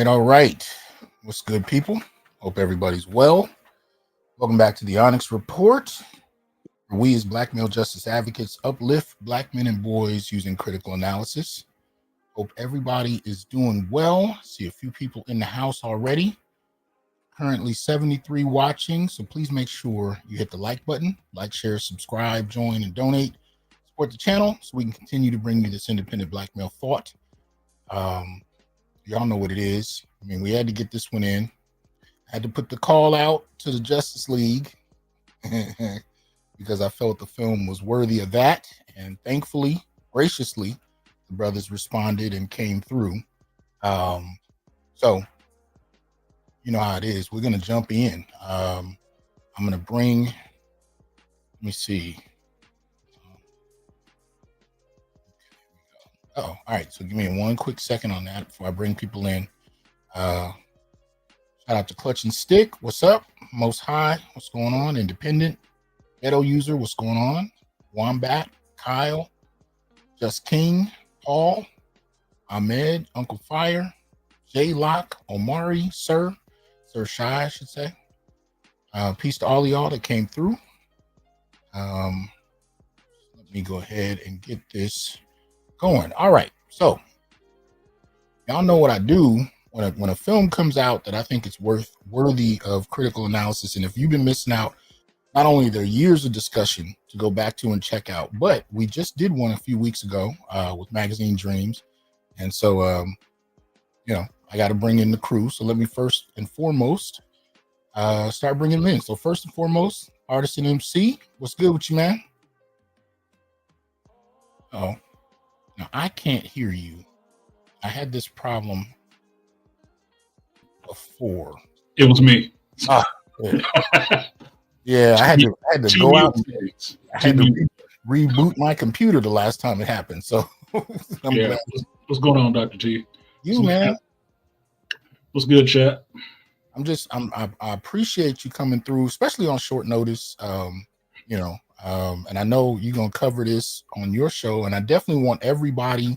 All right. What's good, people? Hope everybody's well. Welcome back to the Onyx Report, where we as Black male justice advocates uplift Black men and boys using critical analysis. Hope everybody is doing well. See a few people in the house already. Currently 73 watching, so please make sure you hit the like button, like, share, subscribe, join, and donate. Support the channel so we can continue to bring you this independent Black male thought. Y'all know what it is. I mean, we had to get this one in. Had to put the call out to the Justice League because I felt the film was worthy of that. And thankfully, graciously, the brothers responded and came through. So, you know how it is. We're going to jump in. I'm going to bring, let me see. Oh, all right. So give me one quick second on that before I bring people in. Shout out to Clutch and Stick. What's up? Most High. What's going on? Independent. Ghetto User. What's going on? Wombat. Kyle. Just King. Paul. Ahmed. Uncle Fire. J Lock. Omari. Sir Shy, I should say. Peace to all of y'all that came through. Let me go ahead and get this going. All right, so y'all know what I do when a film comes out that I think it's worthy of critical analysis. And if you've been missing out, not only there are years of discussion to go back to and check out, but we just did one a few weeks ago with Magazine Dreams, and so you know, I got to bring in the crew. So let me first and foremost start bringing them in. So first and foremost, Artisan MC, what's good with you, man? Oh. Now, I can't hear you. I had this problem before. It was me. Oh, yeah, I had to go out. I had to reboot my computer the last time it happened. So I'm glad. What's going on, Dr. T? You, man. What's good, chat? I appreciate you coming through, especially on short notice. You know, and I know you're going to cover this on your show, and I definitely want everybody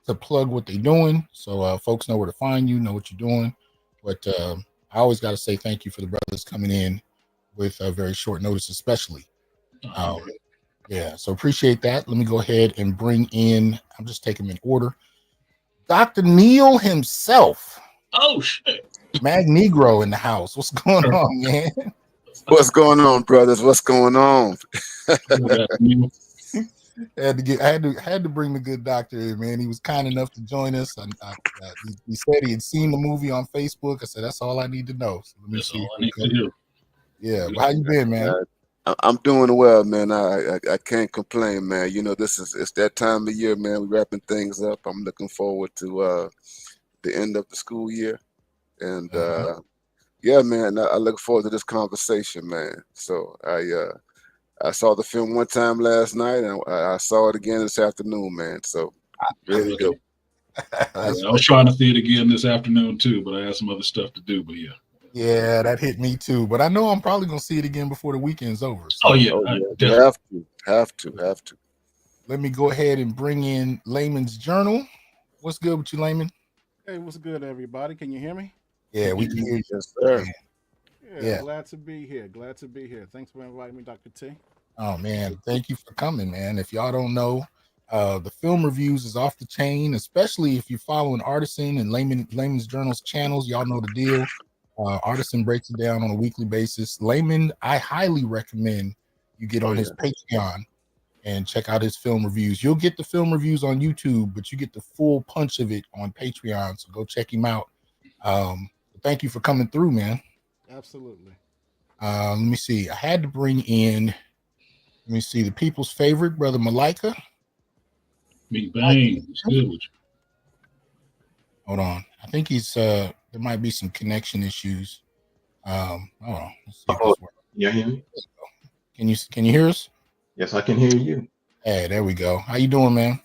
to plug what they're doing so folks know where to find you, know what you're doing. But I always got to say thank you for the brothers coming in with a very short notice, especially. Yeah, so appreciate that. Let me go ahead and bring in, I'm just taking them in order, Dr. Neal himself. Oh, shit. Mag Negro in the house. What's going on, man? What's going on, brothers? What's going on? I had to bring the good doctor in, man. He was kind enough to join us. He said he had seen the movie on Facebook. I said that's all I need to know. So let me That's see. all I need to do. Yeah, how you been, man? I'm doing well, man. I can't complain, man. You know, it's that time of year, man. We're wrapping things up. I'm looking forward to the end of the school year, and yeah, man, I look forward to this conversation, man. So I saw the film one time last night, and I saw it again this afternoon, man. So ready to go. I was trying to see it again this afternoon too, but I had some other stuff to do. But yeah, that hit me too. But I know I'm probably gonna see it again before the weekend's over. So. Oh yeah, have to. Let me go ahead and bring in Layman's Journal. What's good with you, Layman? Hey, what's good, everybody? Can you hear me? Yeah, we can hear you. Yes, sir. Yeah, glad to be here. Glad to be here. Thanks for inviting me, Dr. T. Oh, man, thank you for coming, man. If y'all don't know, the film reviews is off the chain, especially if you're following Artisan and Layman's Journal's channels. Y'all know the deal. Artisan breaks it down on a weekly basis. Layman, I highly recommend you get on his Patreon and check out his film reviews. You'll get the film reviews on YouTube, but you get the full punch of it on Patreon. So go check him out. Thank you for coming through, man. Absolutely. Let me see. I had to bring in, let me see, the people's favorite, Brother Malaika. Mebane. Good with you. Hold on. I think he's there might be some connection issues. Hold on. Let's see if this works. You hear me? Can you hear us? Yes, I can hear you. Hey, there we go. How you doing, man?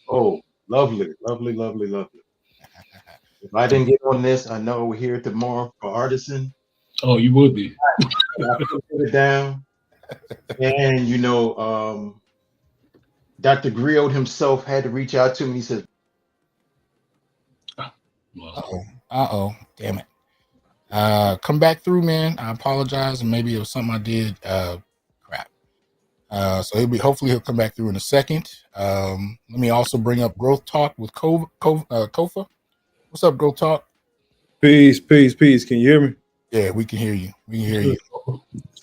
Oh, lovely. If I didn't get on this, I know we're here tomorrow for Artisan. Oh, you would be. I put it down. And you know, Dr. Griot himself had to reach out to me. He said, Well, Damn it. Come back through, man. I apologize, and maybe it was something I did. Crap. So hopefully he'll come back through in a second. Let me also bring up Growth Talk with Kofa. What's up, Growth Talk? Peace. Can you hear me? Yeah, we can hear you.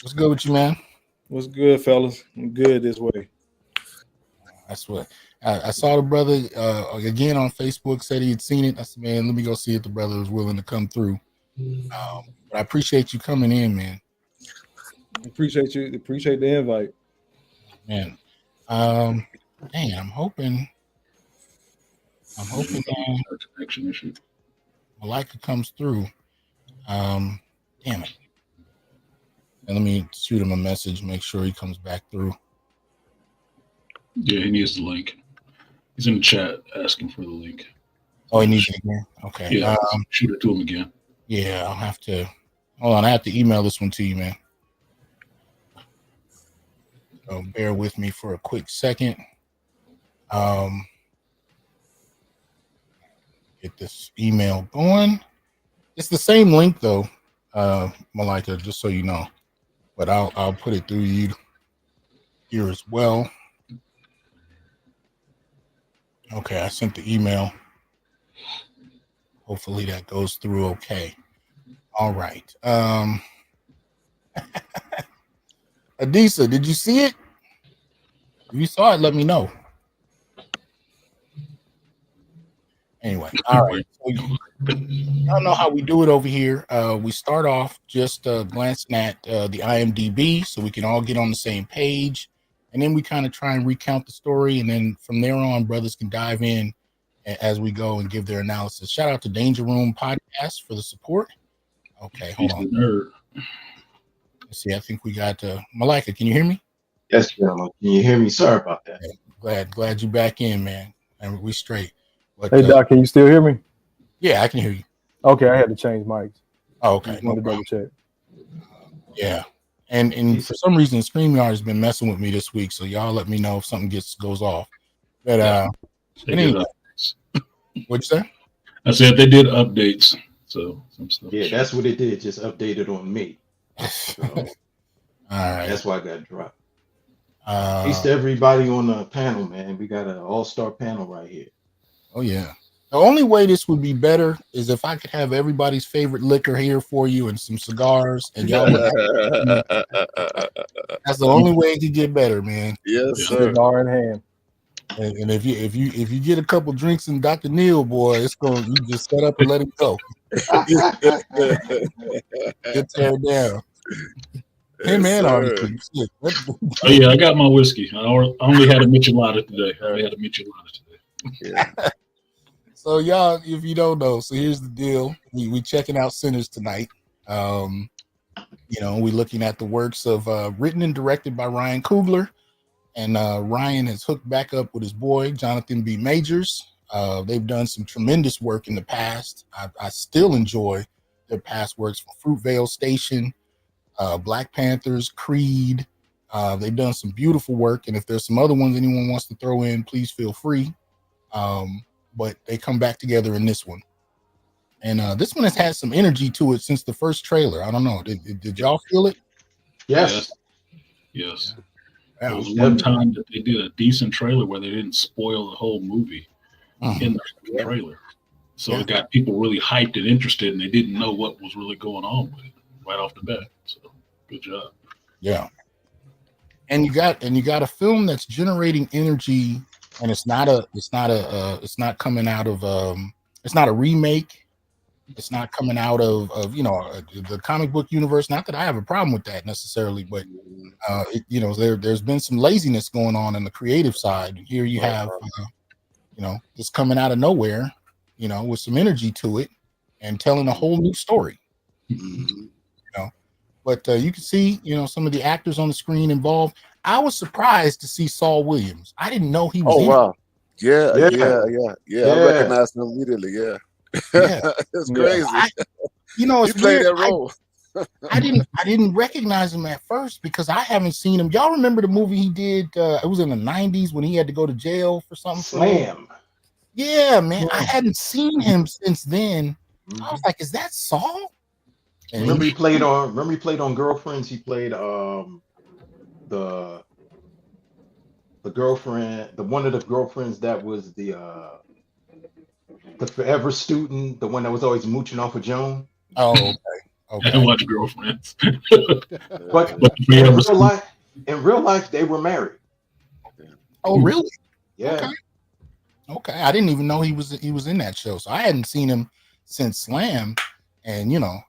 What's good with you, man? What's good, fellas? I'm good this way. That's what I saw. The brother again on Facebook said he had seen it. I said, man, let me go see if the brother was willing to come through. But I appreciate you coming in, man. Appreciate you. Appreciate the invite, man. I'm hoping connection issue. Malaika comes through. Damn it. And let me shoot him a message, make sure he comes back through. Yeah, he needs the link. He's in the chat asking for the link. Oh, he needs it again? Okay. Yeah, shoot it to him again. Yeah, I'll have to. Hold on, I have to email this one to you, man. So bear with me for a quick second. Get this email going. It's the same link though, Malaika, just so you know. But I'll put it through you here as well. Okay, I sent the email. Hopefully that goes through okay. All right. Adisa, did you see it? If you saw it, let me know. Anyway, all right. So I don't know how we do it over here. We start off just glancing at the IMDb so we can all get on the same page. And then we kind of try and recount the story. And then from there on, brothers can dive in as we go and give their analysis. Shout out to Danger Room Podcast for the support. Okay, hold on. Let's see. I think we got Malaika. Can you hear me? Yes, gentlemen. Can you hear me? Sorry about that. Okay. Glad you back in, man. And we straight. But, hey, Doc, can you still hear me? Yeah, I can hear you. Okay, I had to change mics. Oh, okay. No double check. Yeah. And for some reason, StreamYard has been messing with me this week, so y'all let me know if something goes off. But anyway, what'd you say? I said they did updates, so some stuff. Yeah, that's what it did. Just updated on me. So, all right. That's why I got dropped. Peace to everybody on the panel, man. We got an all-star panel right here. Oh yeah. The only way this would be better is if I could have everybody's favorite liquor here for you and some cigars, and y'all would that's the only way it could get better, man. Yes, sir. Cigar in hand. And if you get a couple drinks in Dr. Neal, boy, you just set up and let it go. Get teared down. Hey man, Oh yeah, I got my whiskey. I only had a Michelada today. Yeah. So y'all, if you don't know, so here's the deal. We checking out Sinners tonight. We looking at the works of written and directed by Ryan Coogler. And Ryan has hooked back up with his boy, Jonathan B. Majors. They've done some tremendous work in the past. I still enjoy their past works from Fruitvale Station, Black Panthers, Creed. They've done some beautiful work. And if there's some other ones anyone wants to throw in, please feel free. But they come back together in this one. And this one has had some energy to it since the first trailer. I don't know. Did y'all feel it? Yes. Yes. Yeah. There was one time that they did a decent trailer where they didn't spoil the whole movie in the trailer. So it got people really hyped and interested, and they didn't know what was really going on with it right off the bat. So good job. Yeah. And you got a film that's generating energy, and it's not coming out of it's not a remake. It's not coming out of the comic book universe. Not that I have a problem with that necessarily, but there's been some laziness going on the creative side. And here you have just coming out of nowhere, with some energy to it and telling a whole new story. But you can see, some of the actors on the screen involved. I was surprised to see Saul Williams. I didn't know he was. Oh wow! Yeah. Yeah. I recognized him immediately. Yeah. It's crazy. It's he played weird. that role. I didn't recognize him at first because I haven't seen him. Y'all remember the movie he did? It was in the 90s when he had to go to jail for something. Slam. Yeah, man. I hadn't seen him since then. I was like, is that Saul? And Remember he played on Girlfriends. He played the girlfriend, one of the girlfriends that was the forever student, the one that was always mooching off of Joan. Oh, I okay. watch Girlfriends. But in real life, they were married. Oh, really? Yeah. Okay. I didn't even know he was in that show, so I hadn't seen him since Slam, and I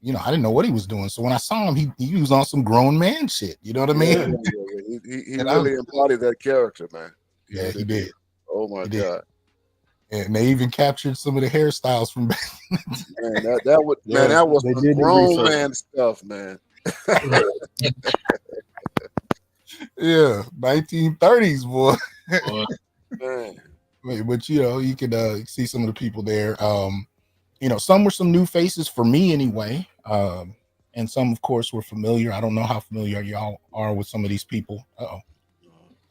didn't know what he was doing. So when I saw him, he was on some grown man shit. You know what I mean? He really embodied that character, man. Yeah, he did. Oh my God. And they even captured some of the hairstyles from back. Man, that was the grown man stuff, man. Yeah, 1930s, boy. Man. But you could see some of the people there. Some were some new faces for me anyway. And some, of course, were familiar. I don't know how familiar y'all are with some of these people.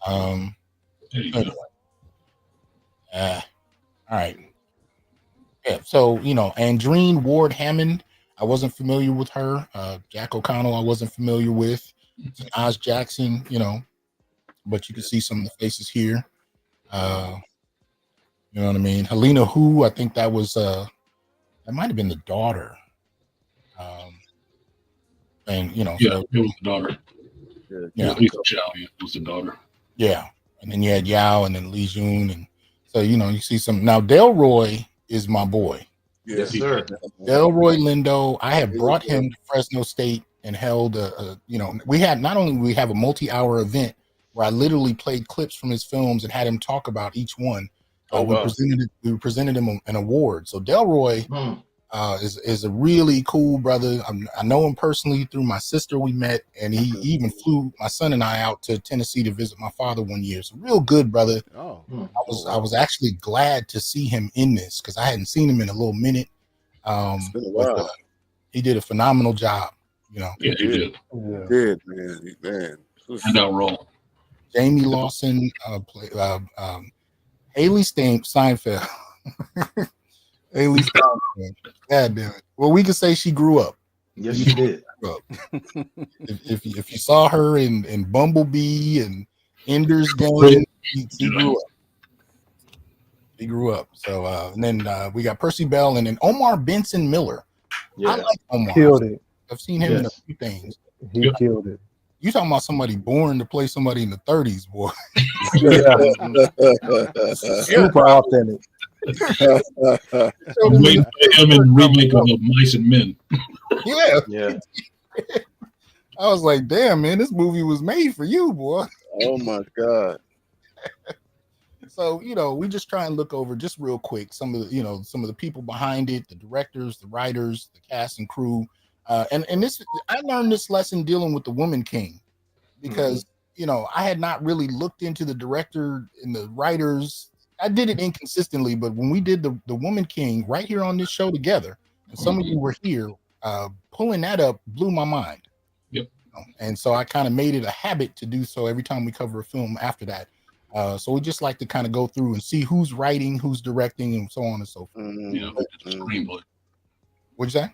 Anyway. All right. Yeah. So, Andreen Ward Hammond, I wasn't familiar with her. Jack O'Connell, I wasn't familiar with. Oz Jackson, but you can see some of the faces here. You know what I mean? Helena Hu, I think that was that might have been the daughter. And it was the daughter. Yeah, Lisa Chow was the daughter. Yeah, and then you had Yao, and then Lee Jun, and so you see some. Now Delroy is my boy. Yes, sir. Delroy Lindo. I have brought him to Fresno State and held we had not only we have a multi-hour event where I literally played clips from his films and had him talk about each one. We presented him an award. So Delroy is a really cool brother. I know him personally through my sister. We met, and he even flew my son and I out to Tennessee to visit my father one year. So real good brother. I was actually glad to see him in this because I hadn't seen him in a little minute. It's been a while. He did a phenomenal job. Yeah, he did. Yeah. Did, man. And our role. Jamie Lawson played Haley Steinfeld. Haley Steinfeld. God damn it. Well, we could say she grew up. Yes, she did. If you saw her in Bumblebee and Ender's Game, she grew up. He grew up. So and then we got Percy Bell and then Omar Benson Miller. Yeah. I like Omar. Killed it. I've seen him in a few things. He killed it. You talking about somebody born to play somebody in the 30s, boy. Super authentic. Waiting for him in remake of Mice and Men. Yeah. I was like, damn, man, this movie was made for you, boy. Oh my God. So, we just try and look over just real quick some of the people behind it, the directors, the writers, the cast and crew. And this, I learned this lesson dealing with the Woman King because, I had not really looked into the director and the writers. I did it inconsistently, but when we did the Woman King right here on this show together, and some of you were here, pulling that up blew my mind. Yep. And so I kind of made it a habit to do so every time we cover a film after that. So we just like to kind of go through and see who's writing, who's directing, and so on and so forth. The screenplay. What'd you say?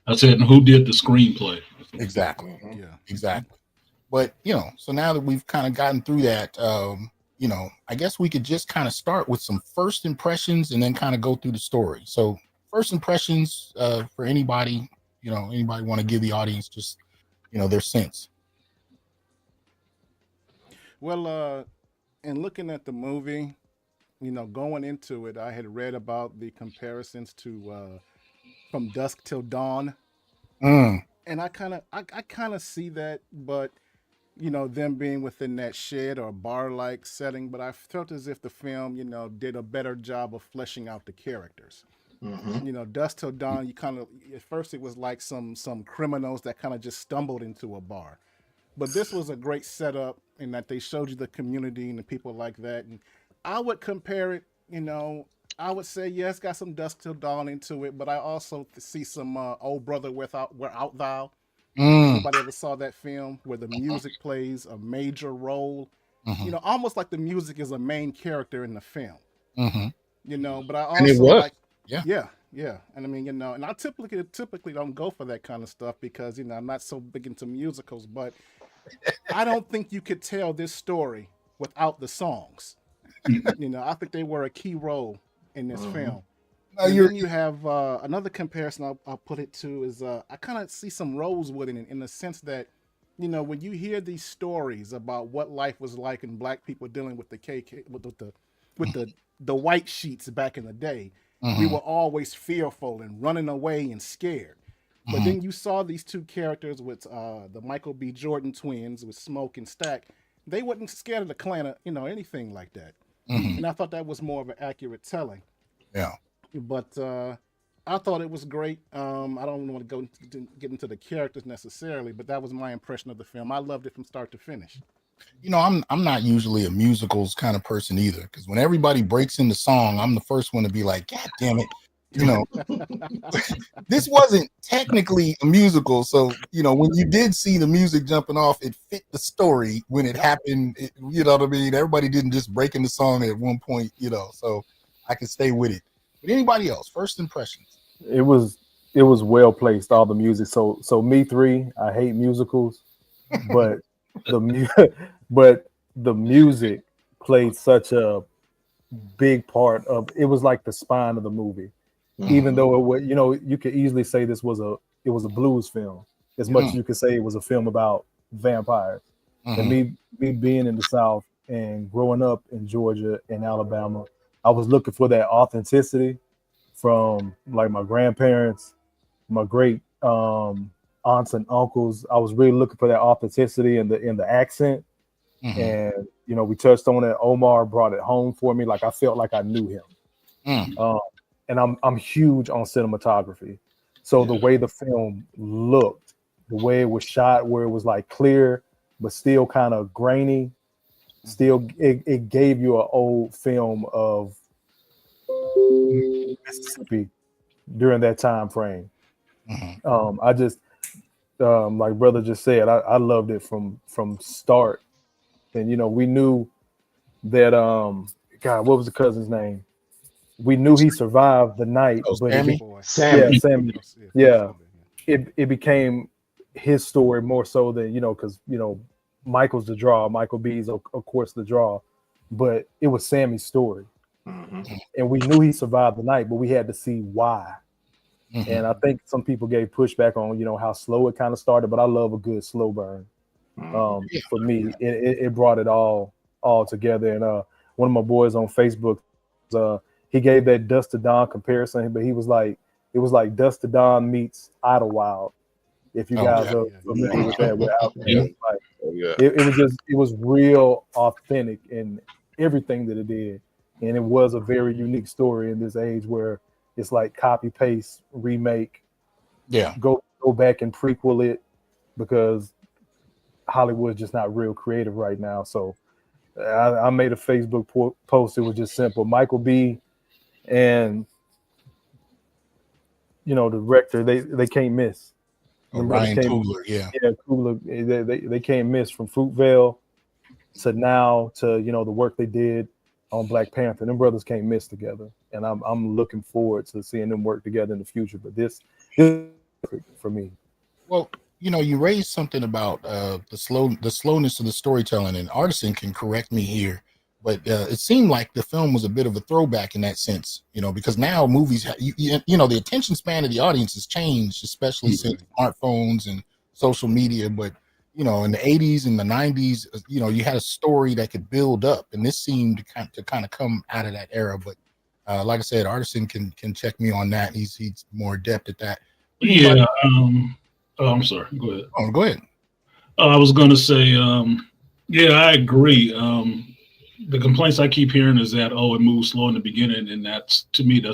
I said, who did the screenplay? Exactly. Yeah, exactly. But, so now that we've kind of gotten through that, I guess we could just kind of start with some first impressions and then kind of go through the story. So first impressions for anybody, anybody want to give the audience just, their sense. Well, in looking at the movie, going into it, I had read about the comparisons to From Dusk Till Dawn. And I kind of see that, but them being within that shed or bar-like setting, but I felt as if the film, did a better job of fleshing out the characters. Dusk Till Dawn, you kind of, at first it was like some criminals that kind of just stumbled into a bar. But this was a great setup in that they showed you the community and the people like that. And I would compare it, I would say, yes, got some Dusk Till Dawn into it, but I also see some Old Brother Where Art Thou. Nobody ever saw that film where the music plays a major role. Almost like the music is a main character in the film. But I also like, Yeah, and I mean, and I typically don't go for that kind of stuff because I'm not so big into musicals, but I don't think you could tell this story without the songs. I think they were a key role in this film. And then you have another comparison I'll put it to is I kind of see some Rosewood in the sense that, when you hear these stories about what life was like and black people dealing with the KK with the white sheets back in the day, we were always fearful and running away and scared. But then you saw these two characters with the Michael B. Jordan twins with Smoke and Stack. They wasn't scared of the Klan, anything like that. And I thought that was more of an accurate telling. Yeah. But I thought it was great. I don't want to get into the characters necessarily, but that was my impression of the film. I loved it from start to finish. I'm not usually a musicals kind of person either, because when everybody breaks into song, I'm the first one to be like, God damn it. This wasn't technically a musical. So, when you did see the music jumping off, it fit the story when it happened. You know what I mean? Everybody didn't just break into song at one point, so I could stay with it. But anybody else, first impressions? It was well placed, all the music. So me three, I hate musicals, but the music played such a big part of it. Was like the spine of the movie. Even though it was, you could easily say it was a blues film, as much as you could say it was a film about vampires. And me being in the South and growing up in Georgia and Alabama, I was looking for that authenticity from like my grandparents, my great aunts and uncles. I was really looking for that authenticity in the accent. And we touched on it. Omar brought it home for me. Like I felt like I knew him. And I'm huge on cinematography. So the way the film looked, the way it was shot, where it was like clear, but still kind of grainy, it gave you an old film of Mississippi during that time frame. I just, like brother just said, I loved it from start. And, we knew that, God, what was the cousin's name? We knew he survived the night, but Sammy. Yeah, it became his story more so than because Michael's the draw, Michael B's of course the draw, but it was Sammy's story, and we knew he survived the night, but we had to see why. And I think some people gave pushback on how slow it kind of started, but I love a good slow burn. For me, it brought it all together. And one of my boys on Facebook, he gave that Dust to Dawn comparison, but he was like, it was like Dust to Dawn meets Idlewild. If you guys are familiar with that, it was real authentic in everything that it did, and it was a very unique story in this age where it's like copy paste remake. Go back and prequel it because Hollywood's just not real creative right now. So I made a Facebook post. It was just simple. Michael B. and the director, they can't miss. Ryan Coogler, Coogler. They can't miss from Fruitvale to now to the work they did on Black Panther. Them brothers can't miss together, and I'm looking forward to seeing them work together in the future. But this is for me. Well, you raised something about the slowness of the storytelling, and Artisan can correct me here. But it seemed like the film was a bit of a throwback in that sense, because now movies, the attention span of the audience has changed, especially since smartphones and social media. But, in the 80s and the 90s, you had a story that could build up. And this seemed to kind of come out of that era. But like I said, Artisan can check me on that. He's more adept at that. Yeah. I'm sorry. Go ahead. Oh, go ahead. I was going to say, I agree. The complaints I keep hearing is that, it moves slow in the beginning. And that's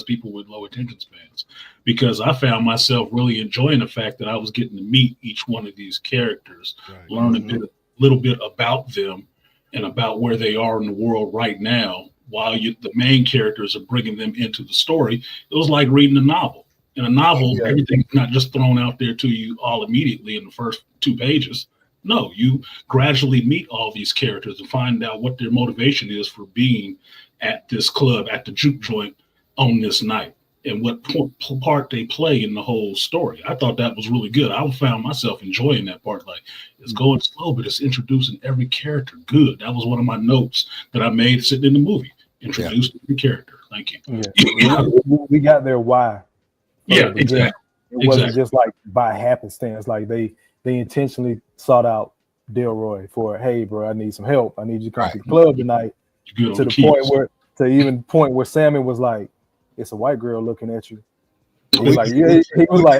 people with low attention spans, because I found myself really enjoying the fact that I was getting to meet each one of these characters, learn a little bit about them and about where they are in the world right now, while the main characters are bringing them into the story. It was like reading a novel. In a novel, everything's not just thrown out there to you all immediately in the first 2 pages. No, you gradually meet all these characters and find out what their motivation is for being at this club, at the juke joint on this night. and what part they play in the whole story. I thought that was really good. I found myself enjoying that part. Like, it's going slow, but it's introducing every character good. That was one of my notes that I made sitting in the movie. Introduce every character. Thank you. Yeah. we got their why. Yeah, exactly. It wasn't just like by happenstance. Like they intentionally sought out Delroy for, hey, bro, I need some help. I need you to come to the club tonight. To the point where Sammy was like, it's a white girl looking at you. He was like,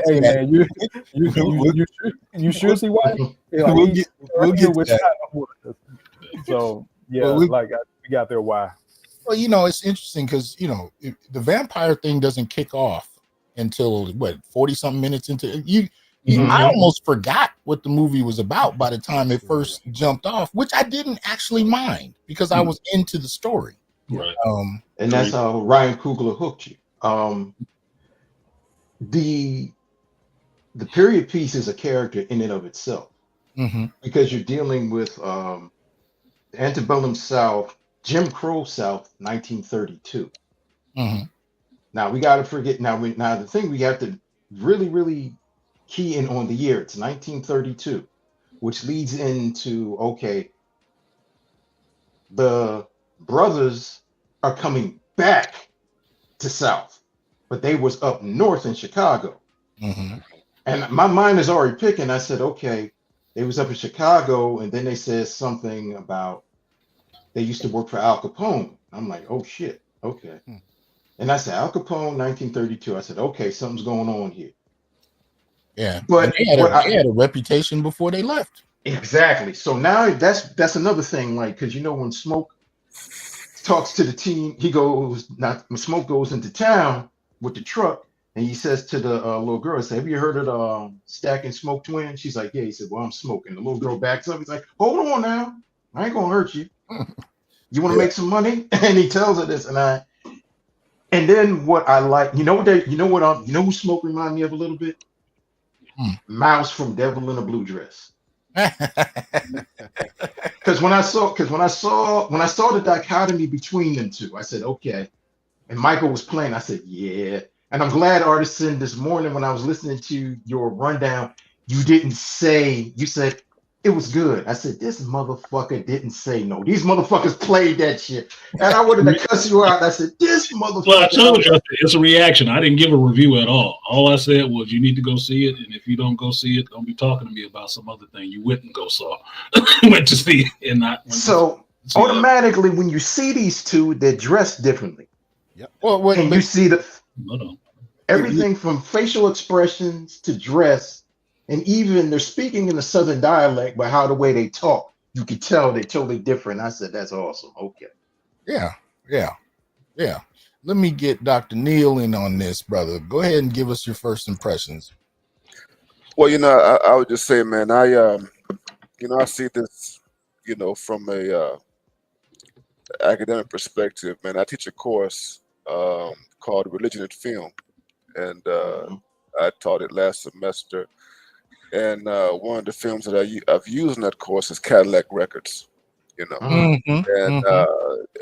hey man, you sure she white? Like, we'll get with that. So yeah, we got their why. Well, it's interesting because the vampire thing doesn't kick off until 40-something minutes into you. I almost forgot what the movie was about by the time it first jumped off, which I didn't actually mind because I was into the story. Right. And that's how Ryan Coogler hooked you. The period piece is a character in and of itself, because you're dealing with the antebellum South, Jim Crow South, 1932. Now we got to forget. Now the thing we have to really key in on the year. It's 1932, which leads into, okay, the brothers are coming back to South, but they was up north in Chicago. And my mind is already picking. I said, okay, they was up in Chicago, and then they said something about they used to work for Al Capone. I'm like, oh shit, okay. And I said, Al Capone, 1932. I said, okay, something's going on here. Yeah, but they had a reputation before they left. Exactly. So now that's another thing, like, because when Smoke talks to the team, Smoke goes into town with the truck, and he says to the little girl, "Say, have you heard of the Stack and Smoke twins?" She's like, "Yeah." He said, "Well, I'm smoking." The little girl backs up. He's like, "Hold on now, I ain't gonna hurt you. You want to make some money?" And he tells her this, and then what I like, you know who Smoke reminded me of a little bit? Mouse from Devil in a Blue Dress. Because when I saw the dichotomy between them two, I said, okay. And Michael was playing. I said, yeah. And I'm glad, Artisan, this morning when I was listening to your rundown, you said it was good. I said, this motherfucker didn't say no. These motherfuckers played that shit. And I wanted to cuss you out. I said, this motherfucker. Well, I told you, it's a reaction. I didn't give a review at all. All I said was, you need to go see it. And if you don't go see it, don't be talking to me about some other thing you went and go saw. Went to see it and not. So automatically, when you see these two, they're dressed differently. Yep. Well, you see everything from facial expressions to dress. And even they're speaking in a Southern dialect, but how the way they talk, you can tell they're totally different. I said, that's awesome. Okay. Yeah. Let me get Dr. Neal in on this, brother. Go ahead and give us your first impressions. Well, I would just say, man, I see this, from a academic perspective, man. I teach a course called Religion and Film, and I taught it last semester. And one of the films that I've used in that course is Cadillac Records, and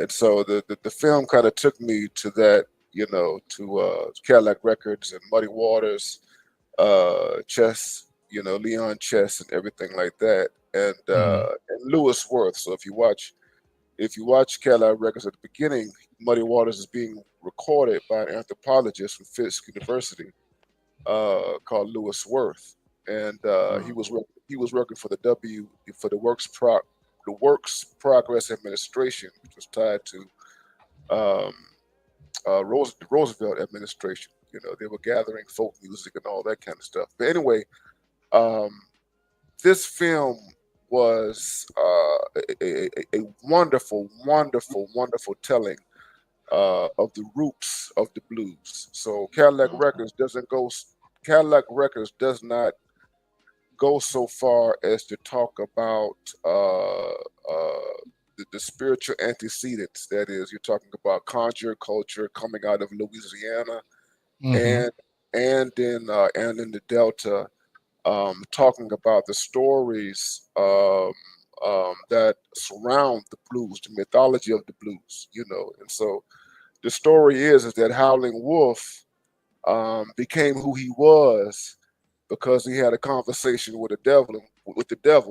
so the film kind of took me to that, to Cadillac Records and Muddy Waters, Chess, Leon Chess and everything like that, and Lewis Worth. So if you watch Cadillac Records at the beginning, Muddy Waters is being recorded by an anthropologist from Fisk University called Lewis Worth. And he was working for the Works Progress Administration, which was tied to the Roosevelt administration. They were gathering folk music and all that kind of stuff. But anyway, this film was a wonderful, wonderful, wonderful telling of the roots of the blues. So Cadillac Records does not go so far as to talk about the spiritual antecedents. That is, you're talking about conjure culture coming out of Louisiana and in the Delta, talking about the stories that surround the blues, the mythology of the blues, And so the story is that Howling Wolf became who he was because he had a conversation with the devil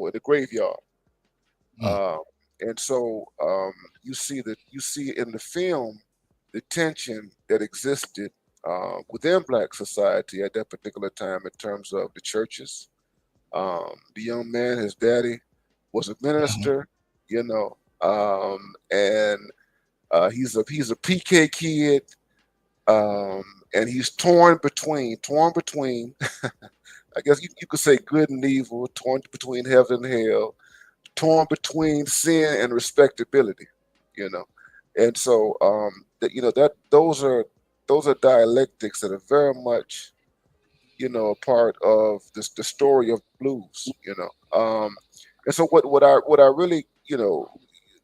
in the graveyard. And so you see in the film the tension that existed within Black society at that particular time in terms of the churches. The young man, his daddy, was a minister, you know, and he's a PK kid, and he's torn between. I guess you could say good and evil, torn between heaven and hell, torn between sin and respectability, you know. And so those are dialectics that are very much, you know, a part of the story of blues, you know. And so what I really, you know,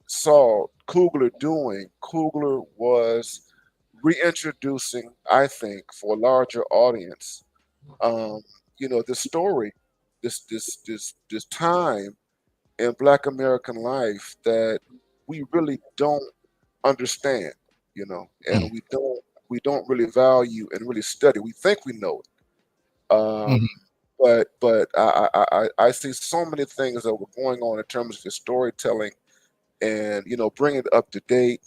saw Coogler doing, Coogler was reintroducing, I think, for a larger audience, you know, this story, this time in Black American life that we really don't understand, you know, and we don't really value and really study. We think we know it, but I see so many things that were going on in terms of his storytelling, and you know, bringing it up to date,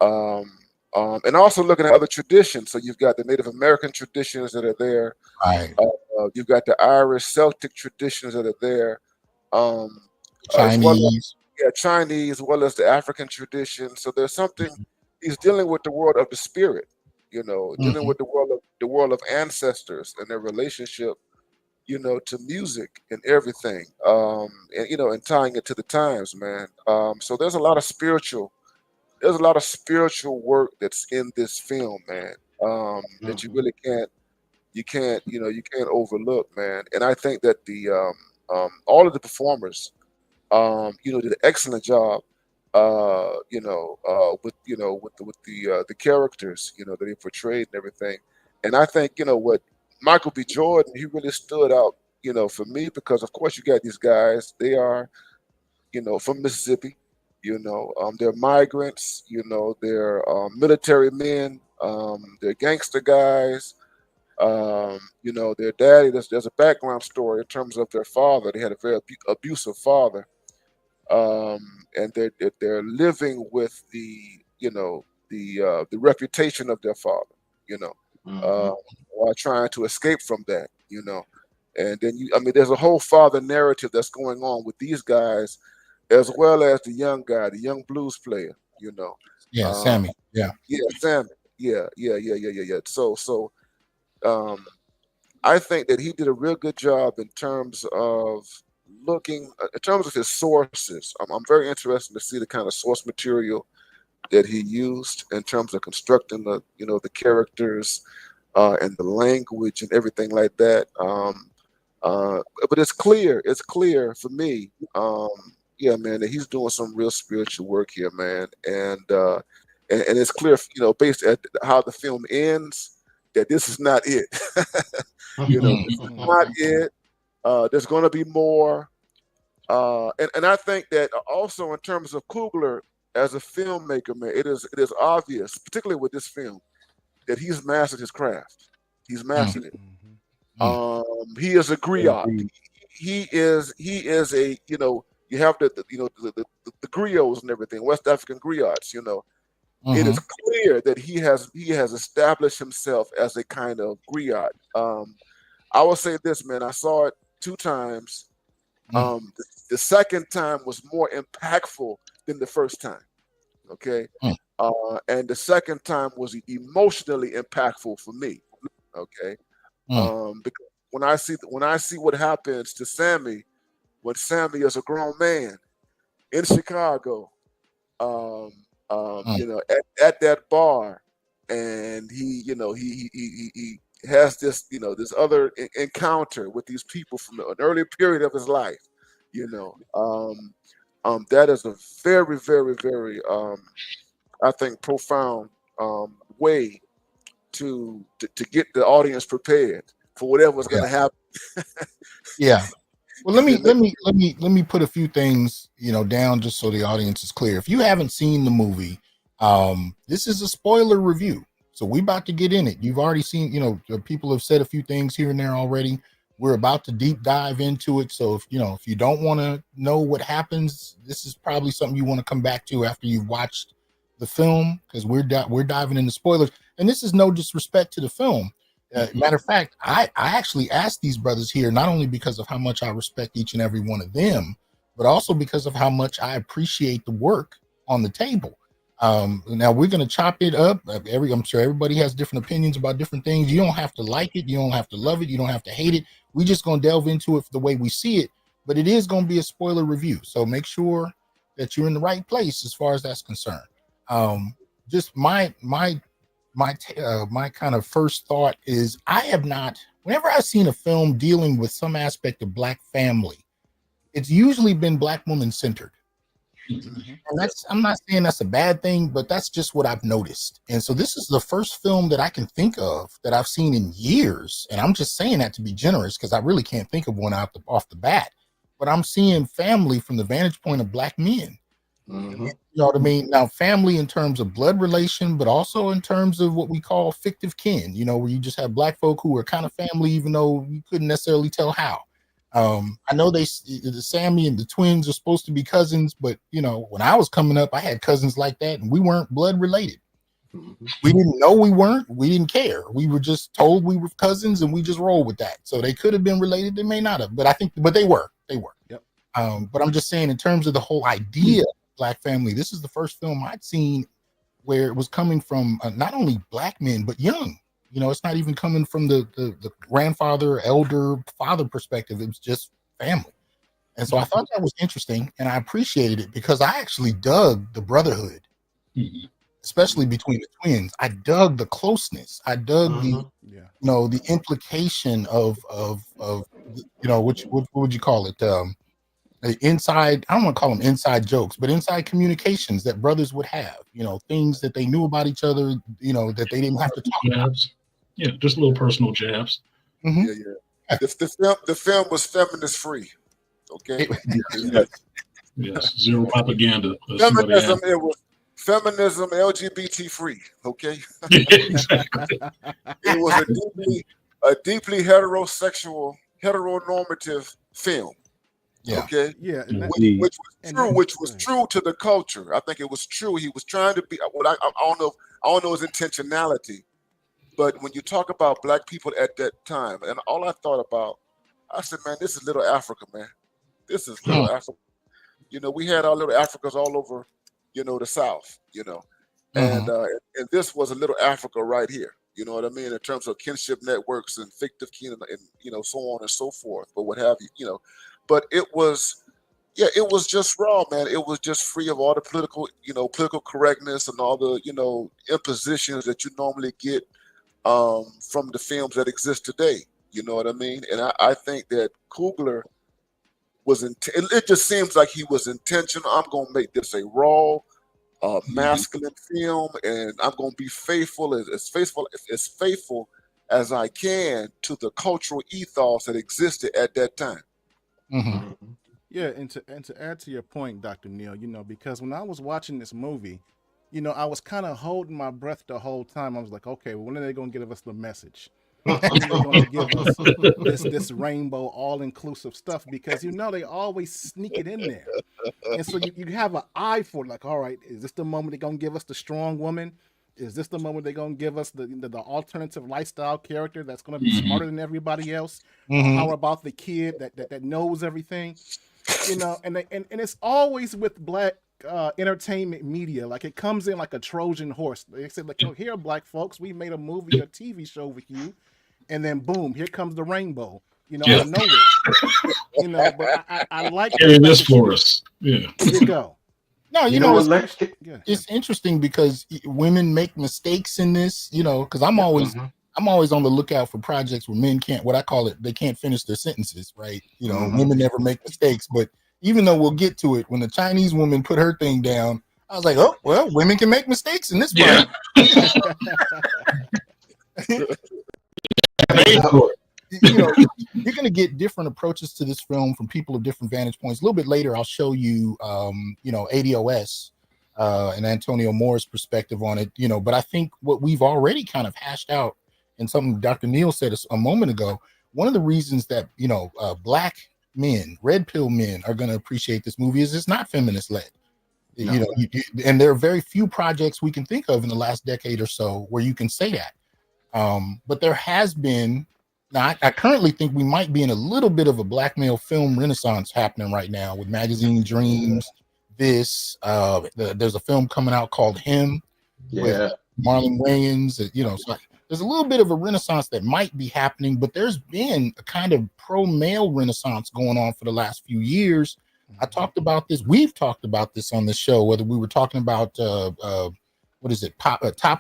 and also looking at other traditions. So you've got the Native American traditions that are there. Right. You've got the Irish Celtic traditions that are there. Chinese. As well as, Chinese, as well as the African tradition. So there's something he's dealing with the world of the spirit, you know, dealing with the world of ancestors and their relationship, you know, to music and everything, and you know, and tying it to the times, man. So there's a lot of spiritual work that's in this film, man. That you really can't overlook, man. And I think that the all of the performers, you know, did an excellent job, with the characters, you know, that he portrayed and everything. And I think, you know, what Michael B. Jordan, he really stood out, you know, for me, because of course you got these guys, they are, you know, from Mississippi, you know, they're migrants, you know, they're military men, they're gangster guys. You know, their daddy, there's a background story in terms of their father. They had a very abusive father. And they're living with the reputation of their father, you know, while trying to escape from that, you know. And then there's a whole father narrative that's going on with these guys, as well as the young guy, the young blues player, you know. Sammy. Sammy. Yeah. So I think that he did a real good job in terms of in terms of his sources. I'm very interested to see the kind of source material that he used in terms of constructing the characters and the language and everything like that. But it's clear for me, man, that he's doing some real spiritual work here, man, and it's clear, you know, based at how the film ends, that this is not it. You know, this is not it. There's going to be more. And I think that also in terms of Coogler as a filmmaker, man, it is obvious, particularly with this film, that he's mastered his craft. He's mastered it. He is a griot. He is a, you know, you have the griots and everything, West African griots, you know. It is clear that he has established himself as a kind of griot. I will say this, man, I saw it 2 times. The second time was more impactful than the first time. Okay. And the second time was emotionally impactful for me. Okay. Because when I see what happens to Sammy, when Sammy is a grown man in Chicago, you know, at that bar, and he has this, you know, this other encounter with these people from an early period of his life, you know, that is a very, very, very, I think, profound way to get the audience prepared for whatever's going to happen. Yeah. Well, let me put a few things, you know, down just so the audience is clear. If you haven't seen the movie, this is a spoiler review. So we about to get in it. You've already seen, people have said a few things here and there already. We're about to deep dive into it. So if you don't want to know what happens, this is probably something you want to come back to after you've watched the film, because we're diving into spoilers. And this is no disrespect to the film. Matter of fact, I actually asked these brothers here, not only because of how much I respect each and every one of them, but also because of how much I appreciate the work on the table. Now we're going to chop it up. I'm sure everybody has different opinions about different things. You don't have to like it. You don't have to love it. You don't have to hate it. We're just going to delve into it the way we see it, but it is going to be a spoiler review. So make sure that you're in the right place as far as that's concerned. Just my kind of first thought is, whenever I've seen a film dealing with some aspect of Black family, it's usually been Black woman centered. And I'm not saying that's a bad thing, but that's just what I've noticed. And so this is the first film that I can think of that I've seen in years. And I'm just saying that to be generous, because I really can't think of one off the bat. But I'm seeing family from the vantage point of Black men. You know what I mean? Now, family in terms of blood relation, but also in terms of what we call fictive kin, where you just have Black folk who are kind of family, even though you couldn't necessarily tell how. I know the Sammy and the twins are supposed to be cousins, but when I was coming up, I had cousins like that, and we weren't blood related. We didn't know we weren't. We didn't care. We were just told we were cousins, and we just rolled with that. So they could have been related. They may not have, but they were. Yep. But I'm just saying, in terms of the whole idea of Black family, this is the first film I'd seen where it was coming from not only Black men but young. It's not even coming from the grandfather, elder, father perspective. It was just family. And so I thought that was interesting, and I appreciated it because I actually dug the brotherhood, especially between the twins. I dug the closeness. I dug the implication of what would you call it? Inside, I don't want to call them inside jokes, but inside communications that brothers would have, things that they knew about each other, that they didn't have to talk about. Yeah, just little personal jabs. The film was feminist free. Okay. Yes. Zero propaganda. Feminism, it was feminism, LGBT free. Okay. Exactly. It was a deeply heteronormative film. Yeah. Okay. Yeah. Which was true to the culture. I think it was true. He was trying to be. Well, I don't know his intentionality. But when you talk about Black people at that time, and all I thought about, I said, man, this is little Africa, man. This is little Africa. We had our little Africas all over, the South, and this was a little Africa right here. You know what I mean? In terms of kinship networks and fictive kin and, so on and so forth, or what have you, But it was just raw, man. It was just free of all the political correctness and all the, impositions that you normally get from the films that exist today. You know what I mean? And I think that Coogler it just seems like he was intentional. I'm going to make this a raw, masculine film, and I'm going to be faithful as I can to the cultural ethos that existed at that time. Yeah, and to add to your point, Dr. Neal, because when I was watching this movie, I was kind of holding my breath the whole time. I was like, okay, well, when are they going to give us the message? When are they going to give us this rainbow all-inclusive stuff? Because, they always sneak it in there. And so you have an eye for it, like, all right, is this the moment they're going to give us the strong woman? Is this the moment they're going to give us the alternative lifestyle character that's going to be smarter than everybody else? How about the kid that knows everything? And it's always with Black entertainment media, like it comes in like a Trojan horse. They said, like, here, Black folks, we made a movie or TV show with you, and then boom, here comes the rainbow. Out of nowhere. But I like this for us. Yeah. Here you go. No, it's interesting because women make mistakes in this. Because I'm always on the lookout for projects where men can't. What I call it, they can't finish their sentences. Right? Women never make mistakes, but even though we'll get to it, when the Chinese woman put her thing down, I was like, oh, well, women can make mistakes in this project. You're going to get different approaches to this film from people of different vantage points. A little bit later, I'll show you, ADOS, and Antonio Moore's perspective on it, you know. But I think what we've already kind of hashed out, and something Dr. Neal said a moment ago, one of the reasons that, you know, black men, red pill men, are going to appreciate this movie is it's not feminist led. No. You know, and there are very few projects we can think of in the last decade or so where you can say that. But there has been, now I currently think we might be in a little bit of a black male film renaissance happening right now with Magazine Dreams. There's a film coming out called Him with Marlon Wayans. You know, so there's a little bit of a renaissance that might be happening, but there's been a kind of pro-male renaissance going on for the last few years. I talked about this. We've talked about this on the show, whether we were talking about Top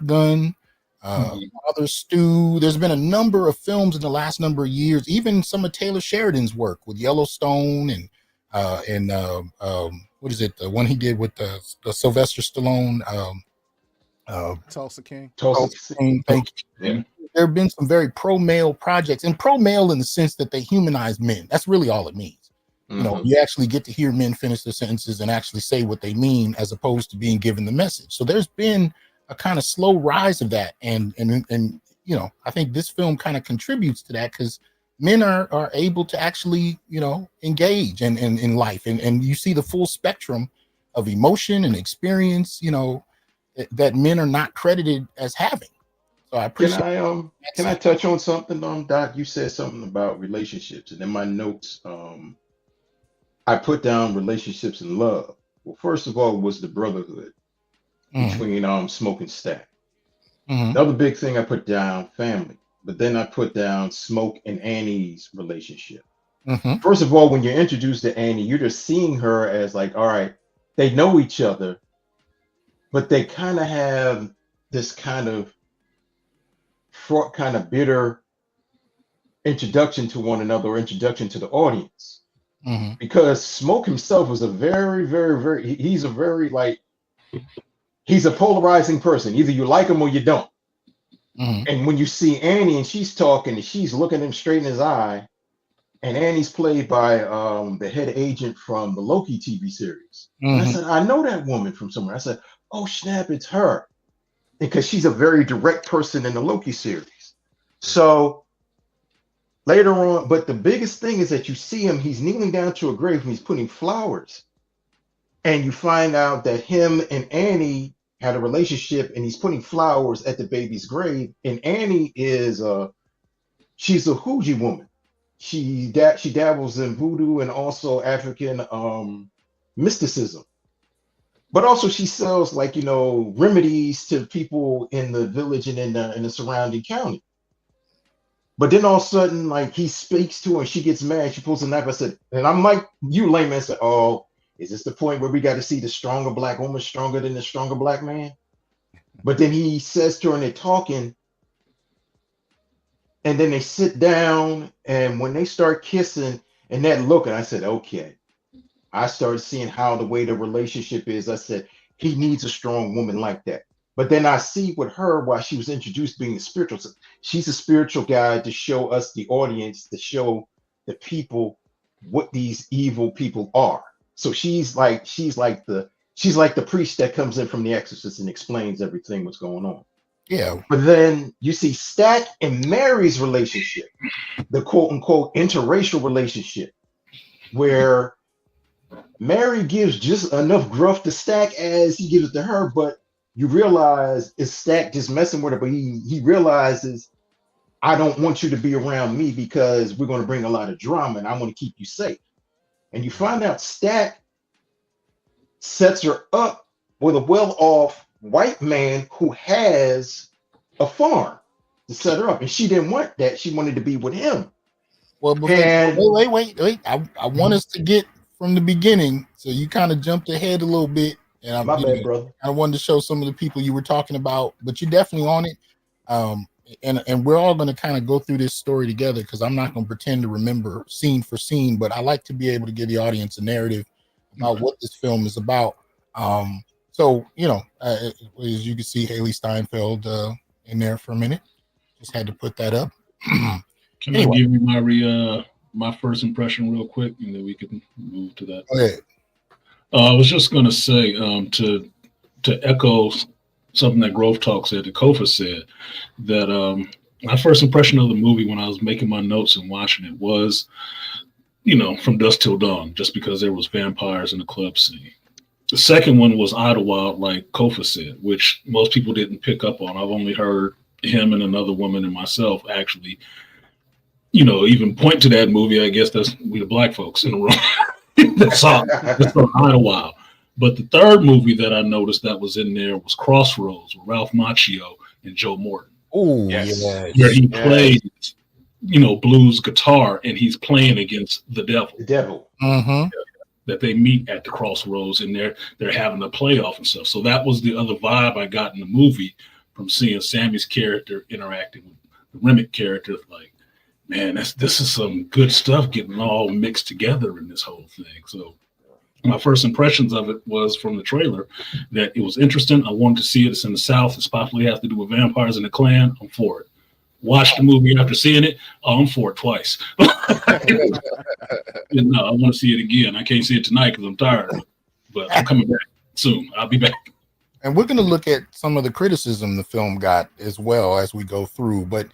Gun, Father Stew. There's been a number of films in the last number of years, even some of Taylor Sheridan's work with Yellowstone and what is it? The one he did with the Sylvester Stallone. Tulsa King. Tulsa King. Thank you. Yeah. There have been some very pro-male projects, and pro-male in the sense that they humanize men. That's really all it means. You know, you actually get to hear men finish their sentences and actually say what they mean, as opposed to being given the message. So there's been a kind of slow rise of that, and you know, I think this film kind of contributes to that, because men are able to actually, you know, engage in life, and you see the full spectrum of emotion and experience, you know, that men are not credited as having. So I appreciate. Can I touch on something, Doc? You said something about relationships, and in my notes, I put down relationships and love. Well, first of all, was the brotherhood between Smoke and Stack. Another big thing I put down, family. But then I put down Smoke and Annie's relationship. First of all, when you're introduced to Annie, you're just seeing her as like, all right, they know each other, but they kind of have this kind of fraught, kind of bitter introduction to one another, or introduction to the audience. Because Smoke himself was a very, very, very, he's a very, like, he's a polarizing person. Either you like him or you don't. And when you see Annie and she's talking and she's looking him straight in his eye, and Annie's played by the head agent from the Loki TV series. And I said, I know that woman from somewhere. I said, oh snap, it's her. Because she's a very direct person in the Loki series. So later on, but the biggest thing is that you see him, he's kneeling down to a grave and he's putting flowers. And you find out that him and Annie had a relationship, and he's putting flowers at the baby's grave. And Annie is she's a Hooji woman. She dabbles in voodoo and also African mysticism. But also she sells, like, you know, remedies to people in the village and in the surrounding county. But then all of a sudden, like, he speaks to her and she gets mad. She pulls a knife. I said, and I'm like you, Layman, said, oh, is this the point where we got to see the stronger black woman stronger than the stronger black man? But then he says to her, and they're talking, and then they sit down, and when they start kissing and that look, and I said, okay. I started seeing how the way the relationship is. I said, he needs a strong woman like that. But then I see with her, while she was introduced being a spiritual, she's a spiritual guide to show us, the audience, to show the people what these evil people are. So she's like the priest that comes in from The Exorcist and explains everything what's going on. Yeah. But then you see Stack and Mary's relationship, the quote unquote interracial relationship, where Mary gives just enough gruff to Stack as he gives it to her, but you realize it's Stack just messing with her, but he realizes, I don't want you to be around me because we're going to bring a lot of drama and I want to keep you safe. And you find out Stack sets her up with a well-off white man who has a farm to set her up. And she didn't want that. She wanted to be with him. Well, wait. I want us to get from the beginning. So you kind of jumped ahead a little bit. And my bad, brother. I wanted to show some of the people you were talking about, but you're definitely on it. And we're all going to kind of go through this story together, because I'm not going to pretend to remember scene for scene, but I like to be able to give the audience a narrative about what this film is about. So, you know, as you can see, Haley Steinfeld in there for a minute. Just had to put that up. Can I give you my first impression real quick, and then we can move to that? Go ahead. I was just going to say, to to echo something that Grove Talk said, that Kofa said, that my first impression of the movie when I was making my notes and watching it was, From Dusk Till Dawn, just because there was vampires in the club scene. The second one was Idlewild, like Kofa said, which most people didn't pick up on. I've only heard him and another woman and myself actually, even point to that movie. I guess that's we the black folks in the room that saw Idlewild. But the third movie that I noticed that was in there was Crossroads with Ralph Macchio and Joe Morton. Oh, Yes. yes. Where he played, blues guitar, and he's playing against the devil. The devil. Mm-hmm. That they meet at the crossroads, and they're having a playoff and stuff. So that was the other vibe I got in the movie from seeing Sammy's character interacting with the Remick character. Like, man, this is some good stuff getting all mixed together in this whole thing. So my first impressions of it was from the trailer that it was interesting. I wanted to see it. It's in the South. It's possibly has to do with vampires and the Klan. I'm for it. Watched the movie after seeing it. Oh, I'm for it twice. No, I want to see it again. I can't see it tonight because I'm tired. But I'm coming back soon. I'll be back. And we're going to look at some of the criticism the film got as well as we go through. But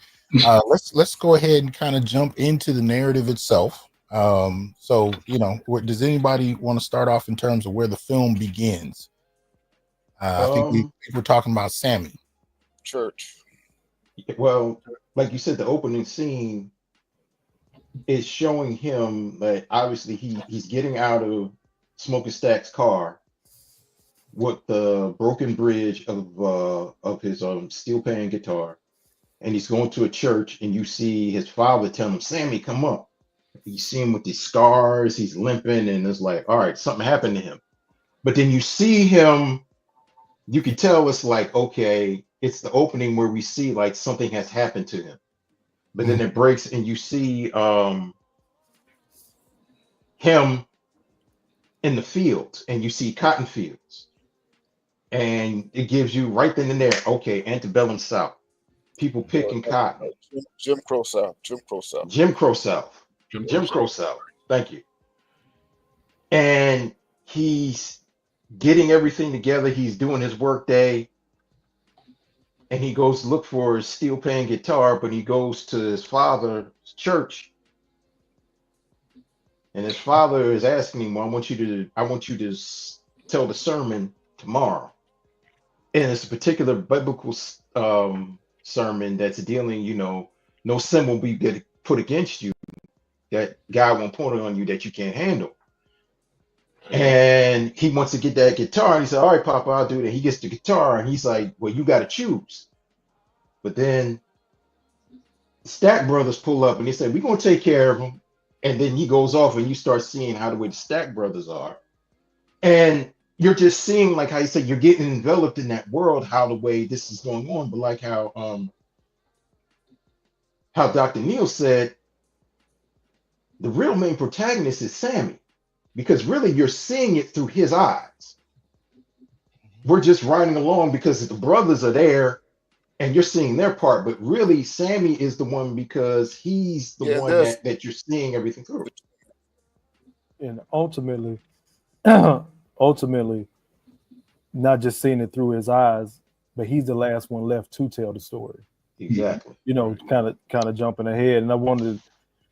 let's go ahead and kind of jump into the narrative itself. So, does anybody want to start off in terms of where the film begins? I think we're talking about Sammy. Church. Well, like you said, the opening scene is showing him that obviously he's getting out of Smoking Stack's car with the broken bridge of his steel pan guitar, and he's going to a church, and you see his father tell him, "Sammy, come up." You see him with these scars, he's limping, and it's like, all right, something happened to him. But then you see him, you can tell it's like, okay, it's the opening where we see like something has happened to him. But then it breaks and you see him in the fields, and you see cotton fields. And it gives you right then and there, okay, antebellum South. People picking cotton. Jim Crow South. Jim Crow South. Thank you. And he's getting everything together. He's doing his work day. And he goes to look for his steel pan guitar, but he goes to his father's church. And his father is asking him, well, I want you to tell the sermon tomorrow. And it's a particular biblical sermon that's dealing, no sin will be put against you, that God won't point it on you that you can't handle. And he wants to get that guitar. And he said, all right, Papa, I'll do that. He gets the guitar and he's like, well, you got to choose. But then Stack Brothers pull up and they say, we're going to take care of him. And then he goes off and you start seeing how the way the Stack Brothers are. And you're just seeing like how you said, you're getting enveloped in that world, how the way this is going on. But like how Dr. Neal said, the real main protagonist is Sammy, because really you're seeing it through his eyes. We're just riding along because the brothers are there and you're seeing their part, but really Sammy is the one because he's the one that you're seeing everything through. And ultimately, not just seeing it through his eyes, but he's the last one left to tell the story. Exactly. Kind of jumping ahead. And I wanted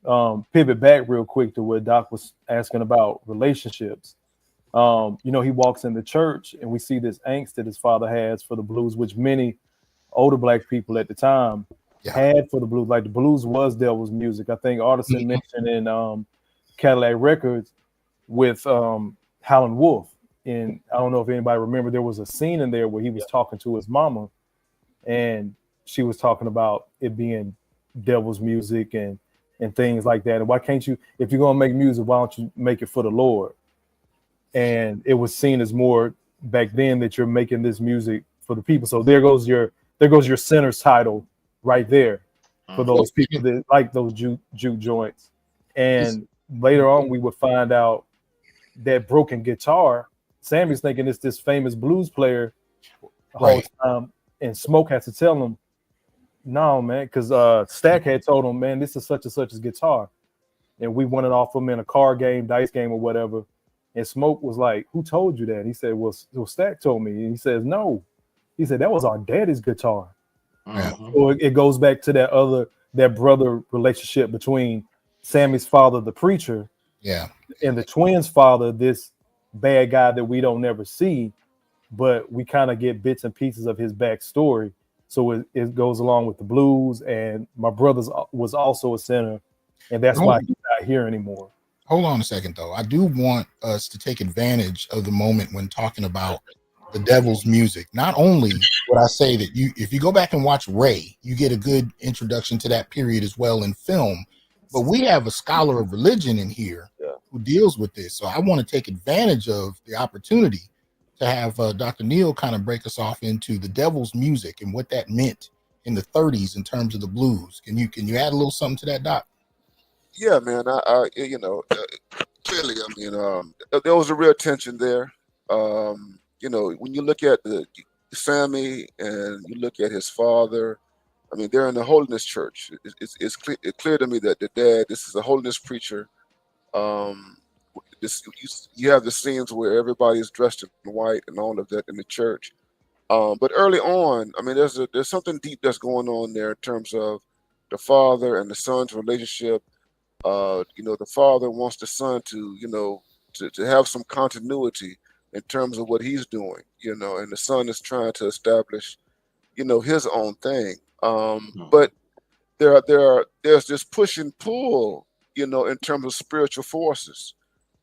to pivot back real quick to what Doc was asking about relationships. He walks in the church and we see this angst that his father has for the blues, which many older black people at the time had for the blues. Like the blues was devil's music. I think Artisan mentioned in Cadillac Records with Howlin' Wolf. And I don't know if anybody remember, there was a scene in there where he was talking to his mama and she was talking about it being devil's music and things like that. And why can't you, if you're going to make music, why don't you make it for the Lord? And it was seen as more back then that you're making this music for the people. So there goes your sinner's title right there for those people that like those juke joints. And later on, we would find out that broken guitar, Sammy's thinking it's this famous blues player the whole time, and Smoke has to tell him, no, man, because Stack had told him, man, this is such and such as guitar. And we won it off him in a card game, dice game or whatever. And Smoke was like, "Who told you that?" He said, "Well, Stack told me." And he says, "No." He said, "That was our daddy's guitar." Mhm. So it goes back to that brother relationship between Sammy's father, the preacher, and the twins' father, this bad guy that we don't never see, but we kind of get bits and pieces of his backstory. So it goes along with the blues, and my brother was also a sinner, and that's why he's not here anymore. Hold on a second, though. I do want us to take advantage of the moment when talking about the devil's music. Not only would I say that if you go back and watch Ray, you get a good introduction to that period as well in film, but we have a scholar of religion in here who deals with this. So I want to take advantage of the opportunity to have Dr. Neal kind of break us off into the devil's music and what that meant in the 30s in terms of the blues. Can you add a little something to that, Doc? Yeah, man. Clearly, I mean, there was a real tension there. When you look at the Sammy and you look at his father, I mean, they're in the holiness church. It's clear to me that the dad, this is a holiness preacher. You have the scenes where everybody's dressed in white and all of that in the church. But early on, I mean, there's something deep that's going on there in terms of the father and the son's relationship. The father wants the son to have some continuity in terms of what he's doing, and the son is trying to establish, his own thing. But there's this push and pull, in terms of spiritual forces,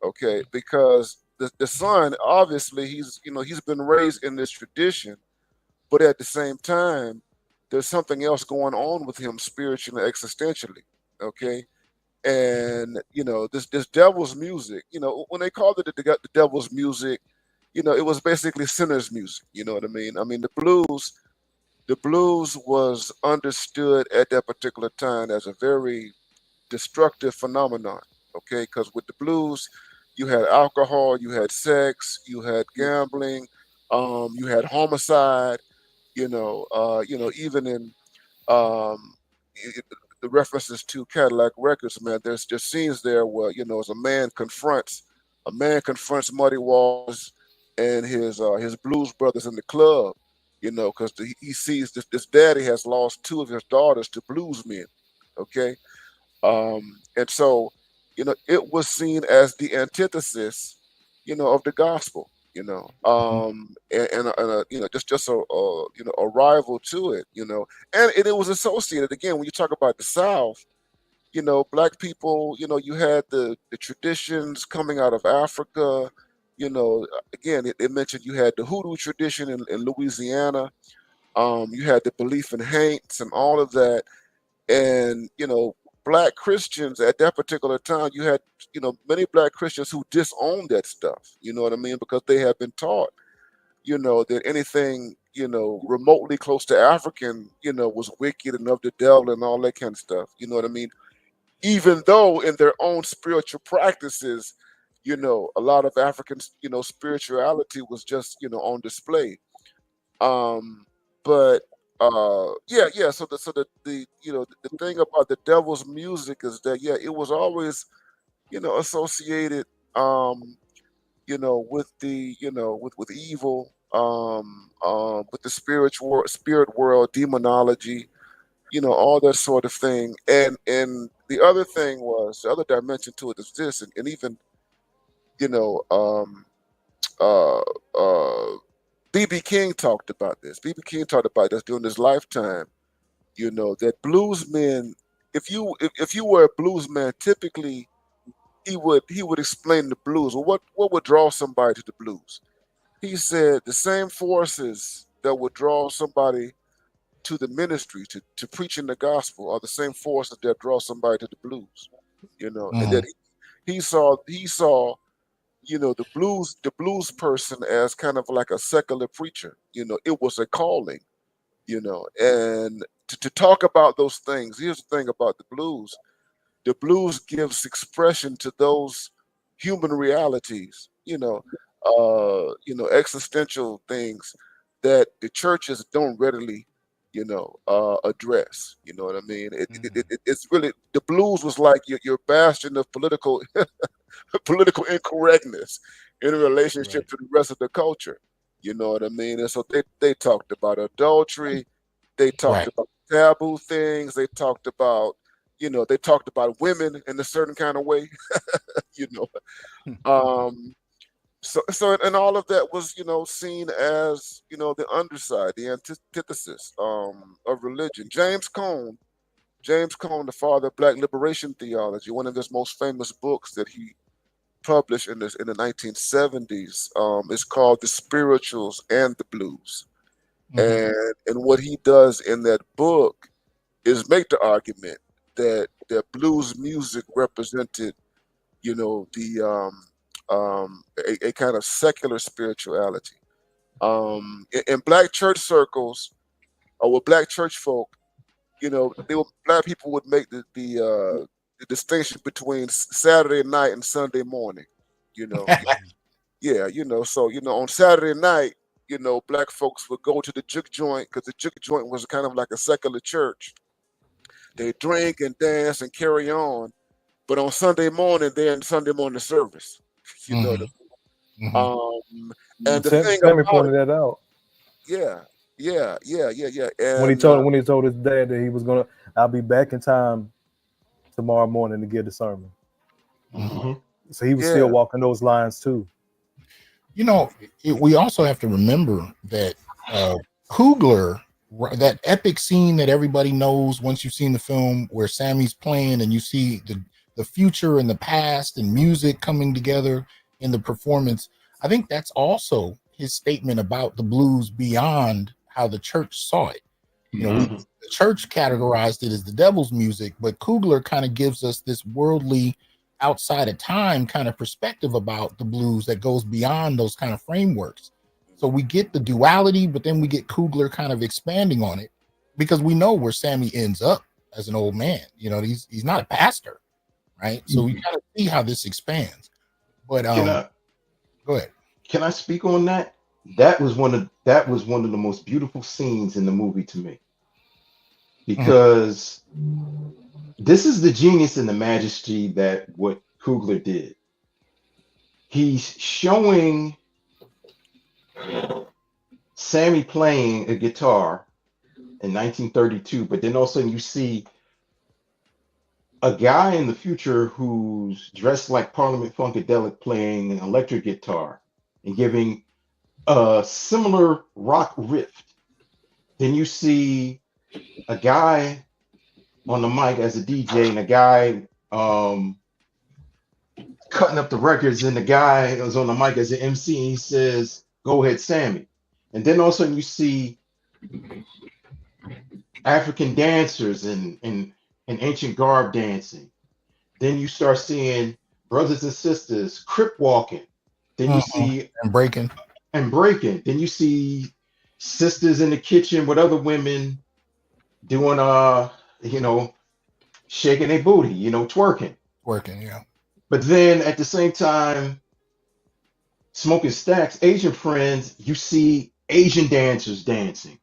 okay? Because the son, obviously, he's been raised in this tradition, but at the same time, there's something else going on with him spiritually, existentially, okay? And this devil's music, when they called it the devil's music, it was basically sinners music. You know what I mean? I mean, the blues was understood at that particular time as a very destructive phenomenon. Okay, because with the blues, you had alcohol, you had sex, you had gambling, you had homicide. Even in um, the references to Cadillac Records, man, there's just scenes there where as a man confronts Muddy Waters and his blues brothers in the club, because he sees this daddy has lost two of his daughters to blues men, okay, and so it was seen as the antithesis, of the gospel, and just a rival to it, and it was associated again when you talk about the South. Black people, you had the traditions coming out of Africa. Again, it mentioned you had the hoodoo tradition in Louisiana. You had the belief in haints and all of that. And, Black Christians at that particular time, you had, many Black Christians who disowned that stuff. You know what I mean? Because they had been taught, that anything, remotely close to African, was wicked and of the devil and all that kind of stuff. You know what I mean? Even though in their own spiritual practices, a lot of African, spirituality was just, on display. But yeah. So the thing about the devil's music is that it was always, associated, with the, with evil, with the spirit world, demonology, all that sort of thing. And the other dimension to it is this, and even you know, uh, uh, BB King talked about this. BB King talked about this during his lifetime. That bluesmen, if you were a bluesman, typically he would explain the blues. Well, what would draw somebody to the blues? He said the same forces that would draw somebody to the ministry, to preaching the gospel, are the same forces that draw somebody to the blues. And that he saw the blues person as kind of like a secular preacher. It was a calling. And to talk about those things. Here's the thing about the blues: the blues gives expression to those human realities, existential things that the churches don't readily, address. You know what I mean? It's really, the blues was like your bastion of political political incorrectness in relationship Right. to the rest of the culture. You know what I mean? And so they talked about adultery, they talked Right. about taboo things, they talked about, they talked about women in a certain kind of way, you know. Um, so and all of that was, seen as, the underside, the antithesis of religion. James Cone, the father of Black liberation theology, one of his most famous books that he published in the 1970s, is called The Spirituals and the Blues. And what he does in that book is make the argument that blues music represented, a kind of secular spirituality. In Black church circles, or with Black church folk, Black people would make the distinction between Saturday night and Sunday morning. You know, yeah, so on Saturday night, Black folks would go to the juke joint because the juke joint was kind of like a secular church. They drink and dance and carry on, but on Sunday morning they're in Sunday morning service. You know, and the thing Sammy about it, pointed that out yeah, yeah, when he and told his dad that he was gonna. I'll be back in time tomorrow morning to give the sermon. So he was still walking those lines too. We also have to remember that Coogler, that epic scene that everybody knows once you've seen the film, where Sammy's playing and you see the future and the past and music coming together in the performance. I think that's also his statement about the blues beyond how the church saw it. The church categorized it as the devil's music, but Coogler kind of gives us this worldly, outside of time kind of perspective about the blues that goes beyond those kind of frameworks. So we get the duality, but then we get Coogler kind of expanding on it, because we know where Sammy ends up as an old man. He's not a pastor, right? So we kind of see how this expands. But go ahead. Can I speak on that? That was one of the most beautiful scenes in the movie to me, because this is the genius and the majesty that what Coogler did. He's showing Sammy playing a guitar in 1932, but then all of a sudden you see a guy in the future who's dressed like Parliament Funkadelic playing an electric guitar and giving a similar rock riff. Then you see a guy on the mic as a DJ and a guy cutting up the records, and the guy is on the mic as an MC, and he says, "Go ahead, Sammy." And then all of a sudden you see African dancers and ancient garb dancing. Then you start seeing brothers and sisters crip walking. Then you see and breaking. Then you see sisters in the kitchen with other women doing shaking their booty, twerking. Working, yeah. But then at the same time, smoking stacks, Asian friends, you see Asian dancers dancing.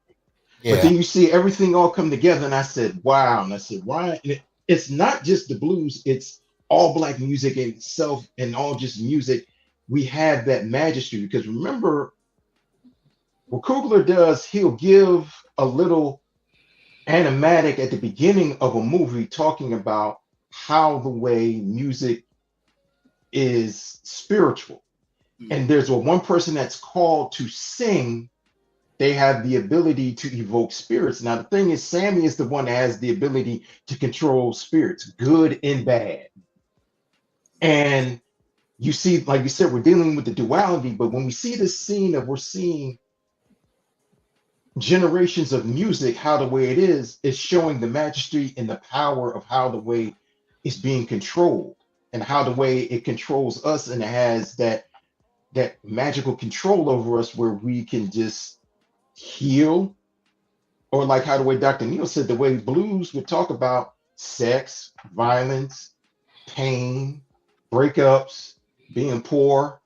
Yeah. But then you see everything all come together, and I said, wow. And I said, why? It's not just the blues, it's all Black music in itself, and all just music. We have that majesty, because remember, what Coogler does, he'll give a little animatic at the beginning of a movie talking about how the way music is spiritual. And there's one person that's called to sing. They have the ability to evoke spirits. Now, the thing is, Sammy is the one that has the ability to control spirits, good and bad. And you see, like you said, we're dealing with the duality, but when we see this scene we're seeing generations of music, how the way it is showing the majesty and the power of how the way it's being controlled, and how the way it controls us, and it has that magical control over us where we can just heal, or like how the way Dr. Neal said, the way blues would talk about sex, violence, pain, breakups, being poor.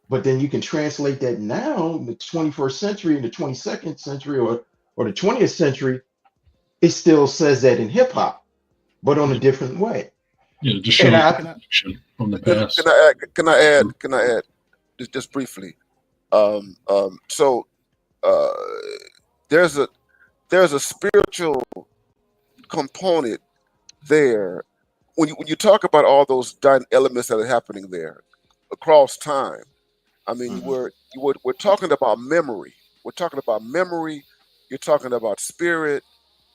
But then you can translate that now in the 21st century and the 22nd century or the 20th century, it still says that in hip hop, but on a different way. Yeah, just And shows from the Can past. Can I add just briefly? So there's a spiritual component there when you talk about all those elements that are happening there across time. I mean, we're talking about memory. We're talking about memory. You're talking about spirit.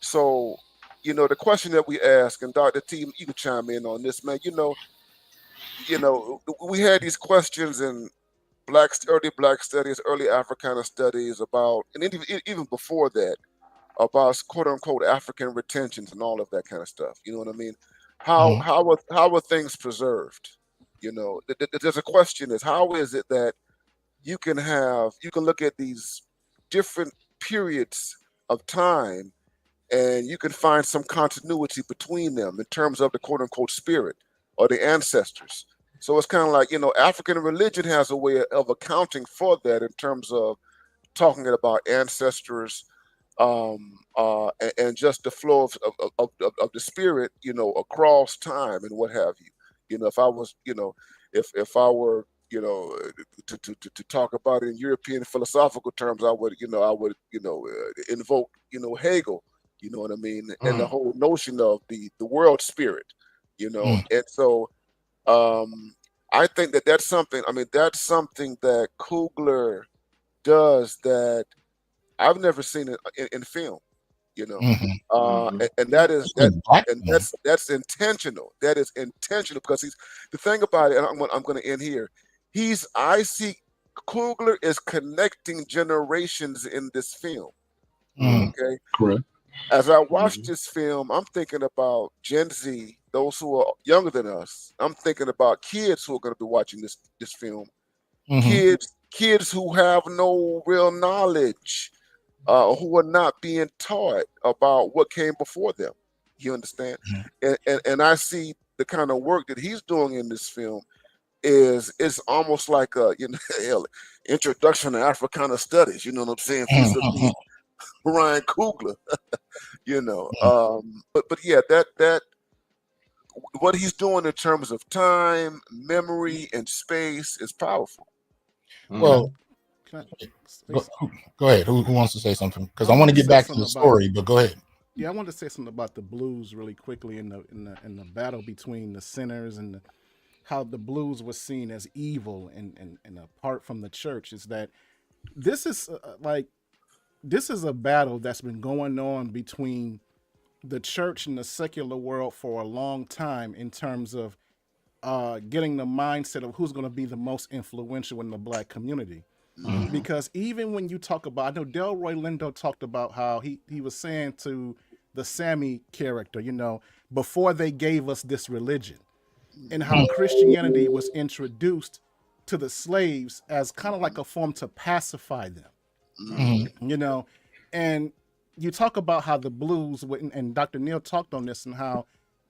So, the question that we ask, and Dr. T, you can chime in on this, man. We had these questions in early Black studies, early Africana studies about, and even before that, about quote unquote African retentions and all of that kind of stuff. You know what I mean? How are things preserved? There's a question: is how is it that you can look at these different periods of time and you can find some continuity between them in terms of the quote unquote spirit or the ancestors. So it's kind of like, African religion has a way of accounting for that in terms of talking about ancestors, and just the flow of the spirit, across time and what have you. If I was, if I were, to talk about it in European philosophical terms, I would invoke, Hegel, you know what I mean, and the whole notion of the world spirit, and so I think that's something. I mean, that's something that Coogler does that I've never seen it in film, and that's intentional. That is intentional because the thing about it. And I'm going to end here. I see Coogler is connecting generations in this film. Okay, correct. As I watch this film, I'm thinking about Gen Z, those who are younger than us. I'm thinking about kids who are going to be watching this film. Kids who have no real knowledge, who are not being taught about what came before them. You understand? And I see the kind of work that he's doing in this film is almost like a introduction to Africana studies. You know what I'm saying? Vis-a-vis Ryan Coogler. But yeah, that what he's doing in terms of time, memory, and space is powerful. Well, go ahead. Who wants to say something? Because I want to get back to the story, but go ahead. Yeah, I want to say something about the blues really quickly in the battle between the sinners and how the blues was seen as evil and apart from the church. Is that this is this is a battle that's been going on between the church and the secular world for a long time in terms of getting the mindset of who's going to be the most influential in the Black community. Because even when you talk about, I know Delroy Lindo talked about how he was saying to the Sammy character, before they gave us this religion, and how Christianity was introduced to the slaves as kind of like a form to pacify them, and you talk about how the blues, and Dr. Neal talked on this, and how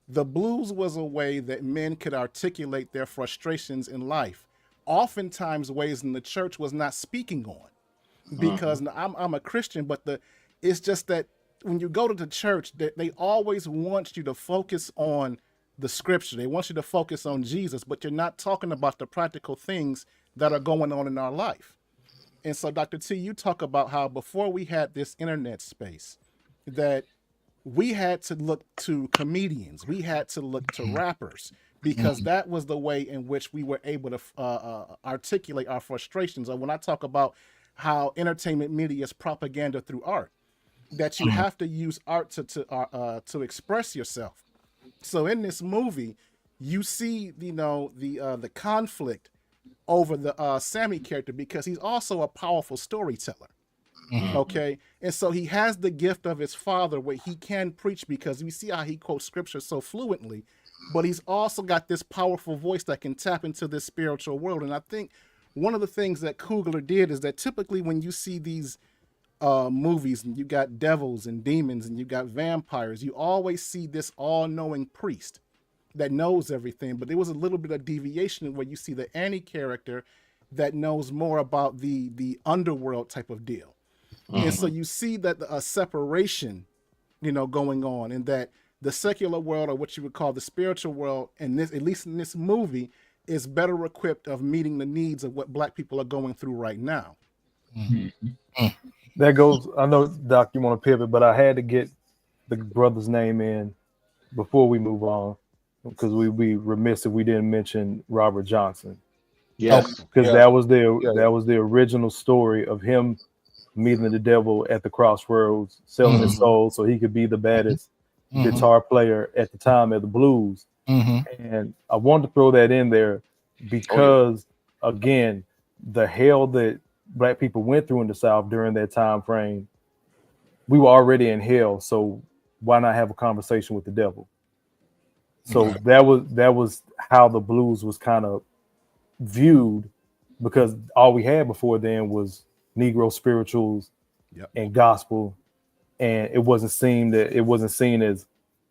the blues was a way that men could articulate their frustrations in life. Oftentimes ways in the church was not speaking on, because I'm a Christian, but it's just that when you go to the church, they always want you to focus on the scripture. They want you to focus on Jesus, but you're not talking about the practical things that are going on in our life. And so, Dr. T, you talk about how before we had this internet space, that we had to look to comedians, we had to look to rappers, because that was the way in which we were able to articulate our frustrations. Or when I talk about how entertainment media is propaganda through art, that you have to use art to express yourself. So in this movie, you see, the conflict over the Sammy character, because he's also a powerful storyteller. Okay, and so he has the gift of his father where he can preach, because we see how he quotes scripture so fluently, but he's also got this powerful voice that can tap into this spiritual world. And I think one of the things that Coogler did is that typically when you see these movies and you got devils and demons and you got vampires, you always see this all-knowing priest that knows everything. But there was a little bit of deviation where you see the Annie character that knows more about the underworld type of deal. And so you see that a separation, going on, and that the secular world, or what you would call the spiritual world, and this, at least in this movie, is better equipped of meeting the needs of what Black people are going through right now. That goes. I know, Doc, you want to pivot, but I had to get the brother's name in before we move on, because we'd be remiss if we didn't mention Robert Johnson. Yes. Because that was the original story of him meeting the devil at the crossroads, selling his soul so he could be the baddest guitar player at the time at the blues. And I wanted to throw that in there because, again, the hell that Black people went through in the South during that time frame, we were already in hell. So why not have a conversation with the devil? So that was how the blues was kind of viewed, because all we had before then was Negro spirituals and gospel, and it wasn't seen as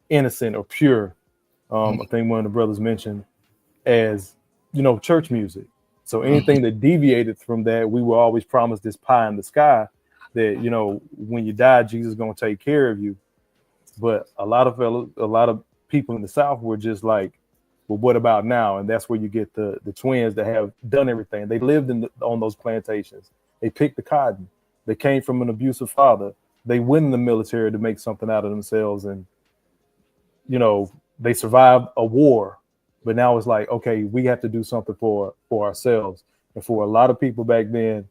innocent or pure. I think one of the brothers mentioned as, church music. So anything that deviated from that, we were always promised this pie in the sky that, when you die, Jesus is going to take care of you. But a lot of people in the South were just like, well, what about now? And that's where you get the twins that have done everything. They lived on those plantations. They picked the cotton. They came from an abusive father. They went in the military to make something out of themselves. And, they survived a war. But now it's like, okay, we have to do something for ourselves. And for a lot of people back then,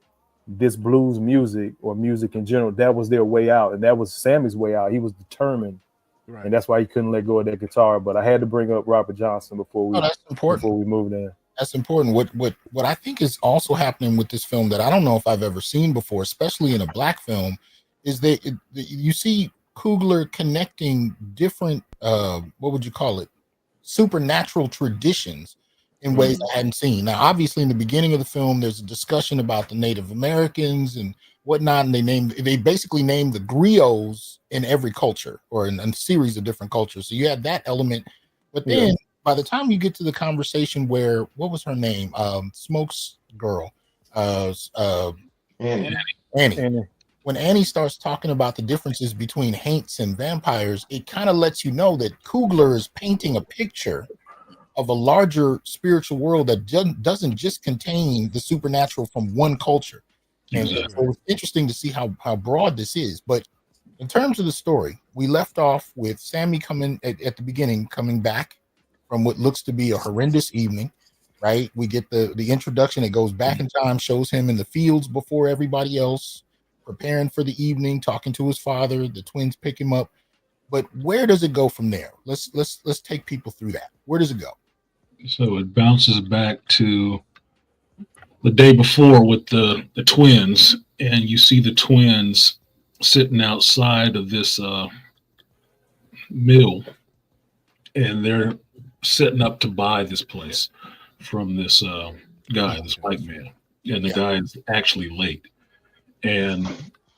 this blues music or music in general, that was their way out. And that was Sammy's way out. He was determined. Right. And that's why he couldn't let go of that guitar. But I had to bring up Robert Johnson before we moved in. That's important. What I think is also happening with this film that I don't know if I've ever seen before, especially in a Black film, is that you see Coogler connecting different, what would you call it, supernatural traditions in ways I hadn't seen. Now, obviously, in the beginning of the film, there's a discussion about the Native Americans and whatnot, and they basically named the griots in every culture or in a series of different cultures. So you have that element, but then by the time you get to the conversation where, what was her name? Smoke's girl, Annie. When Annie starts talking about the differences between haints and vampires, it kind of lets you know that Coogler is painting a picture of a larger spiritual world that doesn't just contain the supernatural from one culture. And so it was interesting to see how broad this is. But in terms of the story, we left off with Sammy coming at the beginning, coming back from what looks to be a horrendous evening, right? We get the introduction. It goes back in time, shows him in the fields before everybody else, preparing for the evening, talking to his father. The twins pick him up. But where does it go from there? Let's take people through that. Where does it go? So it bounces back to the day before with the twins, and you see the twins sitting outside of this mill, and they're setting up to buy this place from this guy, this white man, and the guy is actually late. And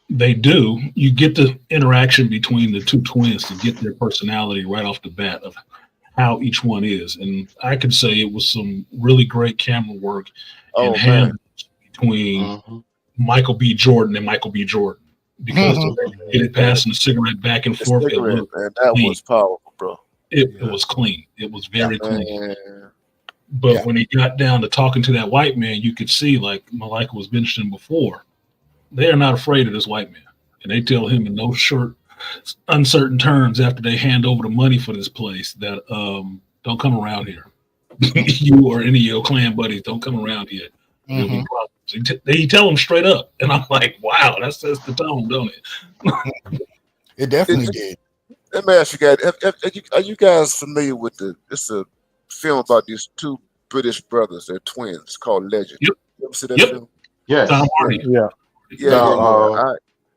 you get the interaction between the two twins to get their personality right off the bat of how each one is. And I could say it was some really great camera work and hands between Michael B. Jordan and Michael B. Jordan, because it passing the cigarette back and forth. That was powerful, bro. It was clean. It was very clean. But when he got down to talking to that white man, you could see, like Malaika was mentioning before, they are not afraid of this white man. And they tell him in no short, uncertain terms after they hand over the money for this place that don't come around here. You or any of your clan buddies don't come around here. They tell them straight up. And I'm like, wow, that sets the tone, don't it? It definitely did. Let me ask you guys, are you guys familiar with it's a film about these two British brothers, they're twins, called Legend? Yep. You ever see that film? Yes.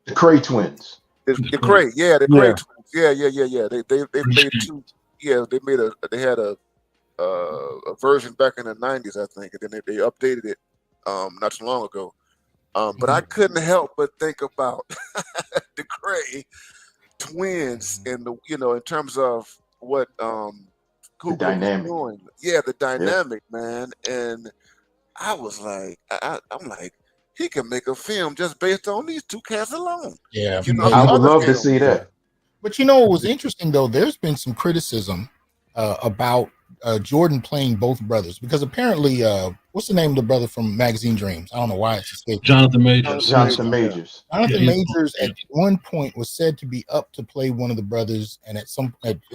The Cray twins. The Cray, the Cray twins. Yeah. They made two. Yeah, they had a version back in the 90s, I think, and then they updated it not too long ago. But I couldn't help but think about the Cray twins and in terms of what the dynamic. Doing. Yeah, the dynamic, man. And I was like, I'm like, he can make a film just based on these two cats alone. Yeah, I would love to see that. But what was interesting though, there's been some criticism about Jordan playing both brothers, because apparently, what's the name of the brother from Magazine Dreams? I don't know why it's escaping. Jonathan Majors. Jonathan Majors. Jonathan Yeah, Majors at one point was said to be up to play one of the brothers, and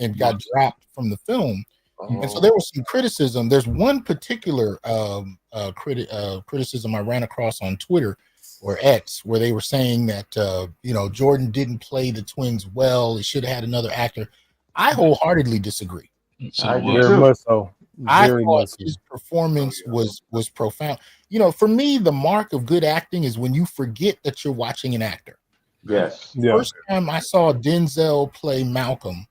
and got dropped from the film. And so there was some criticism. There's one particular criticism I ran across on Twitter or X, where they were saying that Jordan didn't play the twins well. It should have had another actor. I wholeheartedly disagree. I do Very too. much so. I Very thought much so. his performance was profound. For me, the mark of good acting is when you forget that you're watching an actor. Yes. Yeah. First time I saw Denzel play Malcolm,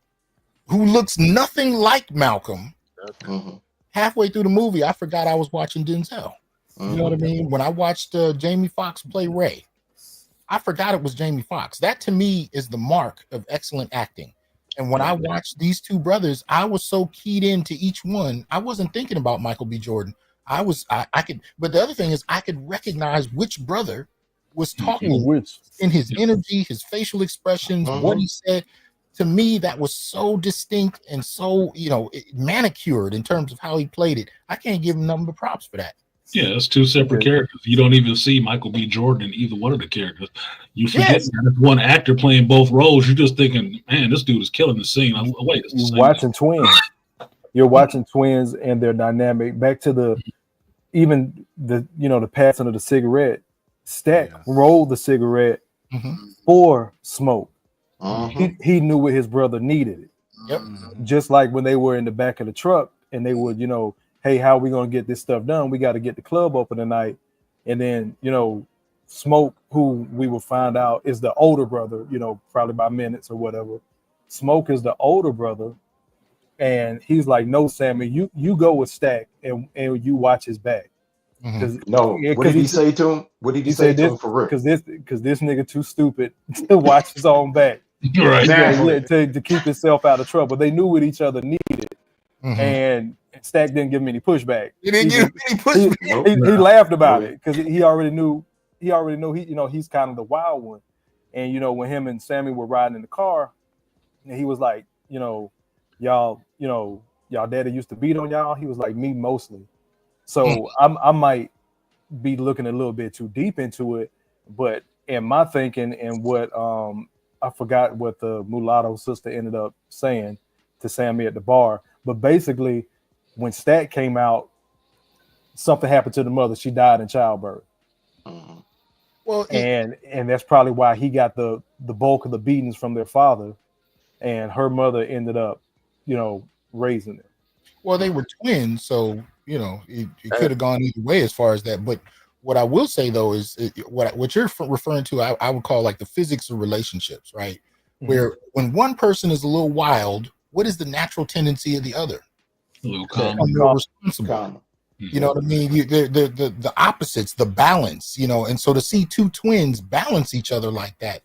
who looks nothing like Malcolm, Mhm. halfway through the movie, I forgot I was watching Denzel. You know what I Mhm. mean? When I watched Jamie Foxx play Ray, I forgot it was Jamie Foxx. That to me is the mark of excellent acting. And when I watched these two brothers, I was so keyed into each one. I wasn't thinking about Michael B. Jordan. I could, but the other thing is I could recognize which brother was talking Which in his energy, his facial expressions, what he said. To me, that was so distinct and so, manicured in terms of how he played it. I can't give him nothing but props for that. Yeah, it's two separate characters. You don't even see Michael B. Jordan in either one of the characters. You forget that it's one actor playing both roles. You're just thinking, man, this dude is killing the scene. Wait, it's the you're same watching twins. You're watching twins and their dynamic. Back to the passing of the cigarette. Stack rolled the cigarette for Smoke. He knew what his brother needed. Yep. Just like when they were in the back of the truck and they would, hey, how are we going to get this stuff done? We got to get the club open tonight. And then, Smoke, who we will find out is the older brother, probably by minutes or whatever. Smoke is the older brother. And he's like, no, Sammy, you go with Stack and you watch his back. No, what did he say to him? What did he say to him for real? Because this nigga too stupid to watch his own back. Right. Exactly. To keep himself out of trouble. They knew what each other needed. And Stack didn't give him any pushback. He didn't give him any pushback. He laughed about it because he already knew he's kind of the wild one. And when him and Sammy were riding in the car, and he was like, y'all daddy used to beat on y'all. He was like, me mostly. So I might be looking a little bit too deep into it, but in my thinking and what I forgot what the mulatto sister ended up saying to Sammy at the bar, but basically when Stack came out, something happened to the mother. She died in childbirth. Well, and that's probably why he got the bulk of the beatings from their father, and her mother ended up, raising them. Well, they were twins, so it could have gone either way as far as that. But what I will say though is what you're referring to, I would call like the physics of relationships, right? Where when one person is a little wild, what is the natural tendency of the other? A little Become calm. more responsible. You know what I mean? The opposites, the balance, and so to see two twins balance each other like that,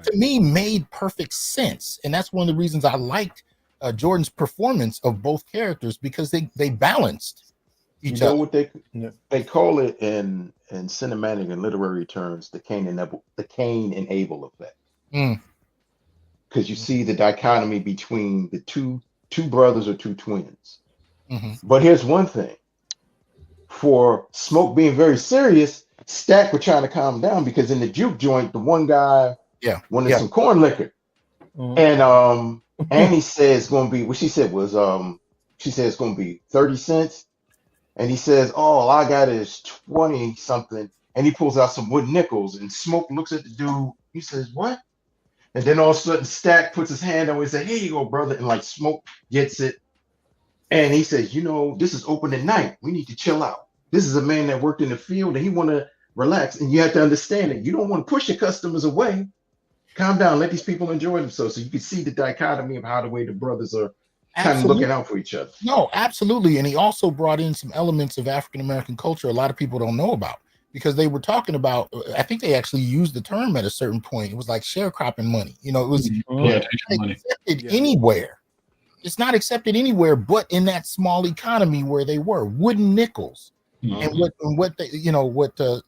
to me, made perfect sense. And that's one of the reasons I liked Jordan's performance of both characters, because they balanced each other. What they call it in cinematic and literary terms, the Cain and Abel effect. Because you see the dichotomy between the two brothers or two twins. But here's one thing. For Smoke being very serious, Stack were trying to calm down, because in the juke joint, the one guy wanted some corn liquor. And Annie says it's going to be, what she said was, she said it's going to be 30 cents. And he says, oh, all I got is 20 something. And he pulls out some wood nickels, and Smoke looks at the dude. He says, what? And then all of a sudden Stack puts his hand on and says, here you go, brother. And like Smoke gets it. And he says, this is open at night. We need to chill out. This is a man that worked in the field and he want to relax. And you have to understand it. You don't want to push your customers away. Calm down. Let these people enjoy themselves. So you can see the dichotomy of how the way the brothers are kind of looking out for each other. No, absolutely. And he also brought in some elements of African-American culture a lot of people don't know about, because they were talking about, I think they actually used the term at a certain point. It was like sharecropping money. It was accepted anywhere. It's not accepted anywhere but in that small economy where they were. Wooden nickels. And what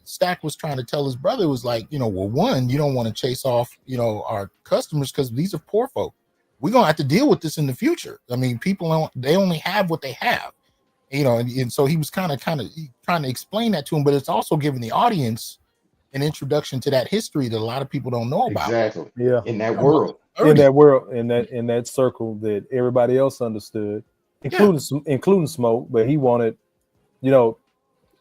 Stack was trying to tell his brother was like, well, one, you don't want to chase off, our customers, because these are poor folk. we're gonna have to deal with this in the future. I mean, they only have what they have, you know, and so he was kind of trying to explain that to him, but it's also giving the audience an introduction to that history that a lot of people don't know about. Exactly. Yeah. In that world. In that circle that everybody else understood, including Smoke, but he wanted, you know,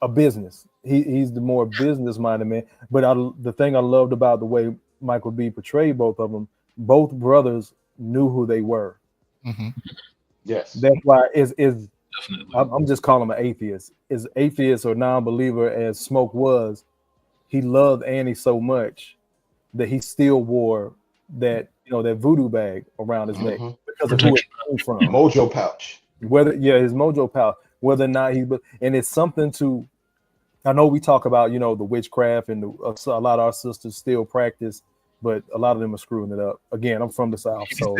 a business. He's the more business minded man. But the thing I loved about the way Michael B portrayed both of them, both brothers knew who they were. Mm-hmm. Yes. That's why Definitely. I'm just calling him an atheist. As atheist or non-believer as Smoke was, he loved Annie so much that he still wore that, you know, that voodoo bag around his neck because of who it came from. Mojo pouch. His mojo pouch. Whether or not and it's something to. I know we talk about, you know, the witchcraft and a lot of our sisters still practice, but a lot of them are screwing it up. Again, I'm from the South, so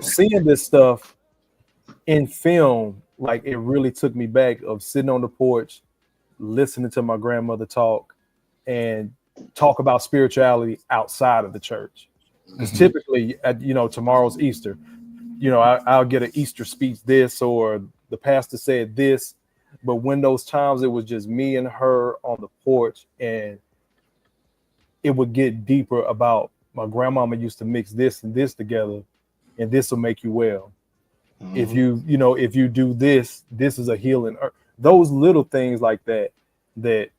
seeing this stuff in film, like, it really took me back of sitting on the porch, listening to my grandmother talk and talk about spirituality outside of the church. Because typically, you know, tomorrow's Easter, you know, I'll get an Easter speech this, or the pastor said this. But when those times it was just me and her on the porch, and it would get deeper about my grandmama used to mix this and this together, and this will make you well. If you do this is a healing. Those little things like that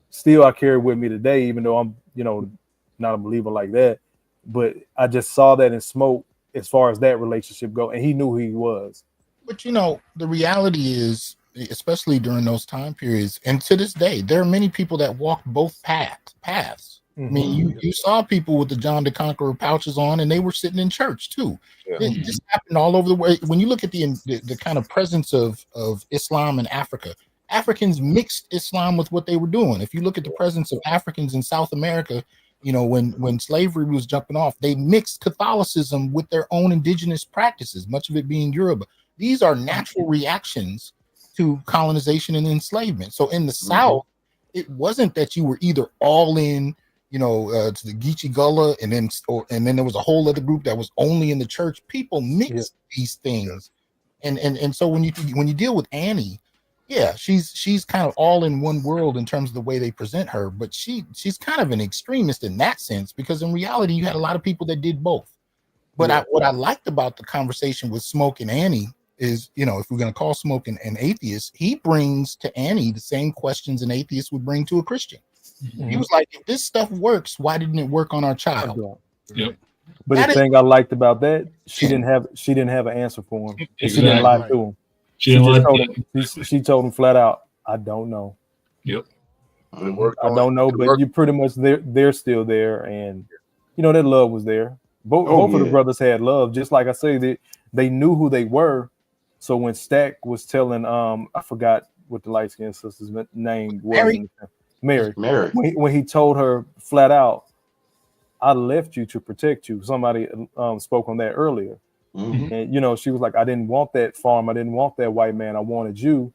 still I carry with me today, even though I'm, you know, not a believer like that. But I just saw that in Smoke as far as that relationship go, and he knew who he was. But, you know, the reality is, especially during those time periods, and to this day, there are many people that walk both paths. I mean, you saw people with the John the Conqueror pouches on, and they were sitting in church too. It just happened all over the way. When you look at the kind of presence of Islam in Africa, Africans mixed Islam with what they were doing. If you look at the presence of Africans in South America, you know, when slavery was jumping off, they mixed Catholicism with their own indigenous practices, much of it being Yoruba. These are natural reactions to colonization and enslavement. So in the South, it wasn't that you were either all in, you know, to the Geechee Gullah, and then there was a whole other group that was only in the church. People mix these things, and so when you deal with Annie, she's kind of all in one world in terms of the way they present her, but she's kind of an extremist in that sense, because in reality you had a lot of people that did both. But what I liked about the conversation with Smoke and Annie is, you know, if we're going to call Smoke an atheist, he brings to Annie the same questions an atheist would bring to a Christian. He was like, if this stuff works, why didn't it work on our child? Yep. But the thing I liked about that, she didn't have an answer for him. Exactly. She didn't lie to him. She told him flat out, I don't know. Yep. I don't know, but you pretty much they're still there, and you know that love was there. Both of the brothers had love, just like I say, they knew who they were. So when Stack was telling, I forgot what the light skinned sister's name was. Mary. When he told her flat out, I left you to protect you. Somebody spoke on that earlier. And, you know, she was like, I didn't want that farm. I didn't want that white man. I wanted you.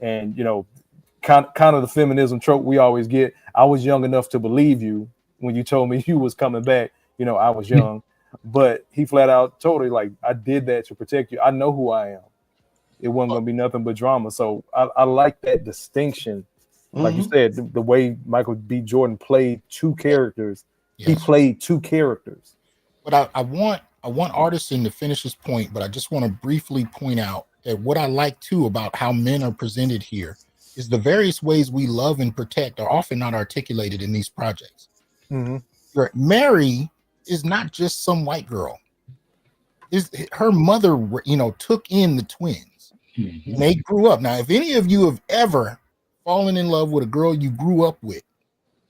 And, you know, kind of the feminism trope we always get. I was young enough to believe you when you told me you was coming back. You know, I was young. But he flat out told her, like, I did that to protect you. I know who I am. It wasn't going to be nothing but drama. So I like that distinction. Like you said, the way Michael B. Jordan played two characters, he played two characters. But I want Artisan to finish his point, but I just want to briefly point out that what I like too about how men are presented here is the various ways we love and protect are often not articulated in these projects. Mary is not just some white girl. Her mother, you know, took in the twins. And they grew up. Now, if any of you have ever fallen in love with a girl you grew up with,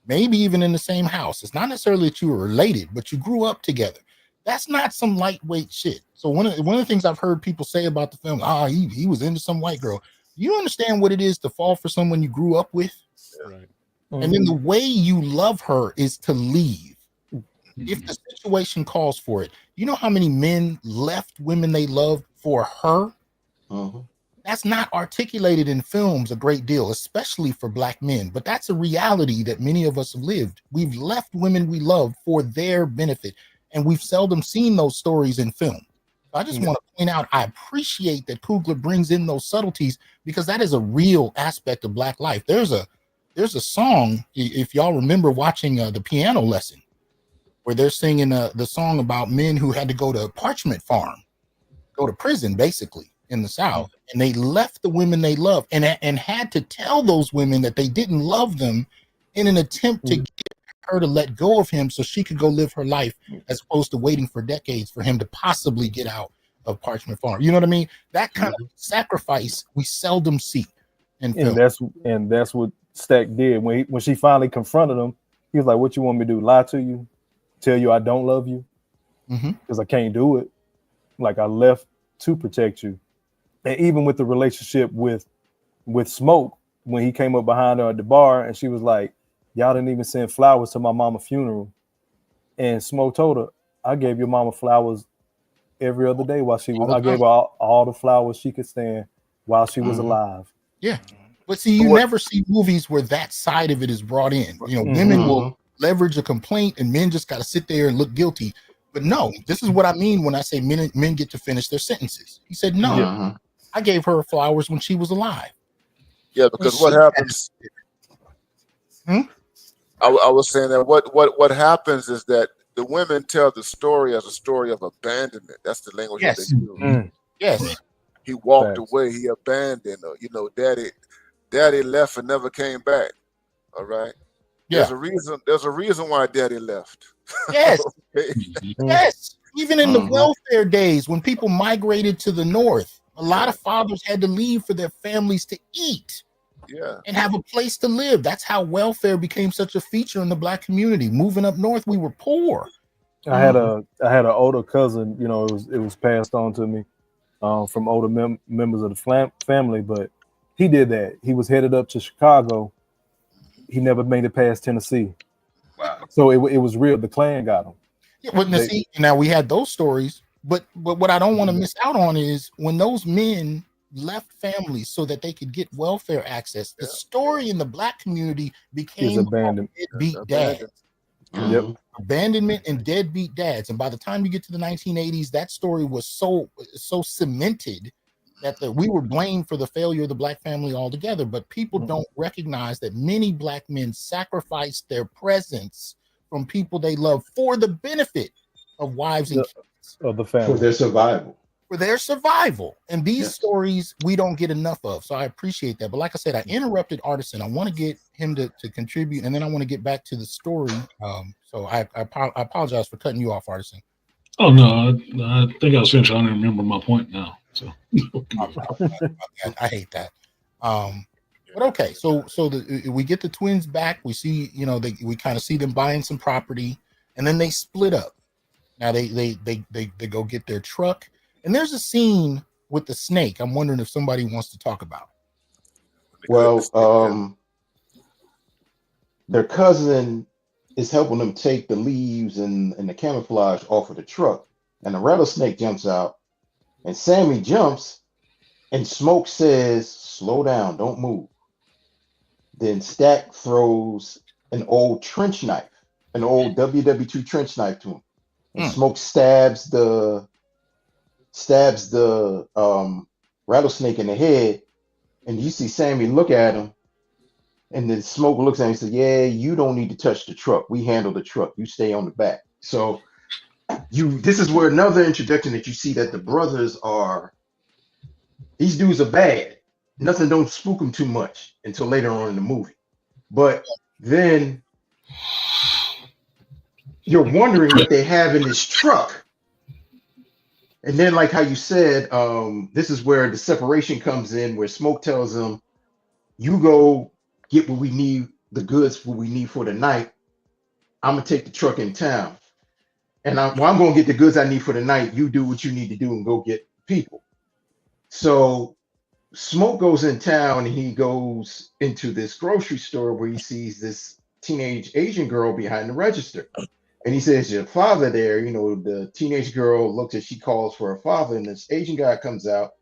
maybe even in the same house, it's not necessarily that you were related, but you grew up together. That's not some lightweight shit. So one of the things I've heard people say about the film, he was into some white girl. You understand what it is to fall for someone you grew up with? Right. And then the way you love her is to leave. If the situation calls for it. You know how many men left women they loved for her? That's not articulated in films a great deal, especially for Black men. But that's a reality that many of us have lived. We've left women we love for their benefit. and we've seldom seen those stories in film. So I just want to point out, I appreciate that Coogler brings in those subtleties, because that is a real aspect of Black life. There's a song, if y'all remember watching the piano lesson, where they're singing the song about men who had to go to a parchment farm, go to prison basically in the South, and they left the women they loved and had to tell those women that they didn't love them in an attempt to get her to let go of him so she could go live her life, as opposed to waiting for decades for him to possibly get out of parchment farm. You know what I mean? That kind of sacrifice we seldom see in film. And that's what Stack did when she finally confronted him. He was like, "What you want me to do? Lie to you? Tell you I don't love you? Because I can't do it. Like, I left to protect you." And even with the relationship with Smoke, when he came up behind her at the bar and she was like, "Y'all didn't even send flowers to my mama's funeral," and Smoke told her, "I gave your mama flowers every other day while she was. I gave her all the flowers she could stand while she was alive." Yeah, but see, you never see movies where that side of it is brought in. You know, women will leverage a complaint, and men just got to sit there and look guilty. But no, this is what I mean when I say men get to finish their sentences. He said, "No, I gave her flowers when she was alive." Yeah, because what happens? I was saying that what happens is that the women tell the story as a story of abandonment. That's the language that they use. Yes. He walked away. He abandoned her. You know, daddy left and never came back. All right. Yeah. There's a reason why daddy left. Yes. Okay? Yes. Even in the welfare days, when people migrated to the north, a lot of fathers had to leave for their families to eat. And have a place to live. That's how welfare became such a feature in the Black community. Moving up north, we were poor. I had an older cousin. You know, it was passed on to me from older members of the family. But he did that. He was headed up to Chicago. He never made it past Tennessee. Wow. So it was real. The Klan got him. Yeah, but now we had those stories. But what I don't want to miss out on is when those men left families so that they could get welfare access. The story in the Black community became deadbeat dads. Abandonment and deadbeat dads. And by the time you get to the 1980s, that story was so cemented that we were blamed for the failure of the Black family altogether. But people don't recognize that many Black men sacrificed their presence from people they love for the benefit of wives and kids. Of the family. For their survival. And these stories we don't get enough of. So I appreciate that. But like I said, I interrupted Artisan. I want to get him to contribute, and then I want to get back to the story. So I apologize for cutting you off, Artisan. Oh no, I think I was finished. I don't even remember my point now. So I hate that. But okay, so we get the twins back. We see, we kind of see them buying some property, and then they split up. Now they go get their truck. And there's a scene with the snake. I'm wondering if somebody wants to talk about it. Well, their cousin is helping them take the leaves and the camouflage off of the truck. And a rattlesnake jumps out. And Sammy jumps. And Smoke says, "Slow down, don't move." Then Stack throws an old trench knife, an old WW2 trench knife to him. And Smoke stabs the rattlesnake in the head, and you see Sammy look at him, and then Smoke looks at him and says, "Yeah, you don't need to touch the truck. We handle the truck. You stay on the back." So this is where another introduction that you see that the brothers these dudes are bad. Nothing don't spook them too much until later on in the movie. But then you're wondering what they have in this truck. And then, like how you said, this is where the separation comes in, where Smoke tells them, "You go get what we need, the goods, what we need for the night. I'm going to take the truck in town. And I'm going to get the goods I need for the night. You do what you need to do and go get people." So Smoke goes in town, and he goes into this grocery store where he sees this teenage Asian girl behind the register. And he says, "Your father there." The teenage girl looks as she calls for her father, and this Asian guy comes out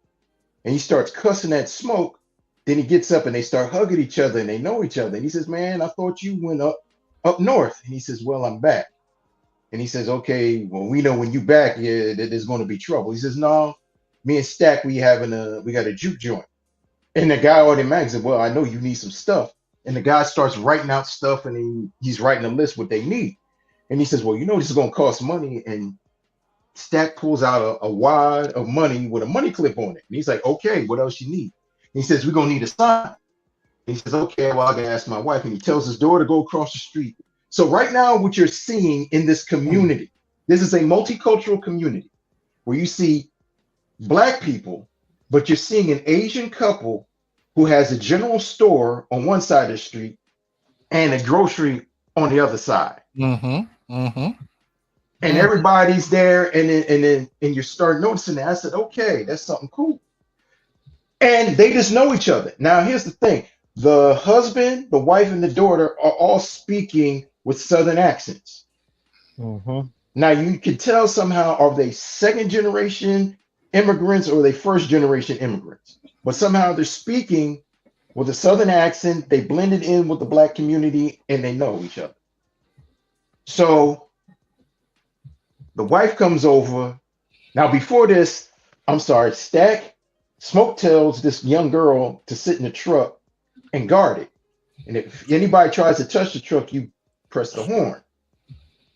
and he starts cussing at Smoke. Then he gets up and they start hugging each other, and they know each other. And he says, "Man, I thought you went up north." And he says, "Well, I'm back." And he says, okay, well, we know when you back here that there's going to be trouble. He says, no, me and Stack, we got a juke joint. And the guy automatically said, well, I know you need some stuff. And the guy starts writing out stuff, and he's writing a list what they need. And he says, well, you know this is going to cost money. And Stack pulls out a wad of money with a money clip on it. And he's like, okay, what else you need? And he says, we're going to need a sign. And he says, okay, well, I got to ask my wife. And he tells his daughter to go across the street. So right now, what you're seeing in this community, this is a multicultural community where you see Black people, but you're seeing an Asian couple who has a general store on one side of the street and a grocery on the other side. And everybody's there, and you start noticing that. I said, okay, that's something cool. And they just know each other. Now, here's the thing. The husband, the wife, and the daughter are all speaking with Southern accents. Now, you can tell somehow, are they second generation immigrants or are they first generation immigrants? But somehow they're speaking with a Southern accent. They blended in with the Black community, and they know each other. So the wife comes over. Now, before this, I'm sorry, Smoke tells this young girl to sit in the truck and guard it. And if anybody tries to touch the truck, you press the horn.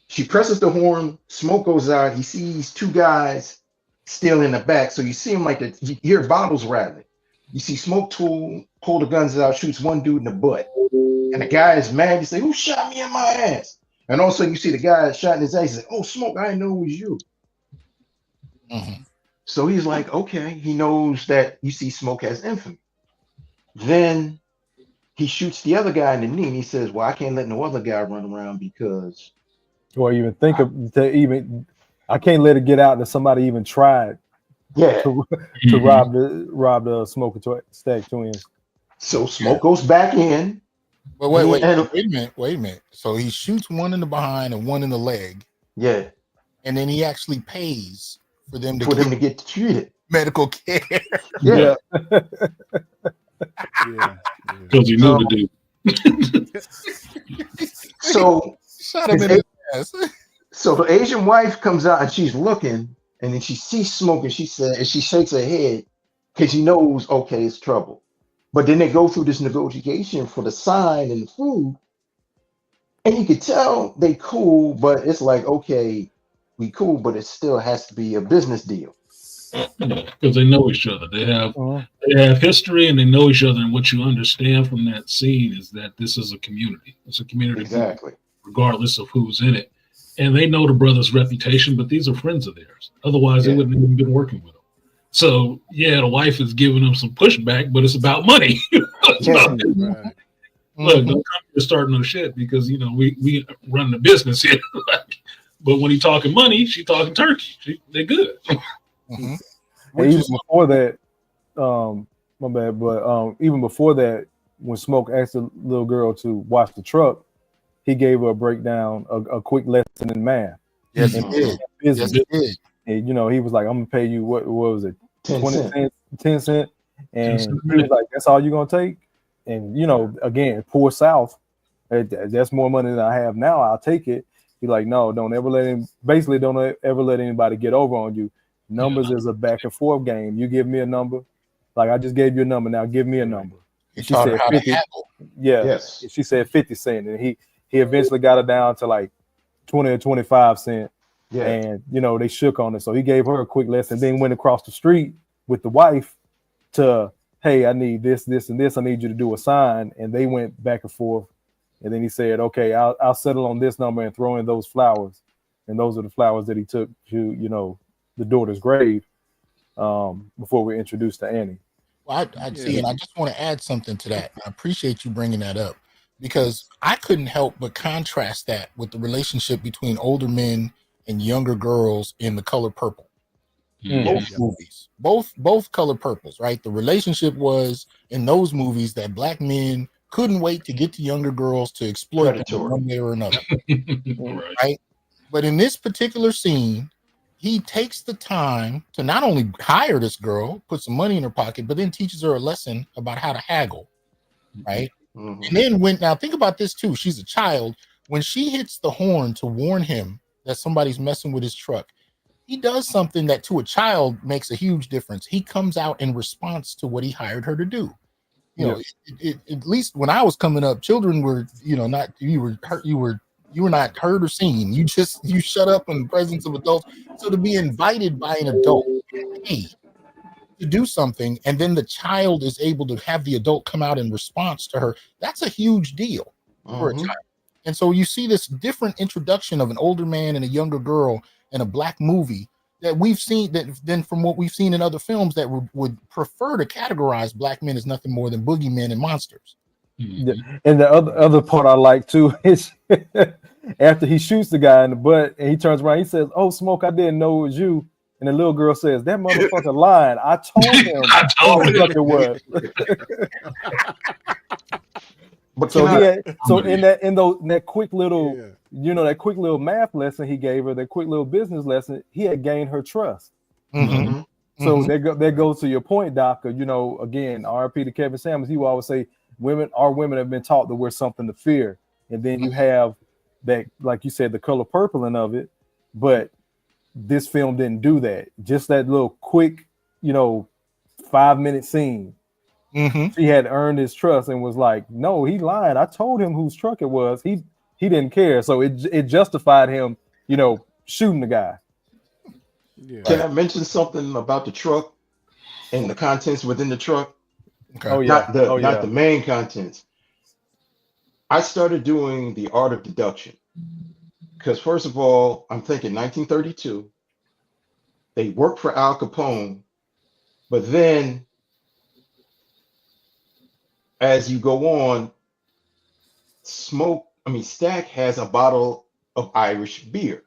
She presses the horn, Smoke goes out. He sees two guys still in the back. So you see him like you hear bottles rattling. You see Smoke pull the guns out, shoots one dude in the butt. And the guy is mad. He says, who shot me in my ass? And all of a sudden you see the guy shot in his ass. He says, oh, Smoke, I didn't know it was you. So he's like, okay. He knows that you see Smoke has infamy. Then he shoots the other guy in the knee. And he says, well, I can't let no other guy run around because or even think of I can't let it get out that somebody even tried to rob the Smoke and Stack twins. So Smoke goes back in. But wait a minute. So he shoots one in the behind and one in the leg. Yeah. And then he actually pays for them to get treated. Medical care. Yeah. Because he knew the dude. So shot him in the ass. So the Asian wife comes out and she's looking, and then she sees Smoke, and she shakes her head because she knows, okay, it's trouble. But then they go through this negotiation for the sign and the food, and you could tell they cool, but it's like, okay, we cool, but it still has to be a business deal. Because they know each other. They have history, and they know each other. And what you understand from that scene is that this is a community. It's a community, exactly, regardless of who's in it. And they know the brother's reputation, but these are friends of theirs. Otherwise, they wouldn't have even been working with him. So, the wife is giving them some pushback, but it's about money. Look, don't come here starting no shit because, we run the business here. But when he's talking money, she talking turkey. They're good. Even before that, my bad, but even before that, when Smoke asked the little girl to watch the truck, he gave her a breakdown, a quick lesson in math. Yes, he did. Yes, he did. And, he was like, I'm going to pay you, what was it, 10 cents? And he was like, that's all you're going to take? And, again, poor South, that's more money than I have now. I'll take it. He's like, no, don't ever let anybody get over on you. Numbers is a back and forth game. You give me a number. Like, I just gave you a number. Now give me a number. She said 50. Yeah. Yes. She said 50 cents. And he eventually got it down to like 20 or 25 cents. Yeah. And, they shook on it. So he gave her a quick lesson, then went across the street with the wife to, hey, I need this, this, and this. I need you to do a sign. And they went back and forth. And then he said, okay, I'll settle on this number and throw in those flowers. And those are the flowers that he took to, the daughter's grave before we introduced to Annie. Well, I see, and I just want to add something to that. I appreciate you bringing that up because I couldn't help but contrast that with the relationship between older men and younger girls in The Color Purple. Both movies, both Color Purples, right? The relationship was in those movies that Black men couldn't wait to get to younger girls to exploit them one way or another, right? But in this particular scene, he takes the time to not only hire this girl, put some money in her pocket, but then teaches her a lesson about how to haggle, right? And then now think about this too. She's a child. When she hits the horn to warn him that somebody's messing with his truck, he does something that to a child makes a huge difference. He comes out in response to what he hired her to do. You know, at least when I was coming up, children were, not you were not heard or seen. You shut up in the presence of adults. So to be invited by an adult, hey, to do something, and then the child is able to have the adult come out in response to her, that's a huge deal for a child. And so you see this different introduction of an older man and a younger girl in a black movie that we've seen, that then from what we've seen in other films that would prefer to categorize black men as nothing more than boogeymen and monsters. Yeah. And the other part I like too is after he shoots the guy in the butt and he turns around, he says, "Oh, Smoke, I didn't know it was you." And the little girl says, "That motherfucker lying. I told him it was." But so in that quick little, that quick little math lesson he gave her, that quick little business lesson, he had gained her trust. So that goes to your point, Doc. Again, RP to Kevin Samuels, he will always say women have been taught that we're something to fear. And then you have that, like you said, the color purple of it. But this film didn't do that. Just that little quick, 5-minute scene. She had earned his trust and was like, "No, he lied. I told him whose truck it was. He didn't care." So it justified him, shooting the guy. Yeah. Can I mention something about the truck and the contents within the truck? Okay. Oh yeah. Not the main contents. I started doing the art of deduction because, first of all, I'm thinking 1932. They worked for Al Capone, but then as you go on, Stack has a bottle of Irish beer.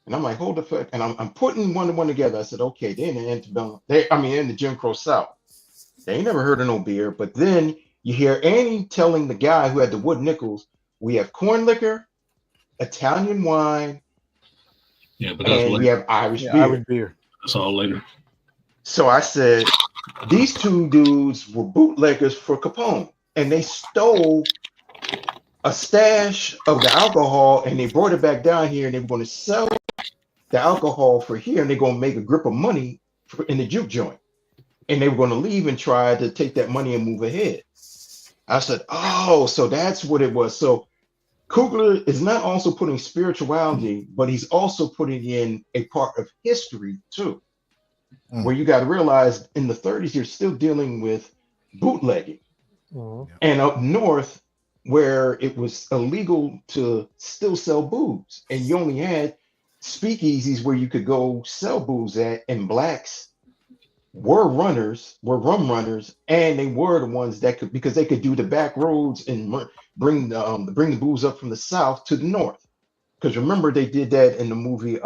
And I'm like, hold the fuck. And I'm putting one and one together. I said, okay, they're in the antebellum. In the Jim Crow South. They ain't never heard of no beer. But then you hear Annie telling the guy who had the wood nickels, we have corn liquor, Italian wine, and we have Irish beer. That's all later. So I said, these two dudes were bootleggers for Capone, and they stole a stash of the alcohol and they brought it back down here, and they were going to sell the alcohol for here, and they're going to make a grip of money in the juke joint, and they were going to leave and try to take that money and move ahead. I said, oh, so that's what it was. So Coogler is not also putting spirituality, but he's also putting in a part of history too. Where you got to realize in the 30s, you're still dealing with bootlegging. And up north, where it was illegal to still sell booze, and you only had speakeasies where you could go sell booze at, and blacks were rum runners, and they were the ones that could, because they could do the back roads and bring the booze up from the south to the north. Because remember, they did that in the movie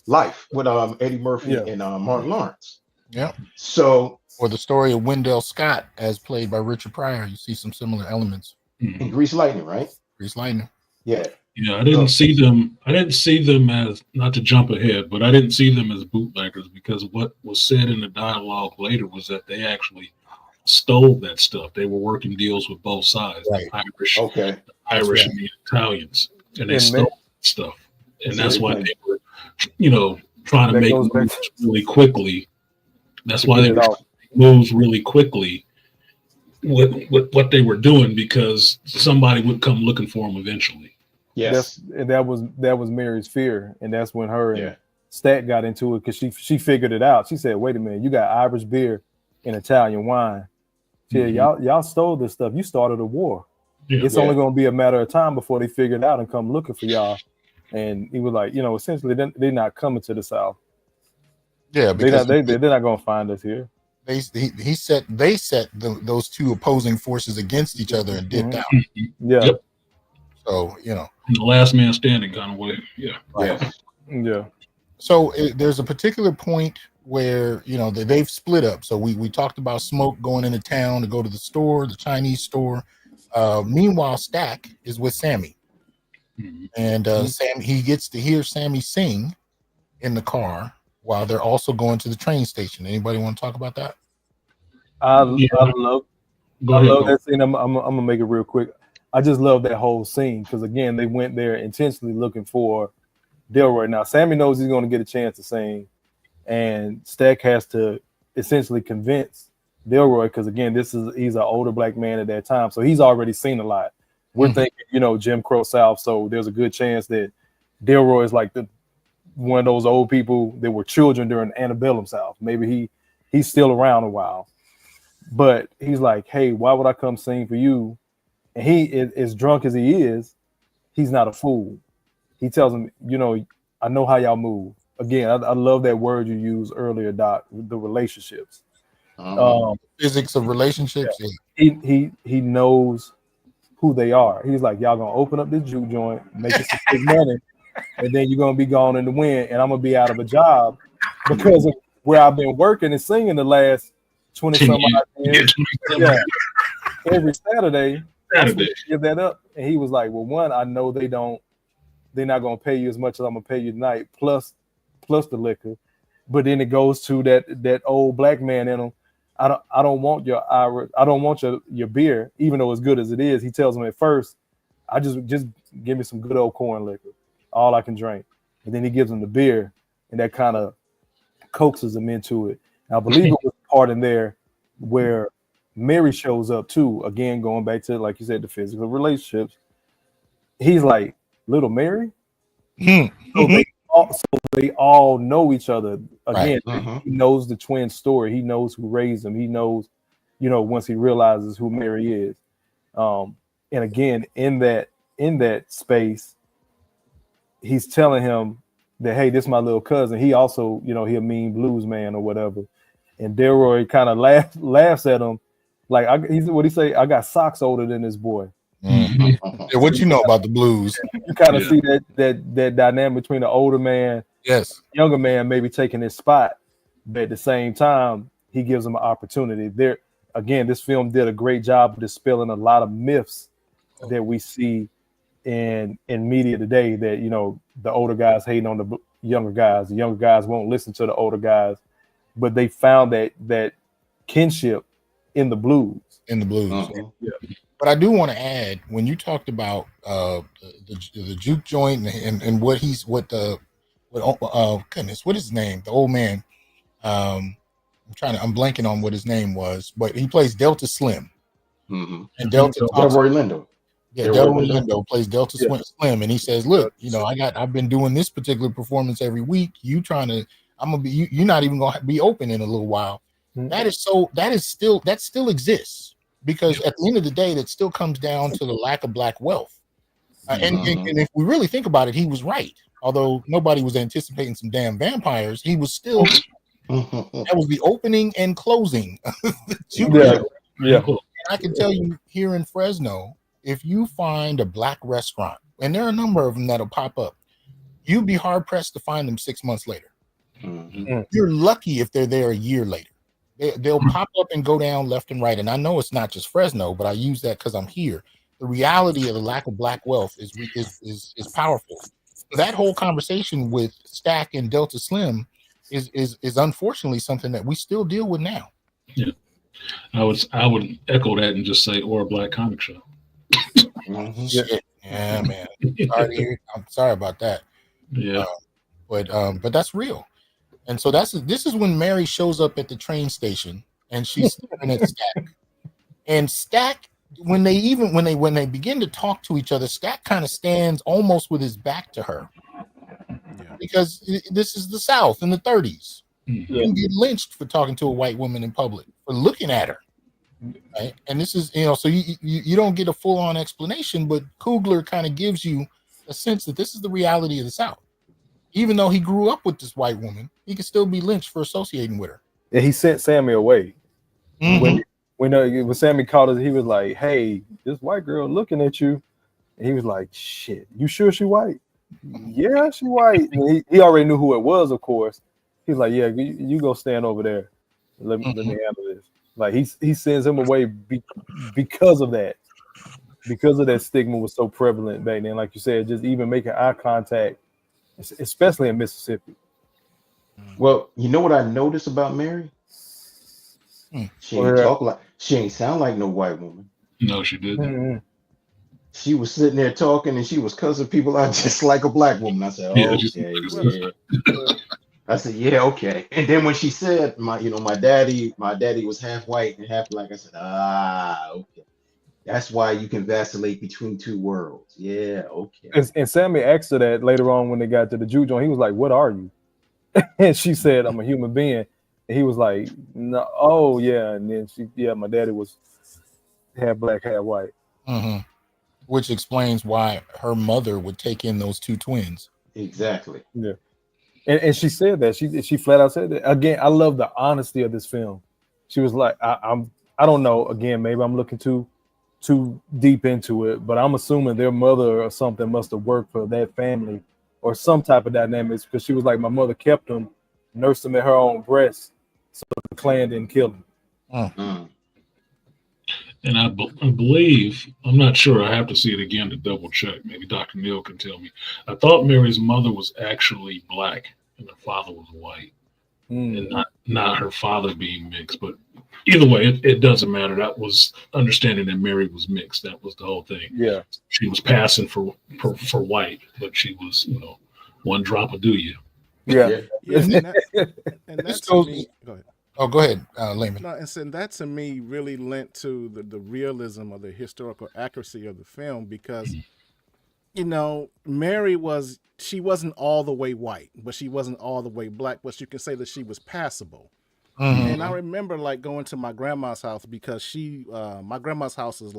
Life with Eddie Murphy and Martin Lawrence. Yeah. So, or the story of Wendell Scott as played by Richard Pryor, you see some similar elements. In Grease Lightning, right? Grease Lightning. Yeah. Yeah, I didn't see them as, not to jump ahead, but I didn't see them as bootleggers, because what was said in the dialogue later was that they actually stole that stuff. They were working deals with both sides, right. the Irish and the Italians, and they stole stuff. And that's why they were, trying to make moves really quickly. That's why they were moves really quickly with what they were doing, because somebody would come looking for them eventually. Yes, that was Mary's fear, and that's when her and Stat got into it, because she figured it out. She said, "Wait a minute, you got Irish beer and Italian wine. Yeah, y'all stole this stuff. You started a war. It's only going to be a matter of time before they figure it out and come looking for y'all." And he was like, essentially, they're not coming to the South. Yeah, because they're not going to find us here. They set those two opposing forces against each other and dipped out. Yeah. Yep. So in the last man standing kind of way. Yeah. Right. Yeah. So there's a particular point where they've split up. So we talked about Smoke going into town to go to the store, the Chinese store. Meanwhile, Stack is with Sammy. And Sam, he gets to hear Sammy sing in the car while they're also going to the train station. Anybody want to talk about that? I love that scene. I'm gonna make it real quick. I just love that whole scene, because again, they went there intentionally looking for Delroy. Now, Sammy knows he's going to get a chance to sing, and Stack has to essentially convince Delroy, because again, he's an older black man at that time, so he's already seen a lot. We're thinking, Jim Crow South, so there's a good chance that Delroy is like one of those old people that were children during antebellum South. Maybe he's still around a while, but he's like, hey, why would I come sing for you? And he, as drunk as he is, he's not a fool. He tells him, I know how y'all move. Again, I love that word you used earlier, Doc, the relationships. Physics of relationships. Yeah. He knows who they are. He's like, y'all gonna open up this juke joint, make it some big money, and then you're gonna be gone in the wind, and I'm gonna be out of a job because of where I've been working and singing the last 20 some odd years. Yeah. Every Saturday. Give that up. And he was like, well, one, I know they're not gonna pay you as much as I'm gonna pay you tonight, plus the liquor. But then it goes to that old black man in him. I don't want your Irish, I don't want your beer, even though as good as it is. He tells him at first, I just give me some good old corn liquor, all I can drink. And then he gives him the beer, and that kind of coaxes him into it. And I believe it was part in there where Mary shows up too. Again, going back to, like you said, the physical relationships. He's like, little Mary. So they all know each other. Again, he knows the twin story. He knows who raised him. He knows, once he realizes who Mary is. And again, in that space, he's telling him that, hey, this is my little cousin. He also, he a mean blues man or whatever. And Delroy kind of laughs at him. Like, what he say? I got socks older than this boy. Yeah, what you know about the blues? You kind of see that dynamic between the older man, younger man, maybe taking his spot, but at the same time, he gives him an opportunity. There, again, this film did a great job of dispelling a lot of myths that we see in media today. That the older guys hating on the younger guys. The younger guys won't listen to the older guys, but they found that kinship in the blues. Yeah. But I do want to add, when you talked about the juke joint and what goodness, what is his name? The old man. I'm blanking on what his name was, but he plays Delta Slim. And Delroy Lindo. Yeah, Delroy Lindo plays Delta Slim, and he says, "Look, I've been doing this particular performance every week. You're not even gonna be open in a little while." That still exists. Because at the end of the day, that still comes down to the lack of black wealth. And if we really think about it, he was right. Although nobody was anticipating some damn vampires, he was still, that was the opening and closing. And I can tell you here in Fresno, if you find a black restaurant, and there are a number of them that'll pop up, you'd be hard pressed to find them 6 months later. You're lucky if they're there a year later. They'll pop up and go down left and right. And I know it's not just Fresno, but I use that because I'm here. The reality of the lack of black wealth is powerful. That whole conversation with Stack and Delta Slim is unfortunately something that we still deal with now. Yeah, I would echo that and just say, or a black comic show. Yeah, man. I'm sorry about that. Yeah, but that's real. And so this is when Mary shows up at the train station and she's staring at Stack. And Stack, when they begin to talk to each other, Stack kind of stands almost with his back to her. Because this is the South in the 30s. You can get lynched for talking to a white woman in public, for looking at her. Right? And this is, so you don't get a full-on explanation, but Coogler kind of gives you a sense that this is the reality of the South. Even though he grew up with this white woman, he could still be lynched for associating with her. Yeah, he sent Sammy away. When Sammy called us, he was like, "Hey, this white girl looking at you," and he was like, "Shit, you sure she white?" Yeah, she white. And he already knew who it was, of course. He was like, "Yeah, you go stand over there. Let me handle this." Like he sends him away because of that stigma was so prevalent back then. Like you said, just even making eye contact. Especially in Mississippi. Well, you know what I noticed about Mary? She ain't talk like, she ain't sound like no white woman. No, she didn't. she was sitting there talking and she was cussing people out just like a black woman. I said, Yeah, just okay, like yeah. I said, yeah, okay. And then when she said my daddy was half white and half black, I said, okay. That's why you can vacillate between two worlds. Yeah, okay. And Sammy asked her that later on when they got to the Jew joint. He was like, "What are you?" And she said, "I'm a human being." And he was like, "No, oh yeah." And then my daddy was half black, half white. Mm-hmm. Which explains why her mother would take in those two twins. Exactly. Yeah. And she said that. She flat out said that. Again, I love the honesty of this film. She was like, I don't know. Again, maybe I'm looking too deep into it, but I'm assuming their mother or something must have worked for that family or some type of dynamics, because she was like, my mother kept him, nursed him at her own breast, so the clan didn't kill him. Mm. And I believe, I'm not sure, I have to see it again to double check. Maybe Dr. Neal can tell me. I thought Mary's mother was actually black and her father was white, and not her father being mixed. But either way, it doesn't matter. That was understanding that Mary was mixed. That was the whole thing. Yeah. She was passing for white, but she was, one drop will do you. Yeah. And that to me, go ahead. Oh, go ahead, Layman. No, and that to me really lent to the realism or the historical accuracy of the film, because, Mary she wasn't all the way white, but she wasn't all the way black, but you can say that she was passable. Mm-hmm. And I remember going to my grandma's house, because my grandma's house is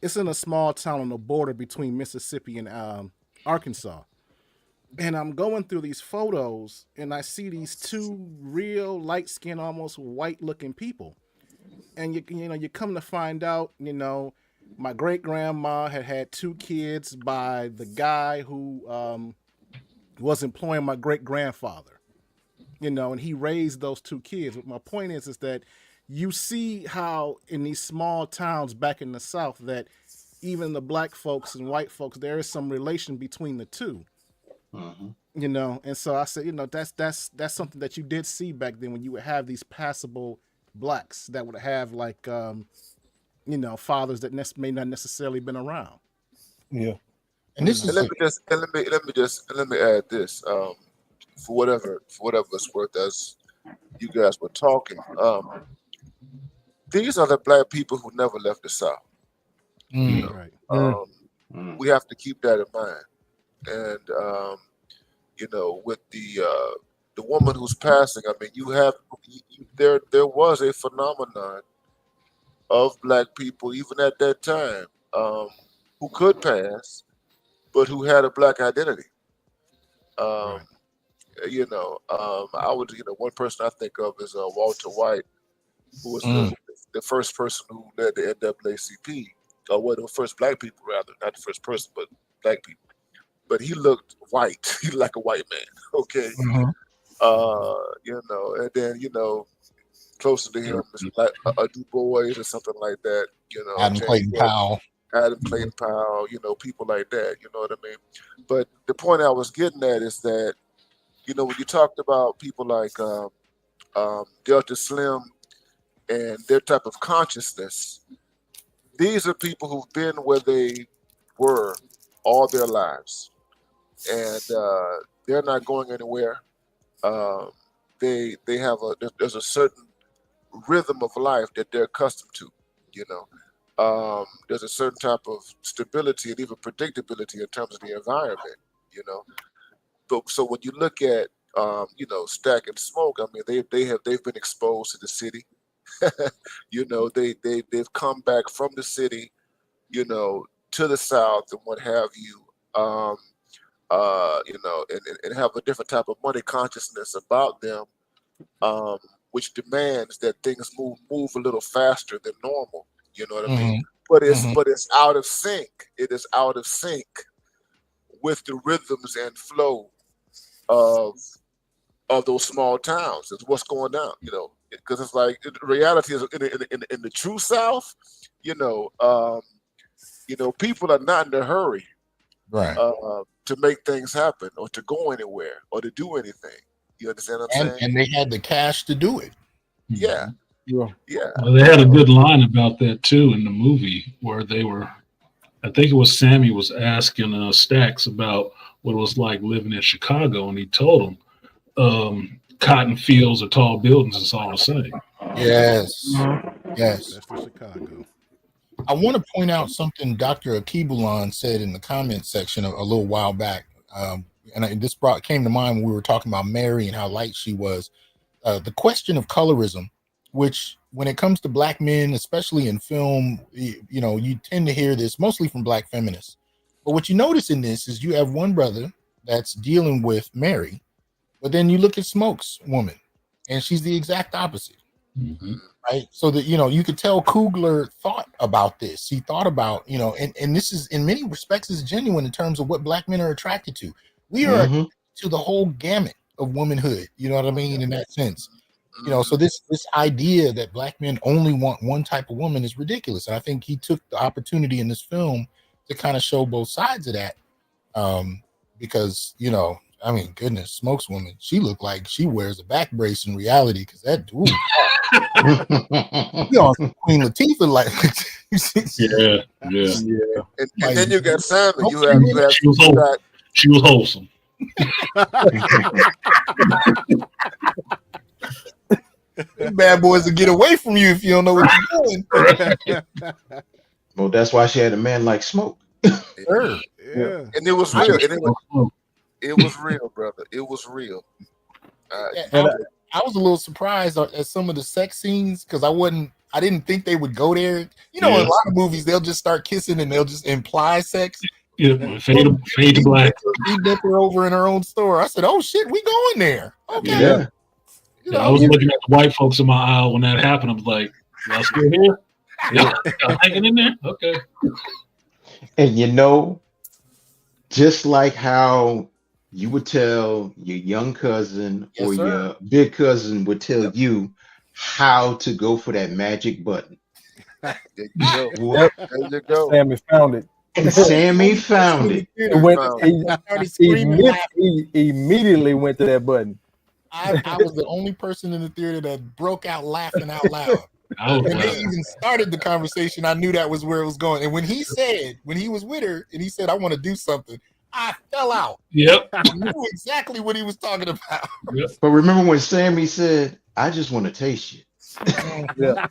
it's in a small town on the border between Mississippi and Arkansas. And I'm going through these photos and I see these two real light-skinned, almost white-looking people. And you come to find out, my great-grandma had 2 kids by the guy who was employing my great-grandfather. And he raised those 2 kids. But my point is that you see how in these small towns back in the South that even the black folks and white folks, there is some relation between the two. Mm-hmm. And so I said, that's something that you did see back then, when you would have these passable blacks that would have fathers that may not necessarily been around. Yeah. And this is let me add this, for whatever it's worth, as you guys were talking. These are the black people who never left the South. Right. We have to keep that in mind. And with the woman who's passing, I mean, there was a phenomenon of black people even at that time who could pass, but who had a black identity. Right. I would, one person I think of is Walter White, who was the first person who led the NAACP, or the first black people, rather, not the first person, but black people. But he looked white. He looked like a white man. Okay. Mm-hmm. And then, closer to him is like a Du Bois or something like that. Adam Clayton Powell, people like that. You know what I mean? But the point I was getting at is that, when you talked about people like Delta Slim and their type of consciousness, these are people who've been where they were all their lives. And they're not going anywhere. They have there's a certain rhythm of life that they're accustomed to. There's a certain type of stability and even predictability in terms of the environment. But so when you look at Stack and Smoke, I mean they've been exposed to the city. They've come back from the city, to the South and what have you. And have a different type of money consciousness about them, which demands that things move a little faster than normal. You know what I mean? But it's out of sync. It is out of sync with the rhythms and flow of those small towns. It's what's going down. Because it's like the reality is in the true South. People are not in a hurry. Right. To make things happen or to go anywhere or to do anything. You understand what I'm saying? And they had the cash to do it. Yeah. Yeah. Well, they had a good line about that too in the movie, where they were I think it was Sammy was asking Stacks about what it was like living in Chicago, and he told him cotton fields or tall buildings is all the same. Yes. Yes. That's for Chicago. I want to point out something Dr. Akibulan said in the comment section a little while back. This came to mind when we were talking about Mary and how light she was. The question of colorism, which when it comes to Black men, especially in film, you tend to hear this mostly from Black feminists. But what you notice in this is you have one brother that's dealing with Mary, but then you look at Smoke's woman, and she's the exact opposite. Mm-hmm. Right. So that, you could tell Coogler thought about this. He thought about, and this is in many respects is genuine in terms of what Black men are attracted to. We are to the whole gamut of womanhood. You know what I mean? In that sense, so this idea that Black men only want one type of woman is ridiculous. And I think he took the opportunity in this film to kind of show both sides of that. Because, goodness, Smoke's woman, she looked like she wears a back brace in reality because that dude. Queen Latifah, like yeah. And then you got Simon. She was wholesome. Bad boys will get away from you if you don't know what you're doing. Well, that's why she had a man like Smoke. Sure. Yeah. And it was real. It was real, brother. It was real. I was a little surprised at some of the sex scenes because I didn't think they would go there. In a lot of movies they'll just start kissing and they'll just imply sex. Yeah, fade to black. He met her over in her own store. I said, "Oh shit, we going there?" Okay. Yeah. I was looking at the white folks in my aisle when that happened. I was like, "Y'all still here? Y'all hanging in there? Okay." And just like how you would tell your young cousin or your big cousin would tell you how to go for that magic button. There you go. Sammy found it. Sammy found it. He immediately went to that button. I was the only person in the theater that broke out laughing out loud. When they even started the conversation, I knew that was where it was going. And when he was with her and he said, "I want to do something," I fell out. Yep. I knew exactly what he was talking about. Yep. But remember when Sammy said, "I just want to taste you." Yeah.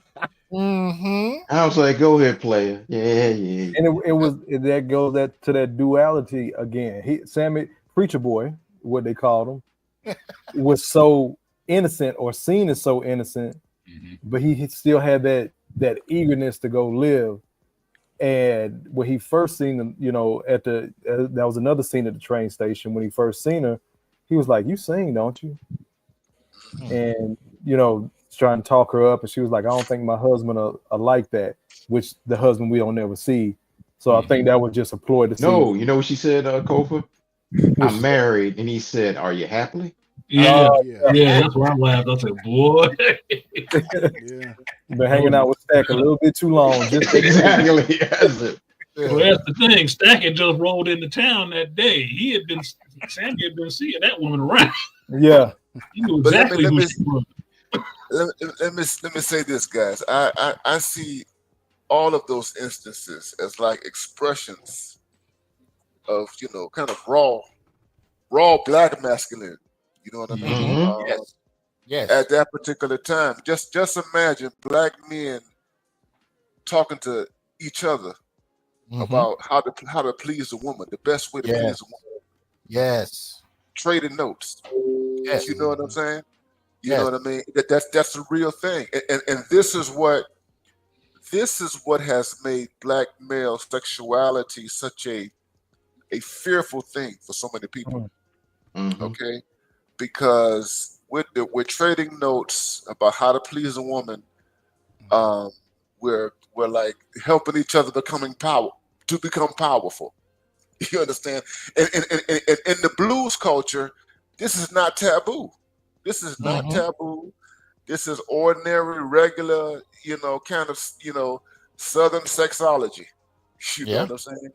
I was like, "Go ahead, player." Yeah. And that goes to that duality again. Sammy, preacher boy, what they called him, was so innocent or seen as so innocent, but he still had that eagerness to go live. And when he first seen them, that was another scene at the train station. When he first seen her, he was like, "You sing, don't you?" And trying to talk her up, and she was like, "I don't think my husband are like that," which the husband we don't never see. So I think that was just a ploy to see. No, you know what she said, Kofa? "I'm married," and he said, "Are you happily?" Yeah, that's where I laughed. I said, "Boy, been hanging out with Stack a little bit too long." Exactly. Well, that's the thing. Stack had just rolled into town that day. Sammy had been seeing that woman around. Yeah, he knew exactly who she was. Let me say this, guys. I see all of those instances as like expressions of kind of raw Black masculinity. You know what I mean? Yes. At that particular time, just imagine Black men talking to each other about how to please a woman, the best way to please a woman. Yes. Trading notes. Yes. You know what I'm saying? You know what I mean? That's a real thing, and this is what has made Black male sexuality such a fearful thing for so many people. Okay, because we're trading notes about how to please a woman. We're like helping each other become powerful. You understand? And in the blues culture, this is not taboo. This is not taboo. This is ordinary, regular, kind of, Southern sexology. You know what I'm saying?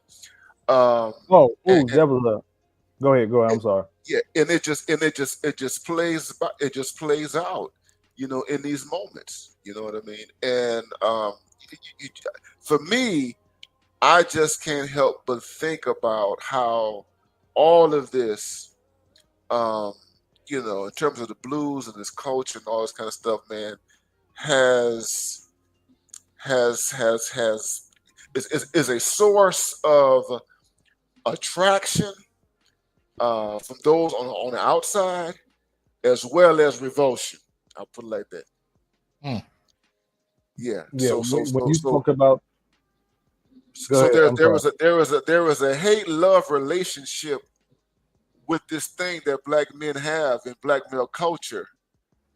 That was Go ahead. I'm sorry. Yeah, and it just plays out, in these moments. You know what I mean? And for me, I just can't help but think about how all of this, you know, in terms of the blues and this culture and all this kind of stuff, man, is a source of attraction from those on the outside, as well as revulsion. I'll put it like that. Yeah. Yeah. When you talk about, so there was a hate-love relationship with this thing that black men have in black male culture,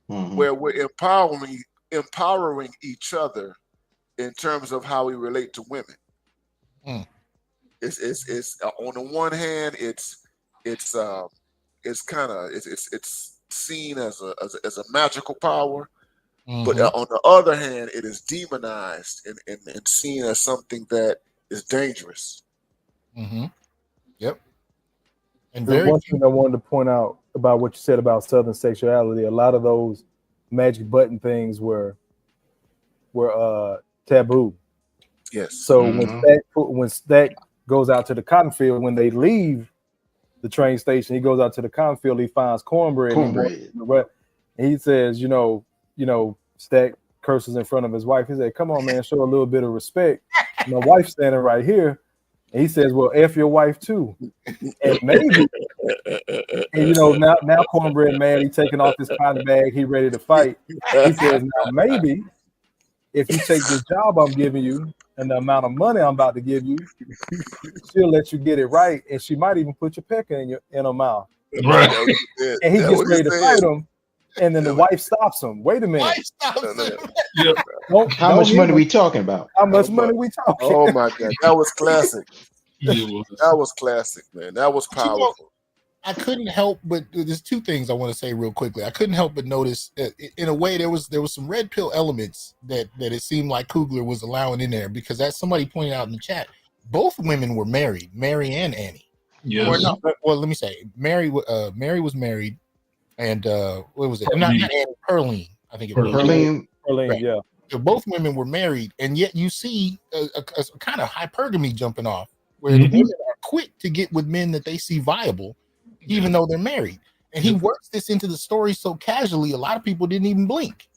where we're empowering each other in terms of how we relate to women. It's on the one hand, it's seen as a magical power, but on the other hand, it is demonized and seen as something that is dangerous. Yep. And one thing I wanted to point out about what you said about Southern sexuality, a lot of those magic button things were taboo. Yes. So when Stack goes out to the cotton field, when they leave the train station, he goes out to the cotton field, he finds cornbread. And he says, you know, Stack curses in front of his wife. He said, come on, man, show a little bit of respect. My wife's standing right here. And he says, well, F your wife too. And maybe, and you know, now cornbread mad, he taking off his cotton bag, he ready to fight. He says, now maybe if you take this job I'm giving you and the amount of money I'm about to give you, she'll let you get it right, and she might even put your pecker in her mouth. Right. And he gets ready to fight him, and then the wife stops him. Wait a minute. How much money we talking about? How much money we talking? Oh my God, that was classic. That was classic, man. That was powerful. I couldn't help but there's two things I want to say real quickly. I couldn't help but notice that in a way there was some red pill elements that it seemed like Coogler was allowing in there, because as somebody pointed out in the chat, both women were married, Mary and Annie. Yes. Or no, well, let me say, Mary was married, and what was it? Not Annie, Pearline. I think it was Pearline, right. Yeah. So both women were married, and yet you see a kind of hypergamy jumping off, where the women are quick to get with men that they see viable, even though they're married. And he works this into the story so casually, a lot of people didn't even blink.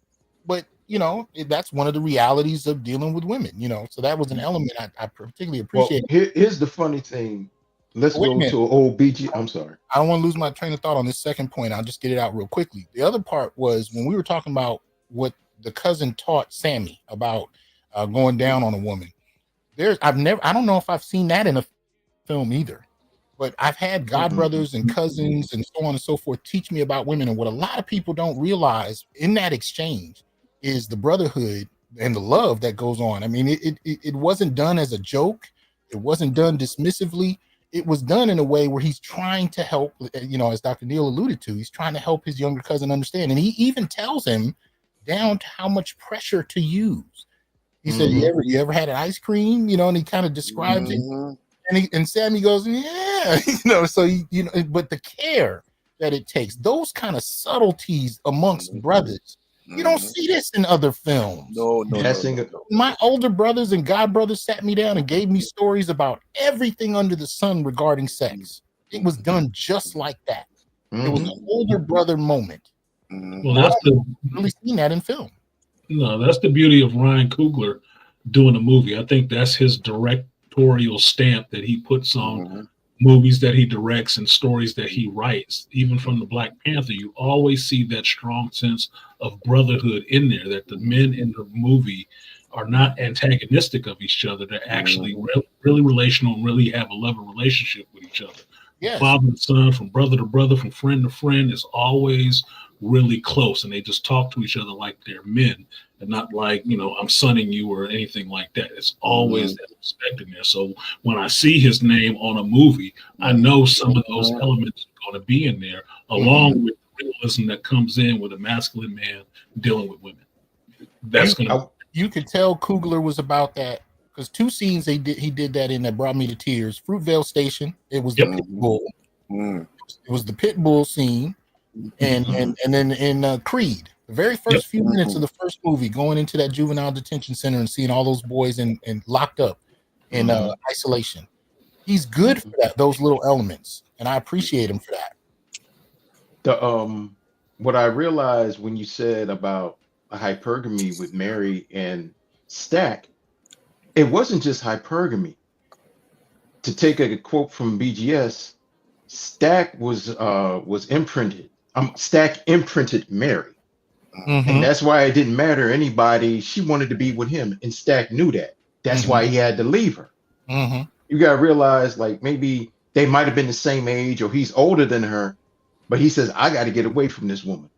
But, you know, that's one of the realities of dealing with women, you know. So that was an element I particularly appreciate. Well, here's the funny thing. Let's go to old BG. I'm sorry. I don't want to lose my train of thought on this second point. I'll just get it out real quickly. The other part was when we were talking about what the cousin taught Sammy about going down on a woman. I don't know if I've seen that in a film either. But I've had godbrothers and cousins and so on and so forth teach me about women. And what a lot of people don't realize in that exchange is the brotherhood and the love that goes on. I mean, it wasn't done as a joke. It wasn't done dismissively. It was done in a way where he's trying to help, you know, as Dr. Neal alluded to, he's trying to help his younger cousin understand. And he even tells him down to how much pressure to use. He said, you ever had an ice cream? You know, and he kind of describes it. And Sammy goes, yeah, you know, so, you know, but the care that it takes, those kind of subtleties amongst brothers, you don't see this in other films. No. My older brothers and god brothers sat me down and gave me stories about everything under the sun regarding sex. It was done just like that. It was an older brother moment. Well, that's really seen that in film. No, that's the beauty of Ryan Coogler doing a movie. I think that's his directorial stamp that he puts on movies that he directs and stories that he writes. Even from the Black Panther, you always see that strong sense of brotherhood in there, that the men in the movie are not antagonistic of each other. They're actually really relational and really have a loving relationship with each other. Yes. Father and son, from brother to brother, from friend to friend, is always really close, and they just talk to each other like they're men and not like, you know, I'm sonning you or anything like that. It's always that respect in there. So when I see his name on a movie, I know some of those elements are going to be in there, along with the realism that comes in with a masculine man dealing with women. That's going to. You could tell Coogler was about that, because two scenes he did that in that brought me to tears. Fruitvale Station. It was the pit bull. It was the pit bull scene. And then in Creed, the very first few minutes of the first movie, going into that juvenile detention center and seeing all those boys and locked up, in isolation. He's good for that, those little elements, and I appreciate him for that. The what I realized when you said about a hypergamy with Mary and Stack, it wasn't just hypergamy. To take a quote from BGS, Stack was imprinted. Stack imprinted Mary, and that's why it didn't matter anybody. She wanted to be with him, and Stack knew that. That's why he had to leave her. You gotta realize, like, maybe they might have been the same age, or he's older than her, but he says, I got to get away from this woman.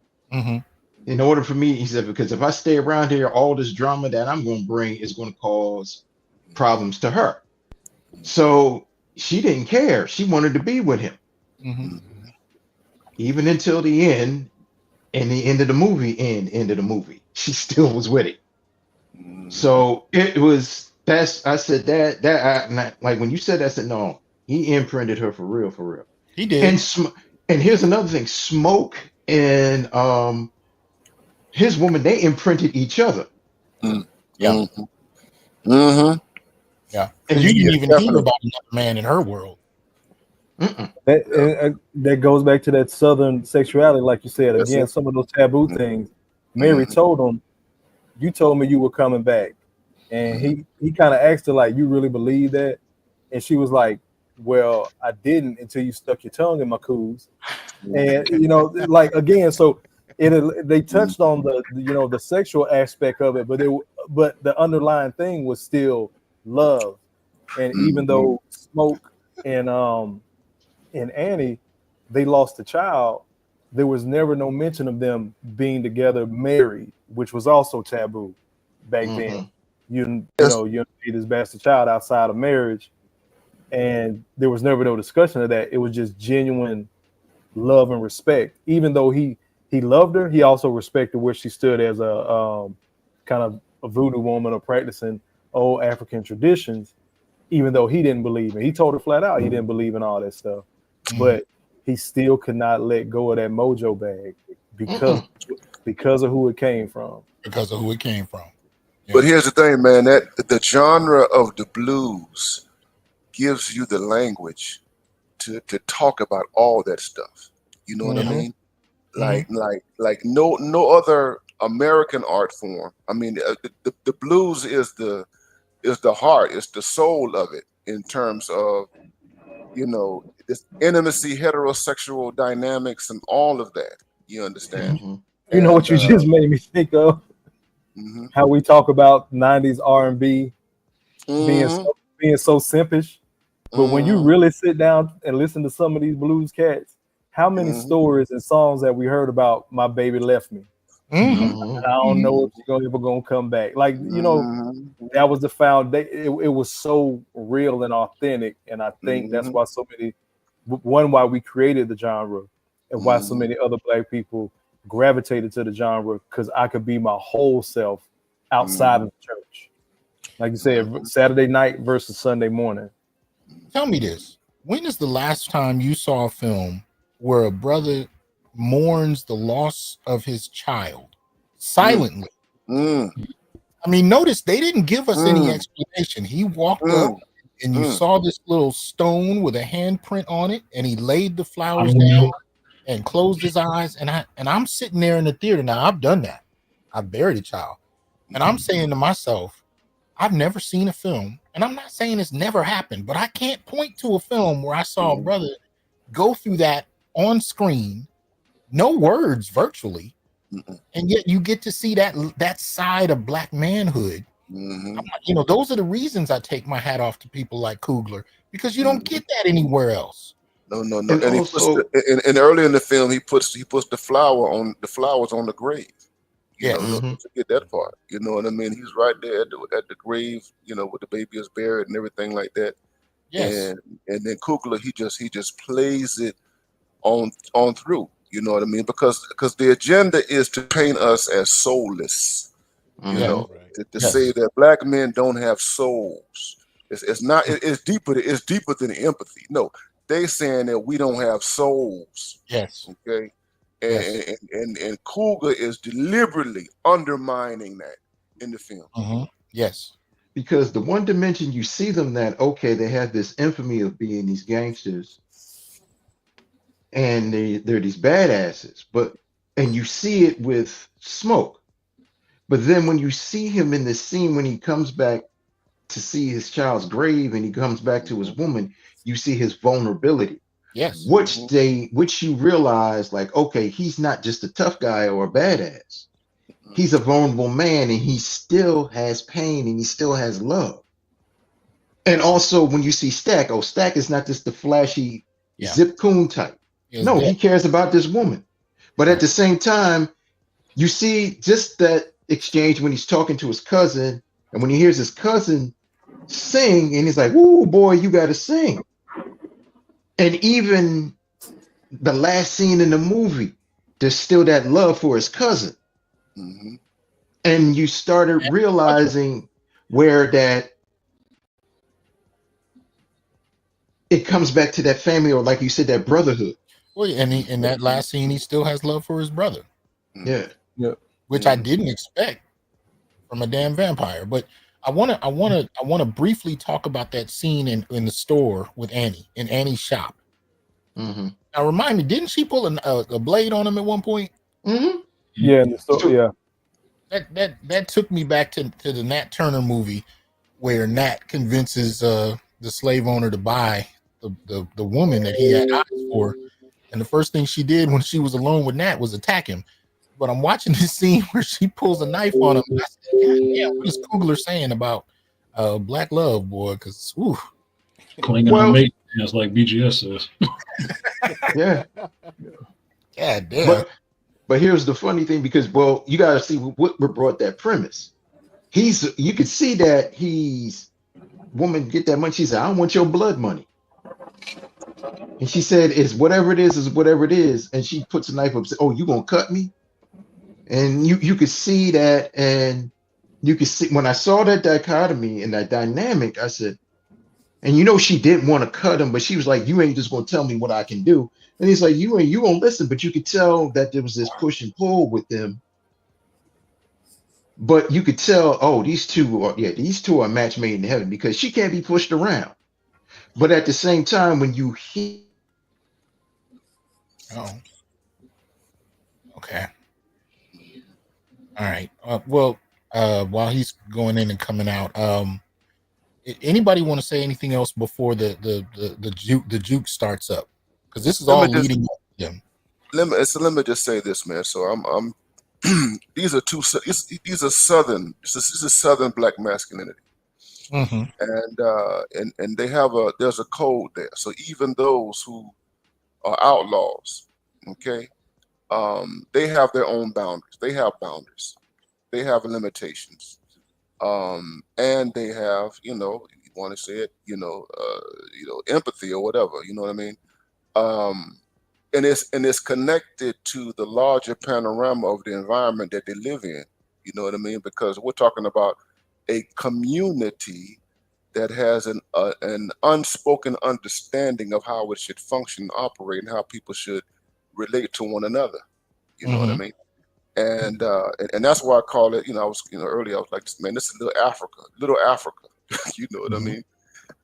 In order for me, he said, because if I stay around here, all this drama that I'm going to bring is going to cause problems to her. So she didn't care. She wanted to be with him. Even until the end, and the end of the movie, she still was with it. So it was, I said like when you said that, I said, no, he imprinted her for real, for real. He did. And here's another thing, Smoke and his woman, they imprinted each other. Yeah. Yeah. And you didn't even hear about another man in her world. That goes back to that Southern sexuality, like you said. Again, some of those taboo things. Mary told him, you told me you were coming back. And he kind of asked her, like, you really believe that? And she was like, well, I didn't until you stuck your tongue in my coos. And, you know, like, again, so they touched on the sexual aspect of it, but the underlying thing was still love. And even though Smoke and Annie, they lost a child, there was never no mention of them being together married, which was also taboo back then. You know, you need this bastard child outside of marriage. And there was never no discussion of that. It was just genuine love and respect. Even though he loved her, he also respected where she stood as a kind of a voodoo woman or practicing old African traditions, even though he didn't believe in. He told her flat out he didn't believe in all that stuff. But he still could not let go of that mojo bag because of who it came from. Because of who it came from. Yeah. But here's the thing, man, that the genre of the blues gives you the language to talk about all that stuff. You know what I mean? Like no other American art form. I mean, the blues is the heart, it's the soul of it in terms of, you know, this intimacy, heterosexual dynamics, and all of that. You understand? You know what you just made me think of? How we talk about 90s R&B being so simpish. But when you really sit down and listen to some of these blues cats, how many stories and songs have we heard about my baby left me? And I don't know if she's ever gonna come back. Like, you know, that was the foundation. It was so real and authentic. And I think that's why why we created the genre and why so many other Black people gravitated to the genre, because I could be my whole self outside of the church. Like you said, Saturday night versus Sunday morning. Tell me this. When is the last time you saw a film where a brother mourns the loss of his child silently? I mean, notice they didn't give us any explanation. He walked up and you saw this little stone with a handprint on it, and he laid the flowers down and closed his eyes. And I'm sitting there in the theater. Now, I've done that. I've buried a child. And I'm saying to myself, I've never seen a film, and I'm not saying it's never happened, but I can't point to a film where I saw a brother go through that on screen, no words virtually, and yet you get to see that side of Black manhood. You know, those are the reasons I take my hat off to people like Coogler, because you don't get that anywhere else. No. And also, and early in the film, he puts the flowers on the grave. You know, don't forget that part. You know what I mean? He's right there at the grave, you know, where the baby is buried and everything like that. Yes. And then Coogler, he just plays it on through. You know what I mean? Because the agenda is to paint us as soulless. You know, to say that Black men don't have souls. It's deeper than empathy. No, they saying that we don't have souls. Yes. Okay. And Coogler is deliberately undermining that in the film. Yes. because the one dimension you see them that, okay, they have this infamy of being these gangsters and they're these badasses, and you see it with Smoke. But then when you see him in this scene, when he comes back to see his child's grave and he comes back to his woman, you see his vulnerability. Yes. Which you realize, like, okay, he's not just a tough guy or a badass. He's a vulnerable man, and he still has pain and he still has love. And also when you see Stack, Stack is not just the flashy Zip Coon type. No, he cares about this woman. But at the same time, you see just that exchange when he's talking to his cousin, and when he hears his cousin sing, and he's like, "Ooh, boy, you got to sing." And even the last scene in the movie, there's still that love for his cousin. Mm-hmm. And you started realizing where that it comes back to that family, or like you said, that brotherhood. Well, and in that last scene, he still has love for his brother. Yeah. Which I didn't expect from a damn vampire. But I wanna briefly talk about that scene in the store with Annie, in Annie's shop. Mm-hmm. Now remind me, didn't she pull a blade on him at one point? Mm-hmm. Yeah, in the store, yeah. That took me back to the Nat Turner movie where Nat convinces the slave owner to buy the woman that he had eyes for, and the first thing she did when she was alone with Nat was attack him. But I'm watching this scene where she pulls a knife on him. And I said, yeah, what is Coogler saying about black love, boy? Because clinging on mate, it's like BGS says. Yeah. Yeah, damn. But here's the funny thing, because you got to see what brought that premise. You could see that woman get that money. She said, "I don't want your blood money." And she said, "It's whatever it is whatever it is." And she puts a knife up. Said, "Oh, you gonna cut me?" And you could see that, and you could see when I saw that dichotomy and that dynamic, I said, and she didn't want to cut him, but she was like, "You ain't just gonna tell me what I can do." And he's like, "You won't listen," but you could tell that there was this push and pull with them. But you could tell, oh, these two are a match made in heaven, because she can't be pushed around. But at the same time, when you hear, Okay. All right. While he's going in and coming out, anybody want to say anything else before the juke starts up? Because this is all leading up to him. Let me just say this, man. So I'm these are southern. This is southern black masculinity, and they have there's a code there. So even those who are outlaws, okay, they have their own boundaries. They have boundaries. They have limitations, and they have, you want to say it, empathy or whatever. You know what I mean? And it's connected to the larger panorama of the environment that they live in. You know what I mean? Because we're talking about a community that has an unspoken understanding of how it should function and operate, and how people should relate to one another. You know what I mean? And that's why I call it, I was, earlier I was like, man, this is little Africa. You know what I mean?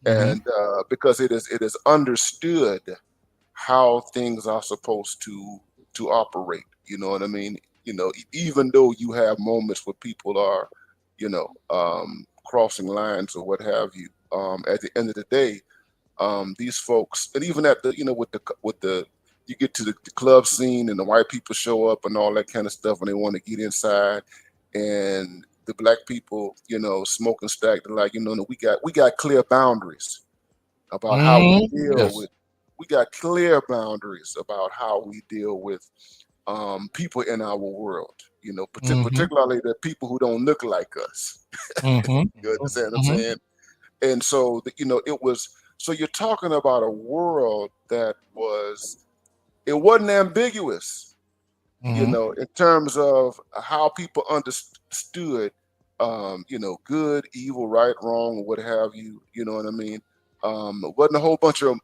And because it is understood how things are supposed to operate. You know what I mean? Even though you have moments where people are, crossing lines or what have you, at the end of the day, these folks, and even at the, with the you get to the club scene and the white people show up and all that kind of stuff, and they want to get inside, and the black people, smoking stack, they're like, we got clear boundaries about how we deal with. We got clear boundaries about how we deal with people in our world. Particularly the people who don't look like us. You understand what I'm saying? And so, it was. So you're talking about a world that it wasn't ambiguous, in terms of how people understood, good, evil, right, wrong, or what have you. You know what I mean? It wasn't a whole bunch of,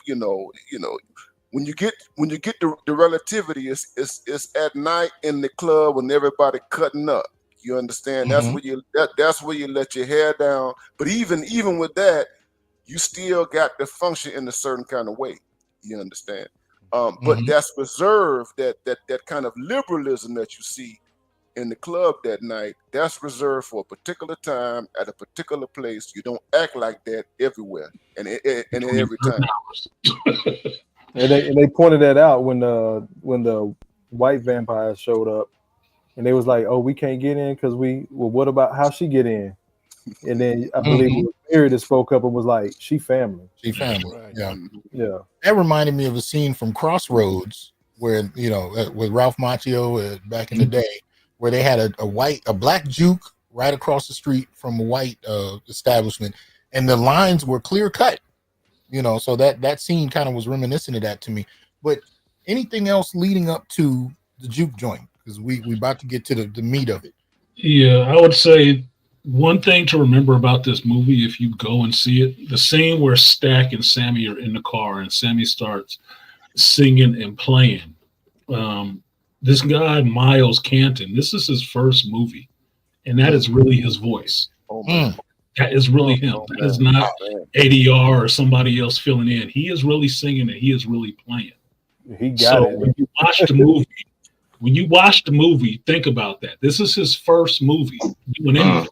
when you get the relativity, it's at night in the club when everybody cutting up. You understand? That's where that's where you let your hair down. But even with that, you still got to function in a certain kind of way. You understand? But that's reserved, that kind of liberalism that you see in the club that night, that's reserved for a particular time at a particular place. You don't act like that everywhere and every time. And they pointed that out when the white vampires showed up, and they was like, "Oh, we can't get in because what about how she get in?" And then I believe it was Mary that spoke up and was like, "She family." She family. Right. Yeah. Yeah. That reminded me of a scene from Crossroads where, with Ralph Macchio back in the day, where they had a black juke right across the street from a white establishment, and the lines were clear cut. So that scene kind of was reminiscent of that to me. But anything else leading up to the juke joint? Because we about to get to the meat of it. Yeah, I would say one thing to remember about this movie, if you go and see it, the scene where Stack and Sammy are in the car and Sammy starts singing and playing. This guy, Miles Canton, this is his first movie, and that is really his voice. Oh, man. That is really him. That is not ADR or somebody else filling in. He is really singing and he is really playing. He got it. When you watch the movie, think about that. This is his first movie doing anything.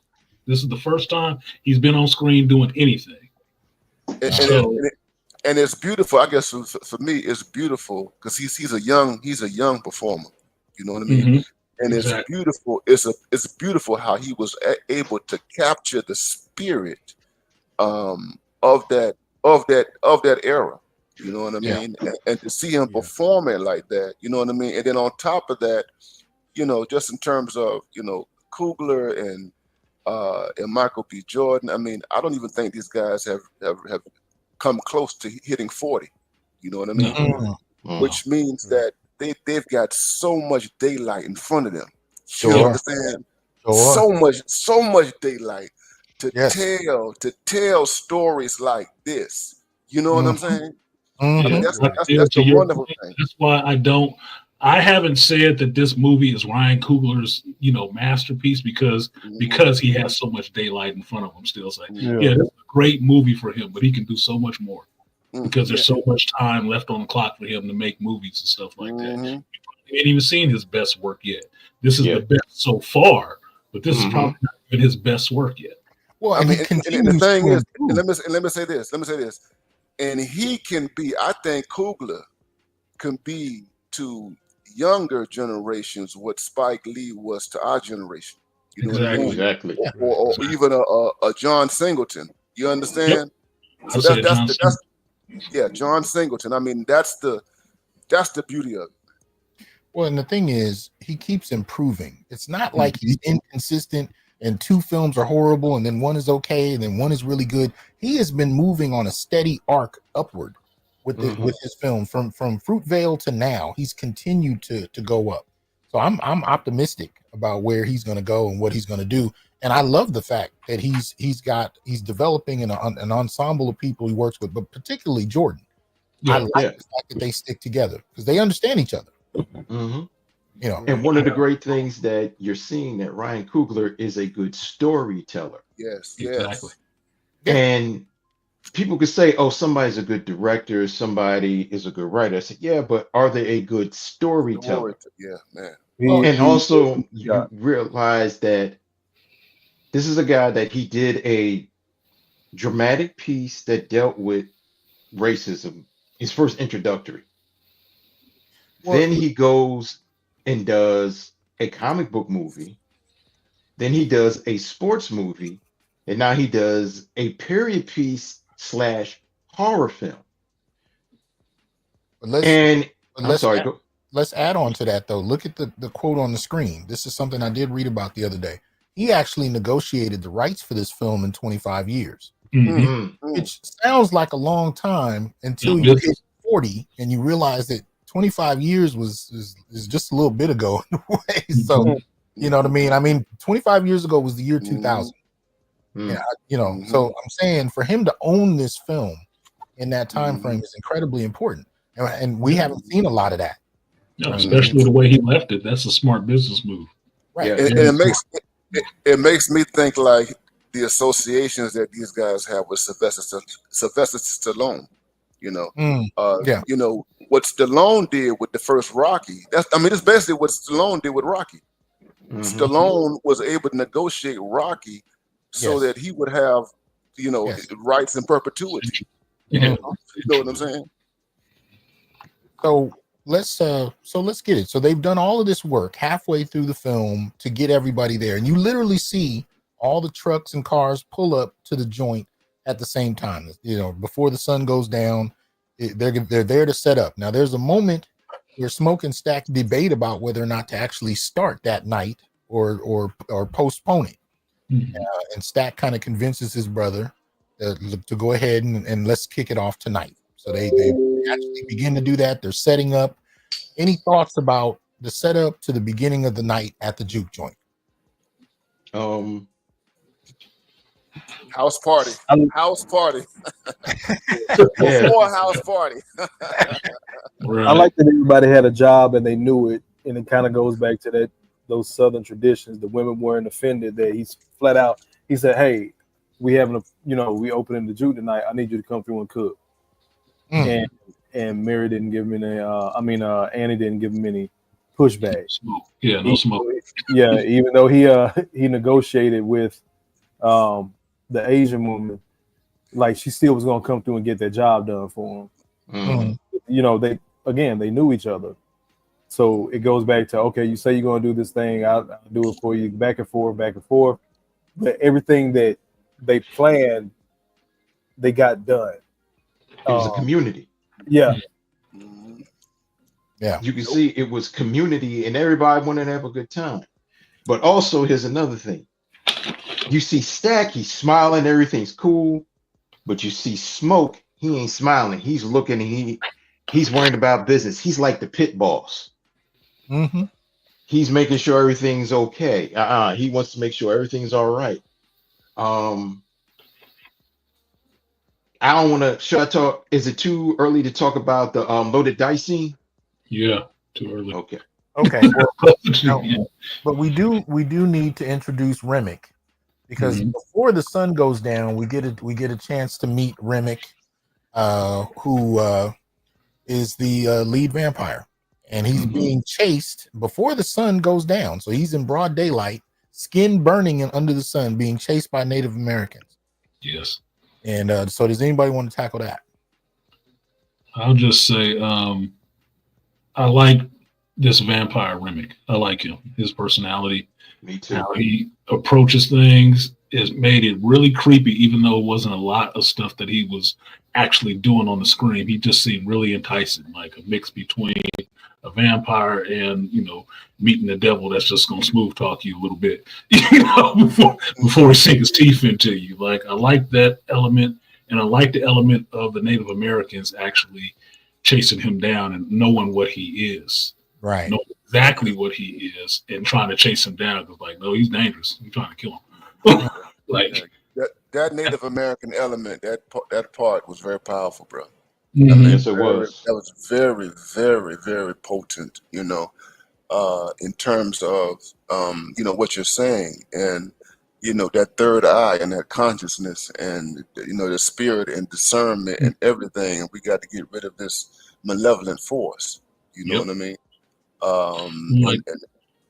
This is the first time he's been on screen doing anything. And it's beautiful. I guess for me, it's beautiful because he's a young performer. You know what I mean? And it's beautiful. It's beautiful how he was able to capture the spirit of that era. You know what I mean? And to see him perform it like that, you know what I mean? And then on top of that, just in terms of Coogler and Michael B. Jordan, I mean, I don't even think these guys have come close to hitting 40. You know what I mean? Which means that they've got so much daylight in front of them. You understand? So much daylight to tell stories like this. You know what I'm saying? I mean, that's the wonderful thing. That's why I haven't said that this movie is Ryan Coogler's, masterpiece because he has so much daylight in front of him. Still saying, this is a great movie for him, but he can do so much more because there's so much time left on the clock for him to make movies and stuff like that. We ain't even seen his best work yet. This is the best so far, but this is probably not even his best work yet. Well, and the thing is, let me say this. And he can be, I think Coogler can be to younger generations what Spike Lee was to our generation. You know exactly. Or even a John Singleton. You understand? So that's John Singleton. I mean, that's the beauty of it. Well, and the thing is, he keeps improving. It's not like he's inconsistent and 2 films are horrible and then 1 is okay and then 1 is really good. He has been moving on a steady arc upward with his film from Fruitvale to now. He's continued to go up. So I'm optimistic about where he's going to go and what he's going to do. And I love the fact that he's developing an ensemble of people he works with, but particularly Jordan. I like the fact that they stick together because they understand each other. And one of the great things that you're seeing that Ryan Coogler is a good storyteller. Yes, exactly. And people could say, "Oh, somebody's a good director, somebody is a good writer." I said, "Yeah, but are they a good storyteller?" Yeah, man. And also, you realize that this is a guy that he did a dramatic piece that dealt with racism. His first introductory. Then he goes and does a comic book movie. Then he does a sports movie. And now he does a period piece / horror film. Let's add on to that, though. Look at the quote on the screen. This is something I did read about the other day. He actually negotiated the rights for this film in 25 years. Which sounds like a long time until you hit 40 and you realize that 25 years is just a little bit ago. So, you know what I mean? I mean, 25 years ago was the year 2000. So I'm saying for him to own this film in that time frame is incredibly important. And we haven't seen a lot of that. No, especially the way he left it. That's a smart business move. Right. And it makes me think like the associations that these guys have with Sylvester Stallone. You know, Yeah. you know what Stallone did with the first Rocky. It's basically what Stallone did with Rocky. Stallone was able to negotiate Rocky so that he would have, you know, rights in perpetuity. Yeah. You know what I'm saying? So let's get it. So they've done all of this work halfway through the film to get everybody there, and you literally see all the trucks and cars pull up to the joint at the same time. You know, before the sun goes down, they're there to set up. Now, there's a moment where Smoke and Stack debate about whether or not to actually start that night or postpone it. And Stack kind of convinces his brother to go ahead and let's kick it off tonight. So they actually begin to do that. They're setting up. Any thoughts about the setup to the beginning of the night at the juke joint? House party. House party. Yeah. More house party. I like that everybody had a job and they knew it, and it kind of goes back to those Southern traditions. The women weren't offended that he's flat out. He said, "Hey, we opening the juke tonight. I need you to come through and cook." And Mary didn't give him any. Annie didn't give him any pushback. Yeah, no smoke. Yeah, even though he negotiated with the Asian woman, like she still was gonna come through and get that job done for him. You know, they knew each other. So it goes back to, okay, you say you're gonna do this thing, I'll do it for you, back and forth. But everything that they planned, they got done. It was a community. Yeah. Yeah. You can see it was community and everybody wanted to have a good time. But also, here's another thing. You see Stack, he's smiling, everything's cool. But you see Smoke, he ain't smiling. He's looking, he's worrying about business. He's like the pit boss. He's making sure everything's okay. He wants to make sure everything's all right. I don't want to. Should I talk? Is it too early to talk about the loaded dice scene? Yeah, too early. Okay. Well, but we do need to introduce Remick, because before the sun goes down, we get a chance to meet Remick, who is the lead vampire, and he's being chased before the sun goes down. So he's in broad daylight, skin burning and under the sun, being chased by Native Americans. Yes. And so does anybody want to tackle that? I'll just say I like this vampire Remick. I like him. His personality. Me too. How he approaches things has made it really creepy, even though it wasn't a lot of stuff that he was actually doing on the screen. He just seemed really enticing, like a mix between a vampire and, you know, meeting the devil that's just going to smooth talk you a little bit, you know, before he sink his teeth into you. Like, I like that element, and I like the element of the Native Americans actually chasing him down and knowing what he is. Right. Know exactly what he is and trying to chase him down. Because, like, no, he's dangerous. I'm trying to kill him. Like that Native American element, that part was very powerful, bro. Yes, it was. That was very, very, very potent, you know, in terms of, you know, what you're saying, and, you know, that third eye and that consciousness and, you know, the spirit and discernment and everything. And we got to get rid of this malevolent force. You know what I mean?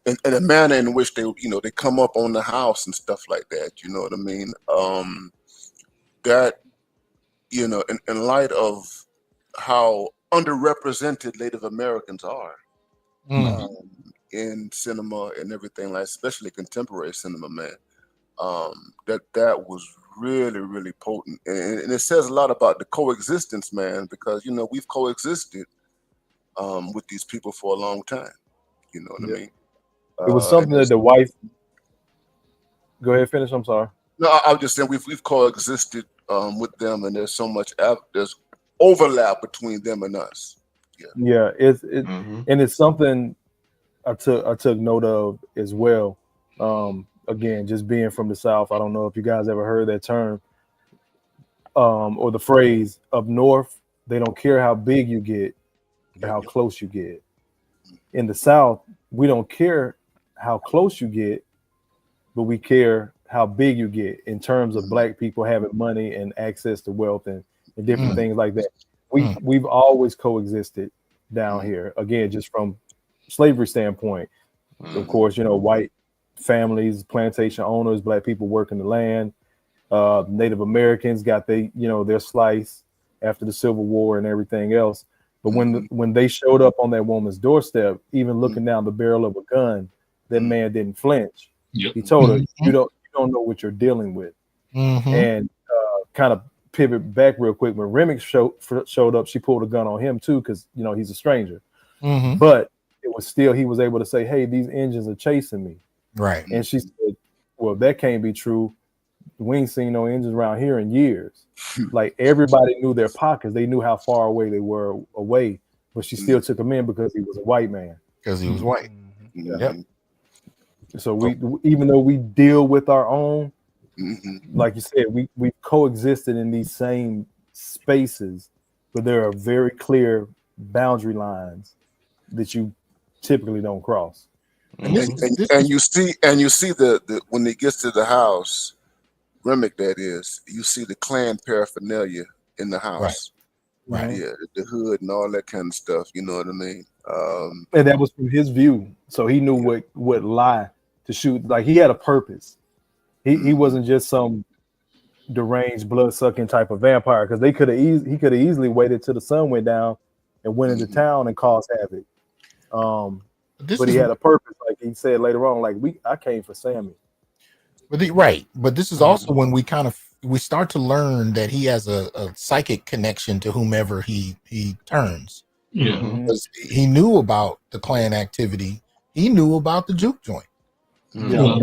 And the manner in which they, you know, they come up on the house and stuff like that. You know what I mean? That, you know, in light of how underrepresented Native Americans are in cinema and everything, like especially contemporary cinema, man. That was really, really potent, and it says a lot about the coexistence, man. Because, you know, we've coexisted with these people for a long time. You know what I mean? It was something that the wife. Go ahead, finish. I'm sorry. No, I was just saying we've coexisted with them, and there's so much there's overlap between them and us. Yeah, and it's something I took note of as well. Again, just being from the South, I don't know if you guys ever heard that term or the phrase up north. They don't care how big you get, but how close you get. In the South, we don't care how close you get. but we care how big you get in terms of Black people having money and access to wealth and different things like that. We've always coexisted down here. Again, just from slavery standpoint, of course, you know, white families, plantation owners, Black people working the land. Native Americans got their slice after the Civil War and everything else. But when they showed up on that woman's doorstep, even looking down the barrel of a gun, that man didn't flinch. Yep. He told her, "You don't know what you're dealing with." And kind of pivot back real quick. When Remick showed up, she pulled a gun on him too, because you know he's a stranger. But it was still, he was able to say, "Hey, these engines are chasing me." Right. And she said, "Well, that can't be true. We ain't seen no engines around here in years." Like everybody knew their pockets. They knew how far away they were away, but she still took him in because he was a white man. Because he was white. Yep. So we, even though we deal with our own, like you said, we coexisted in these same spaces, but there are very clear boundary lines that you typically don't cross. And you see the when he gets to the house, Remick, that is, you see the Klan paraphernalia in the house. Right. Yeah, the hood and all that kind of stuff. You know what I mean? And that was from his view. So he knew what lie to shoot. Like he had a purpose. He wasn't just some deranged blood-sucking type of vampire, because he could have easily waited till the sun went down and went into town and caused havoc. But he had a purpose, like he said later on. Like I came for Sammy. But this is also when we start to learn that he has a psychic connection to whomever he turns. Yeah, because he knew about the Klan activity. He knew about the juke joint. Well,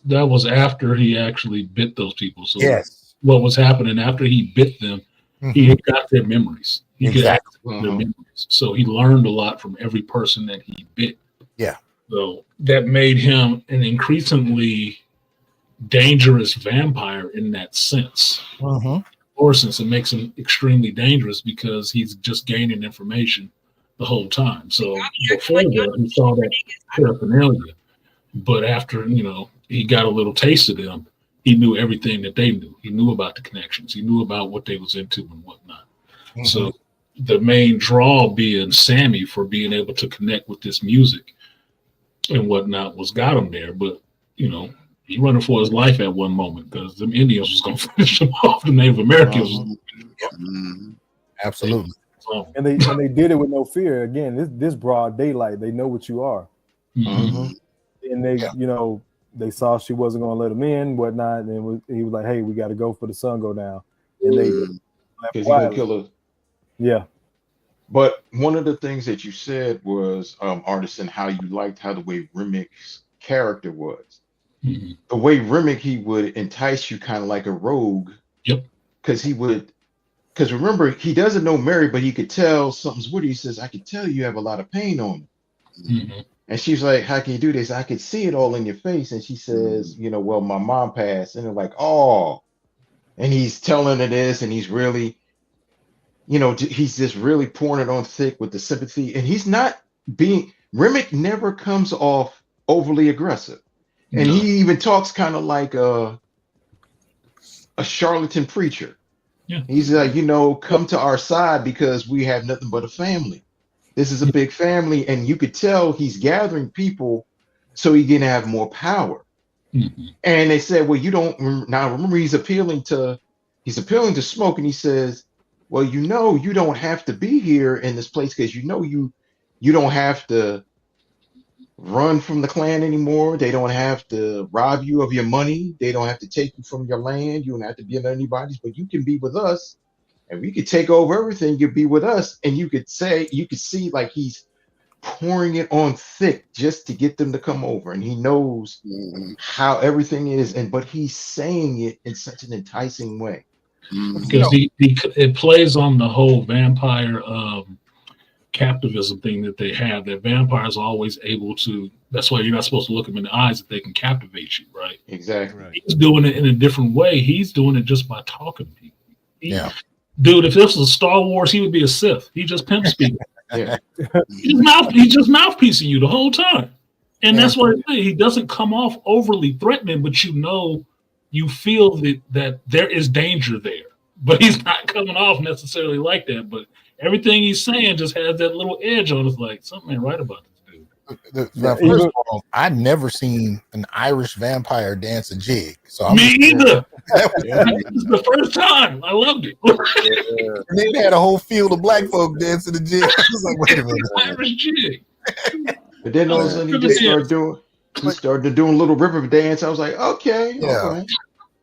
that was after he actually bit those people. So what was happening after he bit them, he had got their memories. He could access their memories. So he learned a lot from every person that he bit. Yeah. So that made him an increasingly dangerous vampire in that sense. Or since it makes him extremely dangerous because he's just gaining information the whole time. So before that, he saw that paraphernalia. But after, he got a little taste of them, he knew everything that they knew. He knew about the connections. He knew about what they was into and whatnot. So the main draw being Sammy for being able to connect with this music and whatnot was got him there. But, he running for his life at one moment because them Indians was going to finish him off. The Native Americans. Absolutely. And they did it with no fear. Again, this broad daylight, they know what you are. And they, they saw she wasn't going to let him in, whatnot. And he was like, "Hey, we got to go for the sun go down." And they because he gonna kill her. Yeah. But one of the things that you said was, Artisan, how you liked how the way Remick's character was. The way Remick, he would entice you kind of like a rogue. Yep. Because remember, he doesn't know Mary, but he could tell something's weird. He says, "I could tell you have a lot of pain on you." And she's like, "How can you do this?" "I could see it all in your face." And she says, "Well, my mom passed." And they're like, "Oh." And he's telling her this, and he's really, he's just really pouring it on thick with the sympathy. And he's not Remick never comes off overly aggressive. And he even talks kind of like a charlatan preacher. Yeah. He's like, come to our side because we have nothing but a family. This is a big family. And you could tell he's gathering people so he can have more power. And they said, well, you don't now remember he's appealing to Smoke, and he says, well, you don't have to be here in this place because you don't have to run from the Klan anymore. They don't have to rob you of your money. They don't have to take you from your land. You don't have to be under anybody's, but you can be with us and we could take over everything. You'd be with us. And you could see like he's pouring it on thick just to get them to come over. And he knows how everything is. But he's saying it in such an enticing way. Because it plays on the whole vampire captivism thing that they have, that vampires are always able to, that's why you're not supposed to look them in the eyes, if they can captivate you, right? Exactly. Right. He's doing it in a different way. He's doing it just by talking to people. Dude, if this was Star Wars, he would be a Sith. He just pimps people. He's just mouthpiecing you the whole time. And that's what I say. He doesn't come off overly threatening, but you feel that there is danger there. But he's not coming off necessarily like that. But everything he's saying just has that little edge on it. Like, something ain't right about this dude. First of all, I'd never seen an Irish vampire dance a jig. So Me either. This is the first time. I loved it. And they had a whole field of black folk dancing the jig. I was like, wait a minute. Irish jig. But then all of a sudden he just started doing little river dance. I was like, okay.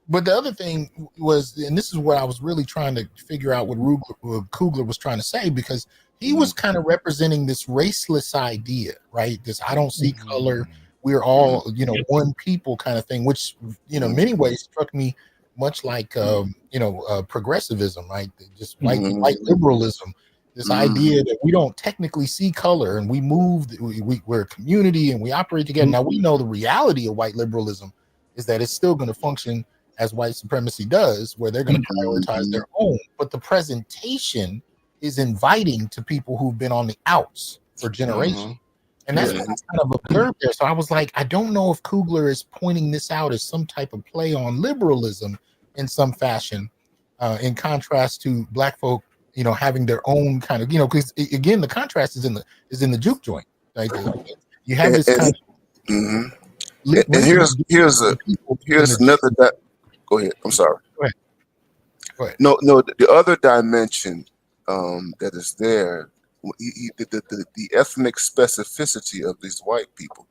But the other thing was, and this is what I was really trying to figure out what Coogler was trying to say, because he was kind of representing this raceless idea, right? This I don't see color. We're all, one people kind of thing, which, in many ways struck me much like, progressivism, right? Just white liberalism. This idea that we don't technically see color and we're a community and we operate together. Now, we know the reality of white liberalism is that it's still going to function as white supremacy does, where they're going to prioritize their own. But the presentation is inviting to people who've been on the outs for generations. And that's what I kind of observed there. So I was like, I don't know if Coogler is pointing this out as some type of play on liberalism in some fashion, in contrast to black folk, having their own kind of, because again, the contrast is in the juke joint. Like you have this kind of. And here's another. Go ahead. I'm sorry. Go ahead. No. The other dimension that is there, the ethnic specificity of these white people,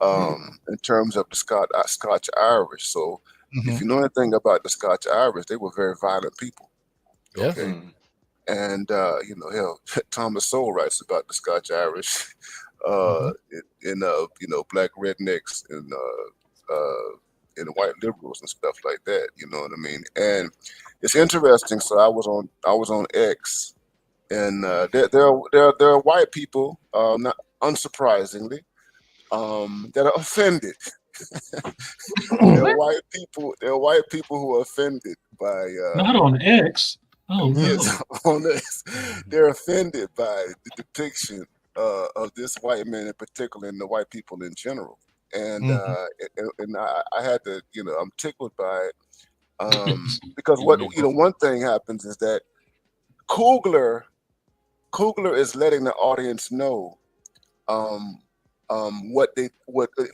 in terms of the Scotch Irish. So, if you know anything about the Scotch Irish, they were very violent people. Okay. And hell, Thomas Sowell writes about the Scotch Irish in black rednecks and white liberals and stuff like that. You know what I mean? And it's interesting. So I was on X, and there are white people, not unsurprisingly, that are offended. There are white people who are offended by not on X. Oh, yes, on this. They're offended by the depiction of this white man in particular and the white people in general. And I had to, I'm tickled by it because one thing happens is that Coogler is letting the audience know what at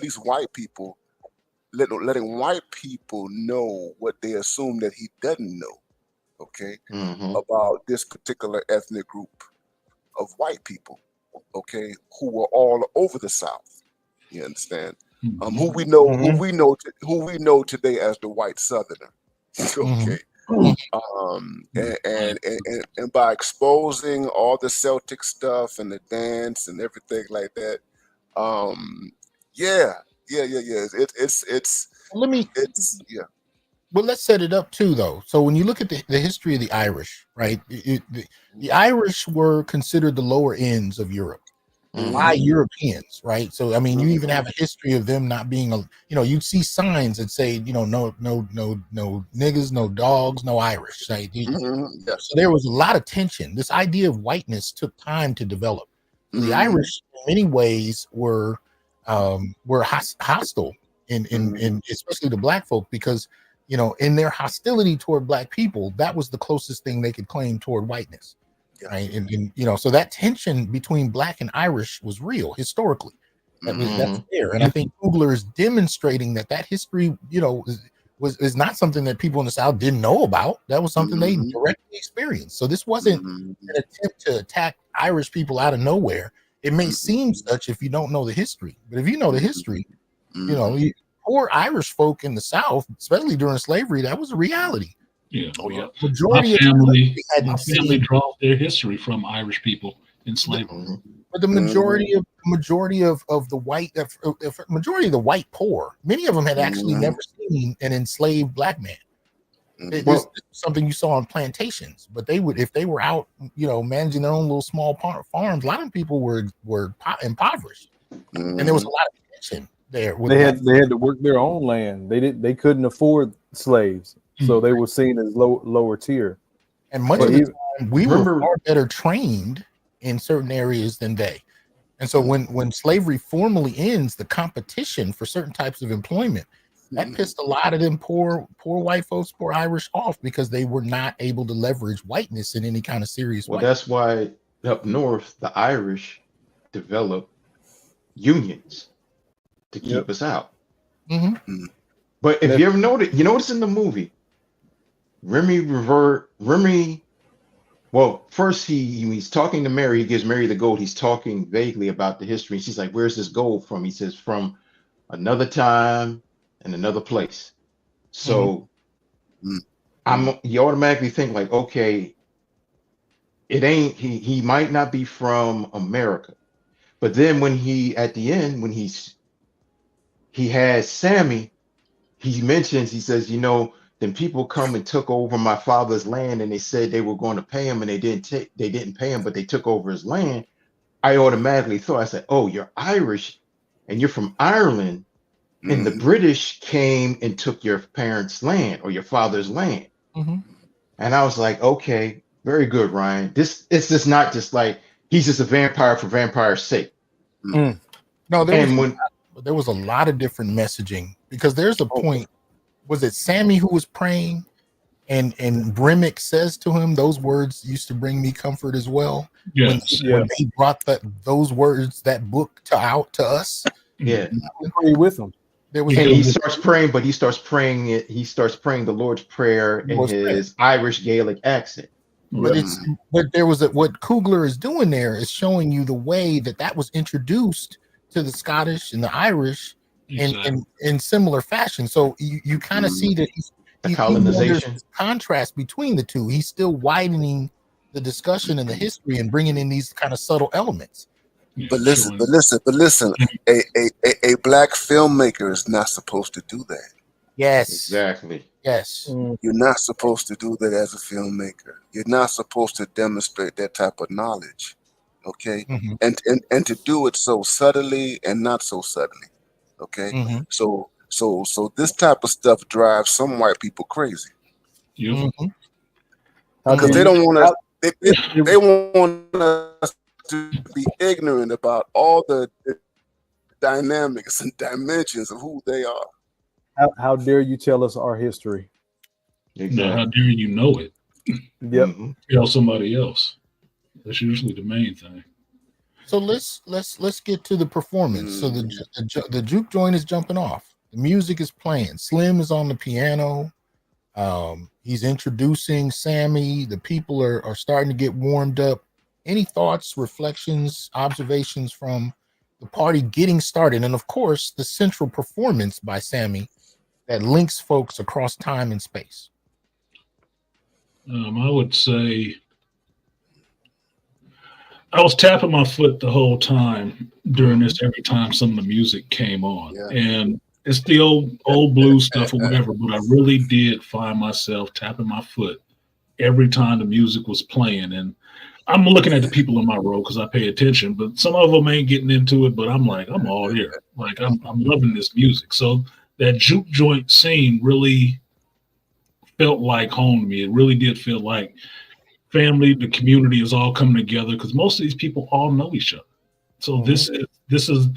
least white people, letting white people know what they assume that he doesn't know. Okay, about this particular ethnic group of white people, okay, who were all over the South. You understand? Who we know today as the white Southerner. Okay, and by exposing all the Celtic stuff and the dance and everything like that, Well, let's set it up too, though. So when you look at the history of the Irish, right? The Irish were considered the lower ends of Europe by Europeans, right? So I mean, you even have a history of them not being you'd see signs that say, no niggas, no dogs, no Irish. Right? So there was a lot of tension. This idea of whiteness took time to develop. The Irish, in many ways, were hostile in especially the black folk, because in their hostility toward black people, that was the closest thing they could claim toward whiteness, right? And so that tension between black and Irish was real historically. That's there, and I think Coogler is demonstrating that history, is not something that people in the South didn't know about. That was something they directly experienced. So this wasn't an attempt to attack Irish people out of nowhere. It may seem such if you don't know the history, but if you know the history, poor Irish folk in the South, especially during slavery, that was a reality. Yeah. Oh yeah. Majority my family draws their history from Irish people in slavery. But the majority of the white poor, many of them had actually never seen an enslaved black man. This is something you saw on plantations, but if they were out, managing their own little small farms, a lot of people were impoverished, and there was a lot of tension there. They had to work their own land. They couldn't afford slaves, so they were seen as lower tier. And much of the time, we were far better trained in certain areas than they. And so when slavery formally ends, the competition for certain types of employment, that pissed a lot of them poor white folks, poor Irish off, because they were not able to leverage whiteness in any kind of serious way. Well, that's why up north, the Irish developed unions to keep us out. But if you ever notice in the movie, Remy, well, first he's talking to Mary, he gives Mary the gold, he's talking vaguely about the history. She's like, where's this gold from? He says, from another time and another place. So you automatically think like, okay, it ain't, he might not be from America. But then when at the end, when he has Sammy, he says, then people come and took over my father's land, and they said they were going to pay him, and they didn't pay him, but they took over his land. I automatically thought, I said, oh, you're Irish and you're from Ireland, and the British came and took your parents' land or your father's land. And I was like, okay, very good, Ryan. It's just not just like he's just a vampire for vampire's sake. No, there was a lot of different messaging, because there's a point. Was it Sammy who was praying, and Brimmick says to him, those words used to bring me comfort as well. Yes. When they brought those words, that book to us. Yeah. I agree with him. He starts praying, but he starts praying the Lord's Prayer in his Irish Gaelic accent. But what Coogler is doing there is showing you the way that was introduced to the Scottish and the Irish in similar fashion. So you kind of see that the colonization contrast between the two. He's still widening the discussion and the history and bringing in these kind of subtle elements. But listen, a black filmmaker is not supposed to do that. Yes, exactly. Yes, you're not supposed to do that as a filmmaker. You're not supposed to demonstrate that type of knowledge, okay? And to do it so subtly and not so subtly, okay? So this type of stuff drives some white people crazy. Because they don't want us. They want us to be ignorant about all the dynamics and dimensions of who they are. How dare you tell us our history? Exactly. How dare you know it? Yep. Tell somebody else. That's usually the main thing. So let's get to the performance. So the juke joint is jumping off. The music is playing. Slim is on the piano. He's introducing Sammy. The people are starting to get warmed up. Any thoughts, reflections, observations from the party getting started? And of course, the central performance by Sammy that links folks across time and space. I would say I was tapping my foot the whole time during this, every time some of the music came on. And it's the old blues stuff or whatever, but I really did find myself tapping my foot every time the music was playing. And I'm looking at the people in my row because I pay attention, but some of them ain't getting into it, but I'm like, I'm all here. Like, I'm loving this music. So that juke joint scene really felt like home to me. It really did feel like family, the community is all coming together, because most of these people all know each other. So this is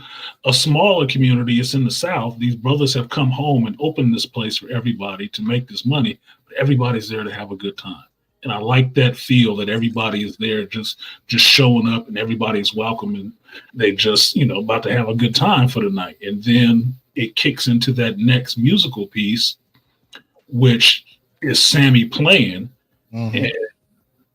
a smaller community. It's in the South. These brothers have come home and opened this place for everybody to make this money. But everybody's there to have a good time. And I like that feel that everybody is there just showing up, and everybody's welcome, and they just, about to have a good time for the night. And then it kicks into that next musical piece, which is Sammy playing. And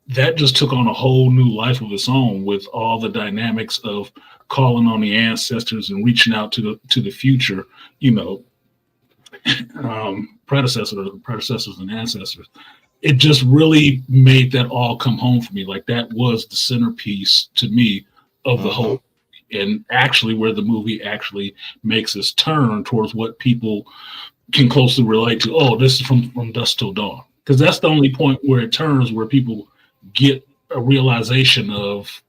that just took on a whole new life of its own, with all the dynamics of calling on the ancestors and reaching out to the future, predecessors and ancestors. It just really made that all come home for me. Like, that was the centerpiece to me of the whole, and actually where the movie actually makes its turn towards what people can closely relate to. Oh, this is from dusk till dawn. Because that's the only point where it turns, where people get a realization of,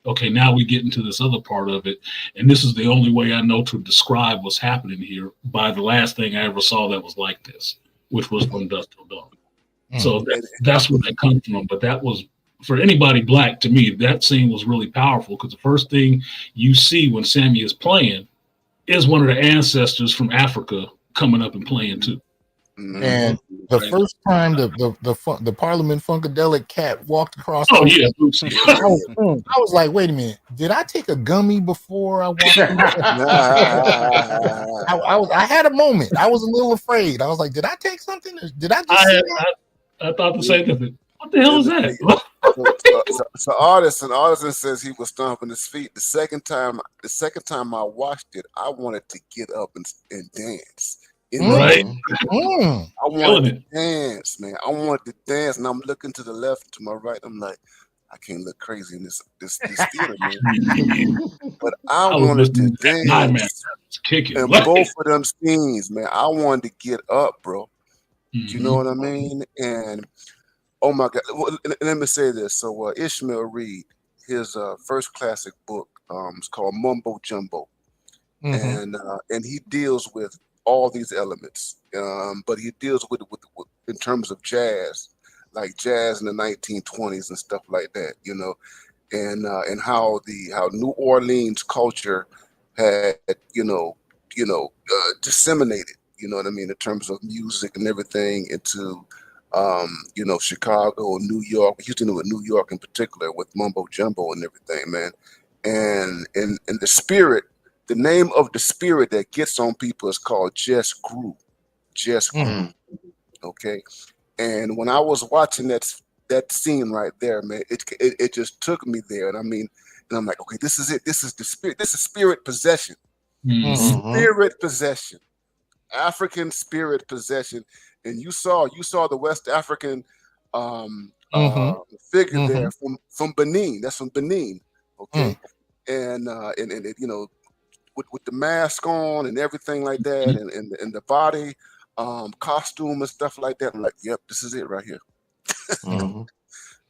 okay, now we get into this other part of it. And this is the only way I know to describe what's happening here, by the last thing I ever saw that was like this, which was from dusk till dawn. So that's where that comes from. But that was for anybody black, to me, that scene was really powerful because the first thing you see when Sammy is playing is one of the ancestors from Africa coming up and playing too. And the first time the Parliament Funkadelic cat walked across, I was like, wait a minute, did I take a gummy before I walked? I had a moment. I was a little afraid. I was like, did I take something? Did I just? I thought the same thing. What the hell is that? So Artisan says he was stomping his feet. The second time I watched it, I wanted to get up and dance. Right. I wanted to dance, man. I wanted to dance, and I'm looking to the left, to my right. I'm like, I can't look crazy in this theater, man. But I wanted to dance. And both of them scenes, man, I wanted to get up, bro. You know what I mean? And oh my God, let me say this. So Ishmael Reed, his first classic book, is called Mumbo Jumbo, and he deals with all these elements, but he deals with in terms of jazz, like jazz in the 1920s and stuff like that, you know, and how New Orleans culture had disseminated, you know what I mean, in terms of music and everything into Chicago and New York. We used to know with New York in particular with mumbo jumbo and everything, man, and the spirit. The name of the spirit that gets on people is called Just Grew. Okay. And when I was watching that scene right there, man, it just took me there. And I mean, and I'm like, okay, this is it. This is the spirit. This is spirit possession. Spirit possession. African spirit possession. And you saw the West African figure there from Benin. That's from Benin. Okay. And it, with the mask on and everything like that, and the body costume and stuff like that. I'm like, yep, this is it right here.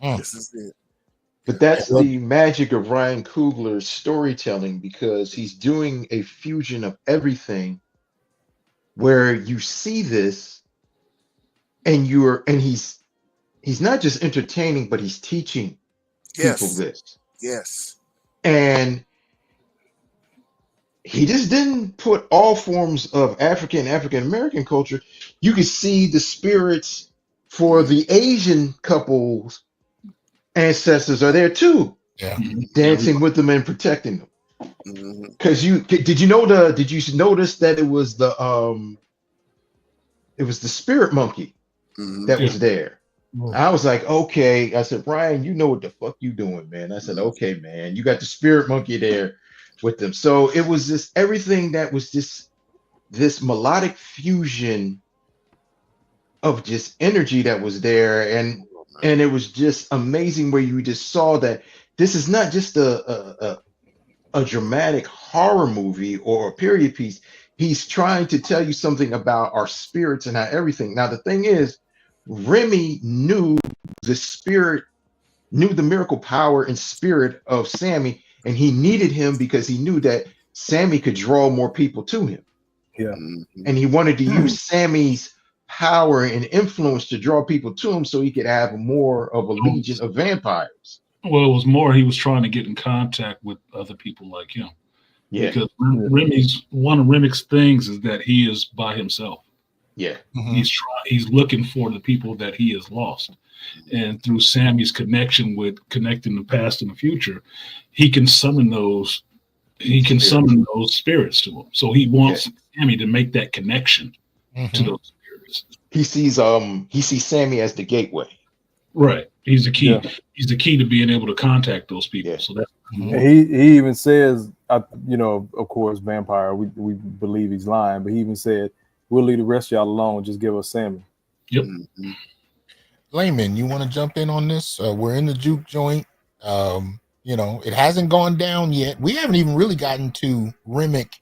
This is it. But that's the magic of Ryan Coogler's storytelling, because he's doing a fusion of everything where you see this and he's not just entertaining, but he's teaching people this. Yes. And he just didn't put all forms of African American culture. You could see the spirits for the Asian couples ancestors are there too. Yeah. Dancing with them and protecting them. Because did you notice that it was the spirit monkey that was there? I was like, okay. I said, Ryan, you know what the fuck you doing, man. I said, okay, man, you got the spirit monkey there with them. So it was just everything that was just this melodic fusion of just energy that was there, and it was just amazing where you just saw that this is not just a dramatic horror movie or a period piece. He's trying to tell you something about our spirits and how everything. Now the thing is, Remy knew the miracle power and spirit of Sammy, and he needed him because he knew that Sammy could draw more people to him. Yeah. And he wanted to use Sammy's power and influence to draw people to him so he could have more of a legion of vampires. Well, it was more he was trying to get in contact with other people like him. Yeah. Because one of Remy's things is that he is by himself. Yeah. He's looking for the people that he has lost. And through Sammy's connection with connecting the past and the future, he can summon those spirits to him. So he wants Sammy to make that connection to those spirits. He sees Sammy as the gateway. Right. He's the key. Yeah. He's the key to being able to contact those people. Yeah. So that's he even says, of course, vampire, we believe he's lying, but he even said, we'll leave the rest of y'all alone. Just give us Sammy. Yep. Layman, you want to jump in on this? We're in the juke joint. It hasn't gone down yet. We haven't even really gotten to Remick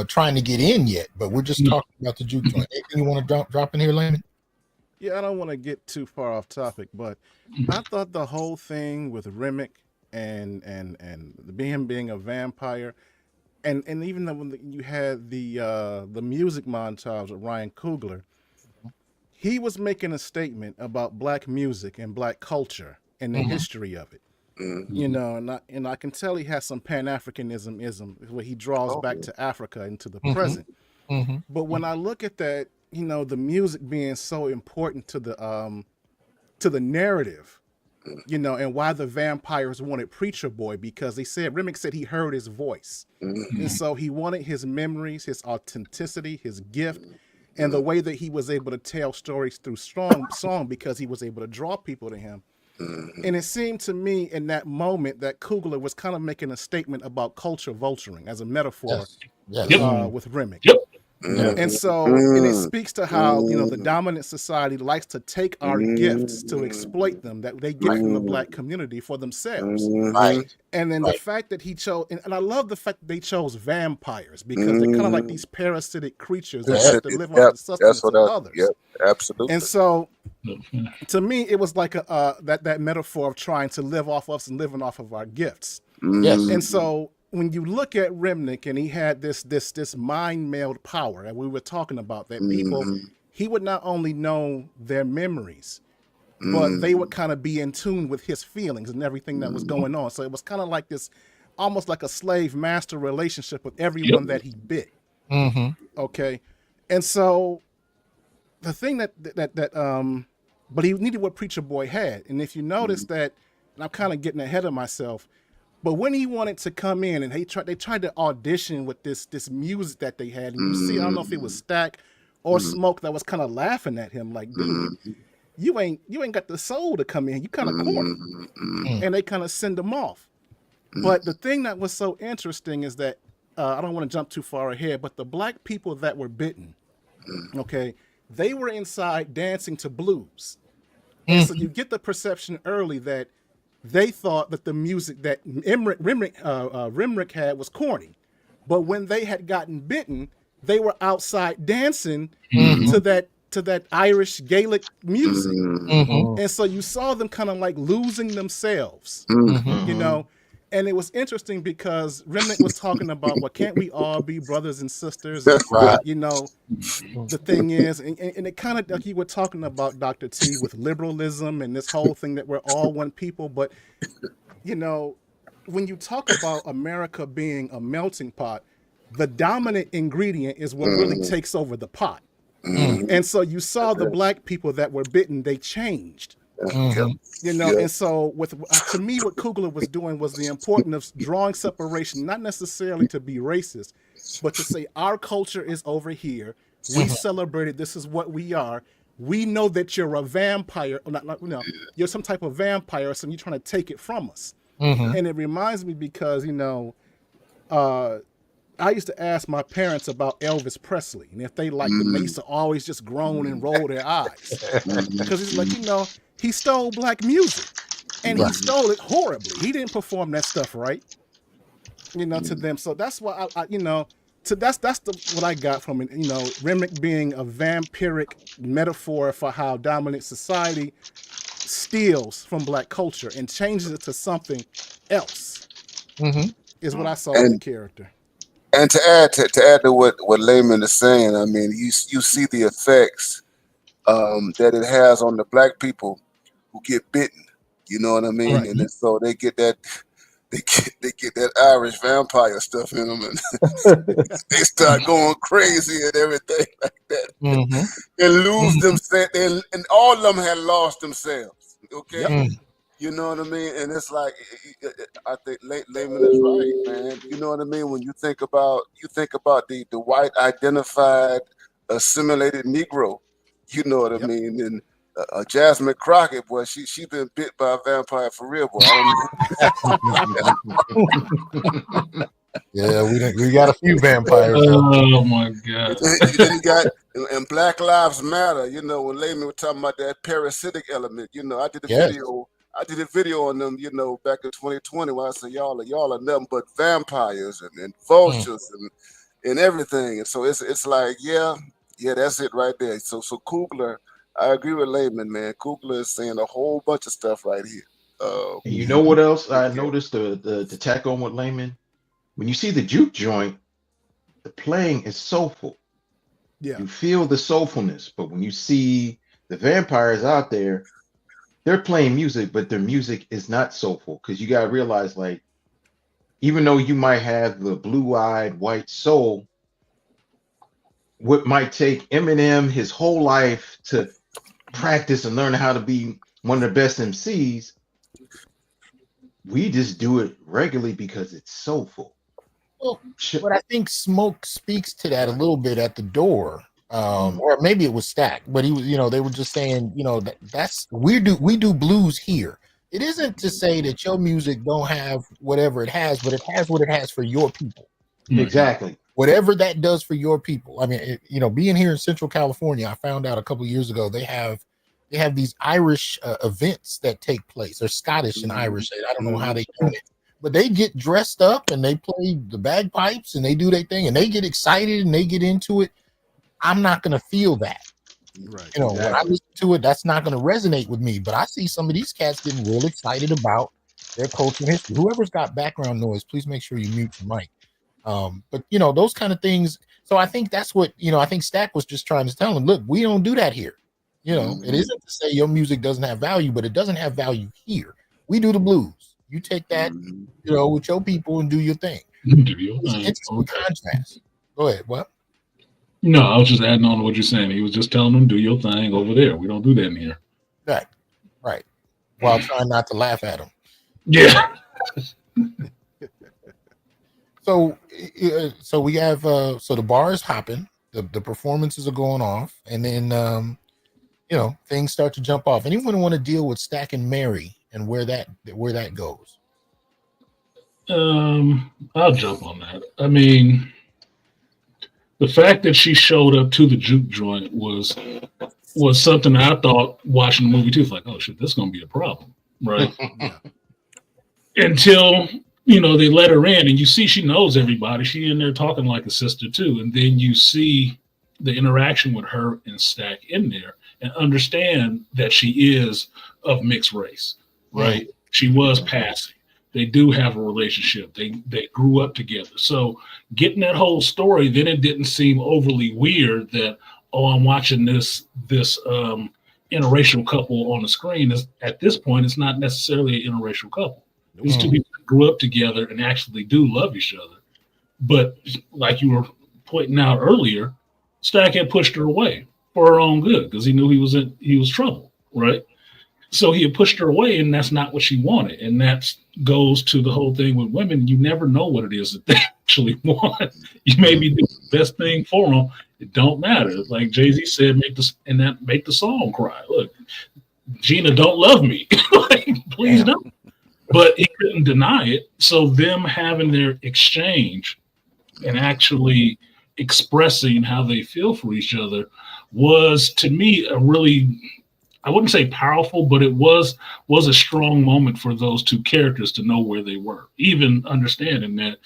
trying to get in yet, but we're just talking about the juke joint. Anything you want to drop in here, Layman? Yeah, I don't want to get too far off topic, but I thought the whole thing with Remick and being a vampire, and even when you had the music montage of Ryan Coogler, he was making a statement about Black music and Black culture and the history of it. You know, and I can tell he has some Pan-Africanism where he draws back to Africa and to the present. But when I look at that, you know, the music being so important to the narrative, you know, and why the vampires wanted Preacher Boy, because they said, Remick said he heard his voice. And so he wanted his memories, his authenticity, his gift, and the way that he was able to tell stories through song because he was able to draw people to him. And it seemed to me in that moment that Coogler was kind of making a statement about culture vulturing as a metaphor with Remick. And so, and it speaks to how, you know, the dominant society likes to take our gifts to exploit them that they get from the Black community for themselves. And then the fact that he chose, and I love the fact that they chose vampires, because they're kind of like these parasitic creatures that have to live off the sustenance of others. Absolutely. And so, to me, it was like that metaphor of trying to live off us and living off of our gifts. And so, when you look at Remnick, and he had this mind-meld power that we were talking about, that people, he would not only know their memories, but they would kind of be in tune with his feelings and everything that was going on. So it was kind of like this, almost like a slave-master relationship with everyone that he bit. Okay, and so the thing but he needed what Preacher Boy had, and if you notice that, and I'm kind of getting ahead of myself. But when he wanted to come in, and they tried to audition with this music that they had, and you see, I don't know if it was Stack or Smoke that was kind of laughing at him, like, dude, you ain't got the soul to come in. You kind of corny, and they kind of send him off. But the thing that was so interesting is that I don't want to jump too far ahead, but the Black people that were bitten, okay, they were inside dancing to blues, and so you get the perception early that they thought that the music that Rimrick had was corny. But when they had gotten bitten, they were outside dancing to that Irish Gaelic music. And so you saw them kind of like losing themselves, you know. And it was interesting because Remnick was talking about, well, can't we all be brothers and sisters? And, you know, the thing is, and it kind of like you were talking about, Dr. T, with liberalism and this whole thing that we're all one people. But, you know, when you talk about America being a melting pot, the dominant ingredient is what really takes over the pot. And so you saw the Black people that were bitten, they changed. You know, and so to me, what Coogler was doing was the importance of drawing separation, not necessarily to be racist, but to say our culture is over here. We celebrated. This is what we are. We know that you're a vampire, you're some type of vampire, so you're trying to take it from us. And it reminds me because, you know, I used to ask my parents about Elvis Presley, and if they liked him, they used to always just groan and roll their eyes. Because it's like, you know, he stole Black music, and he stole it horribly. He didn't perform that stuff right, you know, to them. So that's why I you know, that's what I got from it. You know, Remick being a vampiric metaphor for how dominant society steals from Black culture and changes it to something else, is what I saw in the character. And to add to what Layman is saying, I mean, you see the effects that it has on the Black people who get bitten. You know what I mean? And then, so they get that Irish vampire stuff in them, and they start going crazy and everything like that, and lose themselves. And all of them had lost themselves. Okay. You know what I mean? And it's like, I think Layman is right, man. You know what I mean? When you think about the white identified assimilated Negro, you know what I mean? And Jasmine Crockett, boy, she been bit by a vampire for real, boy. I don't know. Yeah, we got a few vampires. Oh my God! Then you got and Black Lives Matter. You know, when Layman was talking about that parasitic element, you know, I did a video on them, you know, back in 2020 when I said y'all are nothing but vampires and vultures and everything. And so it's like, yeah, that's it right there. So Coogler, I agree with Layman, man. Coogler is saying a whole bunch of stuff right here. And you know what else I noticed to tack on with Layman? When you see the juke joint, the playing is soulful. Yeah. You feel the soulfulness, but when you see the vampires out there, they're playing music, but their music is not soulful because you gotta realize, like, even though you might have the blue-eyed white soul, what might take Eminem his whole life to practice and learn how to be one of the best MCs, we just do it regularly because it's soulful. Well, but I think Smoke speaks to that a little bit at the door. Or maybe it was Stack, but he was, they were just saying, that's we do blues here. It isn't to say that your music don't have whatever it has, but it has what it has for your people. Exactly. Whatever that does for your people. I mean, being here in Central California, I found out a couple of years ago they have these Irish events that take place. They're Scottish and Irish. I don't know how they do it, but they get dressed up and they play the bagpipes and they do their thing and they get excited and they get into it. I'm not going to feel that. Right. When I listen to it, that's not going to resonate with me. But I see some of these cats getting real excited about their culture and history. Whoever's got background noise, please make sure you mute your mic. But those kind of things. So I think that's what I think Stack was just trying to tell them. Look, we don't do that here. It isn't to say your music doesn't have value, but it doesn't have value here. We do the blues. You take that, with your people and do your thing. It's contrast. Go ahead. What? No, I was just adding on to what you're saying. He was just telling them, do your thing over there. We don't do that in here. Right. While trying not to laugh at them. Yeah. So we have so the bar is hopping, the performances are going off, and then things start to jump off. Anyone want to deal with Stack and Mary and where that goes? I'll jump on that. I mean, the fact that she showed up to the juke joint was something I thought watching the movie too. It's like, oh shit, this is gonna be a problem, right? Until they let her in, and you see she knows everybody. She in there talking like a sister too, and then you see the interaction with her and Stack in there, and understand that she is of mixed race, right? She was passing. They do have a relationship. They grew up together. So getting that whole story, then it didn't seem overly weird that, I'm watching this interracial couple on the screen. At this point, it's not necessarily an interracial couple. These two people grew up together and actually do love each other. But like you were pointing out earlier, Stack had pushed her away for her own good because he knew he was trouble, right? So he had pushed her away, and that's not what she wanted. And that goes to the whole thing with women. You never know what it is that they actually want. You maybe do the best thing for them. It don't matter. Like Jay-Z said, make the song cry. Look, Gina don't love me. Please don't. But he couldn't deny it. So them having their exchange and actually expressing how they feel for each other was, to me, a really, I wouldn't say powerful, but it was a strong moment for those two characters to know where they were, even understanding that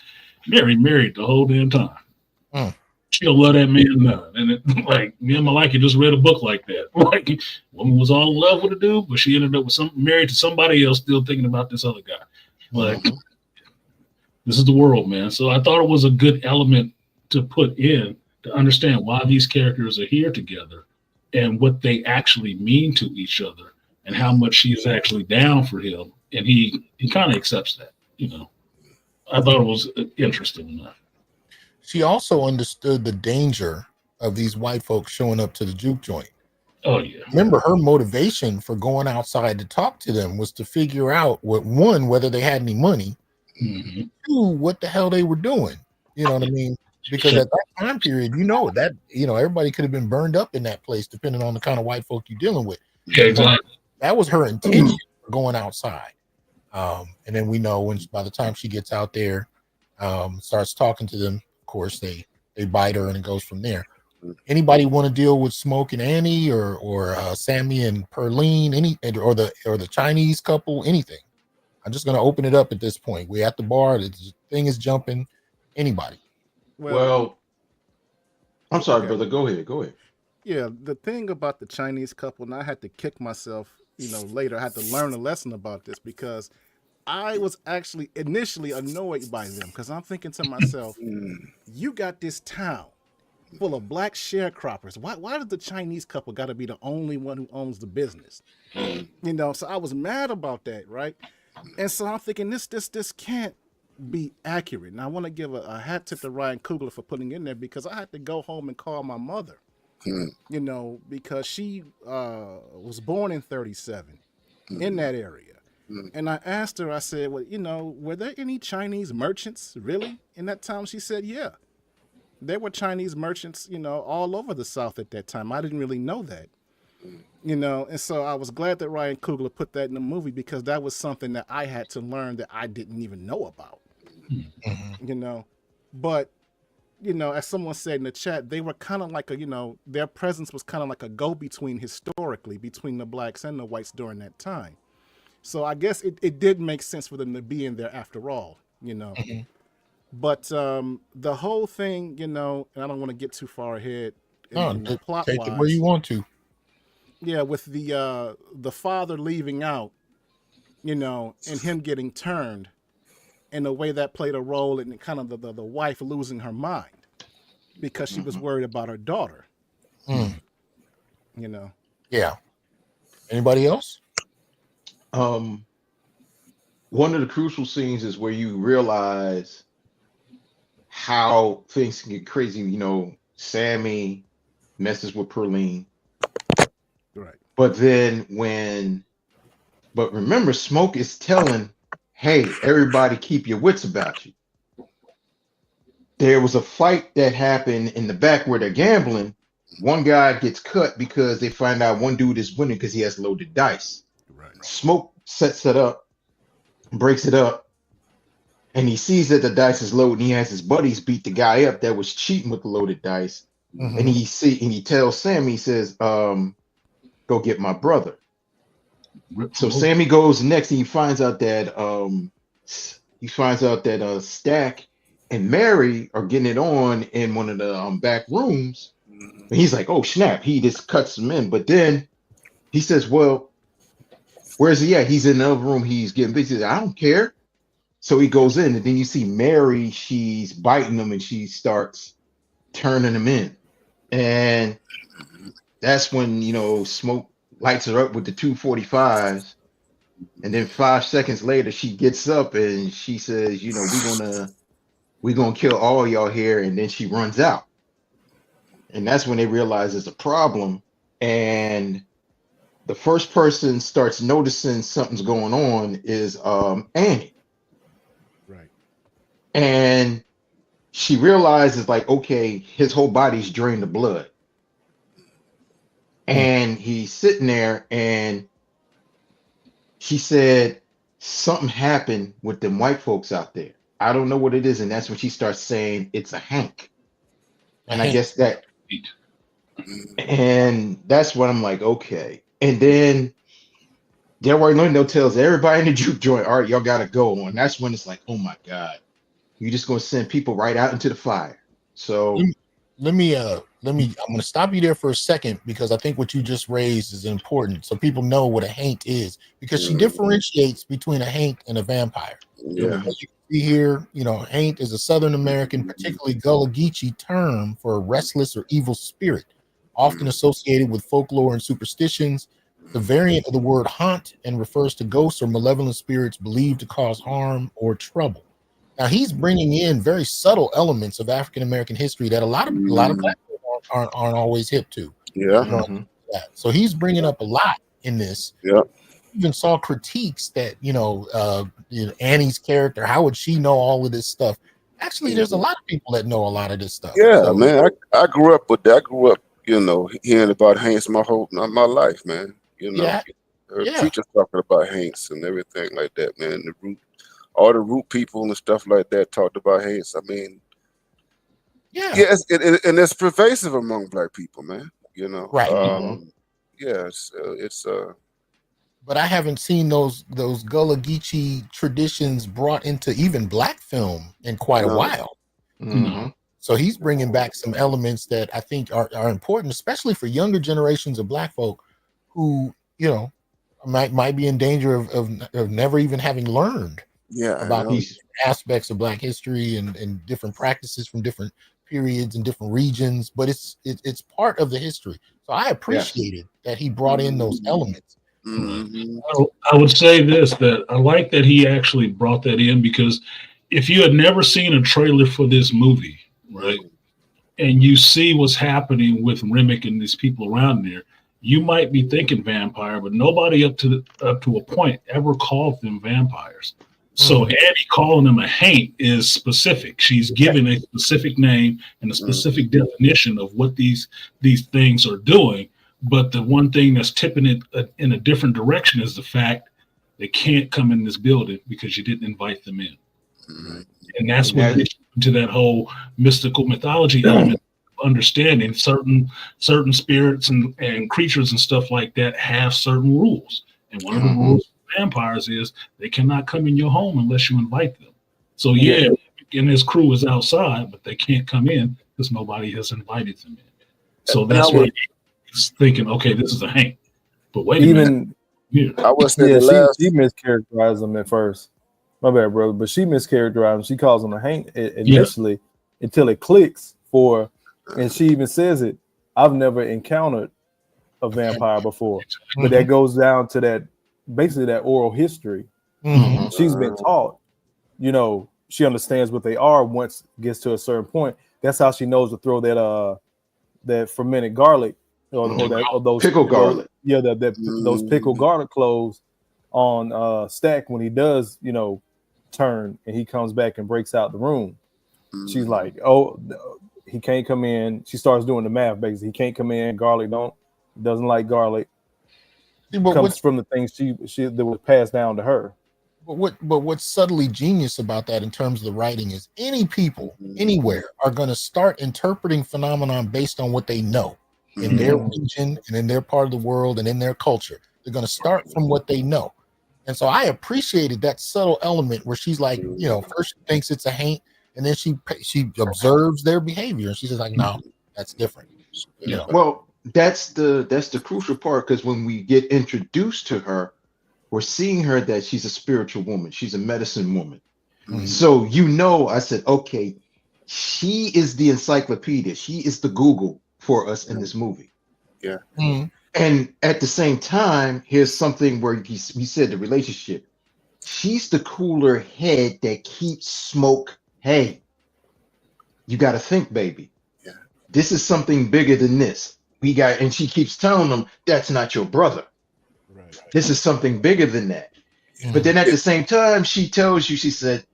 Mary married the whole damn time. She don't love that man none. And like me and Malaika just read a book like that. Like, woman was all in love with a dude, but she ended up with married to somebody else, still thinking about this other guy. Like, this is the world, man. So I thought it was a good element to put in to understand why these characters are here together and what they actually mean to each other and how much she is actually down for him. And he kind of accepts that, I thought it was interesting enough. She also understood the danger of these white folks showing up to the juke joint. Oh, yeah. Remember, her motivation for going outside to talk to them was to figure out whether they had any money, two, what the hell they were doing. You know what I mean? Because at that time period, that everybody could have been burned up in that place, depending on the kind of white folk you're dealing with. Yeah, exactly. That was her intention for going outside. And then we know by the time she gets out there, starts talking to them, of course they bite her and it goes from there. Anybody want to deal with Smoke and Annie or Sammy and Perline, or the Chinese couple, anything? I'm just going to open it up at this point. We're at the bar. The thing is jumping. Anybody? Well, I'm sorry, brother. Go ahead. Yeah, the thing about the Chinese couple, and I had to kick myself, later. I had to learn a lesson about this because I was actually initially annoyed by them because I'm thinking to myself, you got this town full of black sharecroppers. Why does the Chinese couple got to be the only one who owns the business? You know, so I was mad about that, right? And so I'm thinking this can't be accurate. And I want to give a hat tip to Ryan Coogler for putting in there, because I had to go home and call my mother, you know, because she was born in 37 in that area. And I asked her, I said, well, you know, were there any Chinese merchants really in that time? She said, yeah. There were Chinese merchants, you know, all over the South at that time. I didn't really know that, you know, and so I was glad that Ryan Coogler put that in the movie, because that was something that I had to learn that I didn't even know about, you know. But, you know, as someone said in the chat, they were kind of like a, you know, their presence was kind of like a go-between historically between the blacks and the whites during that time. So I guess it did make sense for them to be in there after all, you know. But the whole thing, you know, and I don't want to get too far ahead in the plot take wise. it where you want to. Yeah, with the father leaving out, you know, and him getting turned, and the way that played a role in kind of the wife losing her mind because she was worried about her daughter. You know. Yeah. Anybody else? One of the crucial scenes is where you realize how things can get crazy. You know, Sammy messes with Perline. Right. But then but remember, Smoke is telling, hey, everybody keep your wits about you. There was a fight that happened in the back where they're gambling. One guy gets cut because they find out one dude is winning because he has loaded dice. Right. Smoke sets it up, breaks it up, and he sees that the dice is loaded, and he has his buddies beat the guy up that was cheating with the loaded dice. And he tells Sammy, he says, go get my brother. So Sammy goes next, and he finds out that Stack and Mary are getting it on in one of the back rooms. And he's like, oh snap, he just cuts them in. But then he says, well, where's he at? He's in another room, he's getting busy. He says, I don't care. So he goes in, and then you see Mary, she's biting him, and she starts turning him in. And that's when, you know, Smoke lights her up with the 245s. And then 5 seconds later, she gets up and she says, you know, we're gonna kill all y'all here. And then she runs out. And that's when they realize there's a problem. And the first person starts noticing something's going on is Annie. Right. And she realizes, like, okay, his whole body's drained of blood. And he's sitting there, and she said something happened with them white folks out there. I don't know what it is. And that's when she starts saying it's a Hank. And I guess that, and that's when I'm like, okay. And then Delroy Lindo tells everybody in the juke joint, all right, y'all gotta go. And that's when it's like, oh my God, you're just gonna send people right out into the fire. So I'm gonna stop you there for a second, because I think what you just raised is important, so people know what a haint is, because she differentiates between a haint and a vampire. Yeah. As you can see here, you know, haint is a Southern American, particularly Gullah Geechee term for a restless or evil spirit, often associated with folklore and superstitions. The variant of the word haunt and refers to ghosts or malevolent spirits believed to cause harm or trouble. Now he's bringing in very subtle elements of African American history that a lot of black people aren't always hip to. Yeah. You know, so he's bringing up a lot in this. Yeah. Even saw critiques that Annie's character, how would she know all of this stuff? Actually, there's a lot of people that know a lot of this stuff. Yeah, so, man. I grew up with that. I grew up, you know, hearing about haints my life, man. You know, preachers talking about haints and everything like that, man. All the root people and stuff like that talked about haints. I mean, and it's pervasive among black people, man. You know, right? It's but I haven't seen those Gullah Geechee traditions brought into even black film in quite a while. So he's bringing back some elements that I think are important, especially for younger generations of black folk who, you know, might be in danger of never even having learned about these aspects of black history and different practices from different periods and different regions, but it's part of the history. So I appreciated that he brought in those elements. Mm-hmm. I would say this, that I like that he actually brought that in, because if you had never seen a trailer for this movie, right, and you see what's happening with Remick and these people around there, you might be thinking vampire, but nobody up to a point ever called them vampires. So Annie calling them a haint is specific. She's given a specific name and a specific definition of what these things are doing. But the one thing that's tipping it in a different direction is the fact they can't come in this building because you didn't invite them in. And that's what gets into that whole mystical mythology element, understanding certain spirits and creatures and stuff like that have certain rules. And one of the rules of vampires is they cannot come in your home unless you invite them. So and his crew is outside, but they can't come in because nobody has invited them in. So that's where he's thinking, okay, this is a Hank. But wait a minute. I was she mischaracterized him at first. My bad, brother. But she mischaracterized him. She calls him a Hank initially until it clicks for, and she even says it, I've never encountered a vampire before. But that goes down to that, basically that oral history. She's been taught, she understands what they are once it gets to a certain point. That's how she knows to throw that fermented garlic or those pickled garlic. Those pickled garlic cloves on Stack when he does, turn and he comes back and breaks out the room. She's like, oh, he can't come in. She starts doing the math basically. He can't come in. Garlic doesn't like garlic. Comes from the things she that was passed down to her. But what's subtly genius about that in terms of the writing is any people anywhere are going to start interpreting phenomenon based on what they know in their region and in their part of the world and in their culture. They're going to start from what they know. And so I appreciated that subtle element where she's like, first she thinks it's a haint, and then she observes their behavior and she says like, no, that's different. Well, that's the crucial part, because when we get introduced to her, we're seeing her that she's a spiritual woman. She's a medicine woman. So I said, okay, she is the encyclopedia. She is the Google for us in this movie. Yeah. And at the same time, here's something where we said the relationship. She's the cooler head that keeps Smoke. Hey, you got to think, baby. Yeah. This is something bigger than this. And she keeps telling them that's not your brother. Right. This is something bigger than that. But then at the same time, she tells you, she said,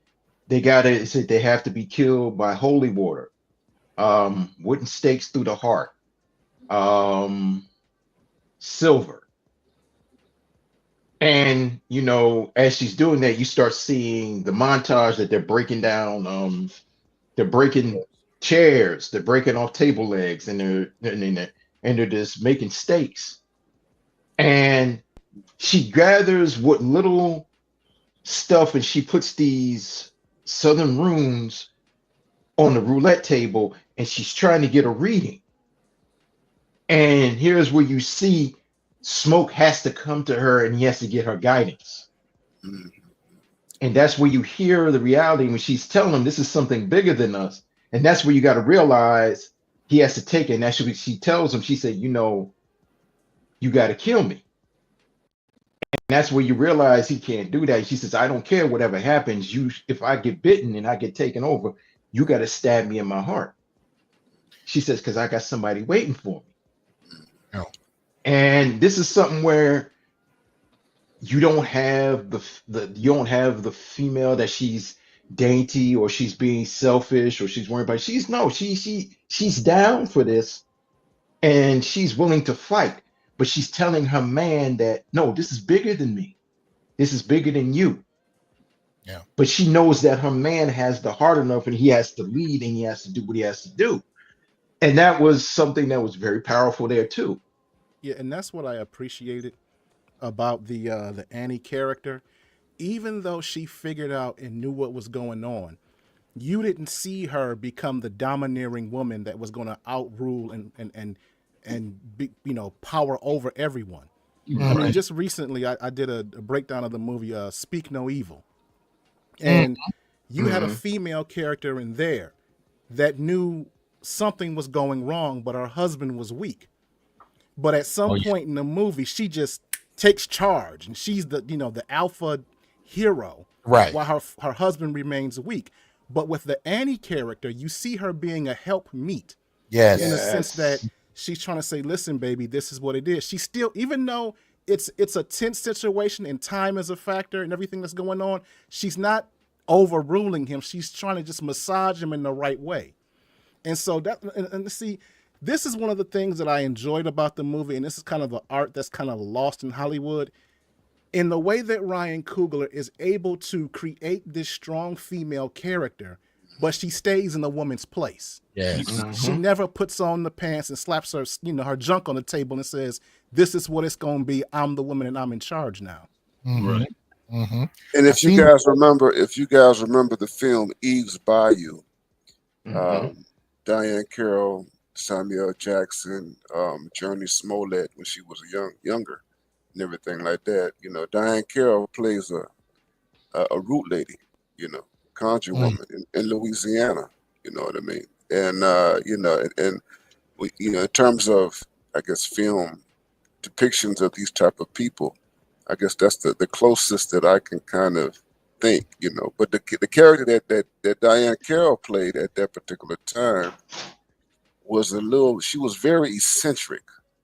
they have to be killed by holy water, wooden stakes through the heart, silver. And as she's doing that, you start seeing the montage that they're breaking down. They're breaking chairs, they're breaking off table legs, and they're just making stakes. And she gathers what little stuff and she puts these southern runes on the roulette table, and she's trying to get a reading. And here's where you see Smoke has to come to her and he has to get her guidance. And that's where you hear the reality when she's telling him this is something bigger than us. And that's where you got to realize he has to take it. And actually, she tells him, she said, you got to kill me. And that's where you realize he can't do that. She says, I don't care whatever happens. If I get bitten and I get taken over, you got to stab me in my heart. She says, because I got somebody waiting for me. Oh. And this is something where you don't have the female that she's dainty or she's being selfish or she's worried about. She's down for this and she's willing to fight, but she's telling her man that no, this is bigger than me. This is bigger than you. Yeah. But she knows that her man has the heart enough and he has to lead and he has to do what he has to do. And that was something that was very powerful there too. Yeah, and that's what I appreciated about the Annie character. Even though she figured out and knew what was going on, you didn't see her become the domineering woman that was going to outrule and be, power over everyone. I mean, just recently I did a breakdown of the movie Speak No Evil, and you had a female character in there that knew something was going wrong, but her husband was weak. But at some point in the movie, she just takes charge, and she's the the alpha hero, Right. while her husband remains weak. But with the Annie character, you see her being a helpmeet. Yes. In the sense that she's trying to say, listen, baby, this is what it is. She still, even though it's a tense situation and time is a factor and everything that's going on, she's not overruling him. She's trying to just massage him in the right way. And so that, and see, this is one of the things that I enjoyed about the movie, and this is kind of an art that's kind of lost in Hollywood, in the way that Ryan Coogler is able to create this strong female character, but she stays in the woman's place. Yes. She never puts on the pants and slaps her, her junk on the table and says, "This is what it's going to be. I'm the woman and I'm in charge now." Right. And if you guys remember the film Eve's Bayou, Diane Carroll, Samuel Jackson, Journey Smollett when she was younger, and everything like that. Diane Carroll plays a root lady, conjure woman in Louisiana. You know what I mean? And in terms of, I guess, film depictions of these type of people, I guess that's the closest that I can kind of think. But the character that Diane Carroll played at that particular time was she was very eccentric,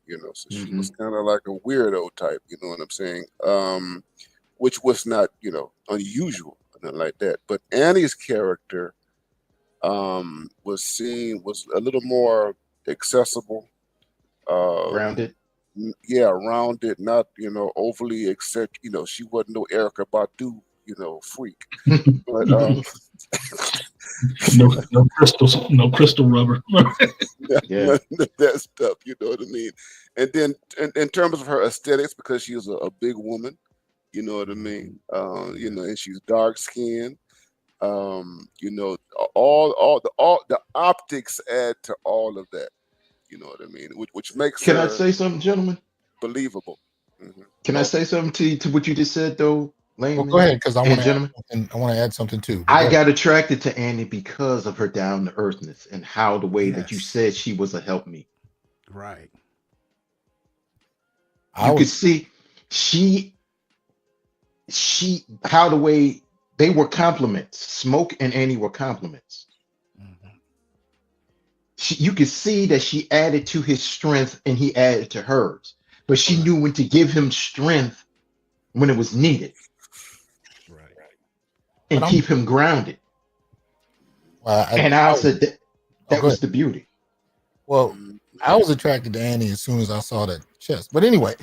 so she was kind of like a weirdo type, you know what I'm saying? Which was not, unusual, nothing like that. But Annie's character was a little more accessible, Grounded. Rounded, not overly eccentric. She wasn't no Erykah Badu, freak. But no crystal rubber. Yeah, that stuff. You know what I mean. And then in terms of her aesthetics, because she was a big woman, you know what I mean. And she's dark skinned. All the optics add to all of that. You know what I mean, which makes Can her I say something, gentlemen? believable. Can I say something to what you just said, though, Layman? Well, go ahead, because I want to add something too. I got attracted to Annie because of her down to earthness and how the way that you Yes. said she was a helpmeet. Right. You could see how the way they were compliments. Smoke and Annie were compliments. You could see that she added to his strength and he added to hers, but she knew when to give him strength when it was needed, Right. and keep him grounded. I said that was the beauty. Well, I was attracted to Annie as soon as I saw that chest. But anyway,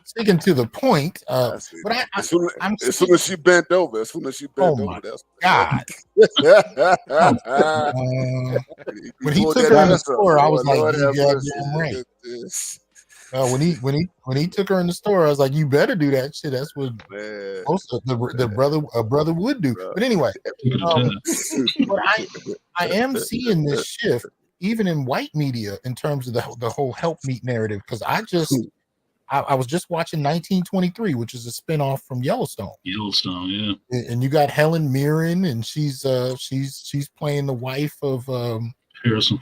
sticking to the point. But as soon as she bent over, oh my God. When he took her in the store, I was like, you goddamn right. When he took her in the store, I was like, you better do that shit. That's what most of the brother would do. But anyway, but I am seeing this shift even in white media in terms of the whole helpmeet narrative, because I was just watching 1923, which is a spinoff from Yellowstone. Yeah. And you got Helen Mirren, and she's playing the wife of Harrison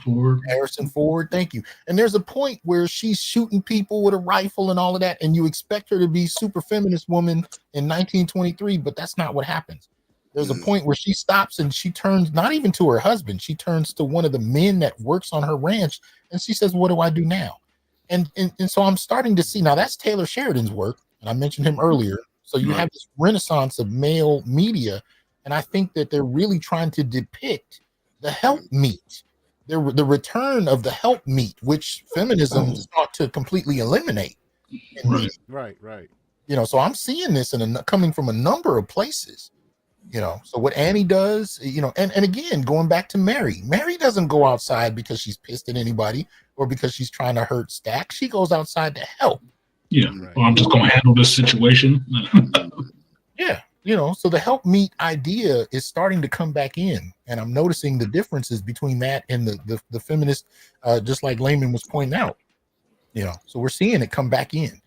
Ford. Thank you. And there's a point where she's shooting people with a rifle and all of that, and you expect her to be super feminist woman in 1923, but that's not what happens. There's a point where she stops and she turns not even to her husband. She turns to one of the men that works on her ranch, and she says, "What do I do now?" And so I'm starting to see now that's Taylor Sheridan's work, and I mentioned him earlier. So you have this renaissance of male media, and I think that they're really trying to depict the helpmeet, the return of the helpmeet, which feminism sought to completely eliminate. Right. So I'm seeing this coming from a number of places. So what Annie does, and again, going back to Mary doesn't go outside because she's pissed at anybody or because she's trying to hurt Stack. She goes outside to help. Yeah. Right. Well, I'm just going to handle this situation. Yeah. So the helpmeet idea is starting to come back in, and I'm noticing the differences between that and the feminist, just like Layman was pointing out, so we're seeing it come back in.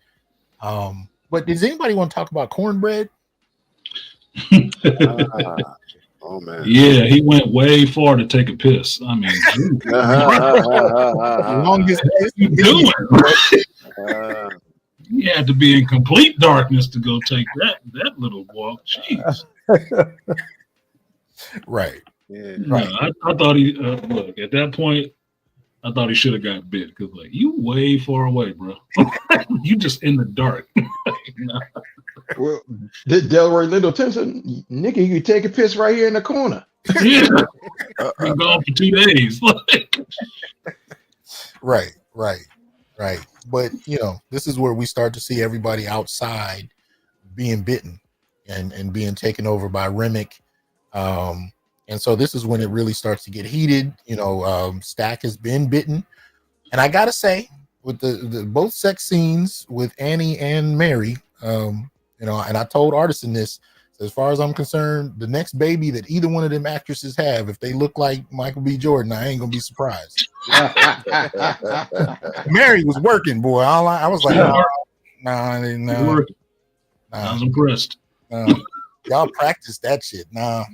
But does anybody want to talk about cornbread? Oh man. Yeah, he went way far to take a piss. I mean, Longest what you doing? He had to be in complete darkness to go take that little walk. Jeez. Right. Yeah. Right. I thought he look at that point. I thought he should have got bit because like you way far away, bro. You just in the dark. Well, Delroy Lindo Simpson, nigga, you could take a piss right here in the corner. Yeah. Been gone for 2 days. Right. But this is where we start to see everybody outside being bitten and being taken over by Remick. And so this is when it really starts to get heated. Stack has been bitten. And I gotta say, with the both sex scenes with Annie and Mary, and I told Artisan this, as far as I'm concerned, the next baby that either one of them actresses have, if they look like Michael B. Jordan, I ain't gonna be surprised. Mary was working, boy. I was like, nah. I was impressed. Y'all practice that shit. Nah.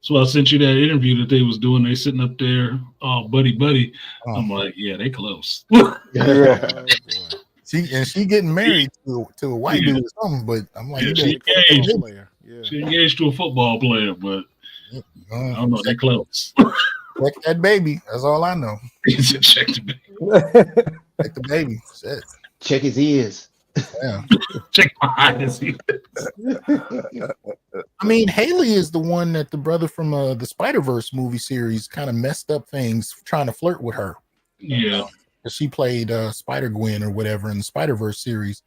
So I sent you that interview that they was doing. They sitting up there, buddy. I'm like, yeah, they close. Yeah. She getting married to a white dude or something, but I'm like, she engaged to a football player, but I don't know, they close. Check that baby. That's all I know. Check the baby. Check the baby. Shit. Check his ears. Yeah. Check my eyes. I mean, Haley is the one that the brother from the Spider-Verse movie series kind of messed up things trying to flirt with her. Yeah. She played Spider-Gwen or whatever in the Spider-Verse series,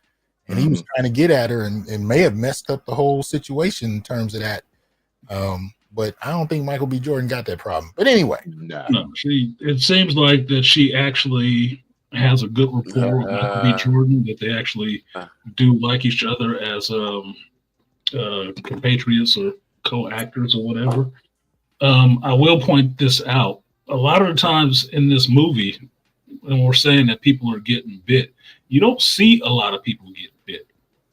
and he was trying to get at her and may have messed up the whole situation in terms of that. But I don't think Michael B. Jordan got that problem. But anyway. No, it seems like that she actually has a good rapport with Michael B. Jordan, that they actually do like each other as compatriots or co-actors or whatever. I will point this out. A lot of the times in this movie, when we're saying that people are getting bit, you don't see a lot of people get bit.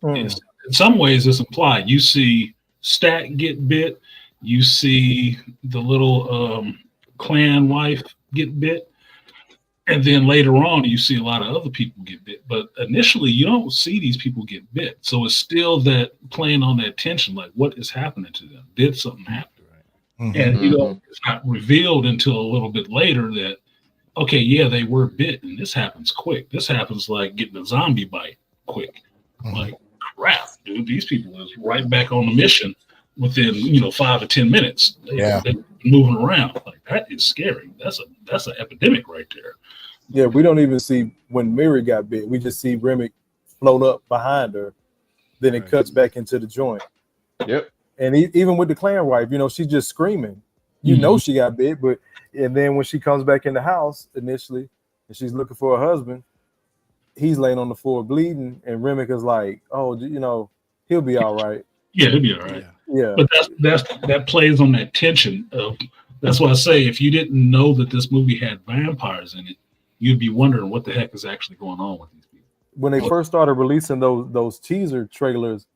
In some ways, it's implied. You see Stack get bit. You see the little clan wife get bit. And then later on, you see a lot of other people get bit. But initially, you don't see these people get bit. So it's still that playing on that tension, like what is happening to them? Did something happen? Right? And, it's not revealed until a little bit later that, okay, yeah, they were bit, and this happens quick. This happens like getting a zombie bite quick. Like, crap, dude, these people is right back on the mission within 5 or 10 minutes. They're moving around. Like, that is scary. That's an epidemic right there. Yeah, we don't even see when Mary got bit. We just see Remick float up behind her. Then it cuts back into the joint. Yep. And even with the clan wife, she's just screaming. She got bit, and then when she comes back in the house initially, and she's looking for her husband, he's laying on the floor bleeding, and Remick is like, "Oh, he'll be all right." Yeah, he'll be all right. Yeah. But that plays on that tension of. That's why I say if you didn't know that this movie had vampires in it, you'd be wondering what the heck is actually going on with these people. When they first started releasing those teaser trailers,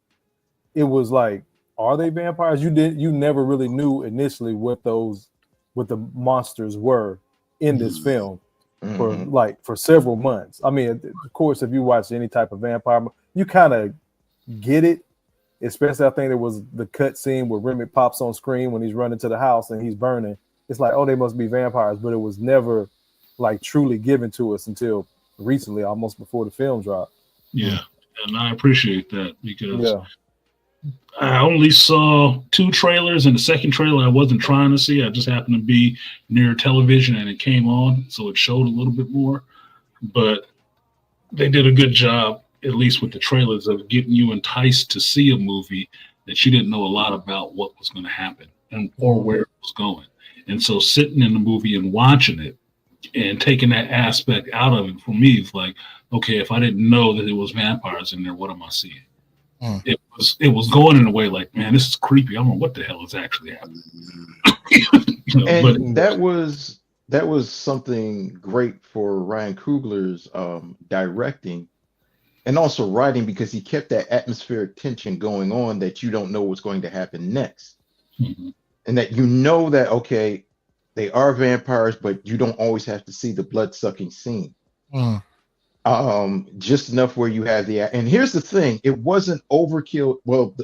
it was like, are they vampires? You never really knew initially what the monsters were in this film for several months. I mean, of course, if you watch any type of vampire, you kind of get it. Especially, I think there was the cut scene where Remick pops on screen when he's running to the house and he's burning. It's like, oh, they must be vampires, but it was never like truly given to us until recently, almost before the film dropped. Yeah, and I appreciate that because I only saw 2 trailers, and the second trailer I wasn't trying to see. I just happened to be near television and it came on, so it showed a little bit more. But they did a good job, at least with the trailers, of getting you enticed to see a movie that you didn't know a lot about what was going to happen or where it was going. And so sitting in the movie and watching it and taking that aspect out of it, for me, it's like, okay, if I didn't know that it was vampires in there, what am I seeing? It was going in a way like, man, this is creepy. I don't know what the hell is actually happening. And that was something great for Ryan Coogler's directing, and also writing, because he kept that atmospheric tension going on that you don't know what's going to happen next. Mm-hmm. And that you know that, okay, they are vampires, but you don't always have to see the blood-sucking scene. Just enough where you have the, and here's the thing, it wasn't overkill, well,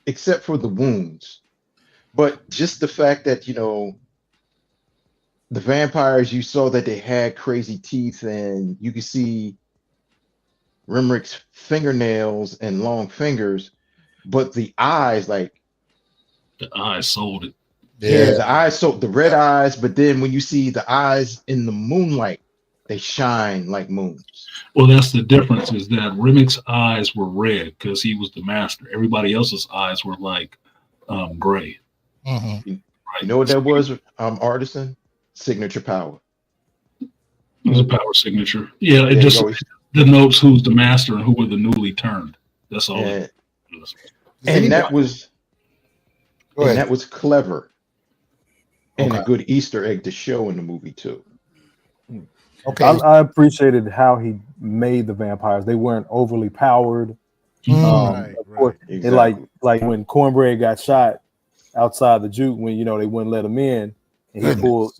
except for the wounds, but just the fact that, you know, the vampires, you saw that they had crazy teeth, and you could see Rimrick's fingernails and long fingers, but the eyes, like the eyes sold it. Yeah, the eyes, so the red eyes, but then when you see the eyes in the moonlight, they shine like moons. Well, that's the difference, is that Rimrick's eyes were red because he was the master. Everybody else's eyes were like gray. You know what that was, Artisan? Signature power. It was a power signature. Yeah, it just denotes who's the master and who were the newly turned. That's all. And that was clever. And a good Easter egg to show in the movie too. Okay, I appreciated how he made the vampires. They weren't overly powered. Of course, exactly. like when Cornbread got shot outside the juke, when you know they wouldn't let him in, and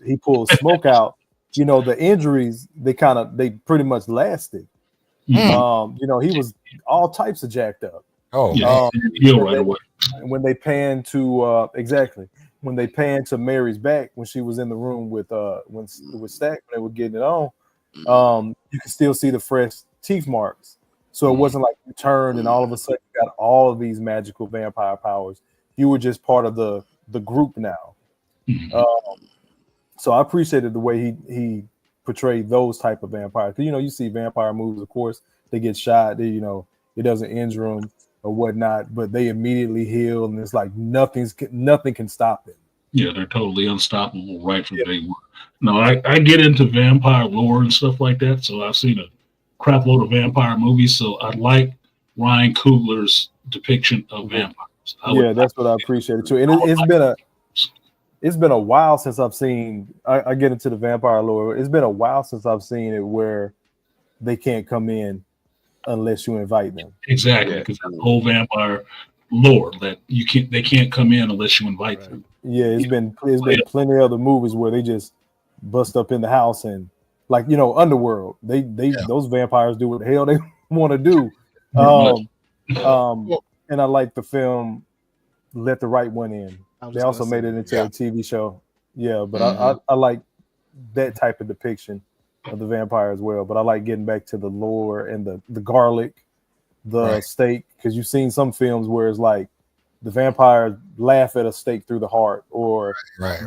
he pulled smoke out. You know, the injuries they pretty much lasted. You know, he was all types of jacked up. Right away. When they panned to when they panned to Mary's back when she was in the room with Stack, when they were getting it on, you can still see the fresh teeth marks. So it wasn't like you turned and all of a sudden you got all of these magical vampire powers. You were just part of the group now. So I appreciated the way he portrayed those type of vampires. Because, you know, you see vampire movies, of course, they get shot, you know, it doesn't injure them or whatnot, but they immediately heal, and it's like nothing can stop them. Yeah, they're totally unstoppable right from day one. No, I get into vampire lore and stuff like that, so I've seen a crap load of vampire movies, so I like Ryan Coogler's depiction of vampires. That's what I appreciated too. And it's been a while since I've seen. I get into the vampire lore. It's been a while since I've seen it where they can't come in unless you invite them. Exactly, because the whole vampire lore that they can't come in unless you invite them. Yeah, it's been plenty of other movies where they just bust up in the house, and like, you know, Underworld, they those vampires do what the hell they want to do. And I like the film Let the Right One In. They also made it into a TV show. Yeah, but I like that type of depiction of the vampire as well. But I like getting back to the lore and the garlic, the steak, because you've seen some films where it's like the vampires laugh at a stake through the heart, or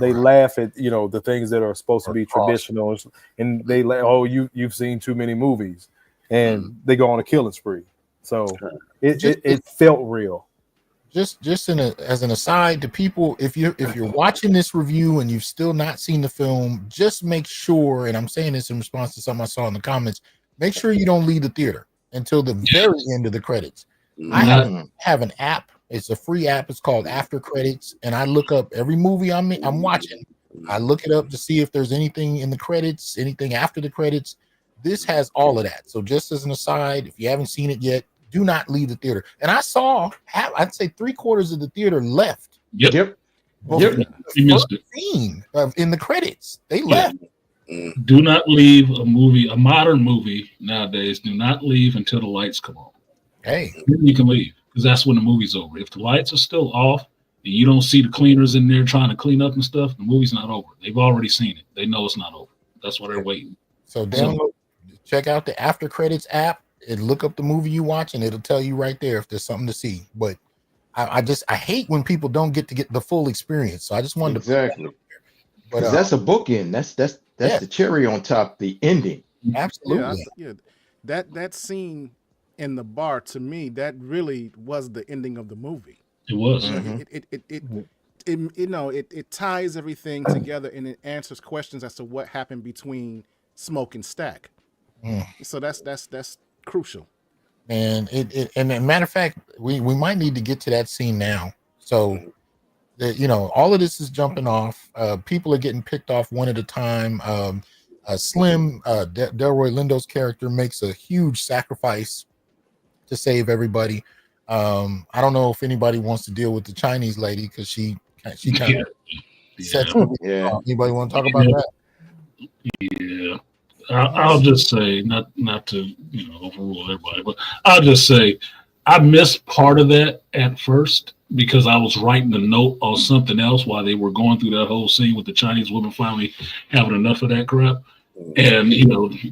they laugh at, you know, the things that are supposed to be traditional, and they you've seen too many movies, and they go on a killing spree. So it felt real. Just as an aside to people, if you're watching this review and you've still not seen the film, just make sure, and I'm saying this in response to something I saw in the comments, make sure you don't leave the theater until the very end of the credits. I have an app. It's a free app. It's called After Credits, and I look up every movie I'm watching. I look it up to see if there's anything in the credits, anything after the credits. This has all of that. So just as an aside, if you haven't seen it yet, do not leave the theater. And I saw, I'd say 3/4 of the theater left. Yep. You missed it. Scene in the credits, they left. Do not leave a modern movie nowadays. Do not leave until the lights come on. Hey, then you can leave, because that's when the movie's over. If the lights are still off and you don't see the cleaners in there trying to clean up and stuff, the movie's not over. They've already seen it. They know it's not over. That's why they're waiting. So download, check out the After Credits app and look up the movie you watch, and it'll tell you right there if there's something to see. But I hate when people don't get the full experience. So I just wanted to. But that's a bookend. That's the cherry on top. The ending. Absolutely. That scene in the bar, to me, that really was the ending of the movie. It was. It ties everything together, and it answers questions as to what happened between Smoke and Stack. So that's crucial. And and a matter of fact, we might need to get to that scene now. So all of this is jumping off. People are getting picked off one at a time. Slim, Delroy Lindo's character, makes a huge sacrifice to save everybody. I don't know if anybody wants to deal with the Chinese lady because she kind of sets everything off. Anybody want to talk about that? Yeah. I'll just say, not to overrule everybody, but I'll just say I missed part of that at first because I was writing a note on something else while they were going through that whole scene with the Chinese woman finally having enough of that crap. And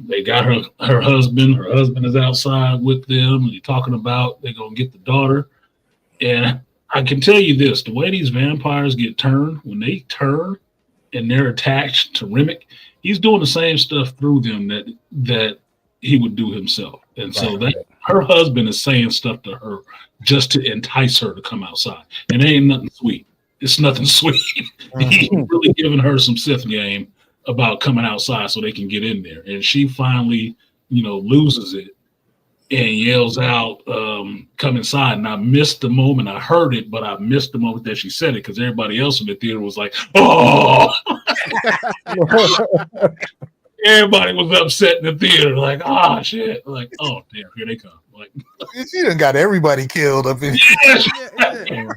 they got her husband. Her husband is outside with them, and they're talking about they're gonna get the daughter. And I can tell you this: the way these vampires get turned, when they turn and they're attached to Remick, he's doing the same stuff through them that he would do himself. And so that her husband is saying stuff to her just to entice her to come outside. And it ain't nothing sweet. It's nothing sweet. He's really giving her some Sith game about coming outside so they can get in there. And she finally, loses it and yells out, come inside. And I missed the moment. I heard it, but I missed the moment that she said it because everybody else in the theater was like, oh! Everybody was upset in the theater, like, oh, shit. Like, oh, damn, here they come. Like, she done got everybody killed up in here.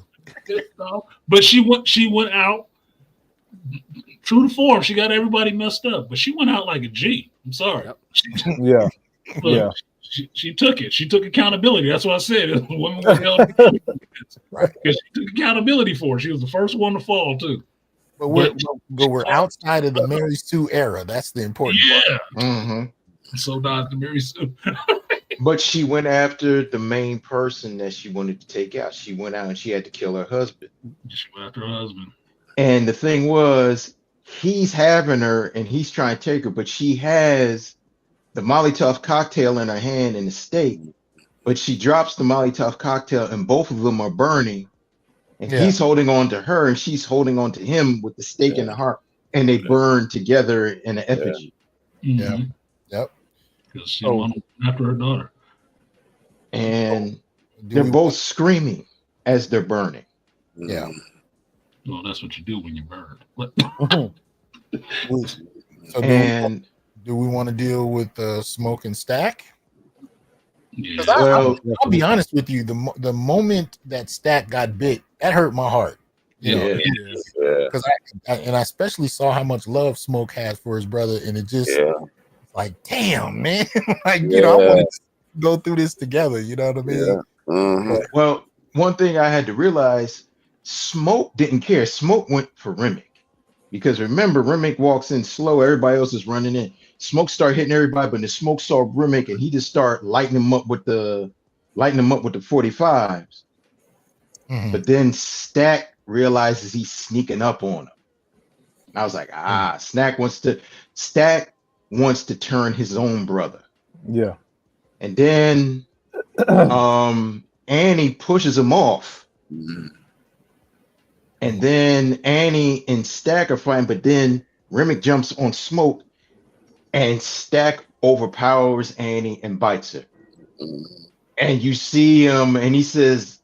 But she went out true to form. She got everybody messed up, but she went out like a G. I'm sorry. Look, she took it. She took accountability. That's what I said. Because she took accountability for it. She was the first one to fall too. But we're outside of the Mary Sue era. That's the important part. So died the Mary Sue. But she went after the main person that she wanted to take out. She went out and she had to kill her husband. She went after her husband. And the thing was, he's having her and he's trying to take her, but she has the Molotov cocktail in her hand and the steak. But she drops the Molotov cocktail and both of them are burning. And he's holding on to her and she's holding on to him with the stake in the heart. And they burn together in an effigy. Because she went after her daughter. And they're both screaming as they're burning. Yeah. Well, that's what you do when you burn. So do we want to deal with Smoke and Stack? Yeah. I'll be honest with you. The moment that Stack got bit, that hurt my heart. Because I especially saw how much love Smoke has for his brother, and it just like, damn, man, like I want to go through this together. You know what I mean? Well, one thing I had to realize, Smoke didn't care. Smoke went for Remick. Because remember, Remick walks in slow, everybody else is running in. Smoke started hitting everybody, but the Smoke saw Remick and he just started lighting him up with the 45s. But then Stack realizes he's sneaking up on him. And I was like, Stack wants to turn his own brother. Yeah. And then Annie pushes him off. And then Annie and Stack are fighting, but then Remick jumps on Smoke and Stack overpowers Annie and bites her. And you see him and he says,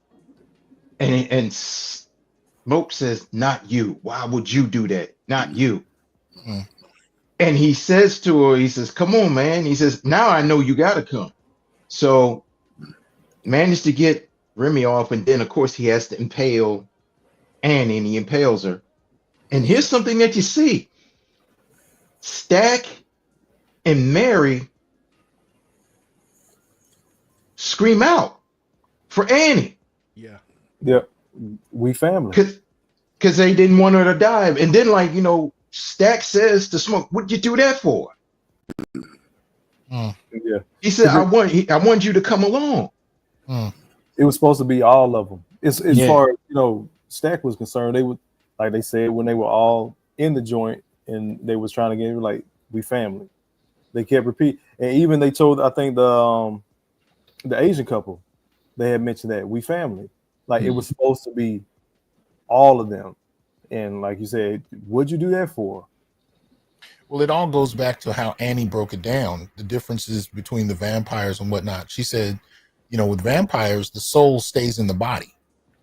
and Smoke says, not you. Why would you do that? Not you. And he says to her, he says, come on, man. He says, now I know you got to come. So managed to get Remy off. And then, of course, he has to impale Annie, and he impales her. And here's something that you see. Stack and Mary scream out for Annie. Yeah. We family. Because they didn't want her to die. And then, Stack says to Smoke, what'd you do that for? Yeah. He said, I want you to come along. It was supposed to be all of them. As far as, Stack was concerned, they would, like they said, when they were all in the joint and they was trying to get like, we family. They kept repeating. And even they told, I think the Asian couple, they had mentioned that we family. Like it was supposed to be all of them. And like you said, what'd you do that for? Well, it all goes back to how Annie broke it down, the differences between the vampires and whatnot. She said, with vampires, the soul stays in the body.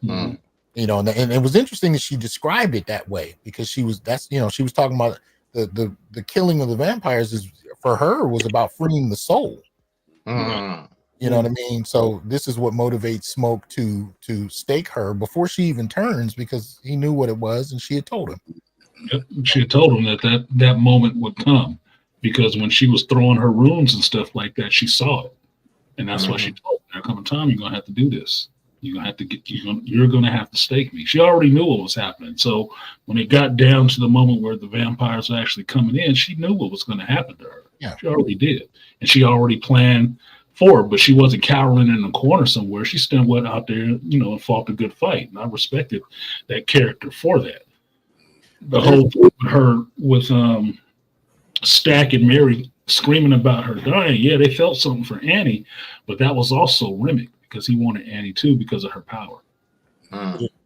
And it was interesting that she described it that way because she was talking about the killing of the vampires is for her was about freeing the soul. You know what I mean? So this is what motivates Smoke to stake her before she even turns, because he knew what it was and she had told him. Yep. She had told him that moment would come, because when she was throwing her runes and stuff like that, she saw it, and that's why she told him, "There come a time you're gonna have to do this. You're gonna have to you're gonna have to stake me." She already knew what was happening. So when it got down to the moment where the vampires were actually coming in, she knew what was going to happen to her. Yeah, she already did, and she already planned for it. But she wasn't cowering in the corner somewhere. She still went out there, and fought a good fight, and I respected that character for that. The whole thing with her with Stack and Mary screaming about her dying, yeah, they felt something for Annie, but that was also Remick, because he wanted Annie too because of her power.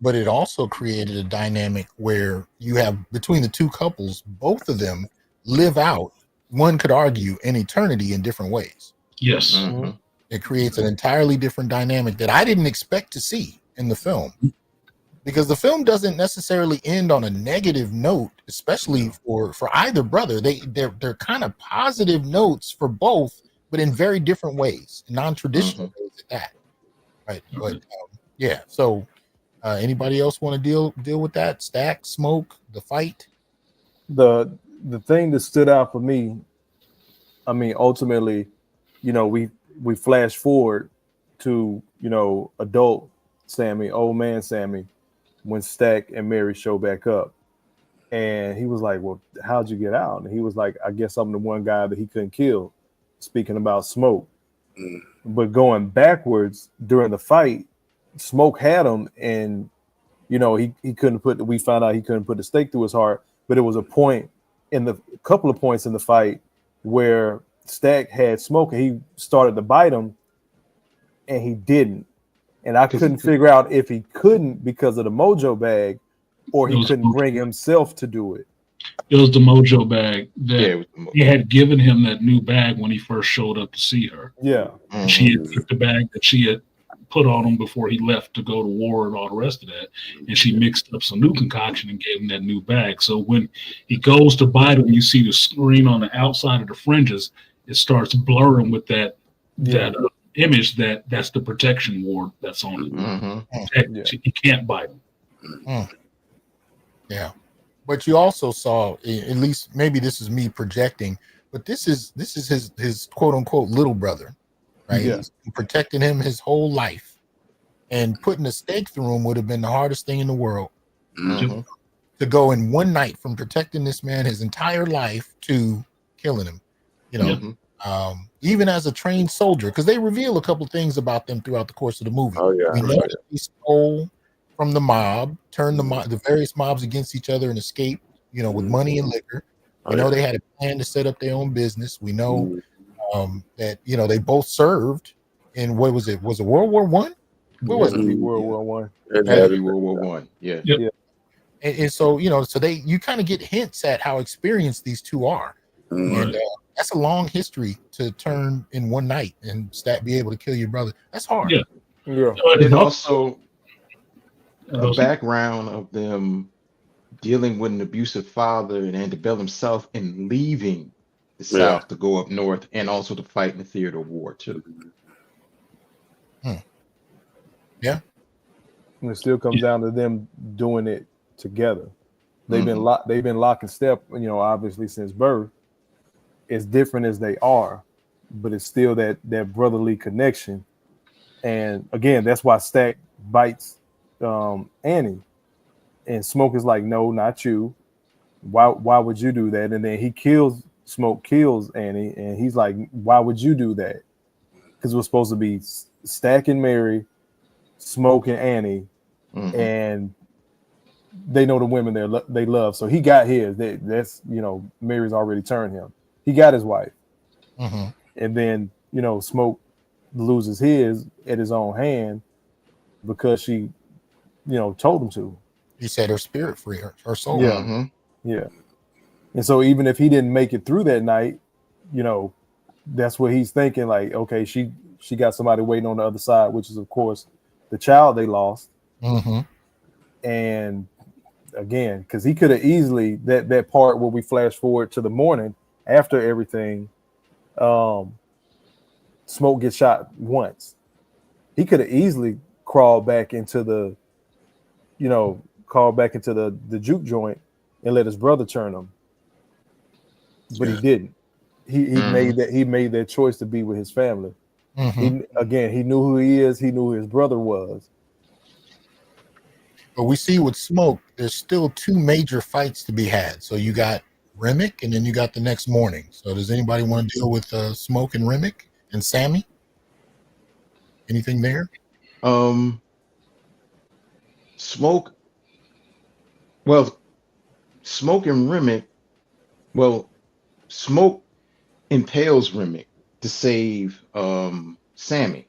But it also created a dynamic where you have, between the two couples, both of them live out, one could argue, an eternity in different ways. Yes. It creates an entirely different dynamic that I didn't expect to see in the film, because the film doesn't necessarily end on a negative note, especially for either brother. They're kind of positive notes for both, but in very different ways, non-traditional ways at that. Right. But yeah. So anybody else want to deal with that? Stack, Smoke, the fight? The thing that stood out for me, I mean, ultimately, we flash forward to, adult Sammy, old man Sammy, when Stack and Mary show back up. And he was like, "Well, how'd you get out?" And he was like, "I guess I'm the one guy that he couldn't kill," speaking about Smoke. But going backwards during the fight, Smoke had him, and he couldn't we found out he couldn't put the stake through his heart. But it was a couple of points in the fight where Stack had Smoke and he started to bite him and he didn't. And I couldn't figure out if he couldn't because of the mojo bag, or he couldn't bring himself to do it. It was the mojo bag that he had given him, that new bag, when he first showed up to see her. Yeah. And she had took the bag that she had put on him before he left to go to war and all the rest of that. And she mixed up some new concoction and gave him that new bag. So when he goes to bite him, you see the screen on the outside of the fringes, it starts blurring with that image that's the protection ward that's on it. He can't bite him. Yeah. But you also saw, at least maybe this is me projecting, but this is his quote unquote little brother, right? Yeah. He's protecting him his whole life, and putting a stake through him would have been the hardest thing in the world. To go in one night from protecting this man his entire life to killing him, even as a trained soldier, because they reveal a couple of things about them throughout the course of the movie. We know that he stole from the mob, turned the various mobs against each other and escaped, with money and liquor. We know they had a plan to set up their own business. We know that they both served in, what was it? Was it World War I? What was it? World War One. Heavy World War One. Yeah. Yeah. And so so you kind of get hints at how experienced these two are, and that's a long history to turn in one night and be able to kill your brother. That's hard. Yeah. And also the background of them dealing with an abusive father in antebellum South and leaving the South to go up north, and also to fight in the theater of war too. Yeah. And it still comes down to them doing it together. They've been lock and step, obviously since birth. As different as they are, but it's still that brotherly connection. And again, that's why Stack bites Annie, and Smoke is like, "No, not you. Why would you do that?" And then Smoke kills Annie, and he's like, "Why would you do that?" Because it was supposed to be Stack and Mary, Smoke and Annie, and they know the women they love. So he got his. That's Mary's already turned him. He got his wife, and then Smoke loses his at his own hand because she, told him to. He said her spirit free, her soul. Yeah. And so even if he didn't make it through that night, that's what he's thinking. Like, okay, she got somebody waiting on the other side, which is of course the child they lost. And again, because he could have easily that part where we flash forward to the morning after everything, Smoke Smoke gets shot once. He could have easily crawled back into the, the juke joint and let his brother turn him. But he didn't. He made that choice to be with his family. He knew who he is. He knew who his brother was. But we see with Smoke, there's still two major fights to be had. So you got Remick, and then you got the next morning. So does anybody want to deal with Smoke and Remick and Sammy? Anything there? Smoke. Well, Smoke and Remick. Well, Smoke impales Remick to save Sammy.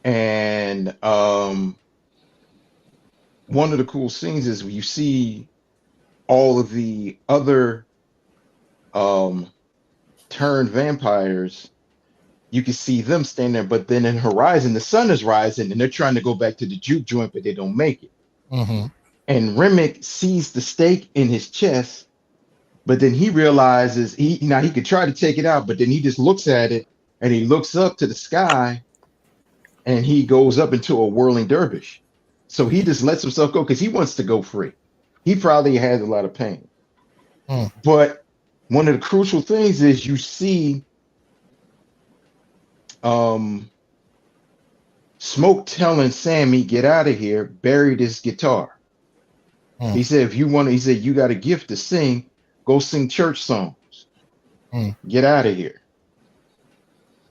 And one of the cool scenes is when you see all of the other turned vampires, you can see them standing there, but then in horizon, the sun is rising and they're trying to go back to the juke joint, but they don't make it. And Remick sees the stake in his chest, but then he realizes he could try to take it out, but then he just looks at it and he looks up to the sky and he goes up into a whirling dervish. So he just lets himself go because he wants to go free. He probably has a lot of pain. But one of the crucial things is you see Smoke telling Sammy, get out of here, bury this guitar. He said, if you want to, he said, you got a gift to sing, go sing church songs. Get out of here.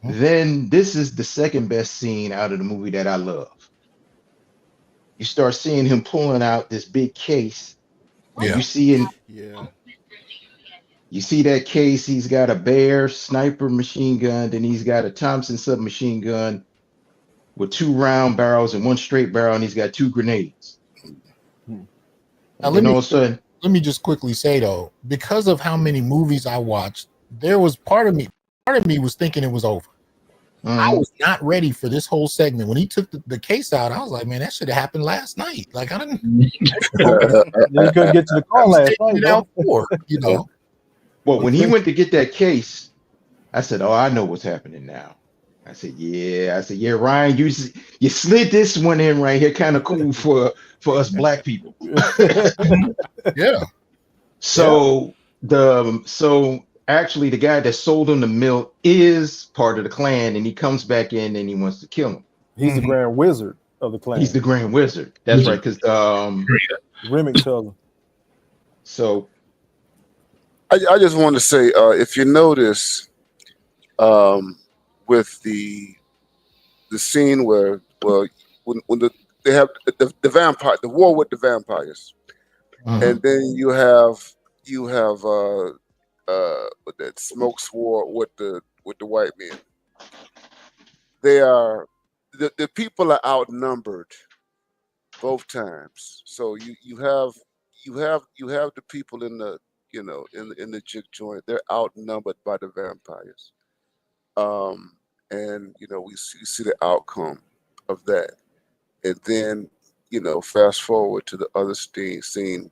Then this is the second best scene out of the movie that I love. You start seeing him pulling out this big case. You see you see that case, he's got a Bear sniper machine gun, then he's got a Thompson submachine gun with 2 round barrels and 1 straight barrel, and he's got 2 grenades. Now, let me just quickly say though, because of how many movies I watched, there was part of me was thinking it was over. I was not ready for this whole segment. When he took the case out, I was like, man, that should have happened last night. Like, I didn't. You couldn't get to the car last night. Well, when he went to get that case, I said, oh, I know what's happening now. I said, yeah, Ryan, you slid this one in right here, kind of cool for us black people. So actually, the guy that sold him the milk is part of the clan, and he comes back in and he wants to kill him. He's the Grand Wizard of the clan. He's the Grand Wizard. That's right, because Remick tells him. So I just want to say, if you notice, with the scene where when they have the vampire, the war with the vampires, and then you have that Smoke war with the white men. They are the people are outnumbered both times. So you have the people in the in the juke joint. They're outnumbered by the vampires. And we see the outcome of that. And then fast forward to the other scene.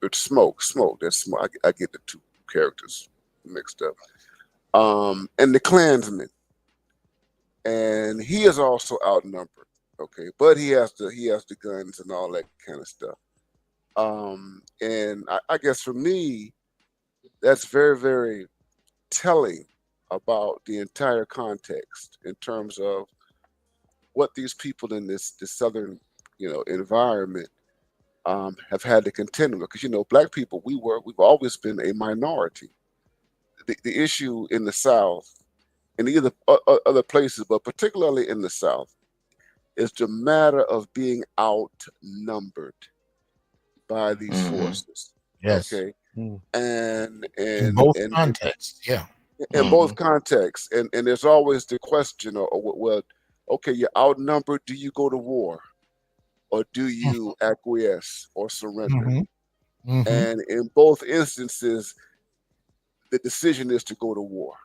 It's Smoke. That's Smoke. I get the 2 characters mixed up. And the Klansman, and he is also outnumbered. Okay, but he has the guns and all that kind of stuff. And I guess for me, that's very, very telling about the entire context in terms of what these people in this southern environment have had to contend with, because black people we've always been a minority. The issue in the South and either other places, but particularly in the South, is the matter of being outnumbered by these forces. Okay, and in both contexts, in both contexts, and there's always the question, well, okay, you're outnumbered. Do you go to war? Or do you acquiesce or surrender? And in both instances, the decision is to go to war,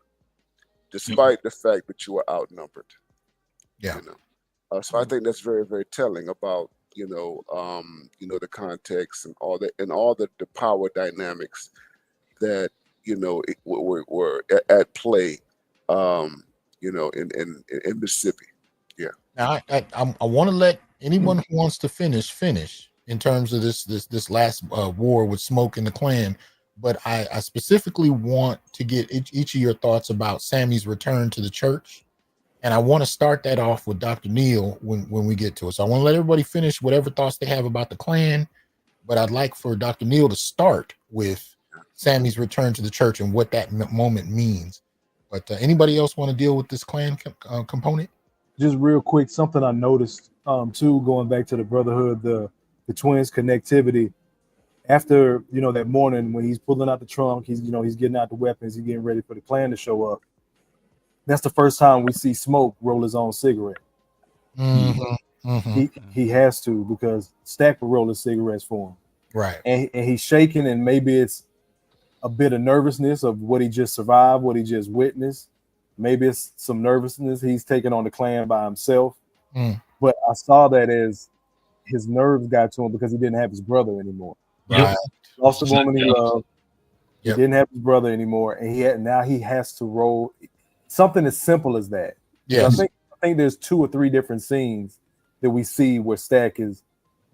despite the fact that you are outnumbered. So I think that's very, very telling about the context and all that, and all the power dynamics that were at play, in Mississippi. Yeah. Now I want to let anyone who wants to finish in terms of this last war with Smoke and the Klan, but I specifically want to get each of your thoughts about Sammy's return to the church, and I want to start that off with Dr. Neal when we get to it. So I want to let everybody finish whatever thoughts they have about the Klan, but I'd like for Dr. Neal to start with Sammy's return to the church and what that moment means. But anybody else want to deal with this Klan component? Just real quick, something I noticed too, going back to the brotherhood, the twins' connectivity. After that morning when he's pulling out the trunk, he's getting out the weapons, he's getting ready for the Klan to show up. That's the first time we see Smoke roll his own cigarette. Mm-hmm. Mm-hmm. He has to, because Stack will roll his cigarettes for him. Right. And he's shaking, and maybe it's a bit of nervousness of what he just survived, what he just witnessed. Maybe it's some nervousness. He's taking on the Klan by himself. But I saw that as his nerves got to him because he didn't have his brother anymore. Right. Lost the woman he loved. He Yep. didn't have his brother anymore, and now he has to roll something as simple as that. Yes. I think there's 2 or 3 different scenes that we see where Stack is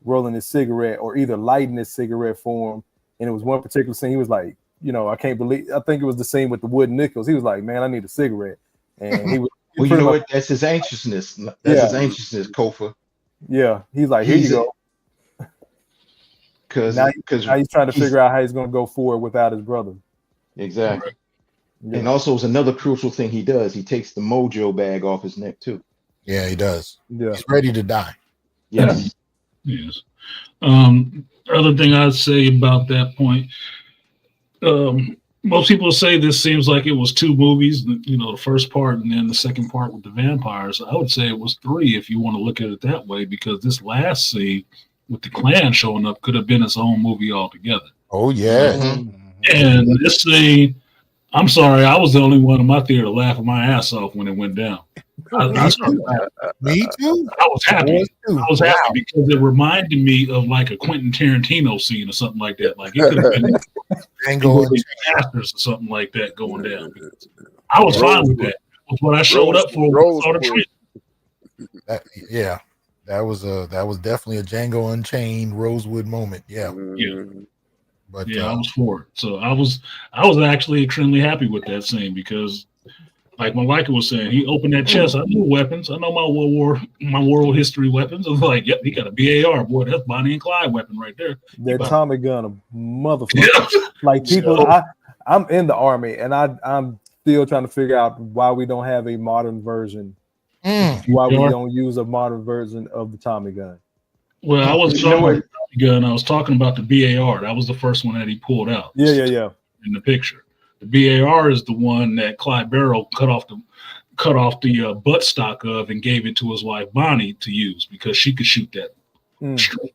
rolling his cigarette or either lighting his cigarette for him. And it was one particular scene. He was like, I can't believe. I think it was the scene with the wooden nickels. He was like, "Man, I need a cigarette." And he was. Well, you know what? That's his anxiousness. That's his anxiousness, Kofa. Yeah, he's like, "Here you go." Because now he's trying to figure out how he's going to go forward without his brother. Exactly. Yeah. And also, it's another crucial thing he does. He takes the mojo bag off his neck too. Yeah, he does. Yeah. He's ready to die. Yes. Yes. Other thing I'd say about that point, most people say this seems like it was 2 movies, the first part and then the second part with the vampires. I would say it was 3 if you want to look at it that way, because this last scene with the Klan showing up could have been its own movie altogether. Oh, yeah. Mm-hmm. And this scene, I'm sorry, I was the only one in my theater laughing my ass off when it went down. I started laughing. Me too. I was happy. Wow. Because it reminded me of like a Quentin Tarantino scene or something like that. Like it could have been Django Masters or something like that going down. I was fine with that. That's what I showed up for. That was definitely a Django Unchained Rosewood moment. Yeah. Yeah. But I was for it. So I was actually extremely happy with that scene, because like Malaika was saying, he opened that chest. I knew weapons. I know my world history weapons. I was like, yep, he got a BAR. Boy, that's Bonnie and Clyde weapon right there. That Tommy gun, a motherfucker. Like people, I'm in the Army, and I'm still trying to figure out why we don't have a modern version. Why we don't use a modern version of the Tommy gun. Well, I wasn't talking about the Tommy gun. I was talking about the BAR. That was the first one that he pulled out. Yeah. In the picture. The BAR is the one that Clyde Barrow cut off the buttstock of and gave it to his wife Bonnie to use, because she could shoot that straight.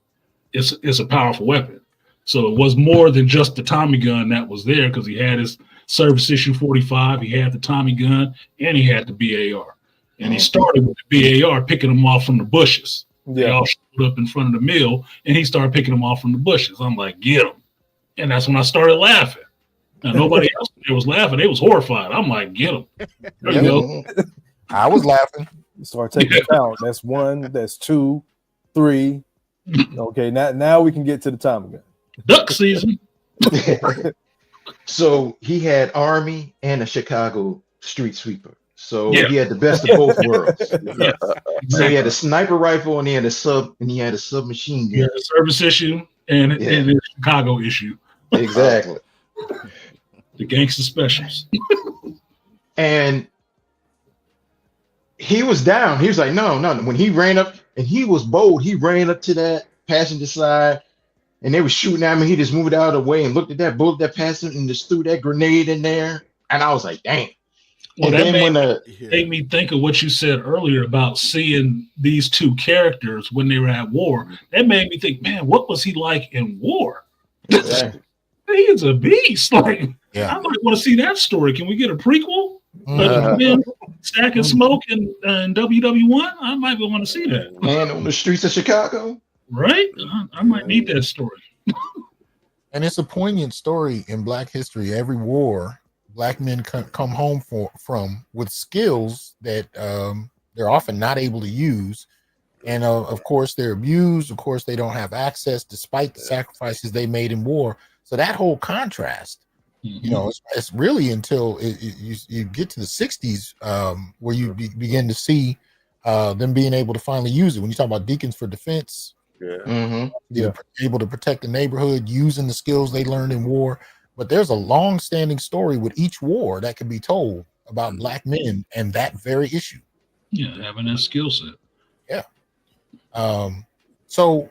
It's a powerful weapon. So it was more than just the Tommy gun that was there, because he had his service issue 45, he had the Tommy gun, and he had the BAR. And he started with the BAR, picking them off from the bushes. They all showed up in front of the mill, and he started picking them off from the bushes. I'm like, get them. And that's when I started laughing. Now, nobody else there was laughing. They was horrified. I'm like, get them. There you go. I was laughing. Start taking count. That's 1, that's 2, 3. Okay, now we can get to the Tommy gun. Duck season. So he had Army and a Chicago street sweeper. So he had the best of both worlds. So he had a sniper rifle and he had a submachine gun. Yeah, a service issue and a Chicago issue. Exactly. The gangster specials. And he was down. He was like, no. When he ran up, and he was bold, he ran up to that passenger side, and they were shooting at me. He just moved out of the way and looked at that bullet that passed him and just threw that grenade in there. And I was like, dang. Well, that made me think of what you said earlier about seeing these 2 characters when they were at war. That made me think, man, what was he like in war? Exactly. He is a beast. Like, yeah. I might want to see that story. Can we get a prequel? Stack and Smoke and WW1? I might want to see that. And on the streets of Chicago? Right? I might need that story. And it's a poignant story in Black history. Every war, Black men come home from with skills that they're often not able to use. And of course, they're abused. Of course, they don't have access despite the sacrifices they made in war. So that whole contrast, you know, it's really until you get to the 60s where you begin to see them being able to finally use it. When you talk about deacons for defense, able to protect the neighborhood using the skills they learned in war. But there's a long-standing story with each war that can be told about Black men and that very issue. Yeah, having that skill set. Yeah. So,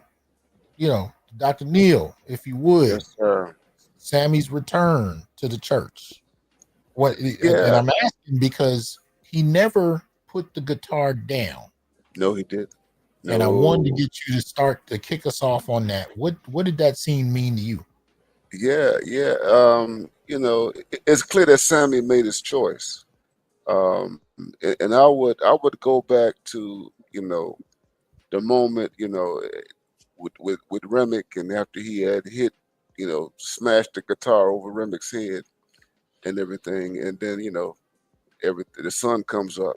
you know, Dr. Neal, if you would, Yes, sir. Sammy's return to the church. What? Yeah. And I'm asking because he never put the guitar down. No, he did. No. And I wanted to get you to start to kick us off on that. What did that scene mean to you? Yeah. You know, it's clear that Sammy made his choice. And I would go back to, you know, the moment, you know, with Remick, and after he had hit, you know, smashed the guitar over Remick's head and everything, and then, you know, the sun comes up,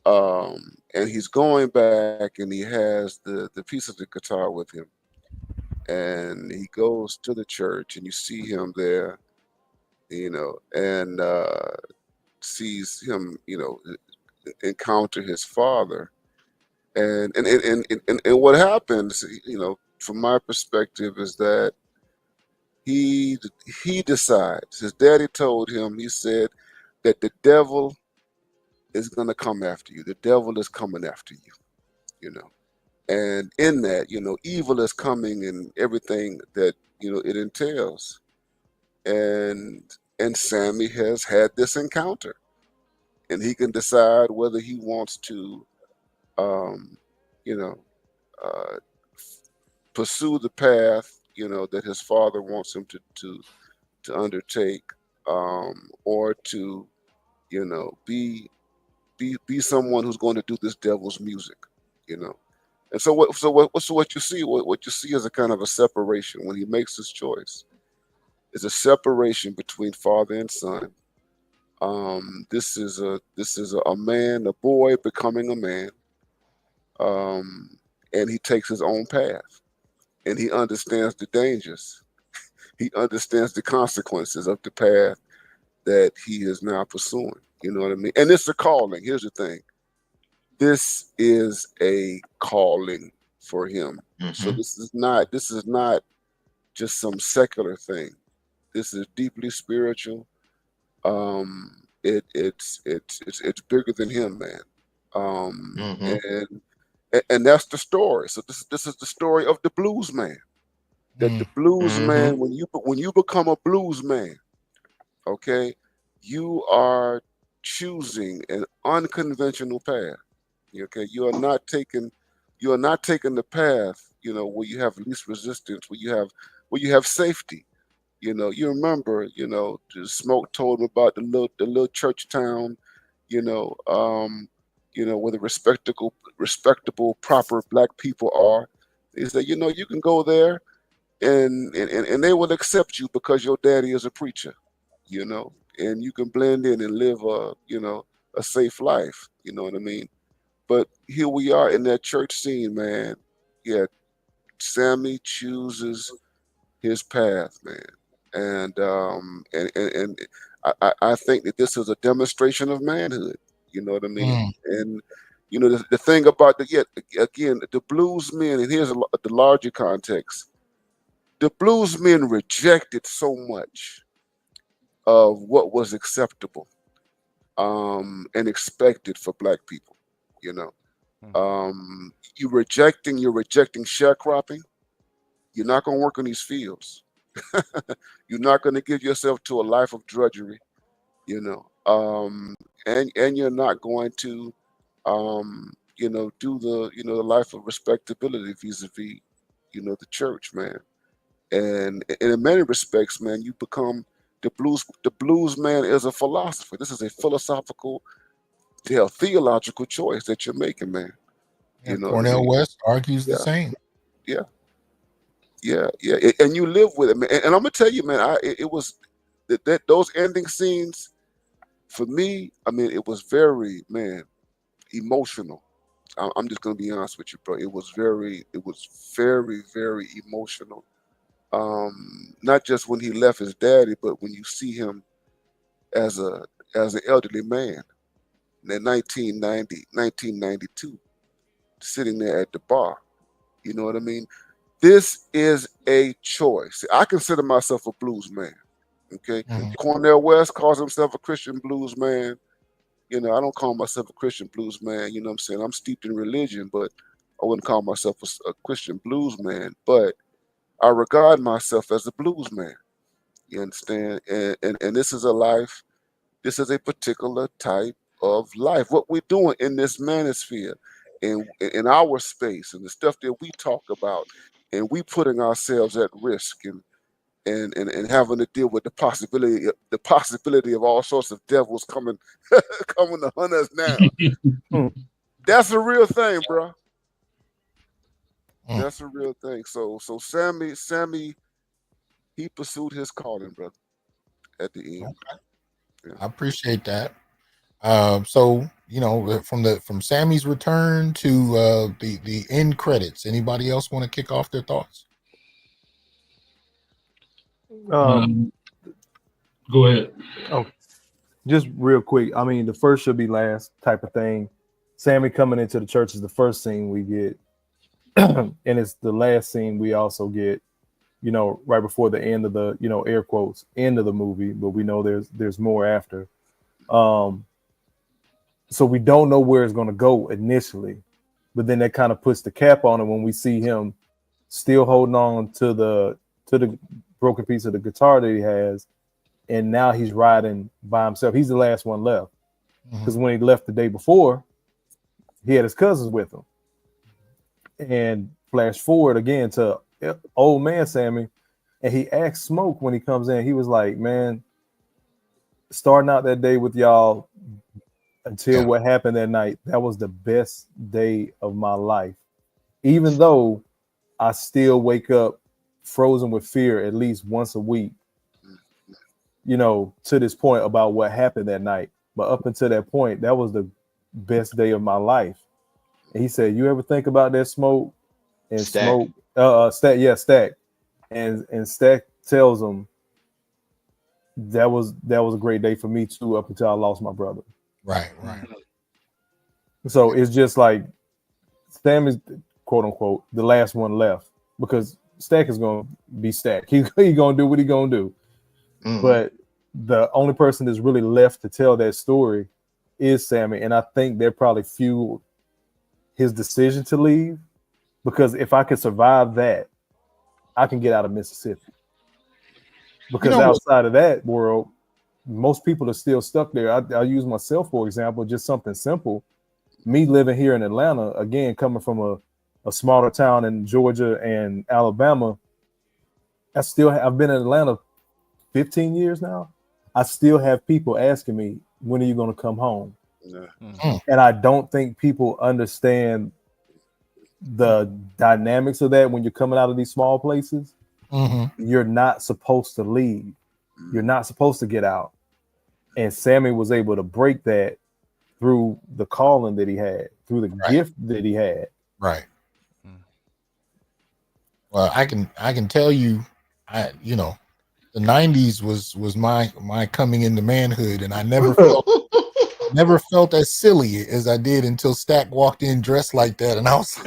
and he's going back, and he has the piece of the guitar with him, and he goes to the church, and you see him there, you know, and sees him, you know, encounter his father. And what happens, you know, from my perspective, is that he decides. His daddy told him. He said that the devil is going to come after you. The devil is coming after you. You know, and in that, you know, evil is coming, and everything that, you know, it entails. And Sammy has had this encounter, and he can decide whether he wants to, you know, pursue the path, you know, that his father wants him to undertake, or to, you know, be someone who's going to do this devil's music, you know. And so what you see is a kind of a separation when he makes his choice. It's a separation between father and son. This is a man, a boy becoming a man, and he takes his own path, and he understands the dangers. He understands the consequences of the path that he is now pursuing. You know what I mean? And it's a calling. Here's the thing. This is a calling for him. So this is not just some secular thing. This is deeply spiritual. It's bigger than him, man. And that's the story. So this is the story of the blues man. That the blues man, when you become a blues man, okay, you are choosing an unconventional path. Okay, you are not taking the path, you know, where you have least resistance, where you have safety. You know, you remember, you know, the Smoke told him about the little church town, you know, where the respectable, proper Black people are. He said, you know, you can go there, and they will accept you because your daddy is a preacher, you know, and you can blend in and live a safe life. You know what I mean? But here we are in that church scene, man. Yeah, Sammy chooses his path, man, and I think that this is a demonstration of manhood. You know what I mean? And you know the thing about the blues men, and here's the larger context. The blues men rejected so much of what was acceptable and expected for Black people. You know, you're rejecting sharecropping. You're not going to work in these fields. You're not going to give yourself to a life of drudgery. You know, and you're not going to, you know, do the life of respectability vis-a-vis, you know, the church, man. And in many respects, man, you become the blues man is a philosopher. This is a philosophical, theological choice that you're making, man. Yeah, You know what I Cornel mean? West argues the Yeah. same. Yeah. Yeah, and you live with it, man. And I'm gonna tell you, man, it was that those ending scenes for me. I mean, it was very, man, emotional. I'm just gonna be honest with you, bro. It was very, very emotional. Not just when he left his daddy, but when you see him as an elderly man in 1992, sitting there at the bar. You know what I mean? This is a choice. I consider myself a blues man. Okay, Cornel West calls himself a Christian blues man. You know, I don't call myself a Christian blues man. You know what I'm saying? I'm steeped in religion, but I wouldn't call myself a Christian blues man. But I regard myself as a blues man. You understand? And this is a life. This is a particular type of life. What we're doing in this manosphere, in our space, and the stuff that we talk about, and we putting ourselves at risk, and having to deal with the possibility of all sorts of devils coming coming to hunt us now. That's a real thing, bro. That's a real thing. So Sammy, he pursued his calling, brother. At the end, okay. Yeah. I appreciate that. So you know, from Sammy's return to the end credits. Anybody else want to kick off their thoughts? Go ahead. Oh, just real quick. I mean, the first should be last type of thing. Sammy coming into the church is the first scene we get, and it's the last scene we also get. You know, right before the end of the, you know, air quotes, end of the movie, but we know there's more after. So we don't know where it's going to go initially, but then that kind of puts the cap on it when we see him still holding on to the broken piece of the guitar that he has, and now he's riding by himself. He's the last one left, because when he left the day before, he had his cousins with him. And flash forward again to old man Sammy, and he asked Smoke when he comes in, he was like, man, starting out that day with y'all until what happened that night, that was the best day of my life. Even though I still wake up frozen with fear at least once a week, you know, to this point about what happened that night. But up until that point, that was the best day of my life. And he said, you ever think about that, Smoke? And Stack. Stack. And Stack tells him that was a great day for me too, up until I lost my brother. Right. So it's just like Sam is, quote unquote, the last one left, because Stack is gonna be Stack. He gonna do what he gonna do. But the only person that's really left to tell that story is Sammy, and I think that probably fueled his decision to leave. Because if I could survive that, I can get out of Mississippi. Because outside of that world, most people are still stuck there. I'll use myself, for example, just something simple. Me living here in Atlanta, again, coming from a smaller town in Georgia and Alabama, I've been in Atlanta 15 years now. I still have people asking me, when are you going to come home? And I don't think people understand the dynamics of that when you're coming out of these small places. You're not supposed to leave. You're not supposed to get out. And Sammy was able to break that through the calling that he had, through the gift that he had. Right. Well, I can tell you, the 90s was my coming into manhood, and I never felt as silly as I did until Stack walked in dressed like that, and I was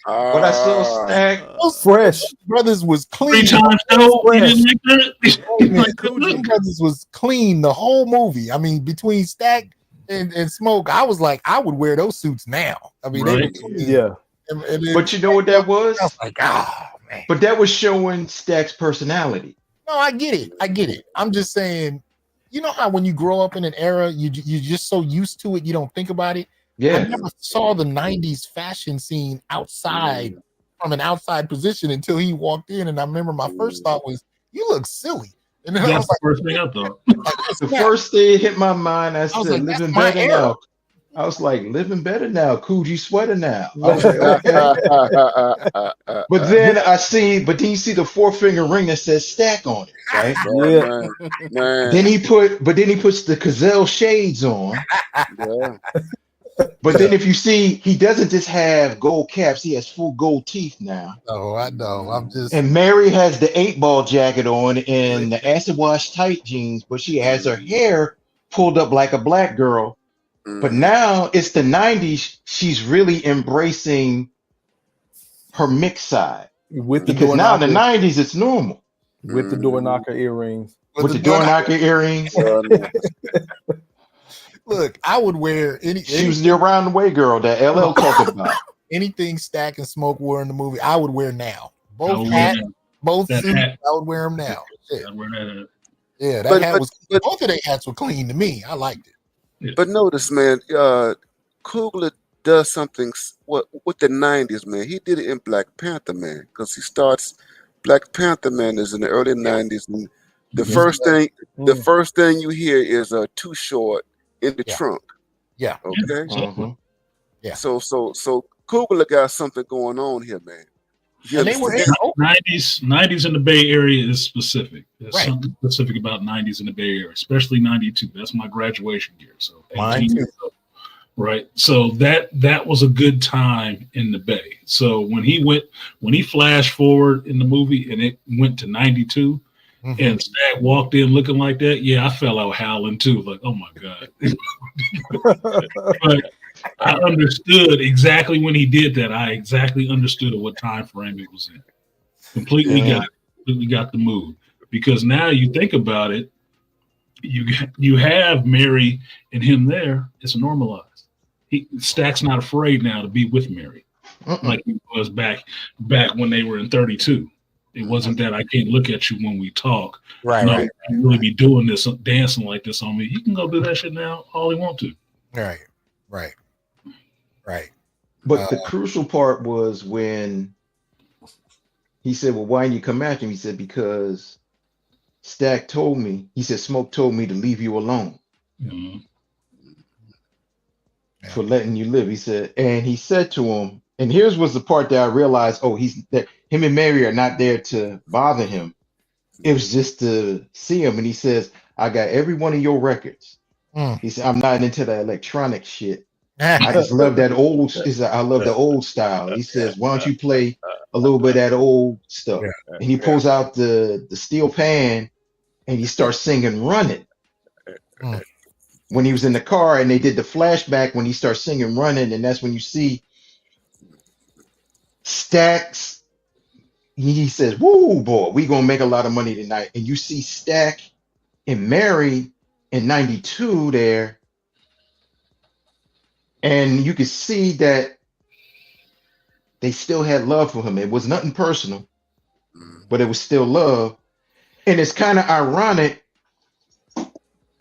but I saw Stack fresh. Brothers was clean. 3 times no, he didn't like that. Brothers was clean the whole movie. I mean, between Stack and Smoke, I was like, I would wear those suits now. I mean, right. But you know what that was? I was like, oh man. But that was showing Stack's personality. No, I get it. I'm just saying, you know how when you grow up in an era, you're just so used to it, you don't think about it. Yeah. I never saw the 90s fashion scene outside from an outside position until he walked in. And I remember my first thought was, you look silly. And then that's the first thing I thought. The first thing hit my mind, I said, like, living better now. I was like, living better now, Coogee sweater now. I was like, okay. But then but then you see the 4-finger ring that says stack on it, right? Yeah. Man. Then he puts the Cazelle shades on. Yeah. But then if you see, he doesn't just have gold caps, he has full gold teeth now. Oh, I know. I'm just. And Mary has the 8-ball jacket on and the acid wash tight jeans, but she has her hair pulled up like a black girl. But now it's the 90s. She's really embracing her mixed side. Because now in the 90s, it's normal. With the door knocker earrings. With the door knocker earrings. Look, I would wear She was the around the way girl that LL talked about. Anything Stack and Smoke wore in the movie, I would wear now. Both hats, both suits, I would wear them now. I'd wear that. Yeah, that hat was both of their hats were clean to me. I liked it. Yeah. But notice, man, Coogler does something with the 90s, man. He did it in Black Panther, man, because he starts Black Panther, man, is in the early 90s. And the first thing you hear is Too Short in the trunk. Yeah. Okay. Yeah. So Coogler got something going on here, man. And they were 90s in the Bay Area is specific. There's Right. something specific about 90s in the Bay Area, especially 92. That's my graduation year. So mine too. Right. So that was a good time in the Bay. So when he flashed forward in the movie and it went to 92 and Stack walked in looking like that, yeah, I fell out howling too. Like, oh my God. But I understood exactly when he did that. I exactly understood what time frame it was in. Completely got the move. Because now you think about it, you have Mary and him there. It's normalized. Stack's not afraid now to be with Mary like he was back when they were in 32. It wasn't that I can't look at you when we talk. Right. No, Right. you really be doing this, dancing like this on me. He can go do that shit now all he want to. Right. But the crucial part was when he said, well, why didn't you come after him? He said, because Stack told me, he said, Smoke told me to leave you alone for letting you live. He said, and he said to him, and here's was the part that I realized, him and Mary are not there to bother him. It was just to see him. And he says, I got every one of your records. He said, I'm not into the electronic shit. I just love that old. I love the old style. He says, why don't you play a little bit of that old stuff? And he pulls out the steel pan and he starts singing Running. When he was in the car and they did the flashback when he starts singing Running, and that's when you see Stack's. He says, woo, boy, we gonna make a lot of money tonight. And you see Stack and Mary in 92 there. And you could see that they still had love for him. It was nothing personal, but it was still love. And it's kind of ironic.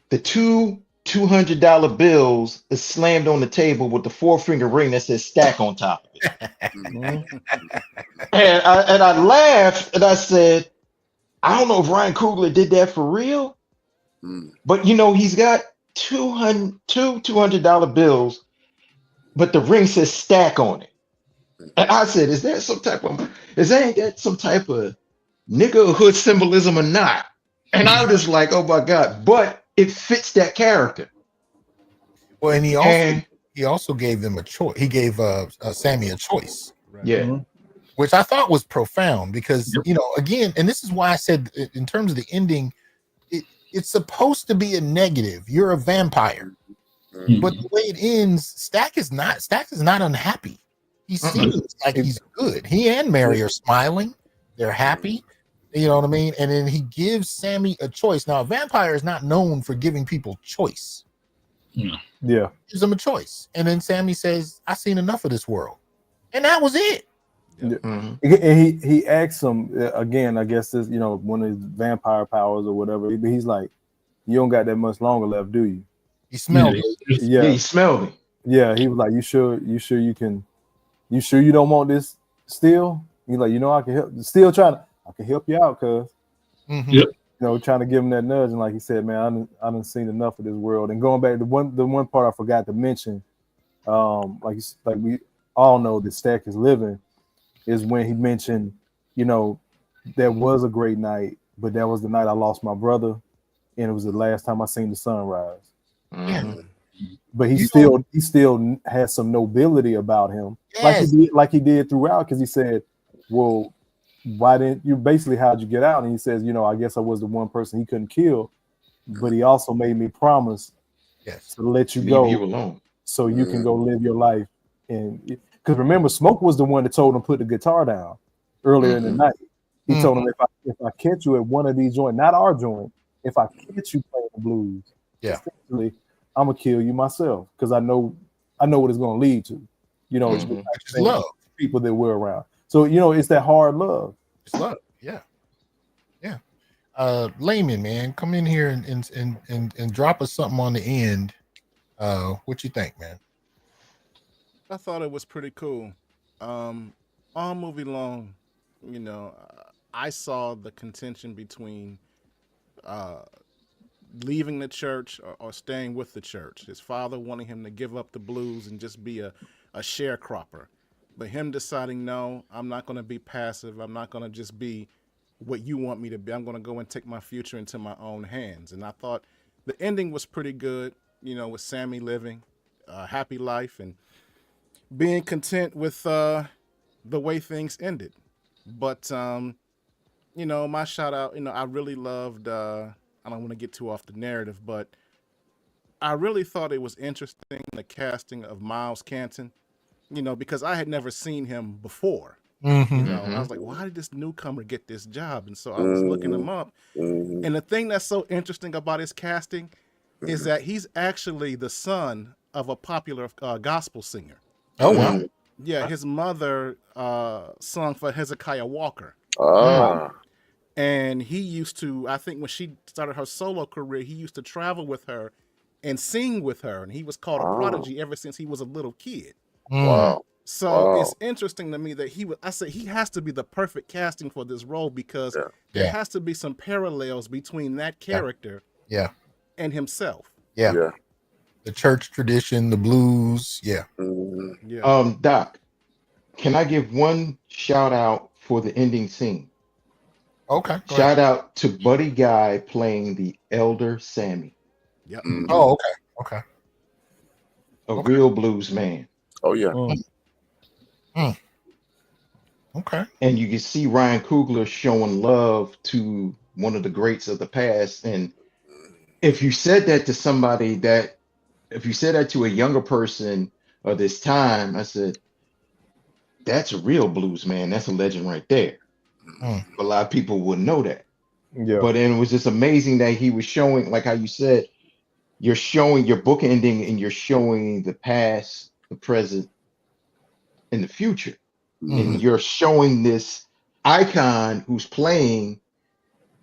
The two $200 bills is slammed on the table with the 4-finger ring that says Stack on top of it. And I laughed and I said, I don't know if Ryan Coogler did that for real, but he's got two $200 bills, but the ring says Stack on it. And I said, is that some type of niggerhood symbolism or not? And I was just like, oh my God, but it fits that character. Well, and he also gave them a choice. He gave Sammy a choice. Yeah. Which I thought was profound because, again, and this is why I said in terms of the ending, it's supposed to be a negative. You're a vampire. But the way it ends, Stack is not unhappy. He seems like he's good. He and Mary are smiling. They're happy. You know what I mean? And then he gives Sammy a choice. Now, a vampire is not known for giving people choice. Yeah. Gives them a choice. And then Sammy says, I've seen enough of this world. And that was it. Yeah. And he asks him again, I guess this, one of his vampire powers or whatever. He's like, you don't got that much longer left, do you? He smelled it. Yeah, he smelled it. Yeah, he was like, you sure you don't want this still? He's like, I can help. Still I can help you out, cuz. Yep. Trying to give him that nudge, and like he said, man, I done seen enough of this world. And going back to the one part I forgot to mention like we all know that Stack is living, is when he mentioned, there was a great night, but that was the night I lost my brother, and it was the last time I seen the sunrise. Mhm. But he still has some nobility about him, like he did throughout, because he said, well, why didn't you, basically, how'd you get out? And he says, I guess I was the one person he couldn't kill, but he also made me promise to let you go, you alone, so you can go live your life. And because remember, Smoke was the one that told him put the guitar down earlier in the night. He told him, if I catch you at one of these joints, not our joint, if I catch you playing the blues, essentially, I'm gonna kill you myself, because I know what it's gonna lead to. It's love people that we're around. So it's that hard love. It's love. Yeah. Layman, man, come in here and drop us something on the end. What you think, man? I thought it was pretty cool. All movie long, I saw the contention between leaving the church or staying with the church. His father wanting him to give up the blues and just be a sharecropper. But him deciding, no, I'm not going to be passive. I'm not going to just be what you want me to be. I'm going to go and take my future into my own hands. And I thought the ending was pretty good, with Sammy living a happy life and being content with the way things ended. But, my shout out, I really loved, I don't want to get too off the narrative, but I really thought it was interesting, the casting of Miles Canton, because I had never seen him before. I was like, why did this newcomer get this job? And so I was looking him up. And the thing that's so interesting about his casting is that he's actually the son of a popular gospel singer. Oh, wow. Yeah, his mother sung for Hezekiah Walker. And he used to, I think when she started her solo career, he used to travel with her and sing with her. And he was called a prodigy ever since he was a little kid. Wow. So it's interesting to me that I say he has to be the perfect casting for this role, because there has to be some parallels between that character and himself. The church tradition, the blues. Doc, can I give one shout out for the ending scene? Okay. Shout out to Buddy Guy playing the elder Sammy. Yep. Oh, okay. A real blues man. Oh yeah. Okay. And you can see Ryan Coogler showing love to one of the greats of the past. And if you said that to somebody if you said that to a younger person of this time, I said, that's a real blues man. That's a legend right there. A lot of people wouldn't know that. Yeah. But then it was just amazing that he was showing, like how you said, you're showing your book ending and you're showing the past, the present, and the future. And you're showing this icon who's playing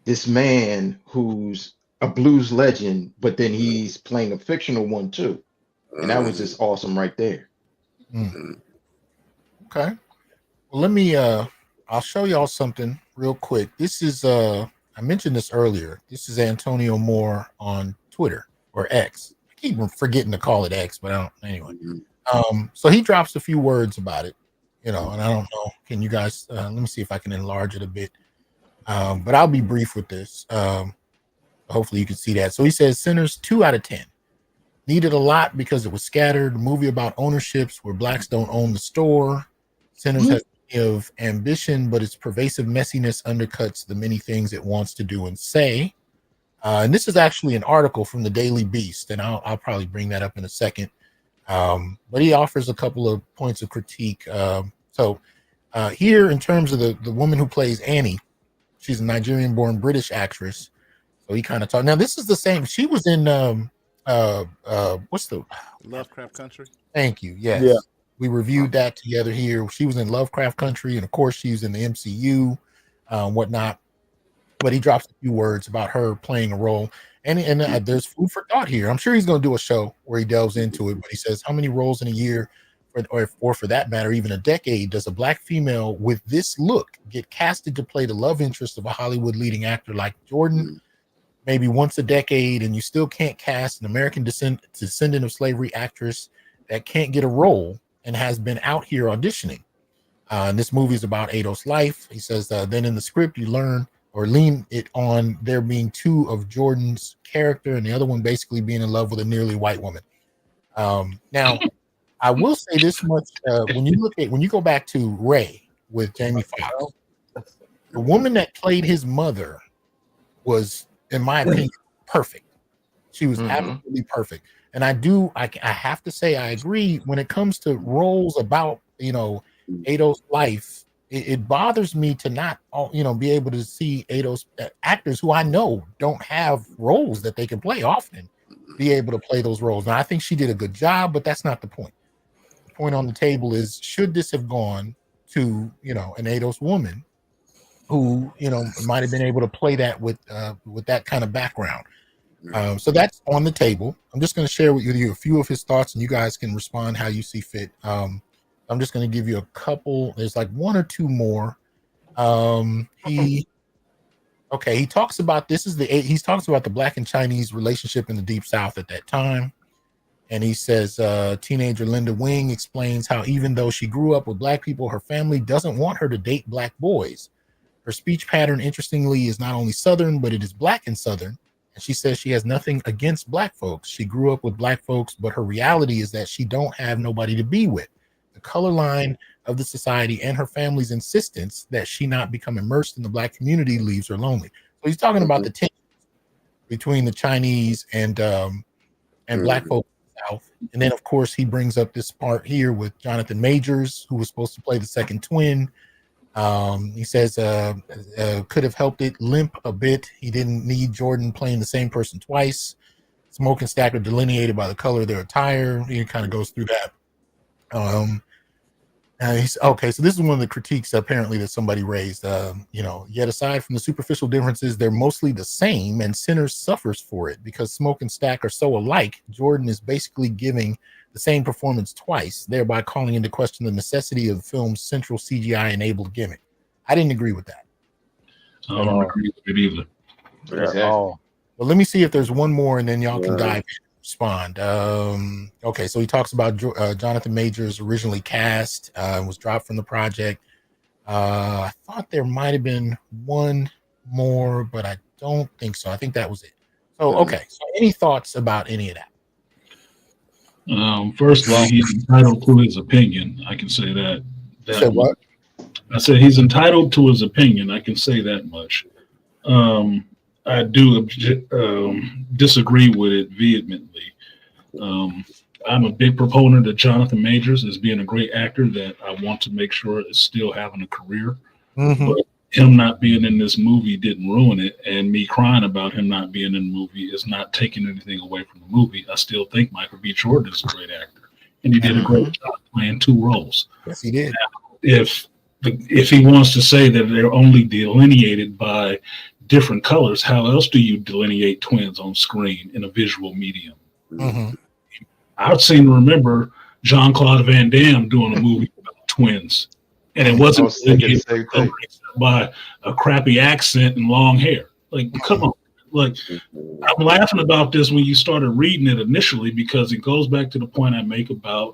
this man who's a blues legend, but then he's playing a fictional one too. And that was just awesome right there. Okay. Well, let me I'll show y'all something real quick. This is I mentioned this earlier. This is Antonio Moore on Twitter, or X. I keep forgetting to call it X, but I don't anyway. So he drops a few words about it, and I don't know. Can you guys let me see if I can enlarge it a bit. But I'll be brief with this. Hopefully you can see that. So he says Sinners 2 out of 10. Needed a lot because it was scattered. A movie about ownerships where blacks don't own the store. Sinners has plenty of ambition, but its pervasive messiness undercuts the many things it wants to do and say. And this is actually an article from the Daily Beast, and I'll probably bring that up in a second. But he offers a couple of points of critique. So here, in terms of the woman who plays Annie, she's a Nigerian-born British actress. So he kind of talked. Now this is the same. She was in what's the Lovecraft Country? Thank you. Yes. Yeah. We reviewed that together here. She was in Lovecraft Country, and of course she was in the MCU, whatnot. But he drops a few words about her playing a role, and there's food for thought here. I'm sure he's going to do a show where he delves into it. But he says, how many roles in a year, or for that matter, even a decade, does a black female with this look get casted to play the love interest of a Hollywood leading actor like Jordan? Maybe once a decade, and you still can't cast an American descendant of slavery actress that can't get a role and has been out here auditioning. And this movie is about Ado's life. He says, then in the script, you learn or lean it on there being two of Jordan's character and the other one basically being in love with a nearly white woman. Now, I will say this much: when you go back to Ray with Jamie Foxx, the woman that played his mother was, in my opinion, perfect. She was absolutely perfect. And I have to say I agree when it comes to roles about Ado's life. It bothers me to not be able to see Ado's actors who I know don't have roles that they can play often be able to play those roles. Now I think she did a good job, but that's not the point. The point on the table is, should this have gone to an Ado's woman who might have been able to play that with that kind of background. So that's on the table. I'm just going to share with you a few of his thoughts, and you guys can respond how you see fit. I'm just going to give you a couple. There's like one or two more. He talks about he talks about the Black and Chinese relationship in the Deep South at that time. And he says, teenager Linda Wing explains how even though she grew up with Black people, her family doesn't want her to date Black boys. Her speech pattern, interestingly, is not only Southern, but it is Black and Southern. And she says she has nothing against Black folks. She grew up with Black folks, but her reality is that she don't have nobody to be with. The color line of the society and her family's insistence that she not become immersed in the Black community leaves her lonely. So he's talking about the tension between the Chinese and Black folks in the South. And then, of course, he brings up this part here with Jonathan Majors, who was supposed to play the second twin. He says could have helped it limp a bit. He didn't need Jordan playing the same person twice. Smoke and Stack are delineated by the color of their attire. He kind of goes through that. So this is one of the critiques apparently that somebody raised. Yet aside from the superficial differences, they're mostly the same, and Sinners suffers for it because Smoke and Stack are so alike. Jordan is basically giving the same performance twice, thereby calling into question the necessity of the film's central CGI-enabled gimmick. I didn't agree with that. I don't agree with it either. Exactly. Well, let me see if there's one more, and then y'all can dive in and respond. So he talks about Jonathan Majors originally cast, was dropped from the project. I thought there might have been one more, but I don't think so. I think that was it. So, so any thoughts about any of that? First of all, he's entitled to his opinion. I can say that. You said what? I said he's entitled to his opinion. I can say that much. I do disagree with it vehemently. I'm a big proponent of Jonathan Majors as being a great actor that I want to make sure is still having a career. But him not being in this movie didn't ruin it, and me crying about him not being in the movie is not taking anything away from the movie. I still think Michael B. Jordan is a great actor, and he did a great job playing two roles. Yes, he did. Now, if he wants to say that they're only delineated by different colors, how else do you delineate twins on screen in a visual medium? I seem to remember Jean-Claude Van Damme doing a movie about twins, and it wasn't delineated by a crappy accent and long hair. Like, come on. Like, I'm laughing about this when you started reading it initially because it goes back to the point I make about,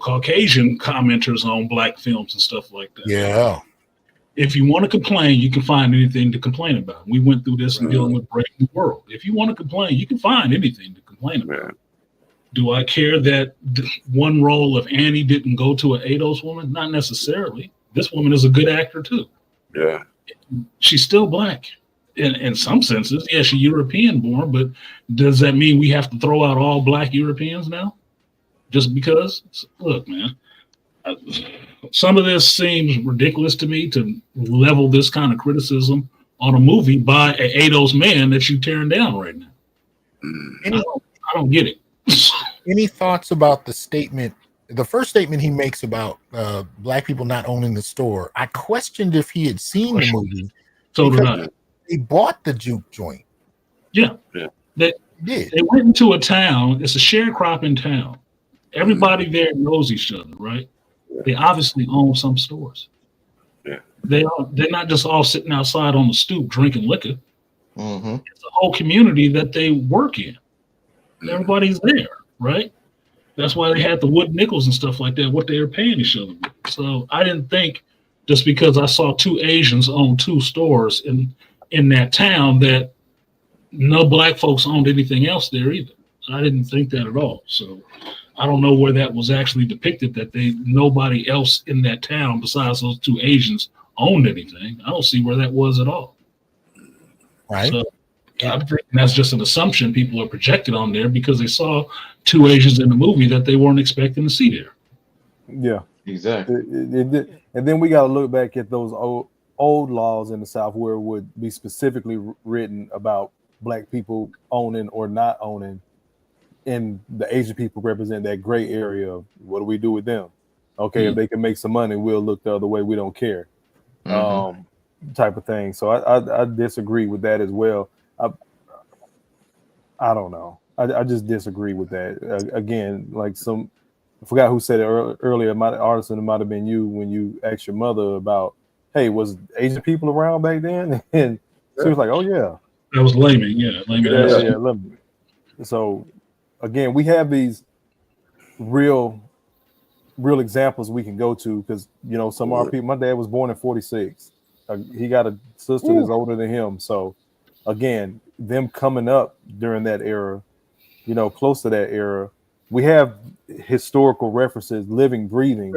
Caucasian commenters on Black films and stuff like that. Yeah. If you want to complain, you can find anything to complain about. We went through this in dealing with Brave New World. If you want to complain, you can find anything to complain about. Do I care that one role of Annie didn't go to an Ados woman? Not necessarily. This woman is a good actor too. Yeah. She's still Black in some senses. Yeah, she's European born, but does that mean we have to throw out all Black Europeans now? Just because? Look, man, some of this seems ridiculous to me to level this kind of criticism on a movie by an Ados man that you're tearing down right now. I don't get it. Any thoughts about the statement? The first statement he makes about Black people not owning the store. I questioned if he had seen the movie. So did I. He bought the juke joint. Yeah. They went into a town. It's a sharecropping town. Everybody there knows each other, right? They obviously own some stores. Yeah. They're not just all sitting outside on the stoop drinking liquor. It's a whole community that they work in. Everybody's there, right? That's why they had the wood nickels and stuff like that, what they were paying each other with. So I didn't think just because I saw two Asians own two stores in that town that no black folks owned anything else there either. I didn't think that at all. So I don't know where that was actually depicted, that nobody else in that town besides those two Asians owned anything. I don't see where that was at all. Right. So I think that's just an assumption people are projected on there because they saw two Asians in the movie that they weren't expecting to see there. Yeah, Exactly. and then we got to look back at those old laws in the South where it would be specifically written about black people owning or not owning, and the Asian people represent that gray area of what do we do with them? Okay, if they can make some money, we'll look the other way. We don't care, type of thing. So I disagree with that as well. I don't know. I just disagree with that. Again, like I forgot who said it earlier. Artisan, it might have been you when you asked your mother about, hey, was Asian people around back then? And she was like, oh yeah. That was Layman, yeah. Layman. So again, we have these real examples we can go to because some of our people. My dad was born in 46. He got a sister that's older than him. So again, them coming up during that era, close to that era, we have historical references, living, breathing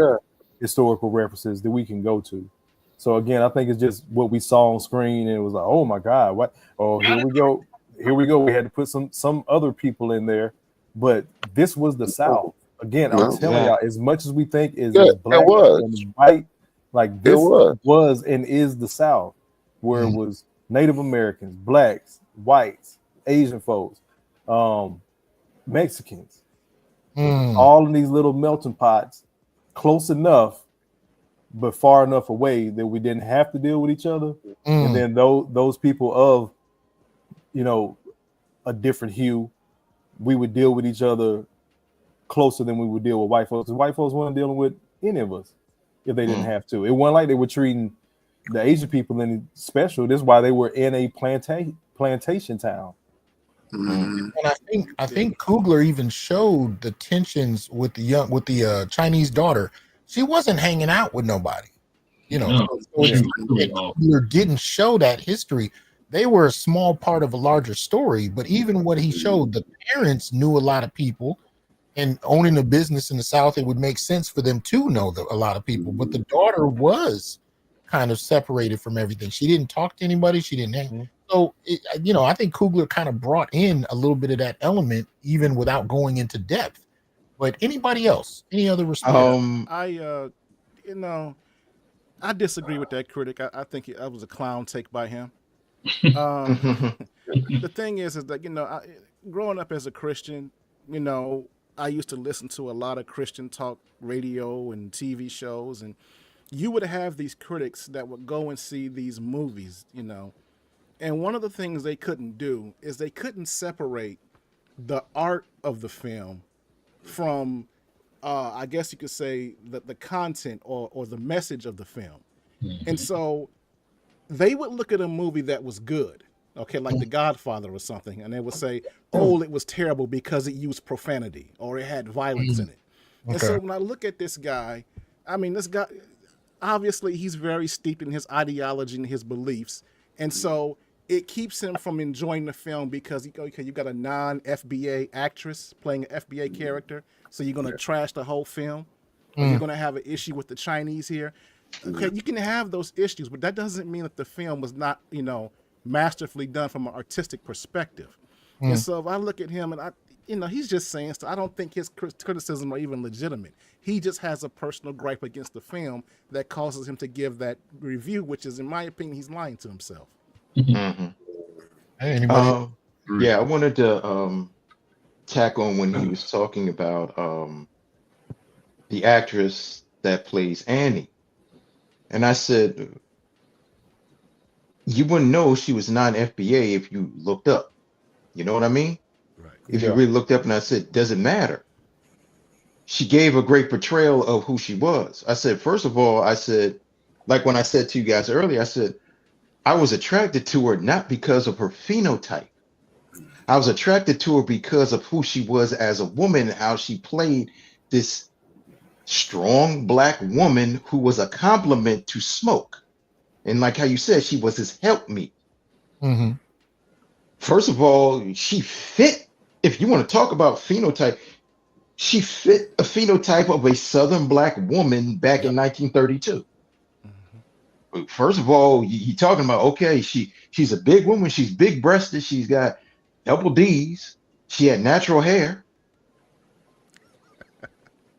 historical references that we can go to. So again, I think it's just what we saw on screen, and it was like, oh my God, what? Oh, here we go. We had to put some other people in there, but this was the South. Again, I'm telling y'all, as much as we think is black and white, like this was and is the South, where it was Native Americans, blacks, whites, Asian folks, Mexicans, all in these little melting pots, close enough, but far enough away that we didn't have to deal with each other. And then those people of, a different hue, we would deal with each other closer than we would deal with white folks. Because white folks weren't dealing with any of us if they didn't have to. It wasn't like they were treating the Asian people any special. This is why they were in a plantation town. And I think Coogler even showed the tensions with the Chinese daughter. She wasn't hanging out with nobody, Coogler didn't show that history. They were a small part of a larger story, but even what he showed, the parents knew a lot of people, and owning a business in the South, it would make sense for them to know a lot of people. But the daughter was kind of separated from everything. She didn't talk to anybody. She didn't hang. So, I think Coogler kind of brought in a little bit of that element, even without going into depth. But anybody else, any other response? I disagree with that critic. I think that was a clown take by him. The thing is that, growing up as a Christian, I used to listen to a lot of Christian talk radio and TV shows, and you would have these critics that would go and see these movies, and one of the things they couldn't do is they couldn't separate the art of the film from, I guess you could say, the content or the message of the film. And so they would look at a movie that was good, okay, like The Godfather or something, and they would say, oh, it was terrible because it used profanity or it had violence in it. Okay. And so when I look at this guy, this guy, obviously he's very steeped in his ideology and his beliefs. And so it keeps him from enjoying the film because you got a non-FBA actress playing an FBA character, so you're going to trash the whole film. Or you're going to have an issue with the Chinese here. Okay, you can have those issues, but that doesn't mean that the film was not, masterfully done from an artistic perspective. And so if I look at him and he's just saying stuff, I don't think his criticism are even legitimate. He just has a personal gripe against the film that causes him to give that review, which is, in my opinion, he's lying to himself. Hey, anybody? Yeah, I wanted to tack on when he was talking about the actress that plays Annie. And I said, you wouldn't know she was non-FBA if you looked up. You know what I mean? Right. If you really looked up, and I said, doesn't matter. She gave a great portrayal of who she was. I said, first of all, like when I said to you guys earlier, I said, I was attracted to her not because of her phenotype. I was attracted to her because of who she was as a woman, and how she played this strong black woman who was a complement to Smoke. And like how you said, she was his helpmeet. Mm-hmm. First of all, she fit, if you want to talk about phenotype, she fit a phenotype of a Southern black woman back Yep. in 1932. Mhm. First of all, you talking about, okay, she's a big woman, she's big breasted, she's got double D's, she had natural hair.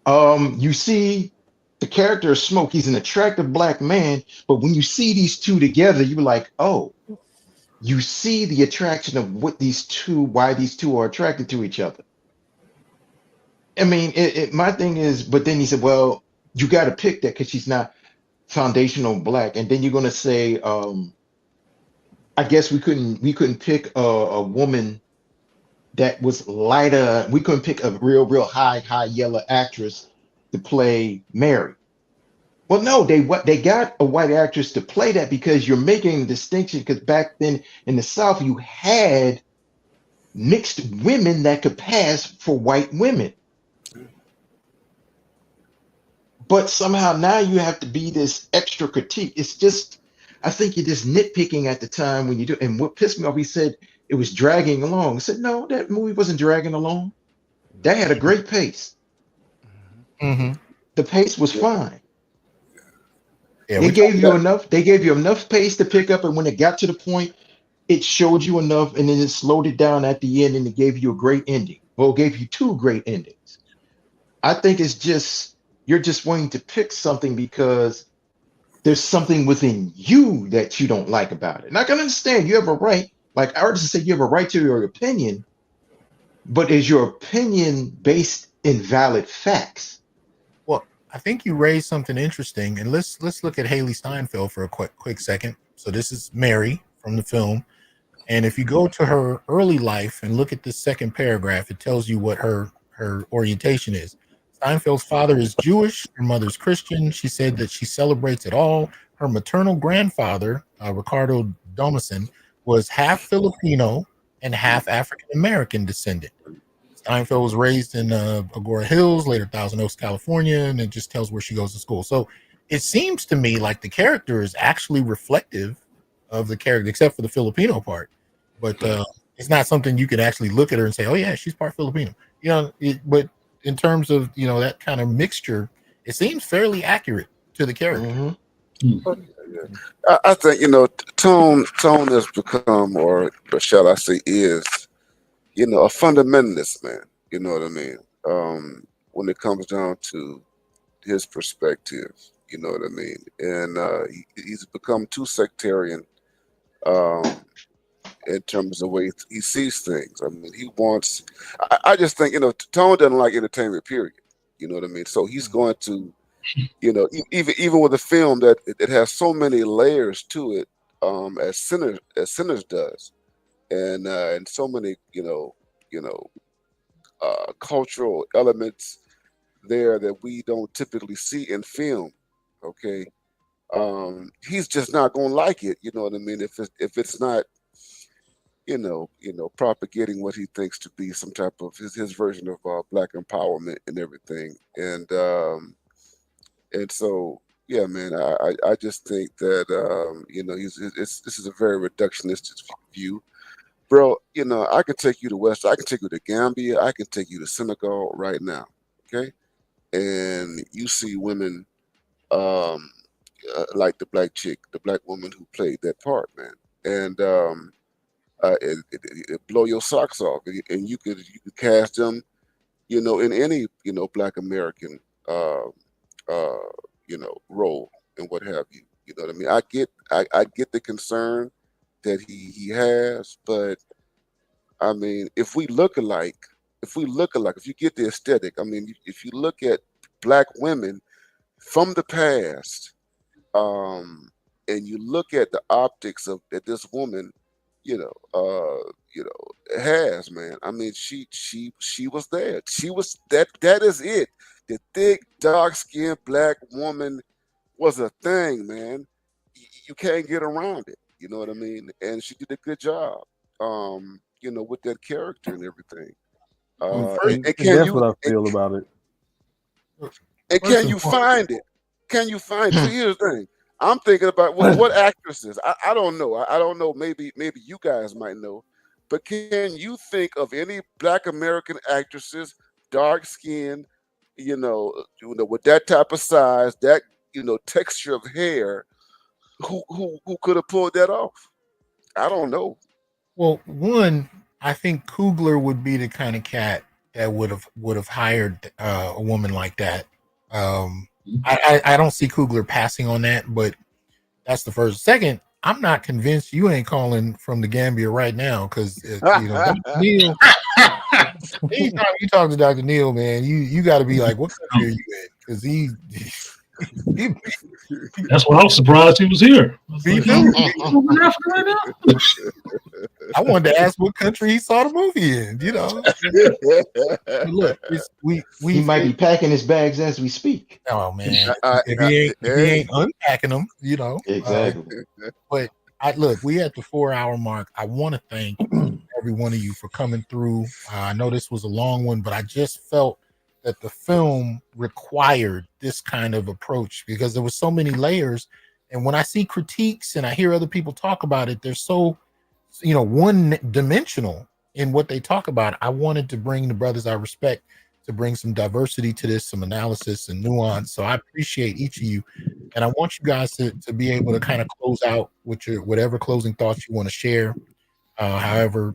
You see the character of Smoke, he's an attractive black man, but when you see these two together, you're like, oh, you see the attraction of what these two, why these two are attracted to each other. I mean, my thing is, but then he said, well, you got to pick that because she's not foundational black, and then you're gonna say, I guess we couldn't pick a woman that was lighter. We couldn't pick a real high yellow actress to play Mary. Well, no, they got a white actress to play that because you're making a distinction. Because back then in the South, you had mixed women that could pass for white women. But somehow now you have to be this extra critique. It's just, I think you're just nitpicking at the time when you do. And what pissed me off, he said it was dragging along. I said, no, that movie wasn't dragging along. That had a great pace. Mm-hmm. The pace was fine. Yeah, They we gave talked you about. enough. They gave you enough pace to pick up, and when it got to the point, it showed you enough, and then it slowed it down at the end, and it gave you a great ending. Well, it gave you two great endings. I think it's just you're just wanting to pick something because there's something within you that you don't like about it. And I can understand you have a right, like Artisan said, you have a right to your opinion, but is your opinion based in valid facts? Well, I think you raised something interesting, and let's look at Haley Steinfeld for a quick second. So this is Mary from the film, and if you go to her early life and look at the second paragraph, it tells you what her orientation is. Steinfeld's father is Jewish, her mother's Christian. She said that she celebrates it all. Her maternal grandfather, Ricardo Domison, was half Filipino and half African American descendant. Steinfeld was raised in Agora Hills, later Thousand Oaks, California, and it just tells where she goes to school. So it seems to me like the character is actually reflective of the character, except for the Filipino part. But it's not something you can actually look at her and say, "Oh yeah, she's part Filipino." But in terms of that kind of mixture, it seems fairly accurate to the character. Mm-hmm. I think tone has become, or shall I say, is a fundamentalist man. You know what I mean? When it comes down to his perspective, you know what I mean, and he's become too sectarian in terms of the way he sees things. I mean, he wants. I just think Tone doesn't like entertainment. Period. You know what I mean? So he's going to, even with a film that it has so many layers to it, as Sinners does, and so many cultural elements there that we don't typically see in film. Okay, he's just not gonna like it. You know what I mean? If it's not propagating what he thinks to be some type of his version of black empowerment and everything, and so yeah, man, I just think that this is a very reductionist view, bro. I can take you to West, I can take you to Gambia, I can take you to Senegal right now, okay, and you see women like the black chick, the black woman who played that part, man, and it blow your socks off, and you could cast them, in any black American uh, uh, role and what have you. You know what I mean? I get the concern that he has, but I mean, if we look alike, if you get the aesthetic, I mean, if you look at black women from the past, and you look at the optics of that this woman, you know, has, man. I mean, she was there. She was that is it. The thick, dark skinned black woman was a thing, man. You can't get around it. You know what I mean? And she did a good job. with that character and everything. First, That's what I feel about it. And can you find it? Can you find it? So here's the thing. I'm thinking about what actresses. I don't know. I don't know. Maybe you guys might know. But can you think of any Black American actresses, dark skin, with that type of size, that texture of hair, who could have pulled that off? I don't know. Well, one, I think Coogler would be the kind of cat that would have hired a woman like that. I don't see Coogler passing on that, but that's the first. Second, I'm not convinced you ain't calling from the Gambia right now because Neal. Anytime you talk to Dr. Neal, man, you got to be like, what country are you in? Because he That's why I was surprised he was here. I wanted to ask what country he saw the movie in. But look, he might be packing his bags as we speak. Oh man, if he ain't unpacking them, Exactly. But we at the 4-hour mark. I want to thank every one of you for coming through. I know this was a long one, but I just felt that the film required this kind of approach because there were so many layers. And when I see critiques and I hear other people talk about it, they're so, one-dimensional in what they talk about. I wanted to bring the brothers I respect to bring some diversity to this, some analysis and nuance. So I appreciate each of you. And I want you guys to be able to kind of close out with your whatever closing thoughts you want to share. However,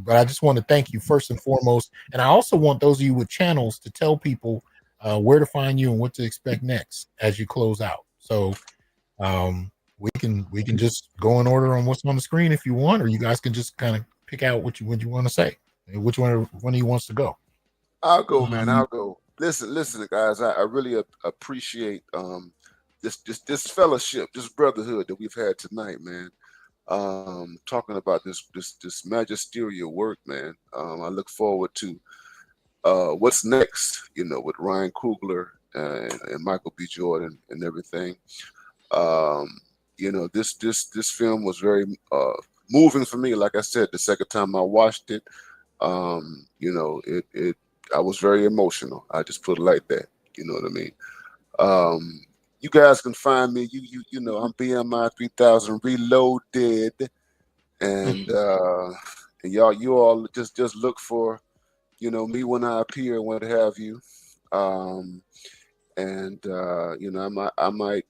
but I just want to thank you first and foremost. And I also want those of you with channels to tell people where to find you and what to expect next as you close out. So we can just go in order on what's on the screen if you want, or you guys can just kind of pick out what you want to say. Which one of you wants to go? I'll go, man. I'll go. Listen, guys. I really appreciate this fellowship, this brotherhood that we've had tonight, man. Talking about this magisterial work, man. I look forward to what's next, with Ryan Coogler and Michael B. Jordan and everything. This film was very moving for me. Like I said, the second time I watched it, I was very emotional. I just put it like that. You know what I mean? You guys can find me. I'm BMI 3000 Reloaded, and you all just look for, me when I appear and what have you. I might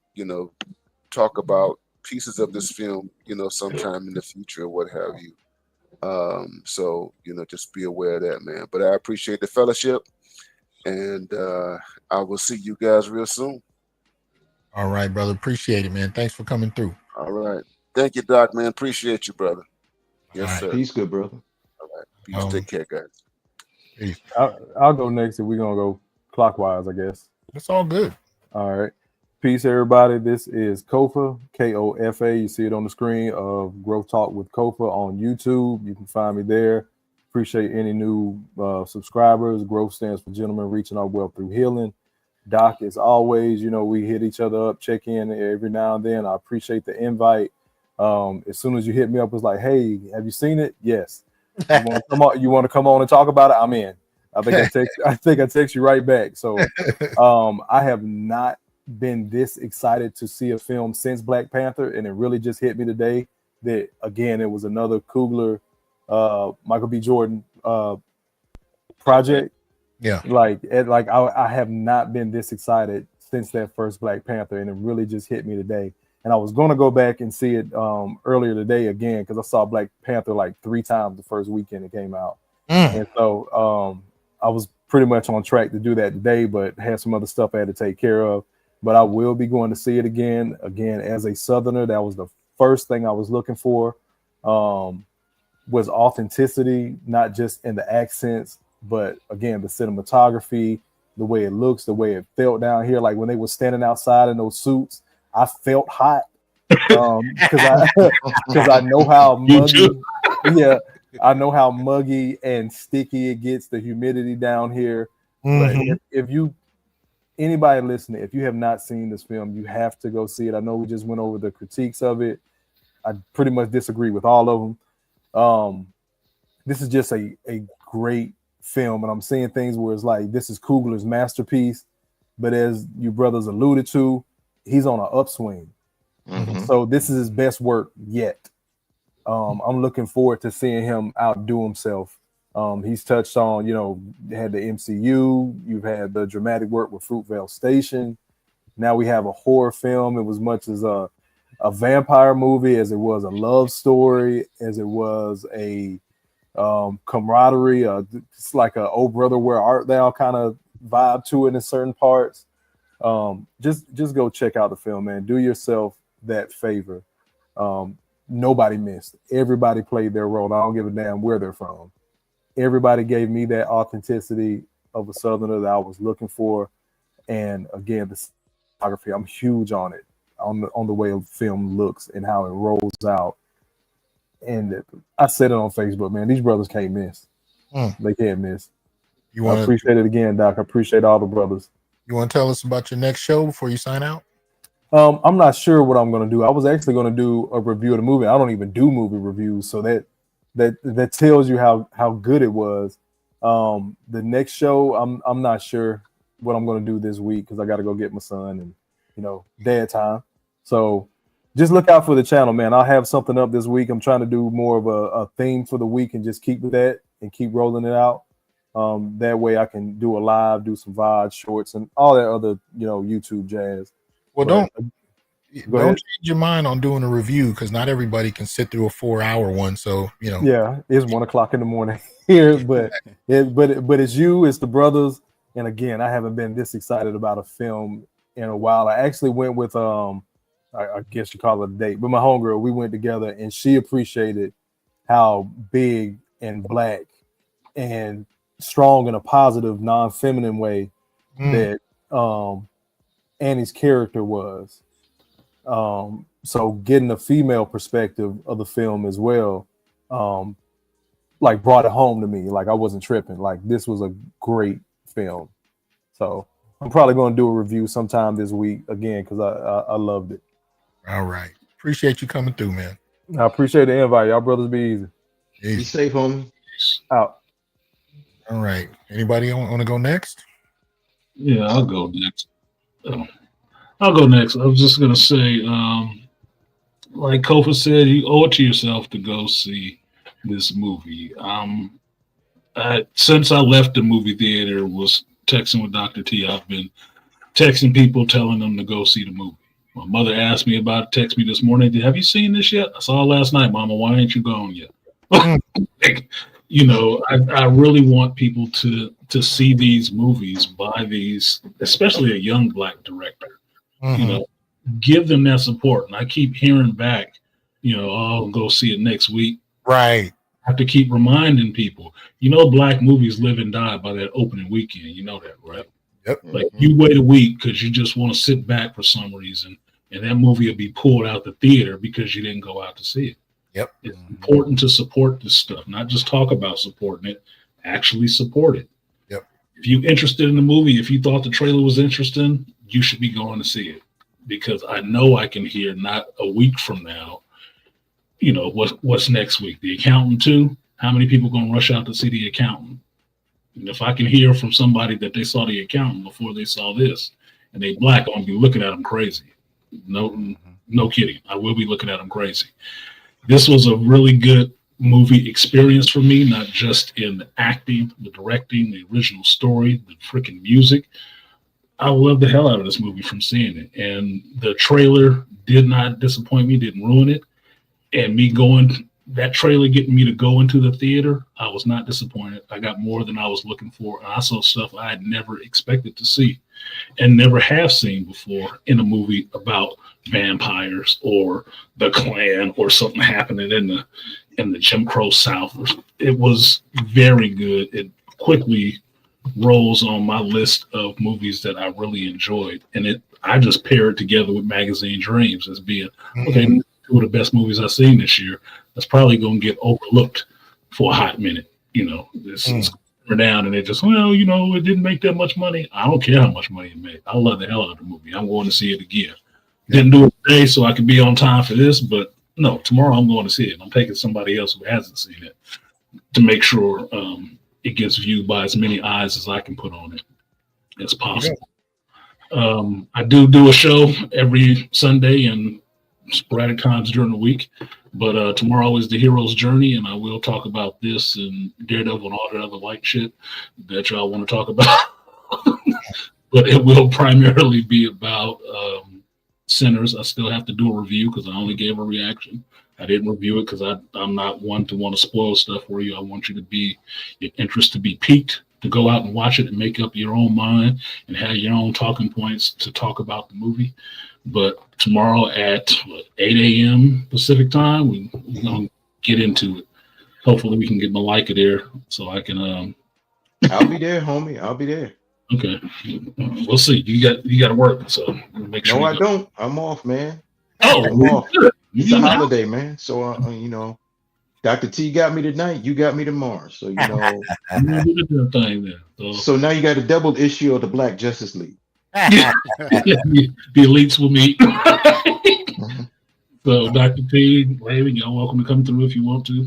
talk about pieces of this film, sometime in the future or what have you. So just be aware of that, man. But I appreciate the fellowship, and I will see you guys real soon. All right, brother. Appreciate it, man. Thanks for coming through. All right. Thank you, Doc, man. Appreciate you, brother. Yes, right. sir. Peace, good brother. All right. Peace. Take care, guys. Peace. I'll go next if we're going to go clockwise, I guess. It's all good. All right. Peace, everybody. This is Kofa, Kofa. You see it on the screen of Growth Talk with Kofa on YouTube. You can find me there. Appreciate any new subscribers. Growth stands for Gentlemen Reaching Our Wealth Through Healing. Doc, as always, we hit each other up, check in every now and then. I appreciate the invite. As soon as you hit me up, it's like, hey, have you seen it? Yes. You want to come on and talk about it? I'm in. I think I text you right back. So I have not been this excited to see a film since Black Panther, and it really just hit me today that, again, it was another Coogler, Michael B. Jordan project. Yeah, I have not been this excited since that first Black Panther, and it really just hit me today. And I was going to go back and see it earlier today again because I saw Black Panther like 3 times the first weekend it came out, and so I was pretty much on track to do that today, but had some other stuff I had to take care of. But I will be going to see it again. Again, as a Southerner, that was the first thing I was looking for. Was authenticity, not just in the accents, but again, the cinematography, the way it looks, the way it felt down here. Like when they were standing outside in those suits, I felt hot because I know how muggy. Yeah, I know how muggy and sticky it gets. The humidity down here. Mm-hmm. But if anybody listening, if you have not seen this film, you have to go see it. I know we just went over the critiques of it. I pretty much disagree with all of them. this is just a great film, and I'm seeing things where it's like this is Coogler's masterpiece, but as you brothers alluded to, he's on an upswing. So this is his best work yet. I'm looking forward to seeing him outdo himself. He's touched on, you know, had the MCU, you've had the dramatic work with Fruitvale Station. Now we have a horror film. It was much as a vampire movie as it was a love story, as it was a camaraderie. It's like a "Oh brother, where art thou" kind of vibe to it in certain parts. Just go check out the film, man. Do yourself that favor. Nobody missed. Everybody played their role. I don't give a damn where they're from. Everybody gave me that authenticity of a Southerner that I was looking for. And again, the cinematography, I'm huge on it, on the way a film looks and how it rolls out. And I said it on Facebook, man, these brothers can't miss. They can't miss. I appreciate it again, Doc. I appreciate all the brothers. You want to tell us about your next show before you sign out? I'm not sure what I'm going to do. I was actually going to do a review of the movie. I don't even do movie reviews, so that tells you how good it was. The next show, I'm not sure what I'm going to do this week because I got to go get my son and, you know, dad time. So just look out for the channel, man. I'll have something up this week. I'm trying to do more of a theme for the week and just keep with that and keep rolling it out. That way I can do a live, do some VOD shorts and all that other, you know, YouTube jazz. Well, don't change your mind on doing a review because not everybody can sit through a 4-hour one. So, you know, yeah, it's 1 o'clock in the morning here, but it's you, it's the brothers. And again, I haven't been this excited about a film in a while. I actually went with I guess you call it a date, but my homegirl, we went together and she appreciated how big and black and strong in a positive, non-feminine way that Annie's character was. So getting a female perspective of the film as well, like brought it home to me. Like I wasn't tripping. Like this was a great film. So I'm probably going to do a review sometime this week again because I loved it. All right. Appreciate you coming through, man. I appreciate the invite. Y'all brothers be easy. Be safe, homie. Out. All right. Anybody want to go next? Yeah, I'll go next. I was just going to say, like Kofa said, you owe it to yourself to go see this movie. Since I left the movie theater, was texting with Dr. T, I've been texting people, telling them to go see the movie. My mother asked me about it, text me this morning, have you seen this yet? I saw it last night, Mama. Why ain't you gone yet? Like, you know, I really want people to see these movies by these, especially a young black director. You know, give them that support. And I keep hearing back, you know, I'll go see it next week. Right. I have to keep reminding people, you know, black movies live and die by that opening weekend. You know that, right? Yep. Like you wait a week because you just want to sit back for some reason, and that movie will be pulled out the theater because you didn't go out to see it. Yep. It's important to support this stuff, not just talk about supporting it, actually support it. Yep. If you're interested in the movie, if you thought the trailer was interesting, you should be going to see it, because I know I can hear not a week from now, you know, what's next week? The Accountant 2? How many people going to rush out to see The Accountant? And if I can hear from somebody that they saw The Accountant before they saw this, and they black, I'm going to be looking at them crazy. No kidding. I will be looking at them crazy. This was a really good movie experience for me, not just in the acting, the directing, the original story, the freaking music. I love the hell out of this movie from seeing it. And the trailer did not disappoint me, didn't ruin it. And that trailer getting me to go into the theater, I was not disappointed. I got more than I was looking for. And I saw stuff I had never expected to see and never have seen before in a movie about vampires or the Klan or something happening in the Jim Crow South. It was very good. It quickly rolls on my list of movies that I really enjoyed. And I just pair it together with Magazine Dreams as being, okay, two of the best movies I've seen this year. That's probably going to get overlooked for a hot minute. You know, it's down and it just, well, you know, it didn't make that much money. I don't care how much money it made. I love the hell out of the movie. I'm going to see it again. Didn't do it today so I could be on time for this, but no, tomorrow I'm going to see it. I'm taking somebody else who hasn't seen it to make sure it gets viewed by as many eyes as I can put on it as possible. I do a show every Sunday and sporadic times during the week, but tomorrow is the hero's journey, and I will talk about this and Daredevil and all that other white shit that y'all want to talk about. But it will primarily be about Sinners. I still have to do a review because I only gave a reaction. I didn't review it because I'm not one to want to spoil stuff for you. I want your interest to be piqued, to go out and watch it and make up your own mind and have your own talking points to talk about the movie. But tomorrow at 8 a.m. Pacific time, we're going to get into it. Hopefully we can get Malaika there so I can... I'll be there, homie. I'll be there. Okay. We'll see. You got to work, so make sure. No, I don't. I'm off, man. Oh, I'm off. good. It's a holiday, man. So, Dr. T got me tonight. You got me tomorrow. So, so now you got a double issue of the Black Justice League. The elites will meet. So, Dr. T, Layman, y'all welcome to come through if you want to.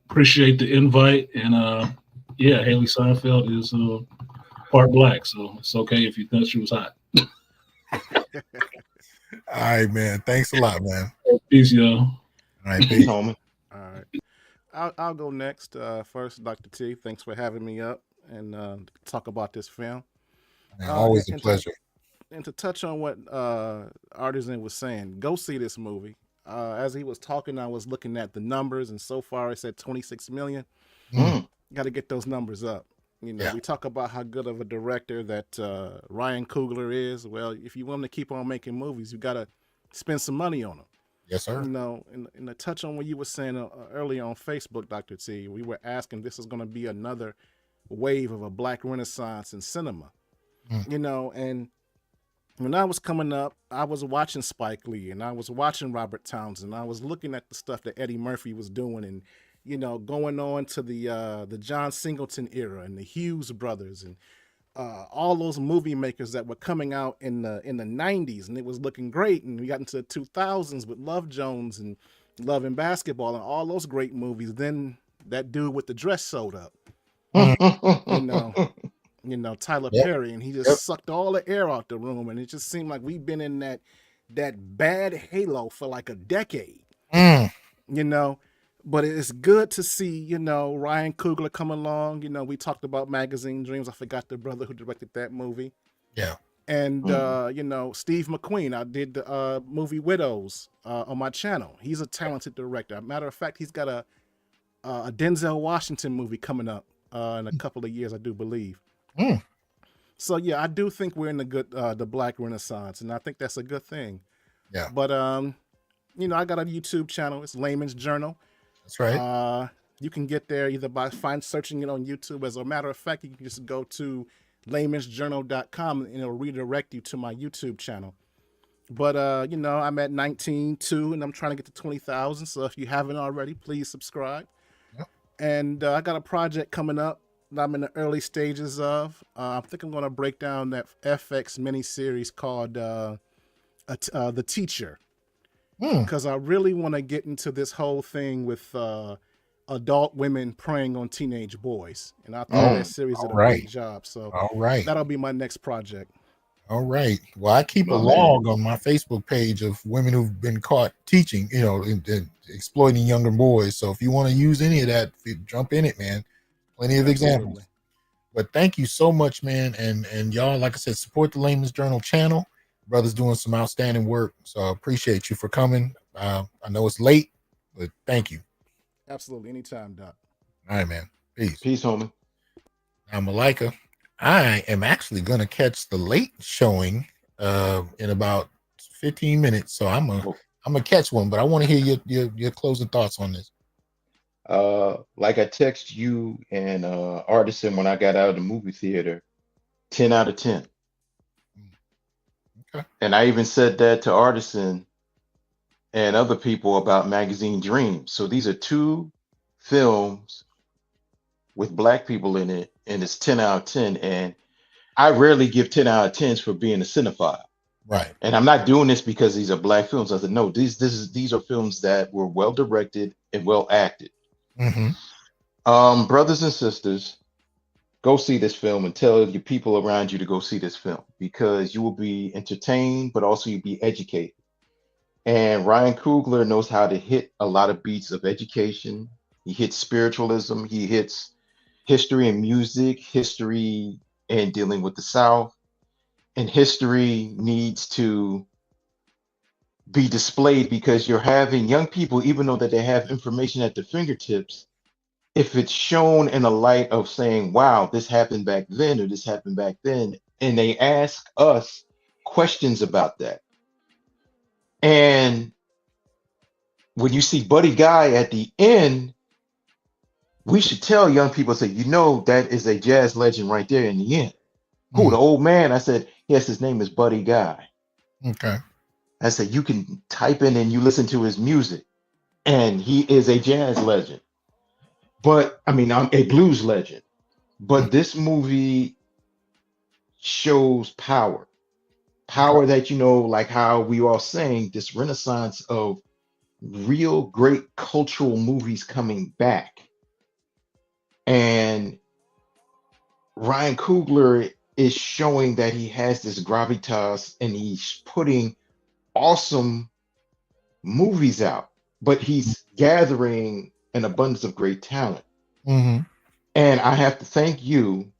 Appreciate the invite. And Haley Seinfeld is part Black, so it's okay if you thought she was hot. All right, man. Thanks a lot, man. Peace, y'all. All right, peace. All right. I'll go next. First, Dr. T, thanks for having me up and talk about this film. Man, always a pleasure. And to touch on what Artisan was saying, go see this movie. As he was talking, I was looking at the numbers, and so far it said 26 million. Got to get those numbers up. We talk about how good of a director that Ryan Coogler is. Well, if you want him to keep on making movies, you got to spend some money on them. Yes, sir. And to touch on what you were saying earlier on Facebook, Dr. T, we were asking this is going to be another wave of a Black Renaissance in cinema. And when I was coming up, I was watching Spike Lee and I was watching Robert Townsend. I was looking at the stuff that Eddie Murphy was doing and going on to the John Singleton era and the Hughes brothers and all those movie makers that were coming out in the 90s, and it was looking great. And we got into the 2000s with Love Jones and Love and Basketball and all those great movies. Then that dude with the dress showed up, Tyler Perry, and he just sucked all the air out the room. And it just seemed like we've been in that bad halo for like a decade, But it's good to see, Ryan Coogler come along. We talked about Magazine Dreams. I forgot the brother who directed that movie. Yeah. And, Steve McQueen. I did the movie Widows on my channel. He's a talented director. Matter of fact, he's got a Denzel Washington movie coming up in a couple of years, I do believe. So, yeah, I do think we're in the Black Renaissance, and I think that's a good thing. Yeah. But, I got a YouTube channel. It's Layman's Journal. That's right. You can get there either by searching it on YouTube. As a matter of fact, you can just go to laymansjournal.com and it'll redirect you to my YouTube channel. But, I'm at 19.2 and I'm trying to get to 20,000. So if you haven't already, please subscribe. Yep. And I got a project coming up that I'm in the early stages of. I think I'm going to break down that FX miniseries called The Teacher. Because I really want to get into this whole thing with adult women preying on teenage boys. And I thought that series did a great job. So that'll be my next project. All right. Well, I keep a log on my Facebook page of women who've been caught teaching, and exploiting younger boys. So if you want to use any of that, jump in it, man. Plenty of examples. But thank you so much, man. And y'all, like I said, support the Layman's Journal channel. Brother's doing some outstanding work, so I appreciate you for coming. I know it's late, but thank you. Absolutely. Anytime, Doc. All right, man. Peace. Peace, homie. Now, Malaika, I am actually going to catch the late showing in about 15 minutes, so I'm gonna catch one, but I want to hear your closing thoughts on this. Like I text you and Artisan when I got out of the movie theater, 10 out of 10. And I even said that to Artisan and other people about Magazine Dreams. So these are two films with Black people in it, and it's 10 out of 10. And I rarely give 10 out of 10s for being a cinephile. Right. And I'm not doing this because these are Black films. I said, no, these are films that were well directed and well acted. Brothers and sisters, go see this film and tell your people around you to go see this film because you will be entertained, but also you'll be educated. And Ryan Coogler knows how to hit a lot of beats of education. He hits spiritualism. He hits history and music, history and dealing with the South. And history needs to be displayed because you're having young people, even though that they have information at their fingertips, if it's shown in a light of saying, wow, this happened back then or this happened back then, and they ask us questions about that. And when you see Buddy Guy at the end, we should tell young people, say, you know, that is a jazz legend right there in the end. Who, the old man? I said, yes, his name is Buddy Guy. Okay. I said, you can type in and you listen to his music, and he is a jazz legend. But I mean, I'm a blues legend. But this movie shows power. Power that, you know, like how we are saying this renaissance of real great cultural movies coming back. And Ryan Coogler is showing that he has this gravitas and he's putting awesome movies out, but he's gathering an abundance of great talent. And I have to thank you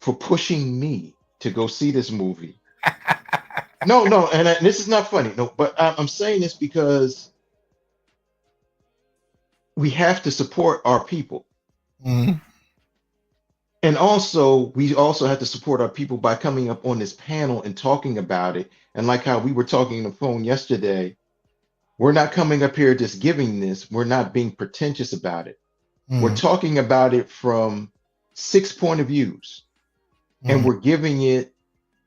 for pushing me to go see this movie. No, and this is not funny. No, but I'm saying this because we have to support our people. And also, we also have to support our people by coming up on this panel and talking about it. And like how we were talking on the phone yesterday, we're not coming up here just giving this. We're not being pretentious about it. We're talking about it from 6 point of views. And we're giving it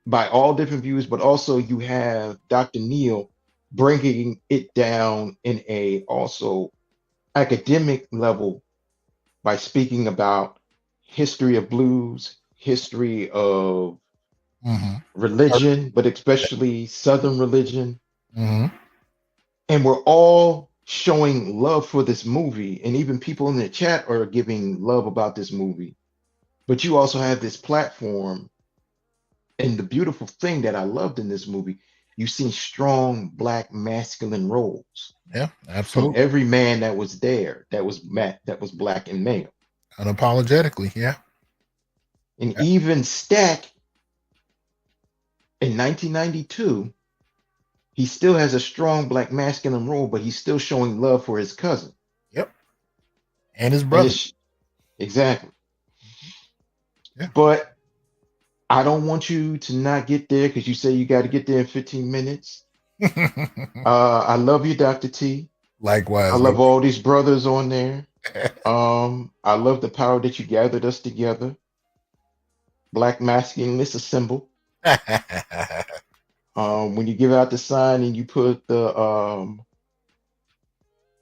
by all different views, but also you have Dr. Neal bringing it down in a also academic level by speaking about history of blues, history of religion, but especially Southern religion. And we're all showing love for this movie. And even people in the chat are giving love about this movie. But you also have this platform. And the beautiful thing that I loved in this movie, you've seen strong Black masculine roles. Yeah, absolutely. From every man that was there, that was Black and male. Unapologetically, yeah. And even Stack in 1992, he still has a strong Black masculine role, but he's still showing love for his cousin. Yep. And his brother. Exactly. Yeah. But I don't want you to not get there because you say you got to get there in 15 minutes. I love you, Dr. T. Likewise. I love all these brothers on there. I love the power that you gathered us together. Black Masculinist assemble. When you give out the sign and you put the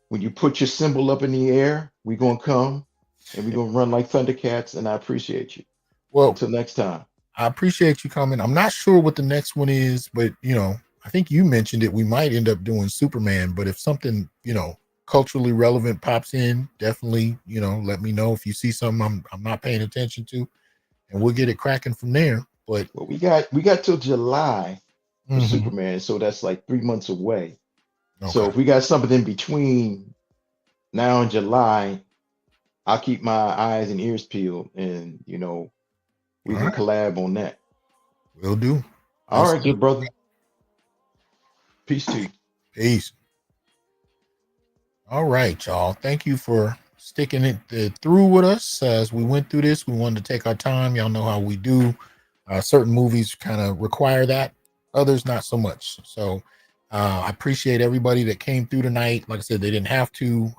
when you put your symbol up in the air, we're gonna come and we're gonna run like Thundercats, and I appreciate you. Well, until next time. I appreciate you coming. I'm not sure what the next one is, but you know, I think you mentioned it. We might end up doing Superman, but if something, you know, culturally relevant pops in, definitely, you know, let me know if you see something I'm not paying attention to, and we'll get it cracking from there. But well, we got till July for Superman, so that's like 3 months away. Okay. So if we got something in between now and July, I'll keep my eyes and ears peeled, and you know, we can collab on that. Will do. All right, good brother. Peace to you. Peace. All right, y'all. Thank you for sticking it through with us as we went through this. We wanted to take our time. Y'all know how we do. Certain movies kind of require that. Others not so much. So I appreciate everybody that came through tonight. Like I said, they didn't have to,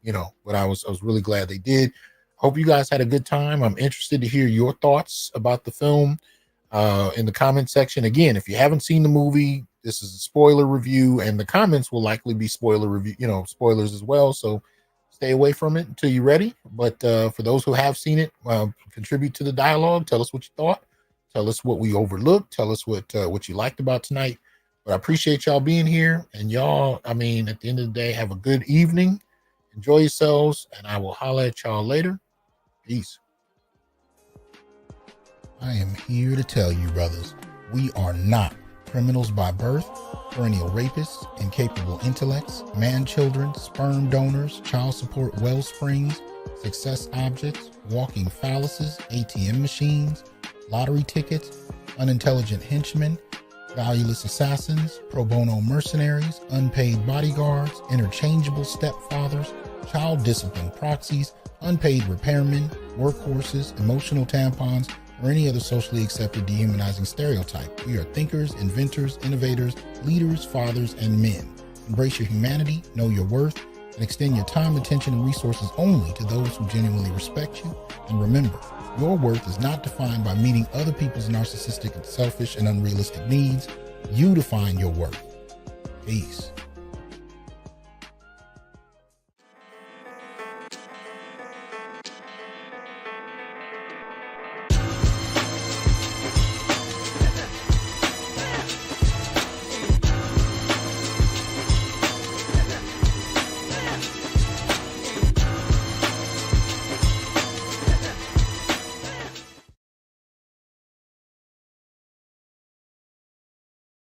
you know, but I was really glad they did. Hope you guys had a good time. I'm interested to hear your thoughts about the film in the comment section. Again, if you haven't seen the movie, this is a spoiler review, and the comments will likely be spoiler review, you know, spoilers as well. So stay away from it until you're ready. But for those who have seen it, contribute to the dialogue. Tell us what you thought. Tell us what we overlooked. Tell us what you liked about tonight. But I appreciate y'all being here. And y'all, I mean, at the end of the day, have a good evening. Enjoy yourselves, and I will holler at y'all later. Peace. I am here to tell you, brothers, we are not criminals by birth, perennial rapists, incapable intellects, man-children, sperm donors, child support wellsprings, success objects, walking phalluses, ATM machines, lottery tickets, unintelligent henchmen, valueless assassins, pro bono mercenaries, unpaid bodyguards, interchangeable stepfathers, child discipline proxies, unpaid repairmen, workhorses, emotional tampons, or any other socially accepted dehumanizing stereotype. We are thinkers, inventors, innovators, leaders, fathers, and men. Embrace your humanity, know your worth, and extend your time, attention, and resources only to those who genuinely respect you. And remember, your worth is not defined by meeting other people's narcissistic, selfish, and unrealistic needs. You define your worth. Peace.